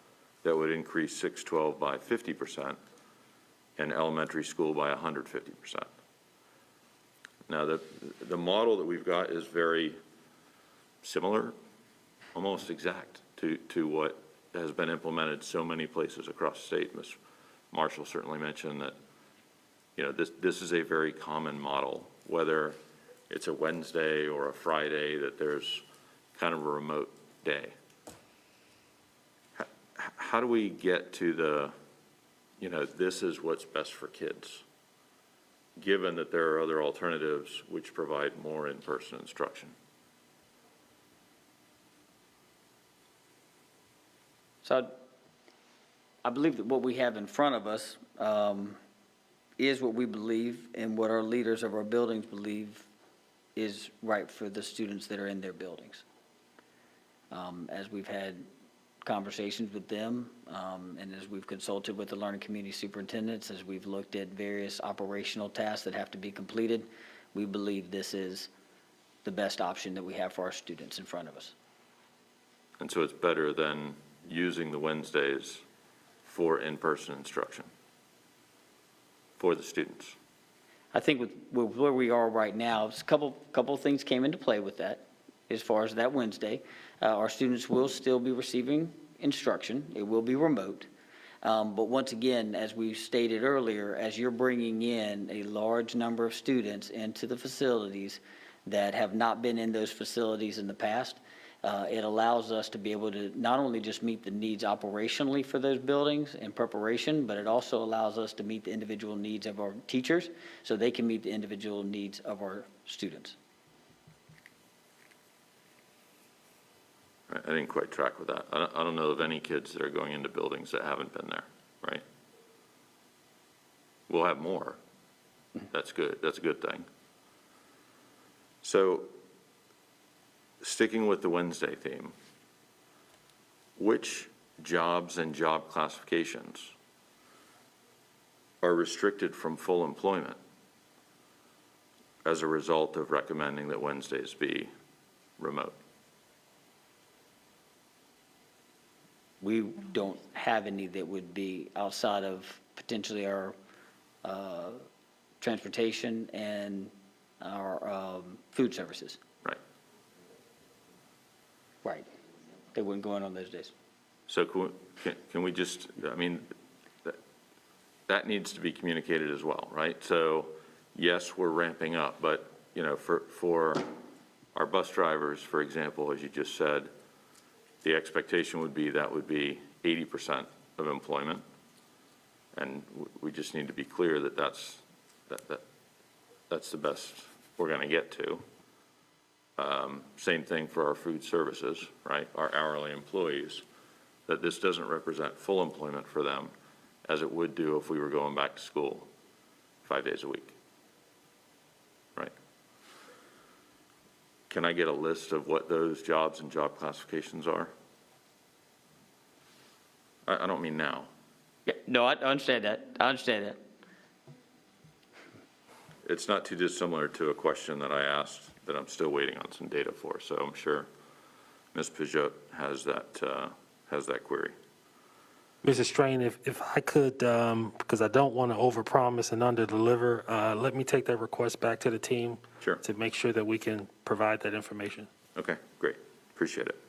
that would increase 6-12 by 50% and elementary school by 150%. Now, the model that we've got is very similar, almost exact to what has been implemented so many places across the state. Ms. Marshall certainly mentioned that, this is a very common model, whether it's a Wednesday or a Friday, that there's kind of a remote day. How do we get to this is what's best for kids, given that there are other alternatives which provide more in-person instruction? So I believe that what we have in front of us is what we believe and what our leaders of our buildings believe is right for the students that are in their buildings. As we've had conversations with them, and as we've consulted with the learning community superintendents, as we've looked at various operational tasks that have to be completed, we believe this is the best option that we have for our students in front of us. And so it's better than using the Wednesdays for in-person instruction for the students. I think with where we are right now, a couple of things came into play with that. As far as that Wednesday, our students will still be receiving instruction. It will be remote. But once again, as we stated earlier, as you're bringing in a large number of students into the facilities that have not been in those facilities in the past, it allows us to be able to not only just meet the needs operationally for those buildings in preparation, but it also allows us to meet the individual needs of our teachers so they can meet the individual needs of our students. I didn't quite track with that. I don't know of any kids that are going into buildings that haven't been there, right? We'll have more. That's good. That's a good thing. So, sticking with the Wednesday theme, which jobs and job classifications are restricted from full employment as a result of recommending that Wednesdays be remote? We don't have any that would be outside of potentially our transportation and our food services. Right. Right. They wouldn't go in on those days. So can we just, I mean, that needs to be communicated as well, right? So yes, we're ramping up, but, you know, for our bus drivers, for example, as you just said, the expectation would be that would be 80% of employment. And we just need to be clear that that's the best we're going to get to. Same thing for our food services, right? Our hourly employees, that this doesn't represent full employment for them as it would do if we were going back to school 5 days a week, right? Can I get a list of what those jobs and job classifications are? I don't mean now. Yeah, no, I understand that. I understand that. It's not too dissimilar to a question that I asked that I'm still waiting on some data for. So I'm sure Ms. Peugeot has that query. Mrs. Strain, if I could, because I don't want to overpromise and underdeliver, let me take that request back to the team. Sure. To make sure that we can provide that information. Okay, great. Appreciate it.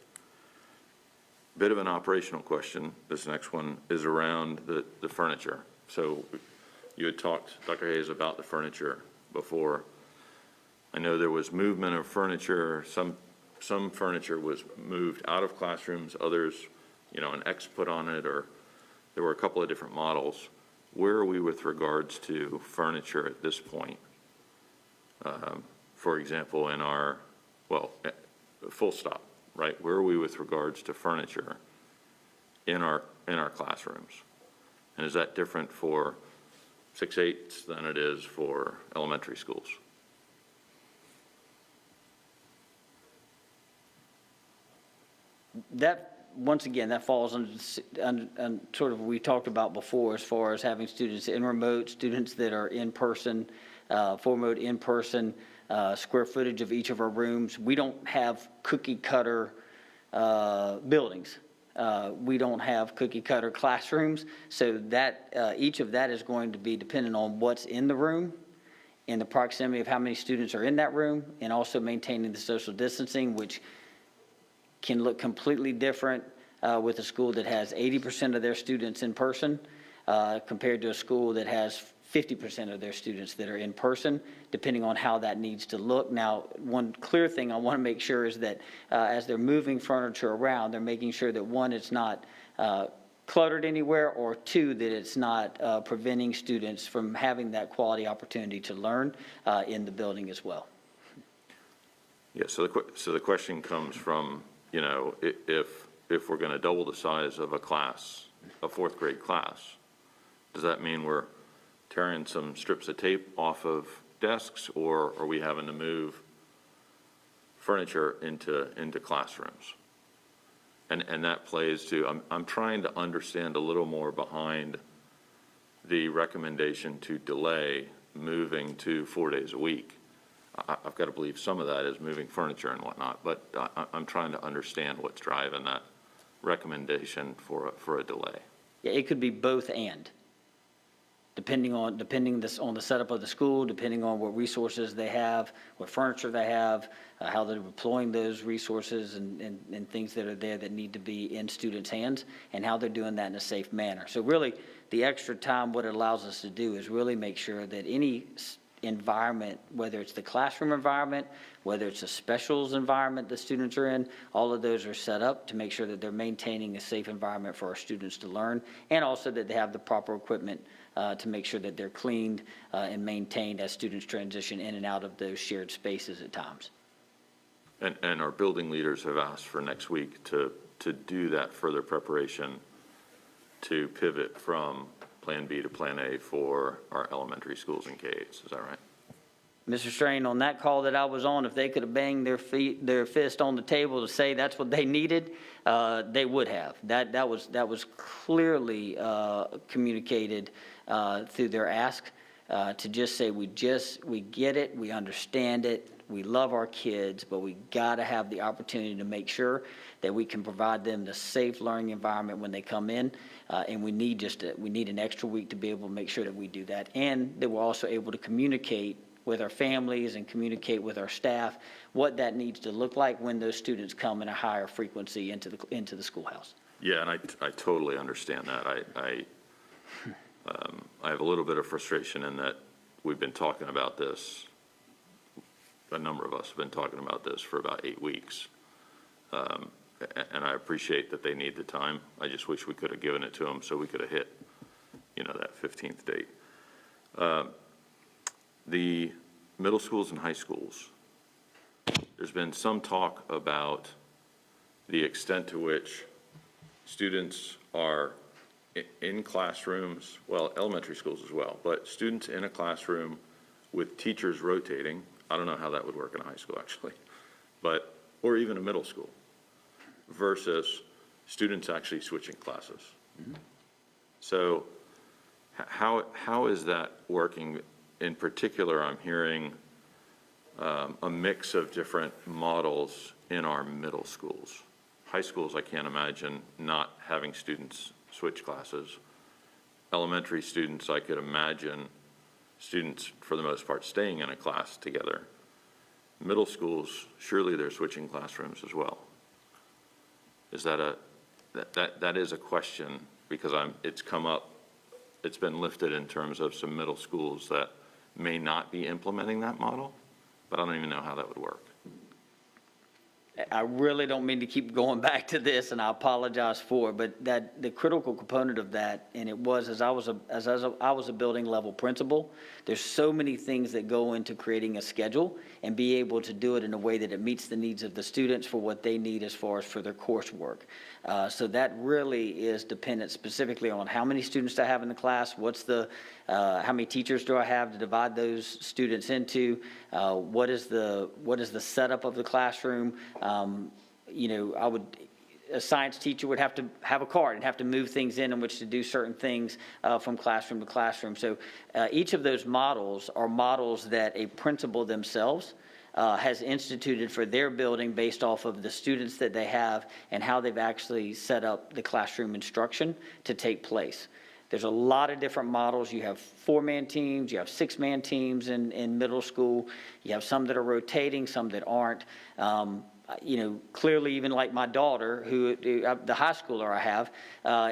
Bit of an operational question. This next one is around the furniture. So you had talked, Dr. Hayes, about the furniture before. I know there was movement of furniture. Some furniture was moved out of classrooms, others, you know, an X put on it, or there were a couple of different models. Where are we with regards to furniture at this point? For example, in our, well, full stop, right? Where are we with regards to furniture in our classrooms? And is that different for 6-8s than it is for elementary schools? That, once again, that falls under sort of we talked about before as far as having students in remote, students that are in person, full remote in person, square footage of each of our rooms. We don't have cookie cutter buildings. We don't have cookie cutter classrooms. So that each of that is going to be dependent on what's in the room and the proximity of how many students are in that room, and also maintaining the social distancing, which can look completely different with a school that has 80% of their students in person compared to a school that has 50% of their students that are in person, depending on how that needs to look. Now, one clear thing I want to make sure is that as they're moving furniture around, they're making sure that, one, it's not cluttered anywhere, or two, that it's not preventing students from having that quality opportunity to learn in the building as well. Yeah, so the question comes from, you know, if we're going to double the size of a class, a fourth grade class, does that mean we're tearing some strips of tape off of desks, or are we having to move furniture into classrooms? And that plays to, I'm trying to understand a little more behind the recommendation to delay moving to 4 days a week. I've got to believe some of that is moving furniture and whatnot, but I'm trying to understand what's driving that recommendation for a delay. Yeah, it could be both and. depending on the setup of the school, depending on what resources they have, what furniture they have, how they're deploying those resources and things that are there that need to be in students' hands, and how they're doing that in a safe manner. So really, the extra time, what it allows us to do is really make sure that any environment, whether it's the classroom environment, whether it's a specials environment the students are in, all of those are set up to make sure that they're maintaining a safe environment for our students to learn, and also that they have the proper equipment to make sure that they're cleaned and maintained as students transition in and out of those shared spaces at times. And our building leaders have asked for next week to do that further preparation to pivot from Plan B to Plan A for our elementary schools and K-8s. Is that right? Mr. Strain, on that call that I was on, if they could have banged their fist on the table to say that's what they needed, they would have. That was clearly communicated through their ask to just say, we get it, we understand it, we love our kids, but we got to have the opportunity to make sure that we can provide them the safe learning environment when they come in, and we need an extra week to be able to make sure that we do that, and that we're also able to communicate with our families and communicate with our staff what that needs to look like when those students come in a higher frequency into the schoolhouse. Yeah, and I totally understand that. I have a little bit of frustration in that we've been talking about this. A number of us have been talking about this for about 8 weeks. And I appreciate that they need the time. I just wish we could have given it to them so we could have hit, that 15th date. The middle schools and high schools, there's been some talk about the extent to which students are in classrooms, well, elementary schools as well, but students in a classroom with teachers rotating. I don't know how that would work in a high school, actually, or even a middle school, versus students actually switching classes. Mm-hmm. So how is that working? In particular, I'm hearing a mix of different models in our middle schools. High schools, I can't imagine not having students switch classes. Elementary students, I could imagine students, for the most part, staying in a class together. Middle schools, surely they're switching classrooms as well. Is that that is a question, because it's come up, it's been lifted in terms of some middle schools that may not be implementing that model, but I don't even know how that would work. I really don't mean to keep going back to this, and I apologize for it, but the critical component of that, and it was as I was a building level principal, there's so many things that go into creating a schedule and be able to do it in a way that it meets the needs of the students for what they need as far as for their coursework. So that really is dependent specifically on how many students I have in the class, how many teachers do I have to divide those students into, what is the setup of the classroom. A science teacher would have to have a card and have to move things in which to do certain things from classroom to classroom. So each of those models are models that a principal themselves has instituted for their building based off of the students that they have and how they've actually set up the classroom instruction to take place. There's a lot of different models. You have 4-man teams, you have 6-man teams in middle school. You have some that are rotating, some that aren't. Clearly, even like my daughter, the high schooler I have,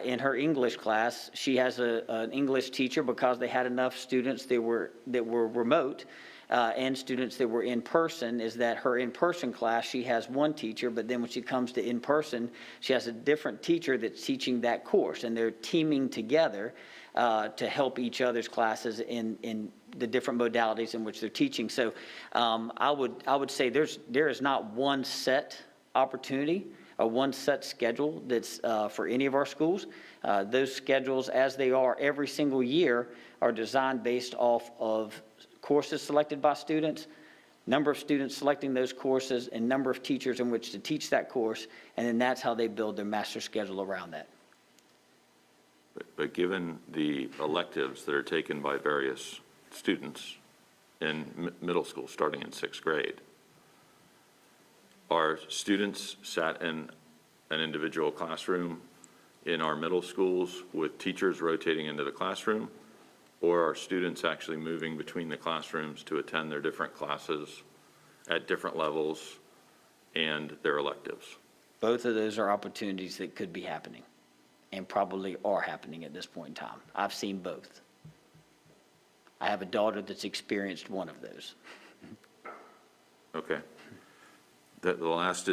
in her English class, she has an English teacher because they had enough students that were remote and students that were in person, is that her in-person class, she has one teacher, but then when she comes to in-person, she has a different teacher that's teaching that course, and they're teaming together to help each other's classes in the different modalities in which they're teaching. So I would say there is not one set opportunity or one set schedule that's for any of our schools. Those schedules, as they are every single year, are designed based off of courses selected by students, number of students selecting those courses, and number of teachers in which to teach that course, and then that's how they build their master schedule around that. But given the electives that are taken by various students in middle school, starting in 6th grade, are students sat in an individual classroom in our middle schools with teachers rotating into the classroom, or are students actually moving between the classrooms to attend their different classes at different levels and their electives? Both of those are opportunities that could be happening and probably are happening at this point in time. I've seen both. I have a daughter that's experienced one of those. Okay. The last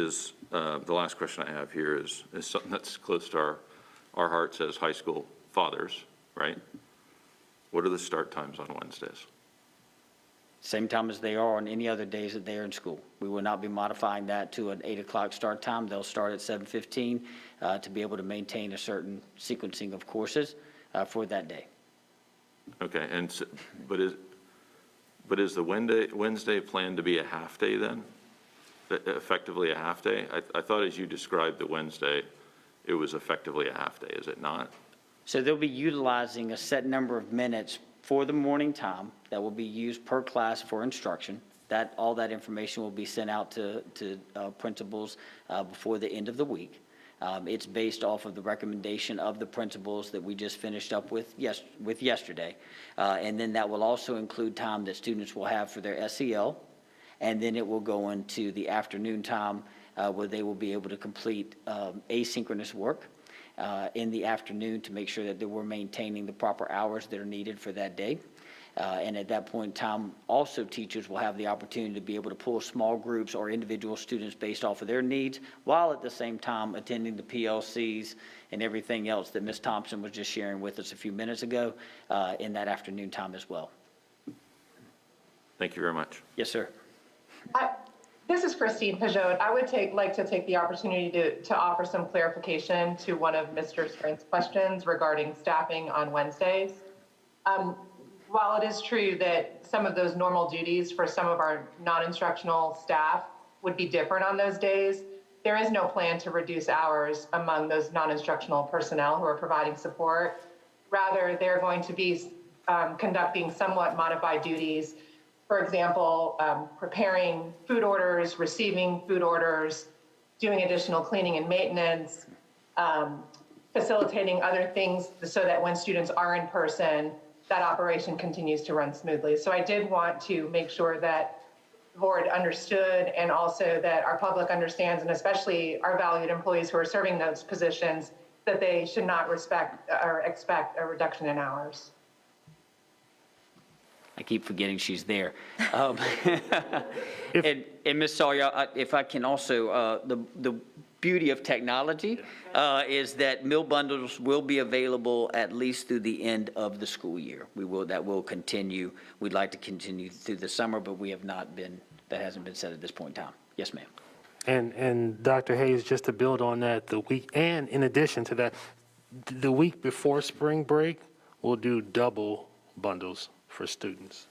question I have here is something that's close to our hearts as high school fathers, right? What are the start times on Wednesdays? Same time as they are on any other days that they are in school. We will not be modifying that to an 8 o'clock start time. They'll start at 7:15 to be able to maintain a certain sequencing of courses for that day. Okay, but is the Wednesday planned to be a half day then? Effectively a half day? I thought as you described the Wednesday, it was effectively a half day, is it not? So they'll be utilizing a set number of minutes for the morning time that will be used per class for instruction. All that information will be sent out to principals before the end of the week. It's based off of the recommendation of the principals that we just finished up with yesterday. And then that will also include time that students will have for their SEL. And then it will go into the afternoon time where they will be able to complete asynchronous work in the afternoon to make sure that we're maintaining the proper hours that are needed for that day. And at that point in time, also teachers will have the opportunity to be able to pull small groups or individual students based off of their needs, while at the same time attending the PLCs and everything else that Ms. Thompson was just sharing with us a few minutes ago in that afternoon time as well. Thank you very much. Yes, sir. This is Christine Pajot. I would like to take the opportunity to offer some clarification to one of Mr. Sprint's questions regarding staffing on Wednesdays. While it is true that some of those normal duties for some of our non-instructional staff would be different on those days, there is no plan to reduce hours among those non-instructional personnel who are providing support. Rather, they're going to be conducting somewhat modified duties. For example, preparing food orders, receiving food orders, doing additional cleaning and maintenance, facilitating other things so that when students are in person, that operation continues to run smoothly. So I did want to make sure that the board understood, and also that our public understands, and especially our valued employees who are serving those positions, that they should not expect a reduction in hours. I keep forgetting she's there. And Ms. Sawyer, if I can also, the beauty of technology is that meal bundles will be available at least through the end of the school year. That will continue. We'd like to continue through the summer, but that hasn't been said at this point in time. Yes, ma'am. And Dr. Hayes, just to build on that, and in addition to that, the week before spring break, we'll do double bundles for students.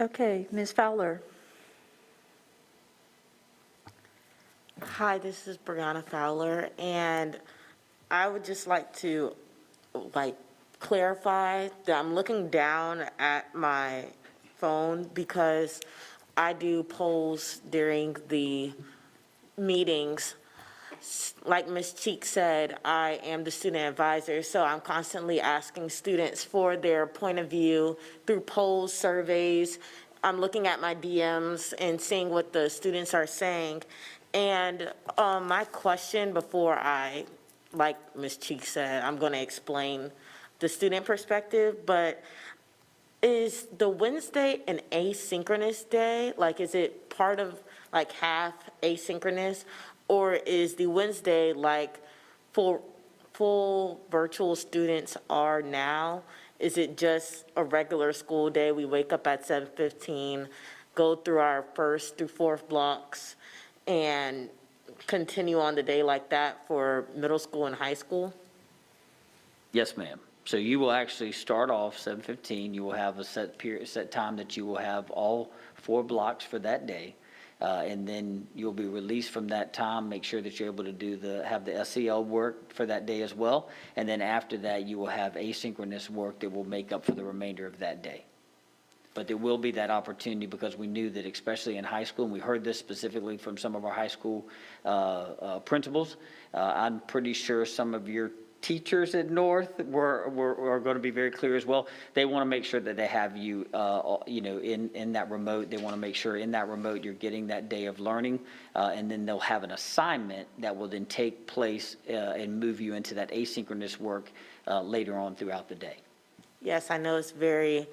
Okay, Ms. Fowler. Hi, this is Brianna Fowler, and I would just like to clarify that I'm looking down at my phone because I do polls during the meetings. Like Ms. Cheek said, I am the student advisor, so I'm constantly asking students for their point of view through polls, surveys. I'm looking at my DMs and seeing what the students are saying. And my question before like Ms. Cheek said, I'm going to explain the student perspective, but is the Wednesday an asynchronous day? Like, is it part of half asynchronous? Or is the Wednesday like full virtual students are now? Is it just a regular school day? We wake up at 7:15, go through our first through fourth blocks, and continue on the day like that for middle school and high school? Yes, ma'am. So you will actually start off 7:15. You will have a set time that you will have all 4 blocks for that day. And then you'll be released from that time. Make sure that you're able to have the SEL work for that day as well. And then after that, you will have asynchronous work that will make up for the remainder of that day. But there will be that opportunity because we knew that, especially in high school, and we heard this specifically from some of our high school principals. I'm pretty sure some of your teachers at North are going to be very clear as well. They want to make sure that they have you, in that remote. They want to make sure in that remote you're getting that day of learning, and then they'll have an assignment that will then take place and move you into that asynchronous work later on throughout the day. Yes, I know it's very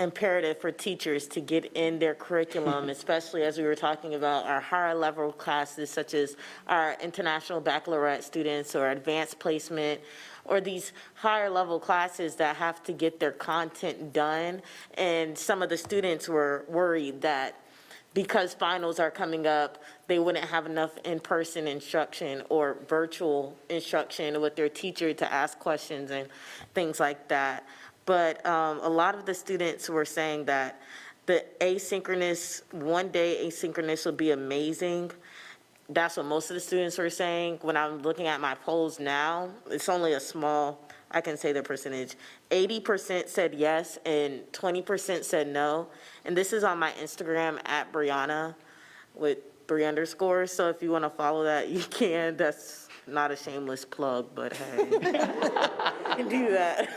imperative for teachers to get in their curriculum, especially as we were talking about our higher level classes, such as our international baccalaureate students or advanced placement, or these higher level classes that have to get their content done. And some of the students were worried that because finals are coming up, they wouldn't have enough in-person instruction or virtual instruction with their teacher to ask questions and things like that. But a lot of the students were saying that the asynchronous, one day asynchronous would be amazing. That's what most of the students were saying. When I'm looking at my polls now, it's only a small, I can say the percentage. 80% said yes and 20% said no. And this is on my Instagram at Brianna with 3_. So if you want to follow that, you can. That's not a shameless plug, but hey, do that.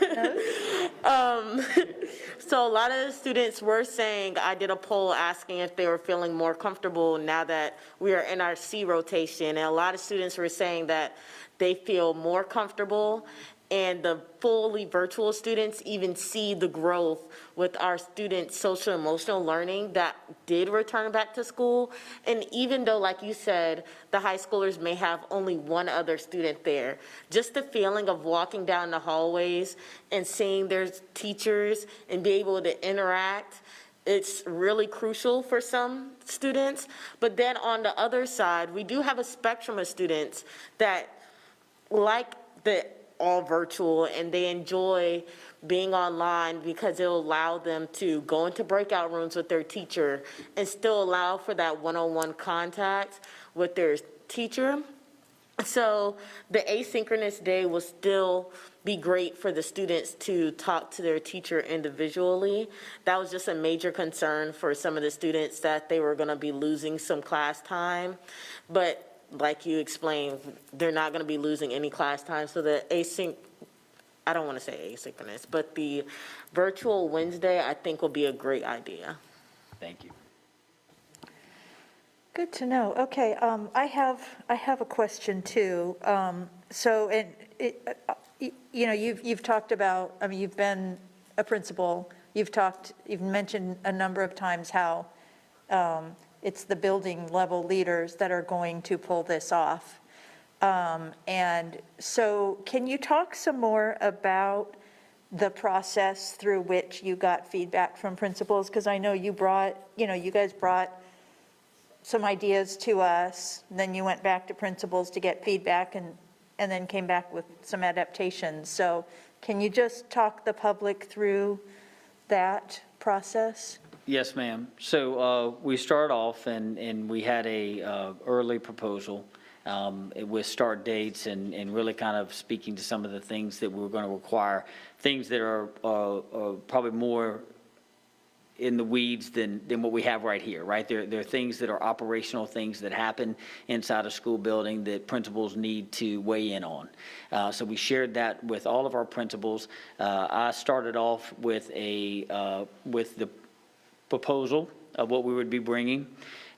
So a lot of the students were saying, I did a poll asking if they were feeling more comfortable now that we are in our C rotation. And a lot of students were saying that they feel more comfortable, and the fully virtual students even see the growth with our students' social emotional learning that did return back to school. And even though, like you said, the high schoolers may have only one other student there, just the feeling of walking down the hallways and seeing their teachers and be able to interact, it's really crucial for some students. But then on the other side, we do have a spectrum of students that like the all virtual, and they enjoy being online because it'll allow them to go into breakout rooms with their teacher and still allow for that one-on-one contact with their teacher. So the asynchronous day will still be great for the students to talk to their teacher individually. That was just a major concern for some of the students, that they were going to be losing some class time. But like you explained, they're not going to be losing any class time. So the I don't want to say asynchronous, but the virtual Wednesday, I think, will be a great idea. Thank you. Good to know. Okay, I have a question too. So, and you've talked about, I mean, you've been a principal. You've mentioned a number of times how it's the building level leaders that are going to pull this off. And so can you talk some more about the process through which you got feedback from principals? Because I know you guys brought some ideas to us, and then you went back to principals to get feedback and then came back with some adaptations. So can you just talk the public through that process? Yes, ma'am. So we start off and we had a early proposal with start dates and really kind of speaking to some of the things that we were going to require, things that are probably more in the weeds than what we have right here, right? There are things that are operational things that happen inside a school building that principals need to weigh in on. So we shared that with all of our principals. I started off with the proposal of what we would be bringing.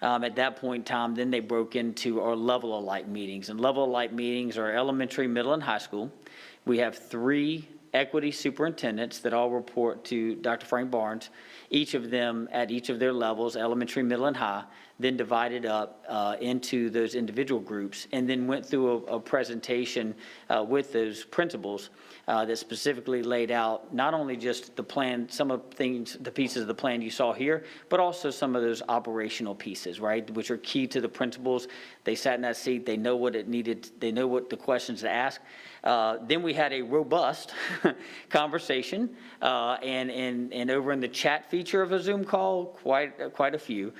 At that point in time, then they broke into our level of light meetings. And level of light meetings are elementary, middle, and high school. We have 3 equity superintendents that all report to Dr. Frank Barnes, each of them at each of their levels, elementary, middle, and high, then divided up into those individual groups, and then went through a presentation with those principals that specifically laid out not only just the plan, some of the pieces of the plan you saw here, but also some of those operational pieces, right, which are key to the principals. They sat in that seat, they know what it needed, they know what the questions to ask. Then we had a robust conversation, and over in the chat feature of a Zoom call, quite a few.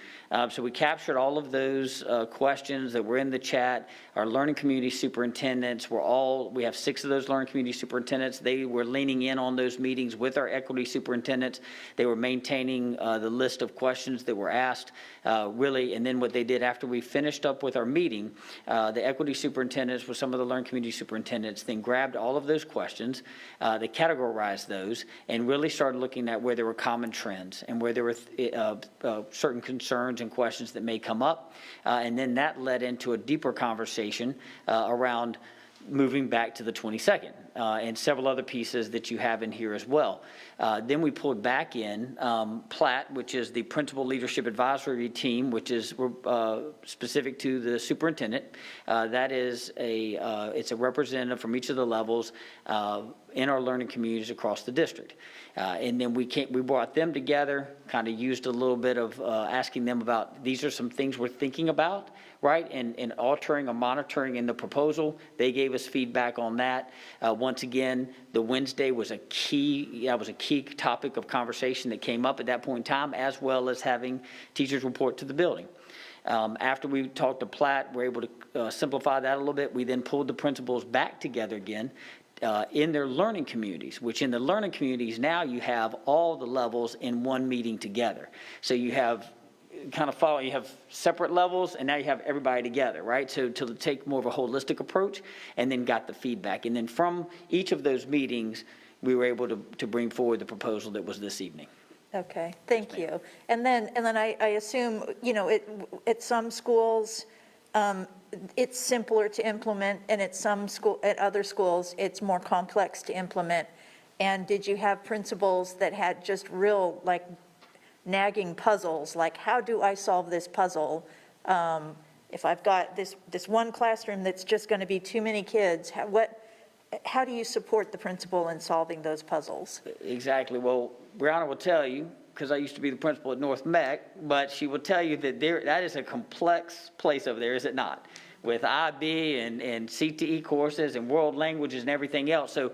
So we captured all of those questions that were in the chat. Our learning community superintendents we have 6 of those learning community superintendents. They were leaning in on those meetings with our equity superintendents. They were maintaining the list of questions that were asked, really. And then what they did after we finished up with our meeting, the equity superintendents with some of the learning community superintendents then grabbed all of those questions, they categorized those, and really started looking at where there were common trends and where there were certain concerns and questions that may come up. And then that led into a deeper conversation around moving back to the 22nd, and several other pieces that you have in here as well. Then we pulled back in PLAT, which is the Principal Leadership Advisory Team, which is specific to the superintendent. That is it's a representative from each of the levels in our learning communities across the district. And then we brought them together, kind of used a little bit of asking them about, these are some things we're thinking about, right? And altering or monitoring in the proposal. They gave us feedback on that. Once again, the Wednesday was a key topic of conversation that came up at that point in time, as well as having teachers report to the building. After we talked to Platt, we're able to simplify that a little bit. We then pulled the principals back together again in their learning communities, which in the learning communities now you have all the levels in one meeting together. So you have you have separate levels, and now you have everybody together, right? So to take more of a holistic approach, and then got the feedback. And then from each of those meetings, we were able to bring forward the proposal that was this evening. Okay, thank you. And then I assume, at some schools, it's simpler to implement, and at other schools, it's more complex to implement. And did you have principals that had just real, nagging puzzles, like how do I solve this puzzle? If I've got this one classroom that's just going to be too many kids, how do you support the principal in solving those puzzles? Exactly. Well, Brianna will tell you, because I used to be the principal at North Meck, but she will tell you that that is a complex place over there, is it not? With IB and CTE courses and world languages and everything else. So,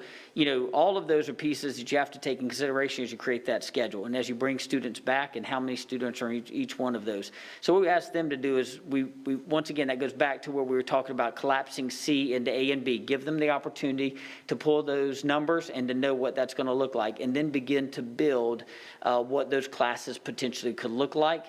all of those are pieces that you have to take in consideration as you create that schedule and as you bring students back and how many students are in each one of those. So what we asked them to do is we once again, that goes back to where we were talking about collapsing C into A and B. Give them the opportunity to pull those numbers and to know what that's going to look like, and then begin to build what those classes potentially could look like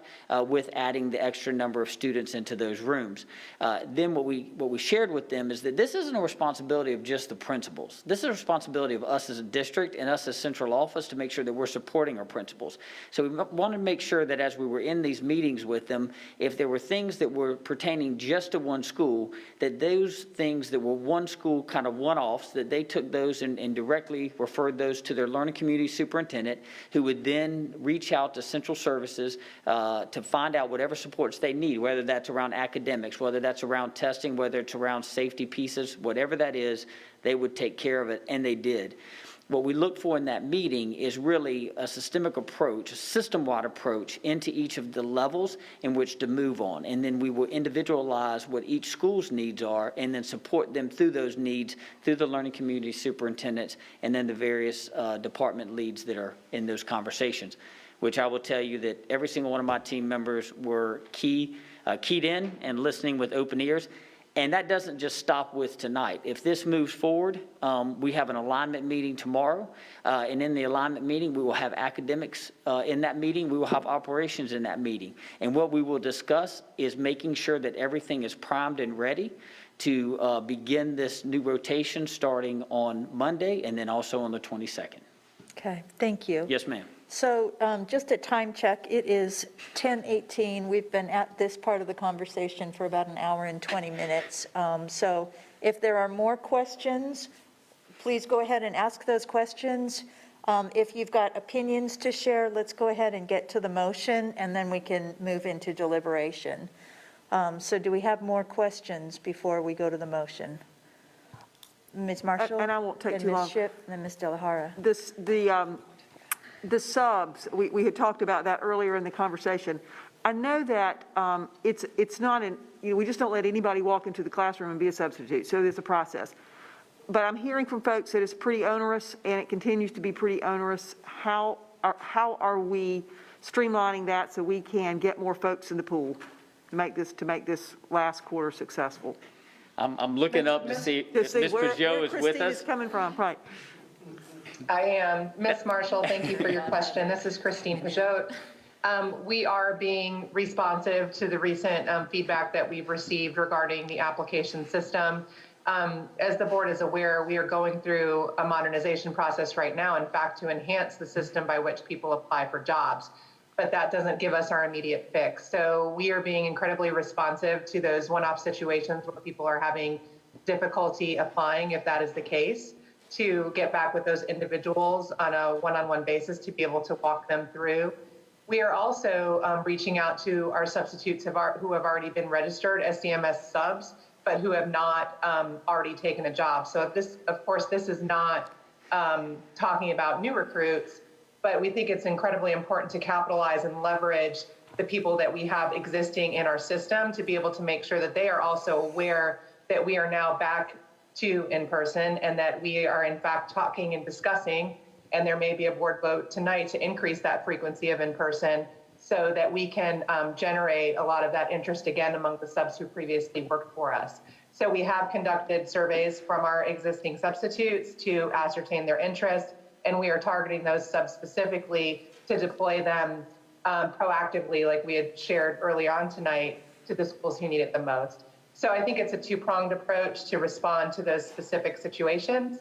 with adding the extra number of students into those rooms. Then what we shared with them is that this isn't a responsibility of just the principals. This is a responsibility of us as a district and us as central office to make sure that we're supporting our principals. So we want to make sure that as we were in these meetings with them, if there were things that were pertaining just to one school, that those things that were one school kind of one-offs, that they took those and directly referred those to their learning community superintendent, who would then reach out to central services to find out whatever supports they need, whether that's around academics, whether that's around testing, whether it's around safety pieces, whatever that is, they would take care of it, and they did. What we looked for in that meeting is really a systemic approach, a system-wide approach into each of the levels in which to move on. And then we will individualize what each school's needs are and then support them through those needs through the learning community superintendents and then the various department leads that are in those conversations, which I will tell you that every single one of my team members were keyed in and listening with open ears. And that doesn't just stop with tonight. If this moves forward, we have an alignment meeting tomorrow. And in the alignment meeting, we will have academics in that meeting. We will have operations in that meeting. And what we will discuss is making sure that everything is primed and ready to begin this new rotation starting on Monday and then also on the 22nd. Okay, thank you. Yes, ma'am. So just a time check, it is 10:18. We've been at this part of the conversation for about an hour and 20 minutes. So if there are more questions, please go ahead and ask those questions. If you've got opinions to share, let's go ahead and get to the motion, and then we can move into deliberation. So do we have more questions before we go to the motion? Ms. Marshall? And I won't take too Then long. Ms. Shipp, and then Ms. Delahara. The subs, we had talked about that earlier in the conversation. I know that it's not we just don't let anybody walk into the classroom and be a substitute, so there's a process. But I'm hearing from folks that it's pretty onerous, and it continues to be pretty onerous. How are we streamlining that so we can get more folks in the pool to make this last quarter successful? I'm looking up to see if Ms. Peugeot is with Christine us. is coming from, right. I am. Ms. Marshall, thank you for your question. This is Christine Peugeot. We are being responsive to the recent feedback that we've received regarding the application system. As the board is aware, we are going through a modernization process right now, in fact, to enhance the system by which people apply for jobs. But that doesn't give us our immediate fix. So we are being incredibly responsive to those one-off situations where people are having difficulty applying, if that is the case, to get back with those individuals on a one-on-one basis to be able to walk them through. We are also reaching out to our substitutes who have already been registered as CMS subs, but who have not already taken a job. So this, of course, this is not talking about new recruits, but we think it's incredibly important to capitalize and leverage the people that we have existing in our system to be able to make sure that they are also aware that we are now back to in-person and that we are in fact talking and discussing, and there may be a board vote tonight to increase that frequency of in-person so that we can generate a lot of that interest again among the subs who previously worked for us. So we have conducted surveys from our existing substitutes to ascertain their interest, and we are targeting those subs specifically to deploy them proactively, like we had shared early on tonight, to the schools who need it the most. So I think it's a two-pronged approach to respond to those specific situations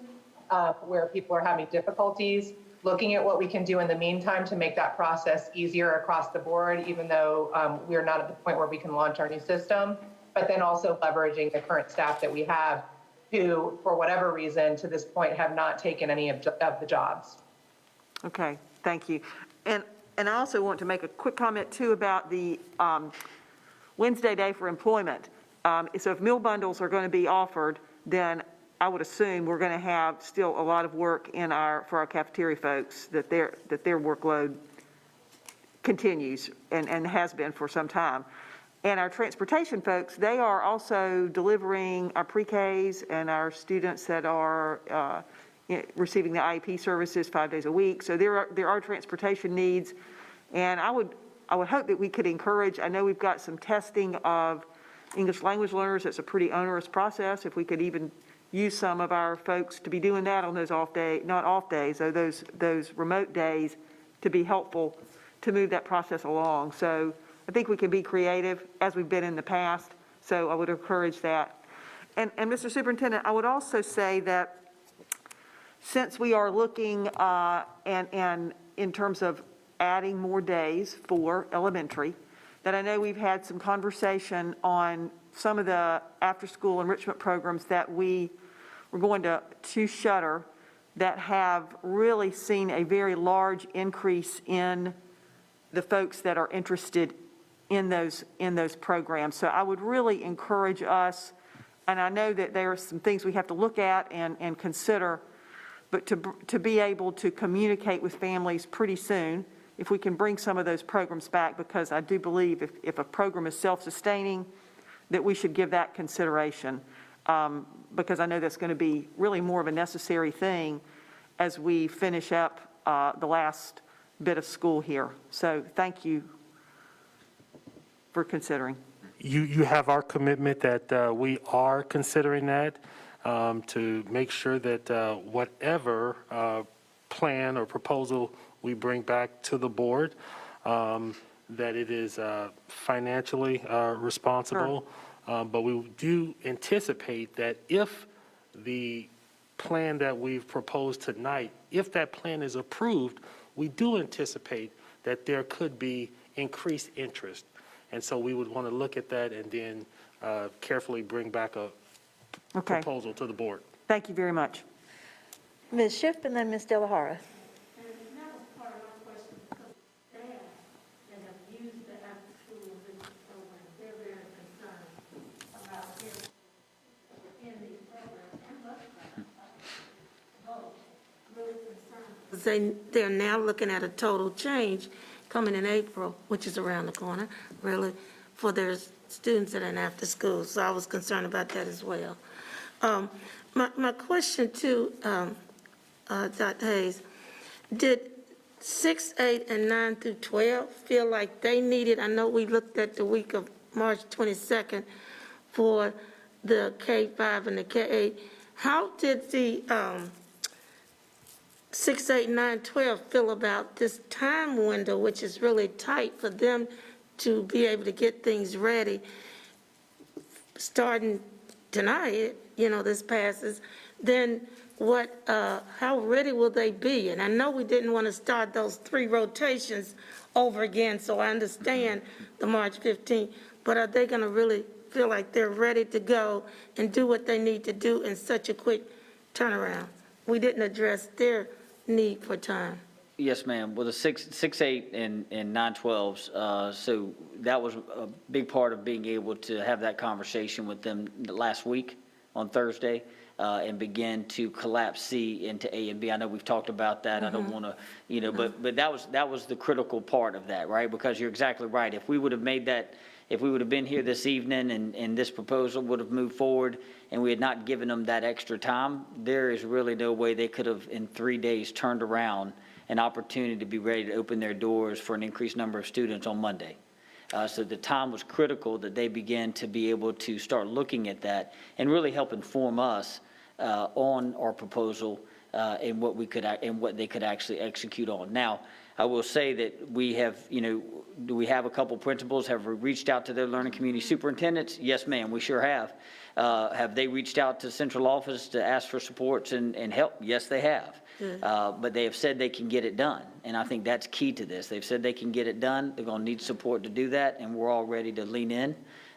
where people are having difficulties, looking at what we can do in the meantime to make that process easier across the board, even though we're not at the point where we can launch our new system, but then also leveraging the current staff that we have who, for whatever reason, to this point, have not taken any of the jobs. Okay, thank you. And I also want to make a quick comment, too, about the Wednesday day for employment. So if meal bundles are going to be offered, then I would assume we're going to have still a lot of work for our cafeteria folks, that their workload continues and has been for some time. And our transportation folks, they are also delivering our pre-Ks and our students that are receiving the IEP services 5 days a week. So there are transportation needs. And I would hope that we could encourage, I know we've got some testing of English language learners. It's a pretty onerous process. If we could even use some of our folks to be doing that on those those remote days to be helpful to move that process along. So I think we can be creative as we've been in the past. So I would encourage that. And Mr. Superintendent, I would also say that since we are looking and in terms of adding more days for elementary, that I know we've had some conversation on some of the after-school enrichment programs that we were going to shutter that have really seen a very large increase in the folks that are interested in those programs. So I would really encourage us, and I know that there are some things we have to look at and consider, but to be able to communicate with families pretty soon, if we can bring some of those programs back, because I do believe if a program is self-sustaining, that we should give that consideration, because I know that's going to be really more of a necessary thing as we finish up the last bit of school here. So thank you for considering. You have our commitment that we are considering that to make sure that whatever plan or proposal we bring back to the board, that it is financially responsible. Sure. But we do anticipate that if the plan that we've proposed tonight, if that plan is approved, we do anticipate that there could be increased interest. And so we would want to look at that and then carefully bring back a proposal to the board. Thank you very much. Ms. Schiff and then Ms. De La Hara. They're now looking at a total change coming in April, which is around the corner, really, for their students that are in after school. So I was concerned about that as well. My question to Dr. Hayes, did 6, 8, and 9 through 12 feel like they needed, I know we looked at the week of March 22nd for the K-5 and the K-8. How did the 6, 8, 9, 12 feel about this time window, which is really tight for them to be able to get things ready starting tonight this passes, then how ready will they be? And I know we didn't want to start those 3 rotations over again, so I understand the March 15th, but are they going to really feel like they're ready to go and do what they need to do in such a quick turnaround? We didn't address their need for time. Yes, ma'am. Well, the 6-8 and 9-12s, so that was a big part of being able to have that conversation with them last week on Thursday, and begin to collapse C into A and B. I know we've talked about that. I don't want to, but that was the critical part of that, right? Because you're exactly right. If we would have made that, if we would have been here this evening and this proposal would have moved forward and we had not given them that extra time, there is really no way they could have in 3 days turned around an opportunity to be ready to open their doors for an increased number of students on Monday. So the time was critical that they began to be able to start looking at that and really help inform us on our proposal and what we could and what they could actually execute on. Now, I will say that we have, do we have a couple principals have reached out to their learning community superintendents? Yes, ma'am, we sure have. Have they reached out to central office to ask for supports and help? Yes, they have. But they have said they can get it done, and I think that's key to this. They've said they can get it done. They're going to need support to do that, and we're all ready to lean in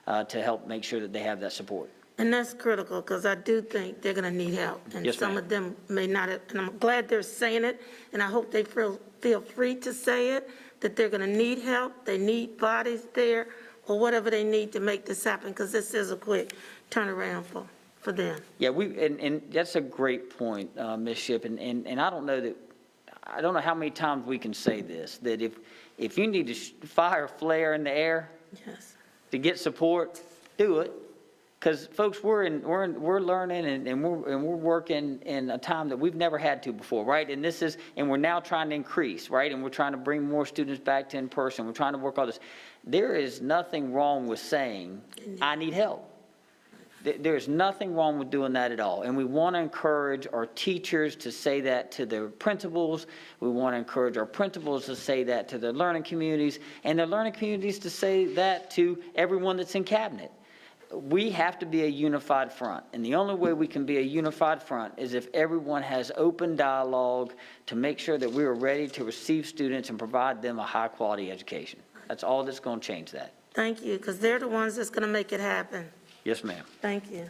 to help make sure that they have that support. And that's critical, because I do think they're going to need help. And Yes, some ma'am. of them may not have, and I'm glad they're saying it, and I hope they feel free to say it, that they're going to need help, they need bodies there, or whatever they need to make this happen, because this is a quick turnaround for them. Yeah, and that's a great point, Ms. Shipp, and I don't know how many times we can say this, that if you need to fire a flare in the air Yes. to get support, do it. Because folks, we're learning and we're working in a time that we've never had to before, right? And we're now trying to increase, right? And we're trying to bring more students back to in person. We're trying to work all this. There is nothing wrong with saying, I need help. There's nothing wrong with doing that at all. And we want to encourage our teachers to say that to their principals. We want to encourage our principals to say that to their learning communities, and their learning communities to say that to everyone that's in cabinet. We have to be a unified front, and the only way we can be a unified front is if everyone has open dialogue to make sure that we are ready to receive students and provide them a high-quality education. That's all that's going to change that. Thank you, because they're the ones that's going to make it happen. Yes, ma'am. Thank you.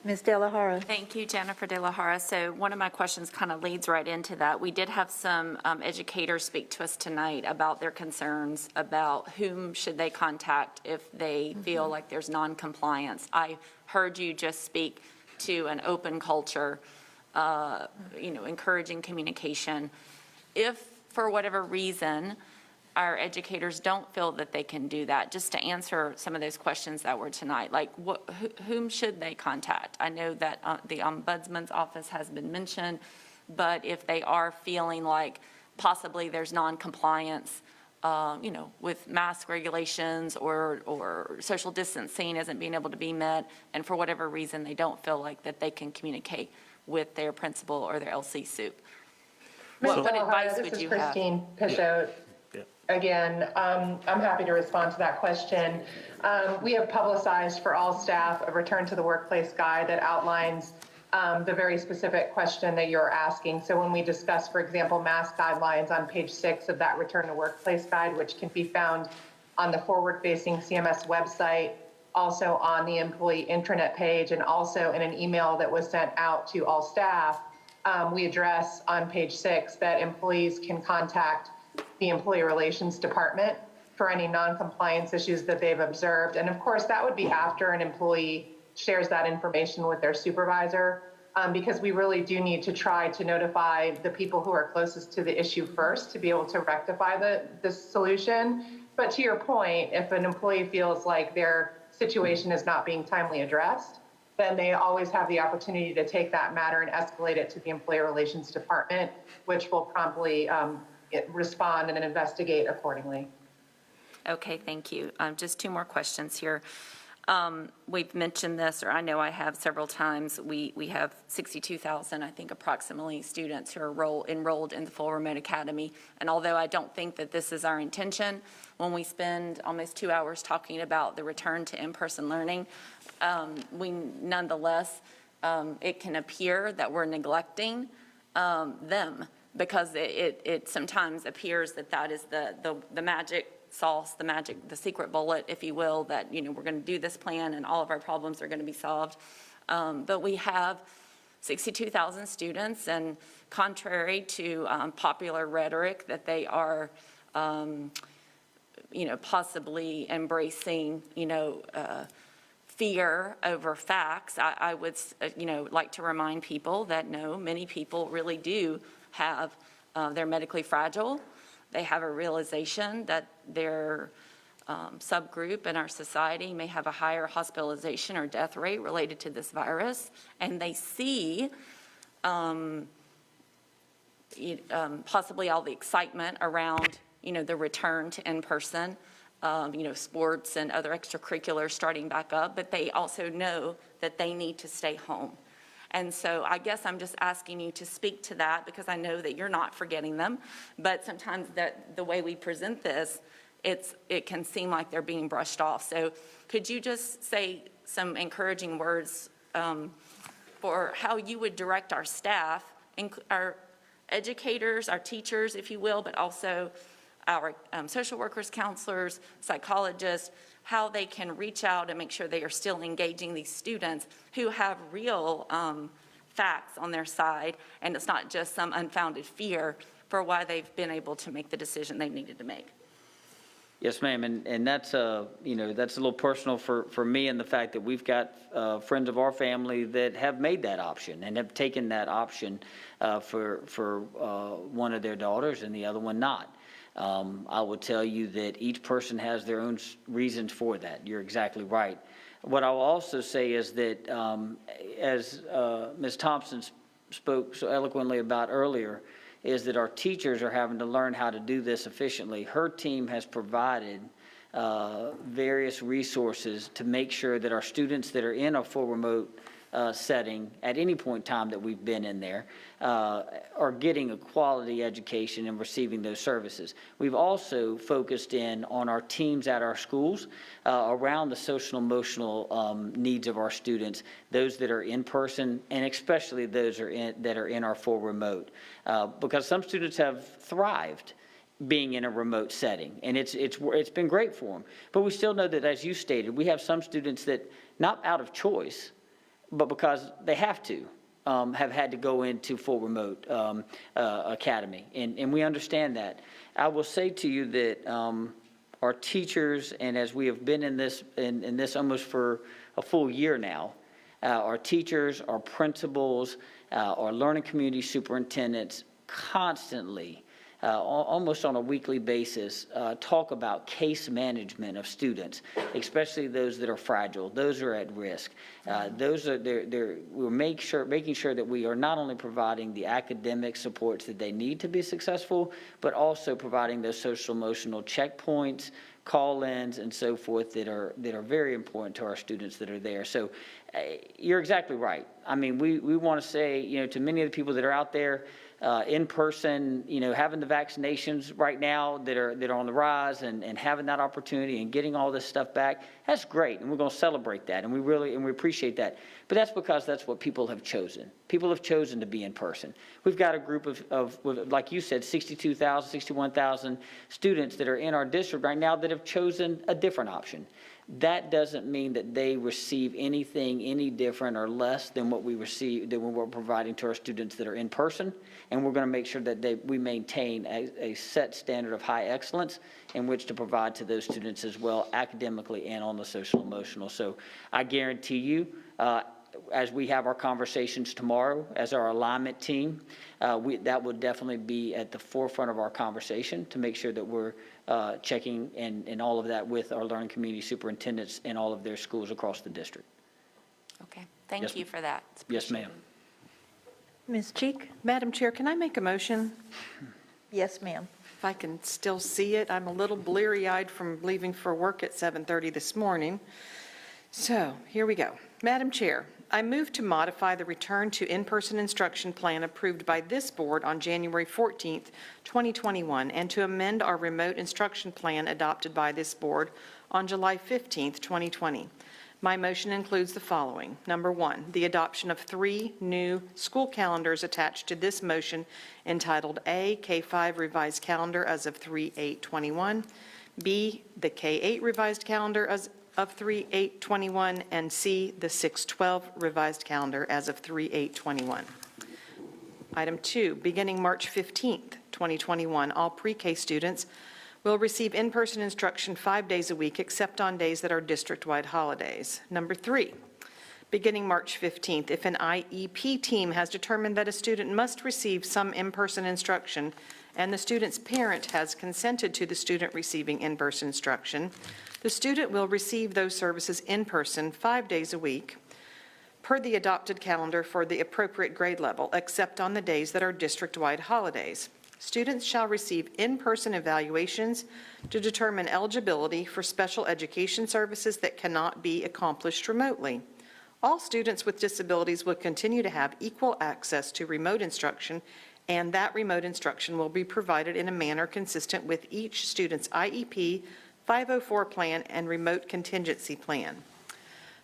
Ms. De La Hara. Thank you, Jennifer De La Hara. So one of my questions kind of leads right into that. We did have some educators speak to us tonight about their concerns about whom should they contact if they feel like there's non-compliance. I heard you just speak to an open culture, encouraging communication. If, for whatever reason, our educators don't feel that they can do that, just to answer some of those questions that were tonight, like whom should they contact? I know that the Ombudsman's office has been mentioned, but if they are feeling like possibly there's non-compliance, with mask regulations or social distancing isn't being able to be met, and for whatever reason they don't feel like that they can communicate with their principal or their LC soup. What advice would you have? This is Christine Pichot. Again, I'm happy to respond to that question. We have publicized for all staff a return to the workplace guide that outlines the very specific question that you're asking. So when we discuss, for example, mask guidelines on page 6 of that return to workplace guide, which can be found on the forward-facing CMS website, also on the employee intranet page, and also in an email that was sent out to all staff, we address on page 6 that employees can contact the Employee Relations Department for any non-compliance issues that they've observed. And of course, that would be after an employee shares that information with their supervisor, because we really do need to try to notify the people who are closest to the issue first to be able to rectify the solution. But to your point, if an employee feels like their situation is not being timely addressed, then they always have the opportunity to take that matter and escalate it to the Employee Relations Department, which will promptly respond and investigate accordingly. Okay, thank you. Just 2 more questions here. We've mentioned this, or I know I have several times. We have 62,000, I think, approximately students who are enrolled in the Full Remote Academy. And although I don't think that this is our intention, when we spend almost 2 hours talking about the return to in-person learning, we nonetheless it can appear that we're neglecting them, because it sometimes appears that that is the magic sauce, the secret bullet, if you will, that, you know, we're going to do this plan and all of our problems are going to be solved. But we have 62,000 students, and contrary to popular rhetoric that they are, you know, possibly embracing, you know, fear over facts, I would, you know, like to remind people that no, many people really do have, they're medically fragile. They have a realization that their subgroup in our society may have a higher hospitalization or death rate related to this virus, and they see possibly all the excitement around, you know, the return to in-person, you know, sports and other extracurriculars starting back up, but they also know that they need to stay home. And so I guess I'm just asking you to speak to that, because I know that you're not forgetting them, but sometimes the way we present this, it can seem like they're being brushed off. So could you just say some encouraging words for how you would direct our staff, our educators, our teachers, if you will, but also our social workers, counselors, psychologists, how they can reach out and make sure they are still engaging these students who have real facts on their side, and it's not just some unfounded fear for why they've been able to make the decision they needed to make. Yes, ma'am, and that's you know, that's a little personal for me, and the fact that we've got friends of our family that have made that option and have taken that option for one of their daughters and the other one not. I will tell you that each person has their own reasons for that. You're exactly right. What I will also say is that, as Ms. Thompson spoke so eloquently about earlier, is that our teachers are having to learn how to do this efficiently. Her team has provided various resources to make sure that our students that are in a full remote setting at any point in time that we've been in there are getting a quality education and receiving those services. We've also focused in on our teams at our schools around the social and emotional needs of our students, those that are in person, and especially those that are in our full remote, because some students have thrived being in a remote setting, and it's been great for them. But we still know that, as you stated, we have some students that, not out of choice, but because they have to, have had to go into full remote academy, and we understand that. I will say to you that our teachers, and as we have been in this almost for a full year now, our teachers, our principals, our learning community superintendents constantly, almost on a weekly basis, talk about case management of students, especially those that are fragile, those who are at risk. We're making sure that we are not only providing the academic supports that they need to be successful, but also providing those social emotional checkpoints, call-ins, and so forth that are very important to our students that are there. So you're exactly right. I mean, we want to say, you know, to many of the people that are out there, in person, you know, having the vaccinations right now that are on the rise, and having that opportunity and getting all this stuff back, that's great, and we're going to celebrate that, and we appreciate that. But that's because that's what people have chosen. People have chosen to be in person. We've got a group of like you said, 62,000, 61,000 students that are in our district right now that have chosen a different option. That doesn't mean that they receive anything any different or less than what we receive, than what we're providing to our students that are in person. And we're going to make sure that we maintain a set standard of high excellence in which to provide to those students as well, academically and on the social emotional. So I guarantee you, as we have our conversations tomorrow as our alignment team, that will definitely be at the forefront of our conversation to make sure that we're checking and all of that with our learning community superintendents in all of their schools across the district. Okay, thank you for that. Yes, ma'am. Ms. Cheek? Madam Chair, can I make a motion? Yes, ma'am. If I can still see it, I'm a little bleary-eyed from leaving for work at 7:30 this morning. So here we go. Madam Chair, I move to modify the return to in-person instruction plan approved by this board on January 14th, 2021, and to amend our remote instruction plan adopted by this board on July 15th, 2020. My motion includes the following. Number one, the adoption of 3 new school calendars attached to this motion entitled A, K-5 revised calendar as of 3/8/21, B, the K-8 revised calendar as of 3/8/21, and C, the 6/12 revised calendar as of 3/8/21. Item 2, beginning March 15th, 2021, all pre-K students will receive in-person instruction 5 days a week except on days that are district-wide holidays. Number 3, beginning March 15th, if an IEP team has determined that a student must receive some in-person instruction and the student's parent has consented to the student receiving in-person instruction, the student will receive those services in person 5 days a week per the adopted calendar for the appropriate grade level, except on the days that are district-wide holidays. Students shall receive in-person evaluations to determine eligibility for special education services that cannot be accomplished remotely. All students with disabilities will continue to have equal access to remote instruction, and that remote instruction will be provided in a manner consistent with each student's IEP, 504 plan, and remote contingency plan.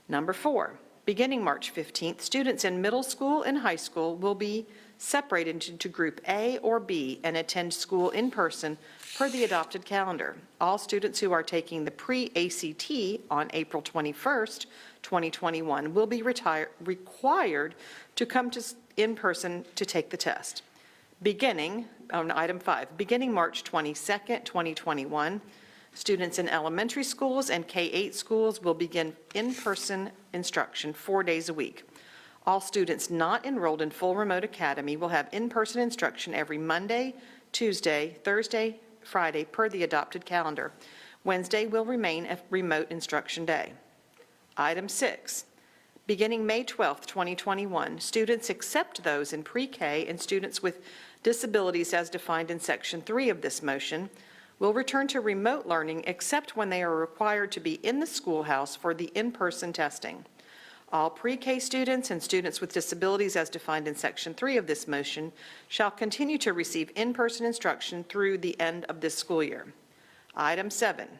Number 4, beginning March 15th, students in middle school and high school will be separated into Group A or B and attend school in person per the adopted calendar. All students who are taking the pre-ACT on April 21st, 2021 will be required to come in person to take the test. Beginning, on item 5, beginning March 22nd, 2021, students in elementary schools and K-8 schools will begin in-person instruction 4 days a week. All students not enrolled in Full Remote Academy will have in-person instruction every Monday, Tuesday, Thursday, Friday per the adopted calendar. Wednesday will remain a remote instruction day. Item 6, beginning May 12th, 2021, students except those in pre-K and students with disabilities as defined in Section 3 of this motion will return to remote learning except when they are required to be in the schoolhouse for the in-person testing. All pre-K students and students with disabilities as defined in Section 3 of this motion shall continue to receive in-person instruction through the end of this school year. Item 7,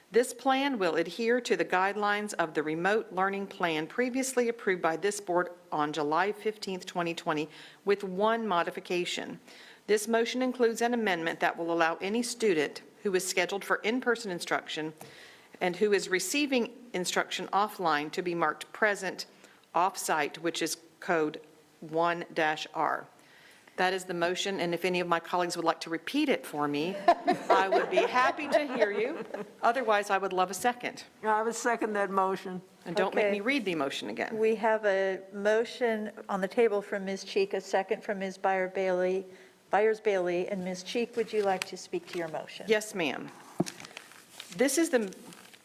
this plan will adhere to the guidelines of the remote learning plan previously approved by this board on July 15th, 2020, with one modification. This motion includes an amendment that will allow any student who is scheduled for in-person instruction and who is receiving instruction offline to be marked present off-site, which is code 1-R. That is the motion, and if any of my colleagues would like to repeat it for me, I would be happy to hear you. Otherwise, I would love a second. I would second that motion. And don't make Okay. me read the motion again. We have a motion on the table from Ms. Cheek, a second from Ms. Byers-Bailey, and Ms. Cheek, would you like to speak to your motion? Yes, ma'am. This is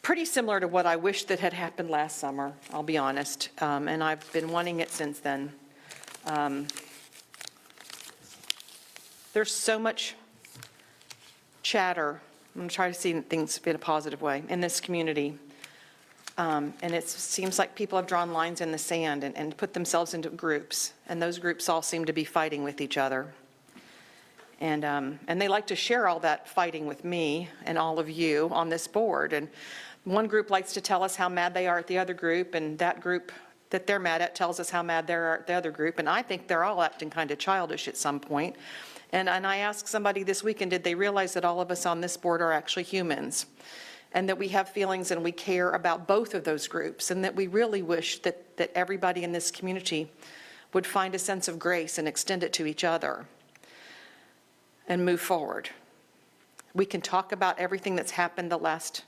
pretty similar to what I wish that had happened last summer, I'll be honest, and I've been wanting it since then. There's so much chatter, I'm going to try to see things in a positive way, in this community. And it seems like people have drawn lines in the sand and put themselves into groups, and those groups all seem to be fighting with each other. And they like to share all that fighting with me and all of you on this board. And one group likes to tell us how mad they are at the other group, and that group that they're mad at tells us how mad they are at the other group. And I think they're all acting kind of childish at some point. And I asked somebody this weekend, did they realize that all of us on this board are actually humans? And that we have feelings and we care about both of those groups, and that we really wish that everybody in this community would find a sense of grace and extend it to each other and move forward. We can talk about everything that's happened the last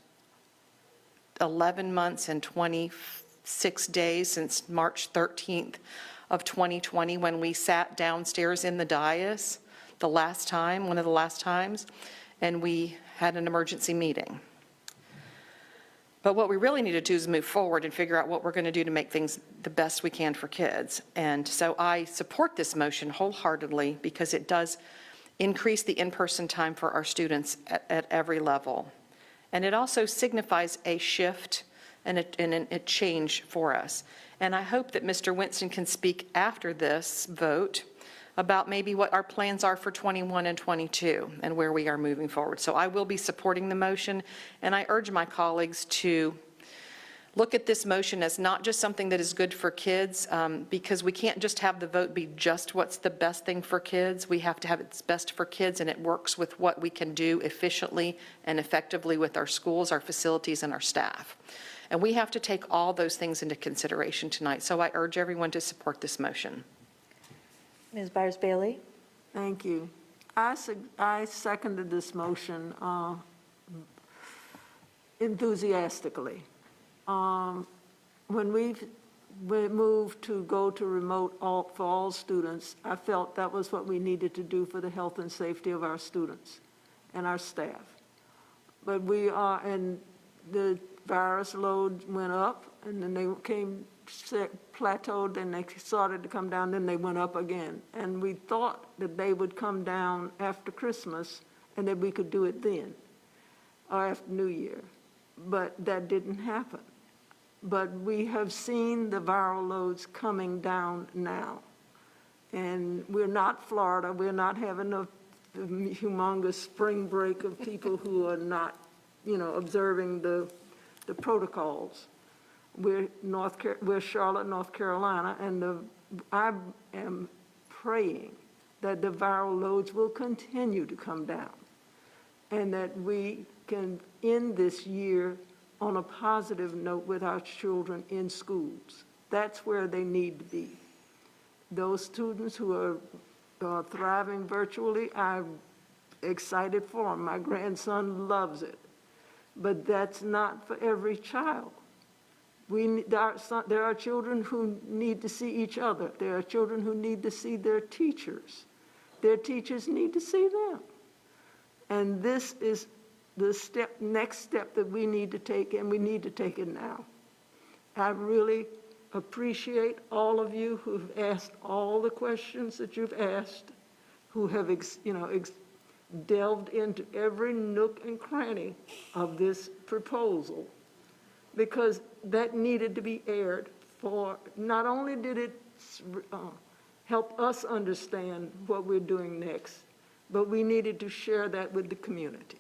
11 months and 26 days since March 13th of 2020, when we sat downstairs in the dais the last time, one of the last times, and we had an emergency meeting. But what we really need to do is move forward and figure out what we're going to do to make things the best we can for kids. And so I support this motion wholeheartedly because it does increase the in-person time for our students at every level. And it also signifies a shift and a change for us. And I hope that Mr. Winston can speak after this vote about maybe what our plans are for 21 and 22 and where we are moving forward. So I will be supporting the motion, and I urge my colleagues to look at this motion as not just something that is good for kids, because we can't just have the vote be just what's the best thing for kids. We have to have it's best for kids, and it works with what we can do efficiently and effectively with our schools, our facilities, and our staff. And we have to take all those things into consideration tonight. So I urge everyone to support this motion. Ms. Byers-Bailey? Thank you. I seconded this motion enthusiastically. When we moved to go to remote for all students, I felt that was what we needed to do for the health and safety of our students and our staff. But and the virus load went up, and then they plateaued, then they started to come down, then they went up again. And we thought that they would come down after Christmas and that we could do it then, or after New Year. But that didn't happen. But we have seen the viral loads coming down now. And we're not Florida, we're not having a humongous spring break of people who are not, observing the protocols. We're Charlotte, North Carolina, and I am praying that the viral loads will continue to come down and that we can end this year on a positive note with our children in schools. That's where they need to be. Those students who are thriving virtually, I'm excited for them. My grandson loves it. But that's not for every child. There are children who need to see each other. There are children who need to see their teachers. Their teachers need to see them. And this is the next step that we need to take, and we need to take it now. I really appreciate all of you who've asked all the questions that you've asked, who have delved into every nook and cranny of this proposal, because that needed to be aired. For not only did it help us understand what we're doing next, but we needed to share that with the community.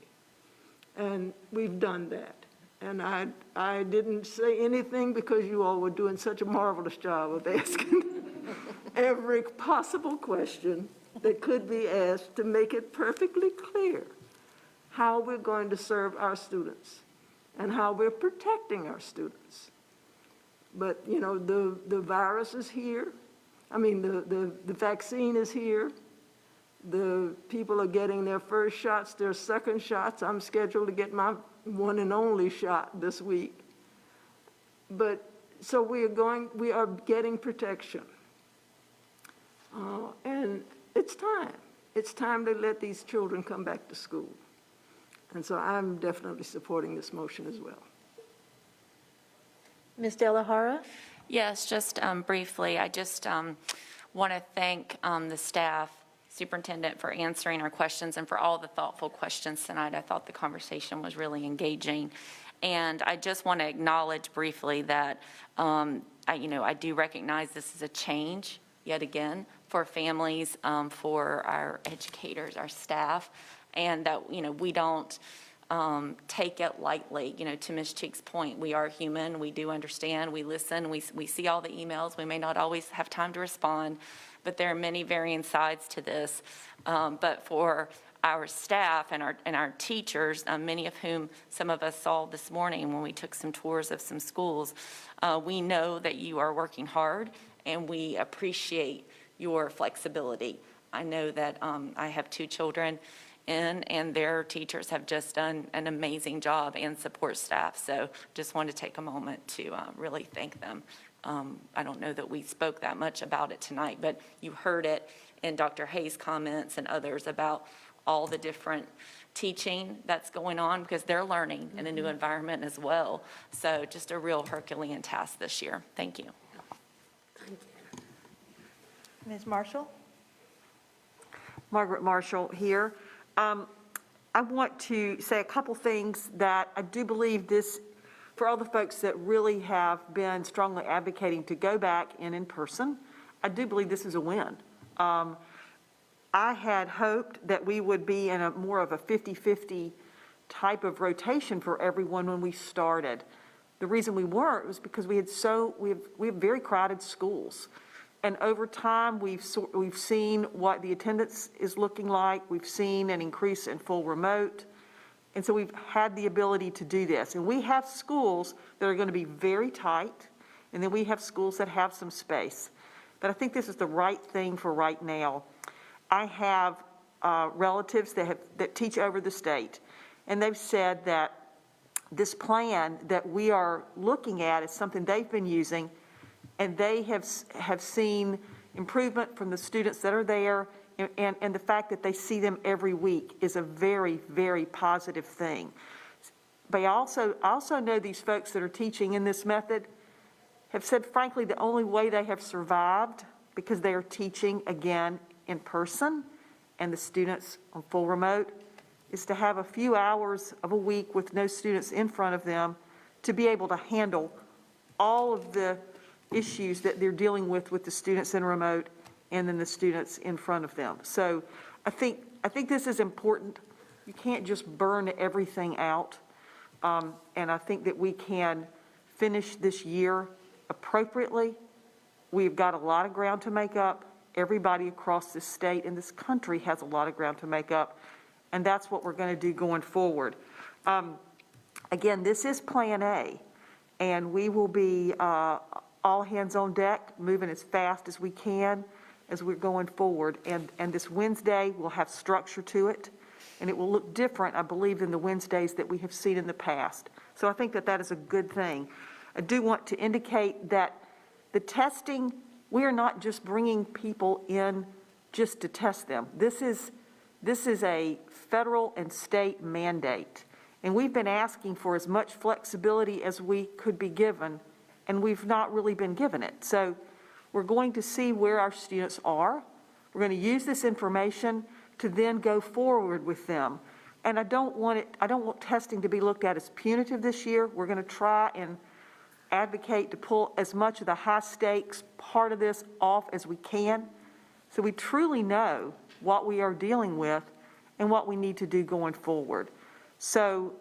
And we've done that. And I didn't say anything because you all were doing such a marvelous job of asking every possible question that could be asked to make it perfectly clear how we're going to serve our students and how we're protecting our students. But, the virus is here. I mean, the vaccine is here. The people are getting their first shots, their second shots. I'm scheduled to get my one and only shot this week. But, so we are getting protection. And it's time. It's time to let these children come back to school. And so I'm definitely supporting this motion as well. Ms. De La Hara? Yes, just briefly, I just want to thank the staff, superintendent, for answering our questions and for all the thoughtful questions tonight. I thought the conversation was really engaging. And I just want to acknowledge briefly that, I do recognize this is a change, yet again, for families, for our educators, our staff, and that, we don't take it lightly. To Ms. Cheek's point, we are human, we do understand, we listen, we see all the emails, we may not always have time to respond, but there are many varying sides to this. But for our staff and our teachers, many of whom some of us saw this morning when we took some tours of some schools, we know that you are working hard, and we appreciate your flexibility. I know that I have 2 children and their teachers have just done an amazing job, and support staff. So just wanted to take a moment to really thank them. I don't know that we spoke that much about it tonight, but you heard it in Dr. Hayes' comments and others about all the different teaching that's going on, because they're learning in a new environment as well. So just a real Herculean task this year. Thank you. Ms. Marshall? Margaret Marshall here. I want to say a couple things that I do believe this, for all the folks that really have been strongly advocating to go back in person, I do believe this is a win. I had hoped that we would be in more of a 50-50 type of rotation for everyone when we started. The reason we weren't was because we have very crowded schools. And over time, we've seen what the attendance is looking like. We've seen an increase in full remote. And so we've had the ability to do this. And we have schools that are going to be very tight, and then we have schools that have some space. But I think this is the right thing for right now. I have relatives that teach over the state, and they've said that this plan that we are looking at is something they've been using, and they have seen improvement from the students that are there, and the fact that they see them every week is a very, very positive thing. But I also know these folks that are teaching in this method have said, frankly, the only way they have survived, because they are teaching again in person and the students on full remote, is to have a few hours of a week with no students in front of them to be able to handle all of the issues that they're dealing with the students in remote and then the students in front of them. So I think this is important. You can't just burn everything out. And I think that we can finish this year appropriately. We've got a lot of ground to make up. Everybody across this state and this country has a lot of ground to make up. And that's what we're going to do going forward. Again, this is Plan A, and we will be all hands on deck, moving as fast as we can as we're going forward. And this Wednesday will have structure to it, and it will look different, I believe, than the Wednesdays that we have seen in the past. So I think that that is a good thing. I do want to indicate that the testing, we are not just bringing people in just to test them. This is a federal and state mandate, and we've been asking for as much flexibility as we could be given, and we've not really been given it. So we're going to see where our students are. We're going to use this information to then go forward with them. And I don't want testing to be looked at as punitive this year. We're going to try and advocate to pull as much of the high stakes part of this off as we can, so we truly know what we are dealing with and what we need to do going forward. So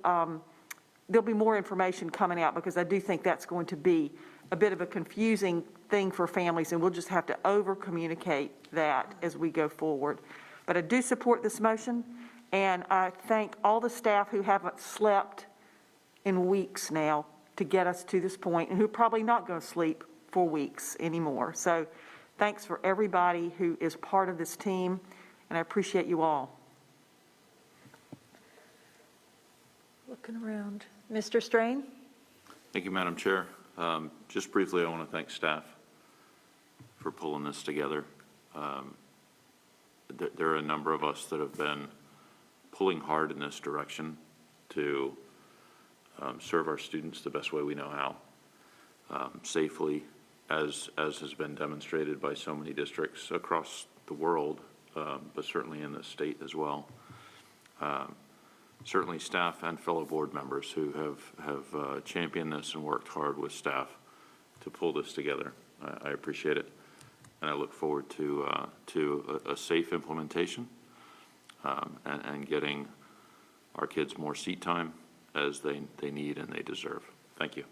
there'll be more information coming out, because I do think that's going to be a bit of a confusing thing for families, and we'll just have to over-communicate that as we go forward. But I do support this motion, and I thank all the staff who haven't slept in weeks now to get us to this point, and who are probably not going to sleep for weeks anymore. So thanks for everybody who is part of this team, and I appreciate you all. Looking around. Mr. Strain? Thank you, Madam Chair. Just briefly, I want to thank staff for pulling this together. There are a number of us that have been pulling hard in this direction to serve our students the best way we know how, safely, as has been demonstrated by so many districts across the world, but certainly in the state as well. Certainly staff and fellow board members who have championed this and worked hard with staff to pull this together. I appreciate it, and I look forward to a safe implementation and getting our kids more seat time as they need and they deserve. Thank you.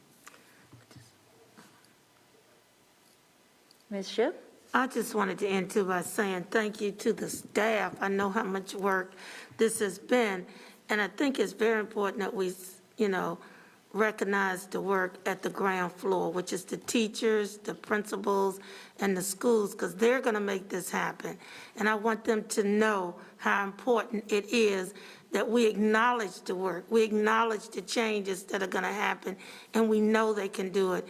Ms. Shipp? I just wanted to end too by saying thank you to the staff. I know how much work this has been, and I think it's very important that we, recognize the work at the ground floor, which is the teachers, the principals, and the schools, because they're going to make this happen. And I want them to know how important it is that we acknowledge the work, we acknowledge the changes that are going to happen, and we know they can do it.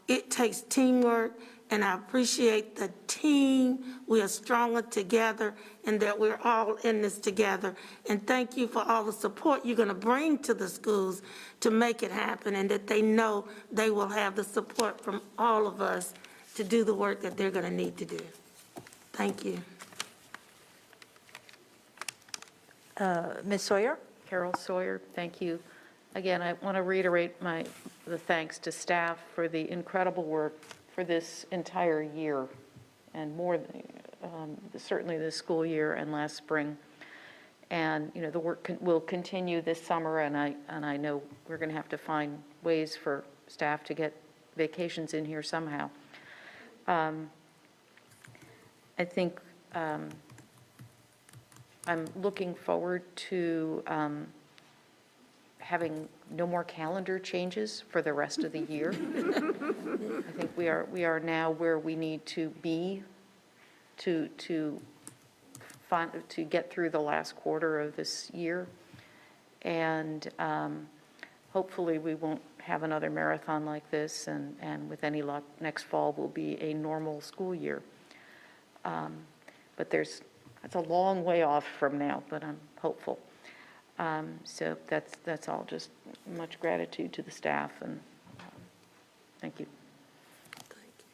It takes teamwork, and I appreciate the team. We are stronger together, and that we're all in this together. And thank you for all the support you're going to bring to the schools to make it happen, and that they know they will have the support from all of us to do the work that they're going to need to do. Thank you. Ms. Sawyer? Carol Sawyer, thank you. Again, I want to reiterate the thanks to staff for the incredible work for this entire year, and more, certainly this school year and last spring. And, you know, the work will continue this summer, and I know we're going to have to find ways for staff to get vacations in here somehow. I think I'm looking forward to having no more calendar changes for the rest of the year. I think we are now where we need to be to get through the last quarter of this year. And hopefully we won't have another marathon like this, and with any luck, next fall will be a normal school year. But that's a long way off from now, but I'm hopeful. So that's all, just much gratitude to the staff, and thank you.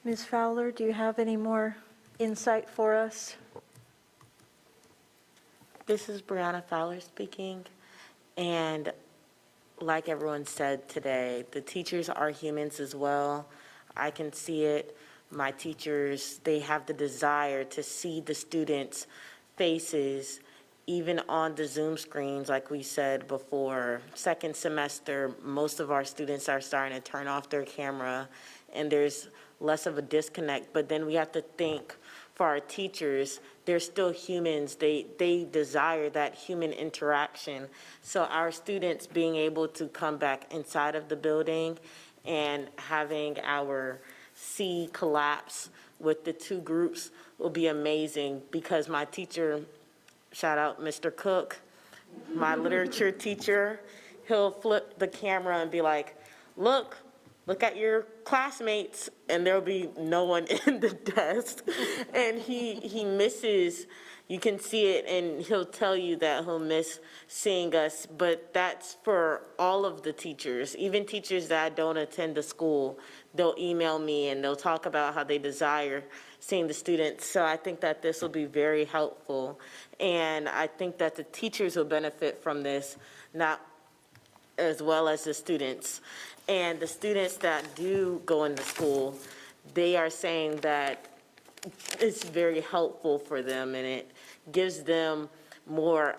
Ms. Fowler, do you have any more insight for us? This is Brianna Fowler speaking, and like everyone said today, the teachers are humans as well. I can see it. My teachers, they have the desire to see the students' faces, even on the Zoom screens, like we said before. Second semester, most of our students are starting to turn off their camera, and there's less of a disconnect. But then we have to think, for our teachers, they're still humans. They desire that human interaction. So our students being able to come back inside of the building and having our C collapse with the two groups will be amazing, because my teacher, shout out Mr. Cook, my literature teacher, he'll flip the camera and be like, look at your classmates, and there'll be no one in the desk. And he misses, you can see it, and he'll tell you that he'll miss seeing us. But that's for all of the teachers, even teachers that don't attend the school. They'll email me and they'll talk about how they desire seeing the students. So I think that this will be very helpful. And I think that the teachers will benefit from this, not as well as the students. And the students that do go into school, they are saying that it's very helpful for them, and it gives them more,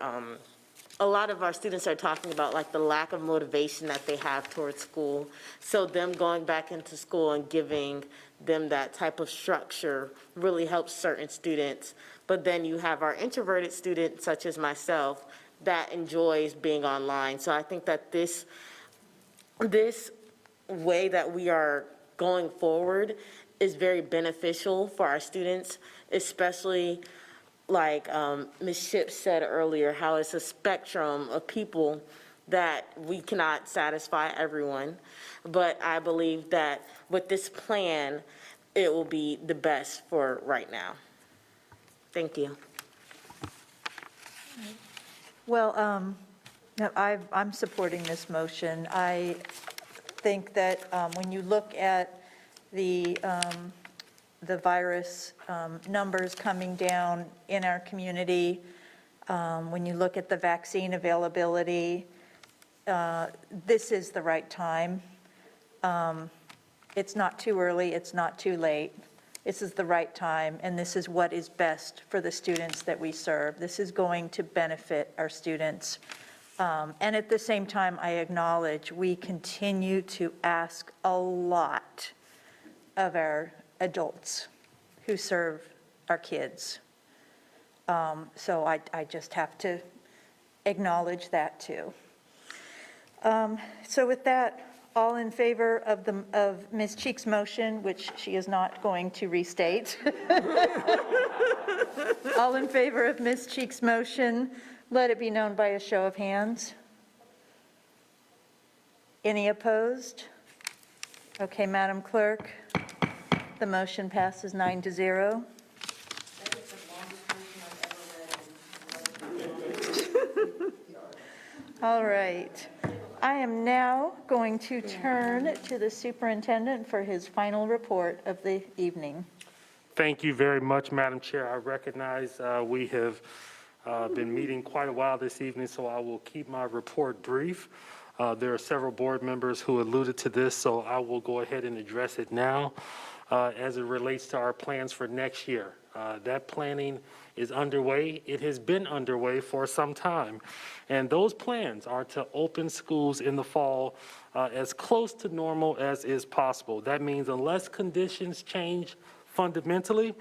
a lot of our students are talking about like the lack of motivation that they have towards school. So them going back into school and giving them that type of structure really helps certain students. But then you have our introverted students, such as myself, that enjoys being online. So I think that this way that we are going forward is very beneficial for our students, especially like Ms. Shipp said earlier, how it's a spectrum of people that we cannot satisfy everyone. But I believe that with this plan, it will be the best for right now. Thank you. Well, no, I'm supporting this motion. I think that when you look at the virus numbers coming down in our community, when you look at the vaccine availability, this is the right time. It's not too early, it's not too late. This is the right time, and this is what is best for the students that we serve. This is going to benefit our students. And at the same time, I acknowledge we continue to ask a lot of our adults who serve our kids. So I just have to acknowledge that too. So with that, all in favor of Ms. Cheek's motion, which she is not going to restate. All in favor of Ms. Cheek's motion, let it be known by a show of hands. Any opposed? Okay, Madam Clerk, the motion passes 9-0. All right. I am now going to turn to the superintendent for his final report of the evening. Thank you very much, Madam Chair. I recognize we have been meeting quite a while this evening, so I will keep my report brief. There are several board members who alluded to this, so I will go ahead and address it now as it relates to our plans for next year. That planning is underway. It has been underway for some time. And those plans are to open schools in the fall as close to normal as is possible. That means unless conditions change fundamentally,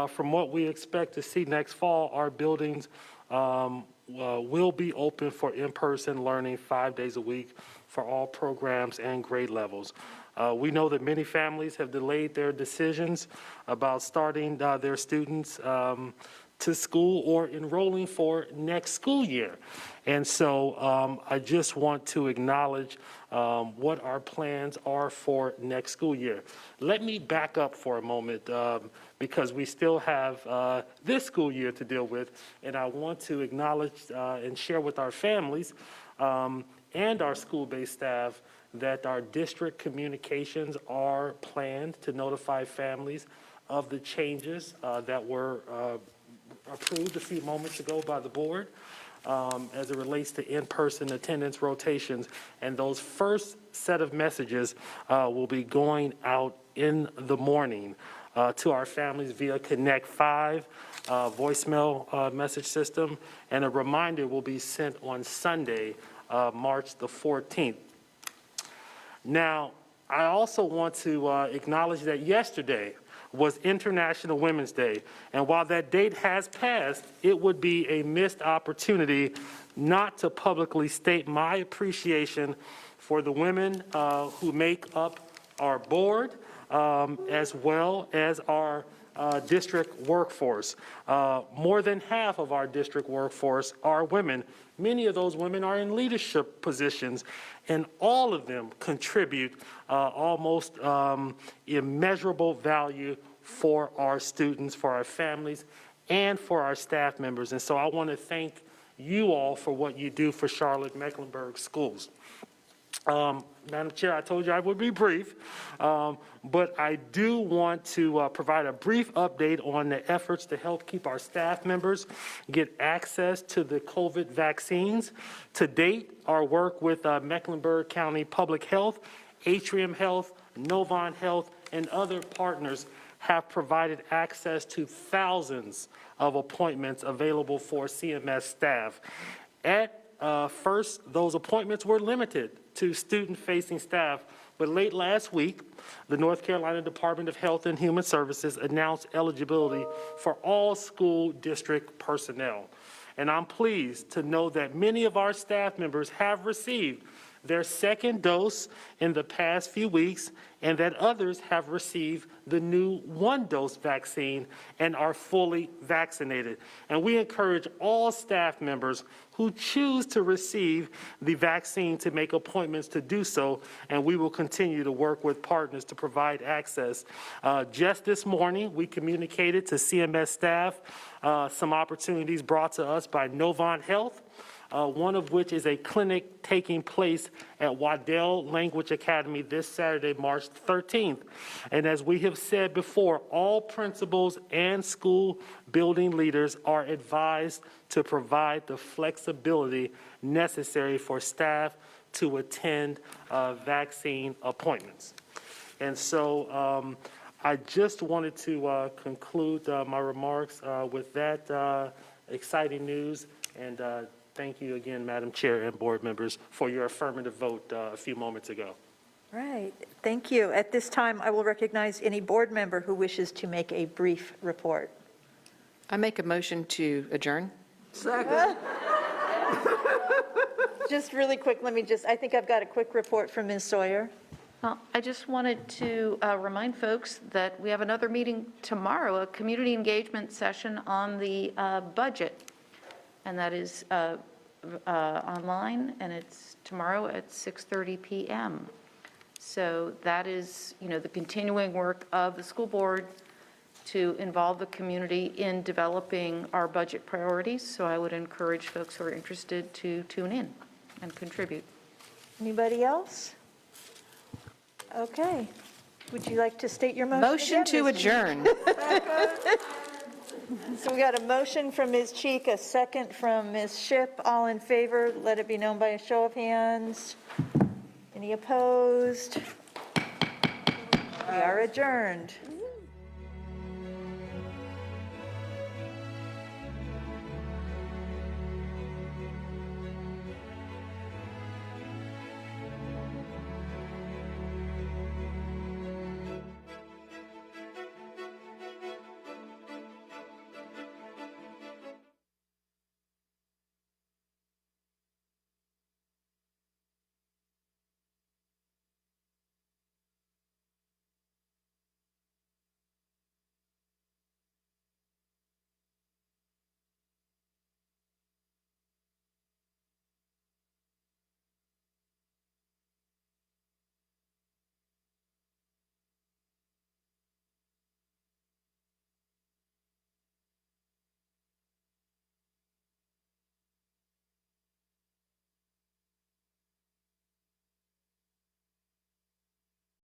from what we expect to see next fall, our buildings will be open for in-person learning 5 days a week for all programs and grade levels. We know that many families have delayed their decisions about starting their students to school or enrolling for next school year. And so I just want to acknowledge what our plans are for next school year. Let me back up for a moment because we still have this school year to deal with, and I want to acknowledge and share with our families and our school-based staff that our district communications are planned to notify families of the changes that were approved a few moments ago by the board as it relates to in-person attendance rotations. And those first set of messages will be going out in the morning to our families via Connect 5 voicemail message system. And a reminder will be sent on Sunday, March the 14th. Now, I also want to acknowledge that yesterday was International Women's Day. And while that date has passed, it would be a missed opportunity not to publicly state my appreciation for the women who make up our board, as well as our district workforce. More than half of our district workforce are women. Many of those women are in leadership positions, and all of them contribute almost immeasurable value for our students, for our families, and for our staff members. And so I want to thank you all for what you do for Charlotte-Mecklenburg schools. Madam Chair, I told you I would be brief, but I do want to provide a brief update on the efforts to help keep our staff members get access to the COVID vaccines. To date, our work with Mecklenburg County Public Health, Atrium Health, Novant Health, and other partners have provided access to thousands of appointments available for CMS staff. At first, those appointments were limited to student-facing staff, but late last week, the North Carolina Department of Health and Human Services announced eligibility for all school district personnel. And I'm pleased to know that many of our staff members have received their second dose in the past few weeks, and that others have received the new 1-dose vaccine and are fully vaccinated. And we encourage all staff members who choose to receive the vaccine to make appointments to do so, and we will continue to work with partners to provide access. Just this morning, we communicated to CMS staff some opportunities brought to us by Novant Health, one of which is a clinic taking place at Waddell Language Academy this Saturday, March 13th. And as we have said before, all principals and school building leaders are advised to provide the flexibility necessary for staff to attend vaccine appointments. And so I just wanted to conclude my remarks with that exciting news, and thank you again, Madam Chair and board members, for your affirmative vote a few moments ago. Right, thank you. At this time, I will recognize any board member who wishes to make a brief report. I make a motion to adjourn. Second. Just really quick, I think I've got a quick report from Ms. Sawyer. Well, I just wanted to remind folks that we have another meeting tomorrow, a community engagement session on the budget. And that is online, and it's tomorrow at 6:30 p.m. So that is, the continuing work of the school board to involve the community in developing our budget priorities. So I would encourage folks who are interested to tune in and contribute. Anybody else? Okay. Would you like to state your motion? Motion to adjourn. So we got a motion from Ms. Cheek, a second from Ms. Shipp. All in favor, let it be known by a show of hands. Any opposed? We are adjourned.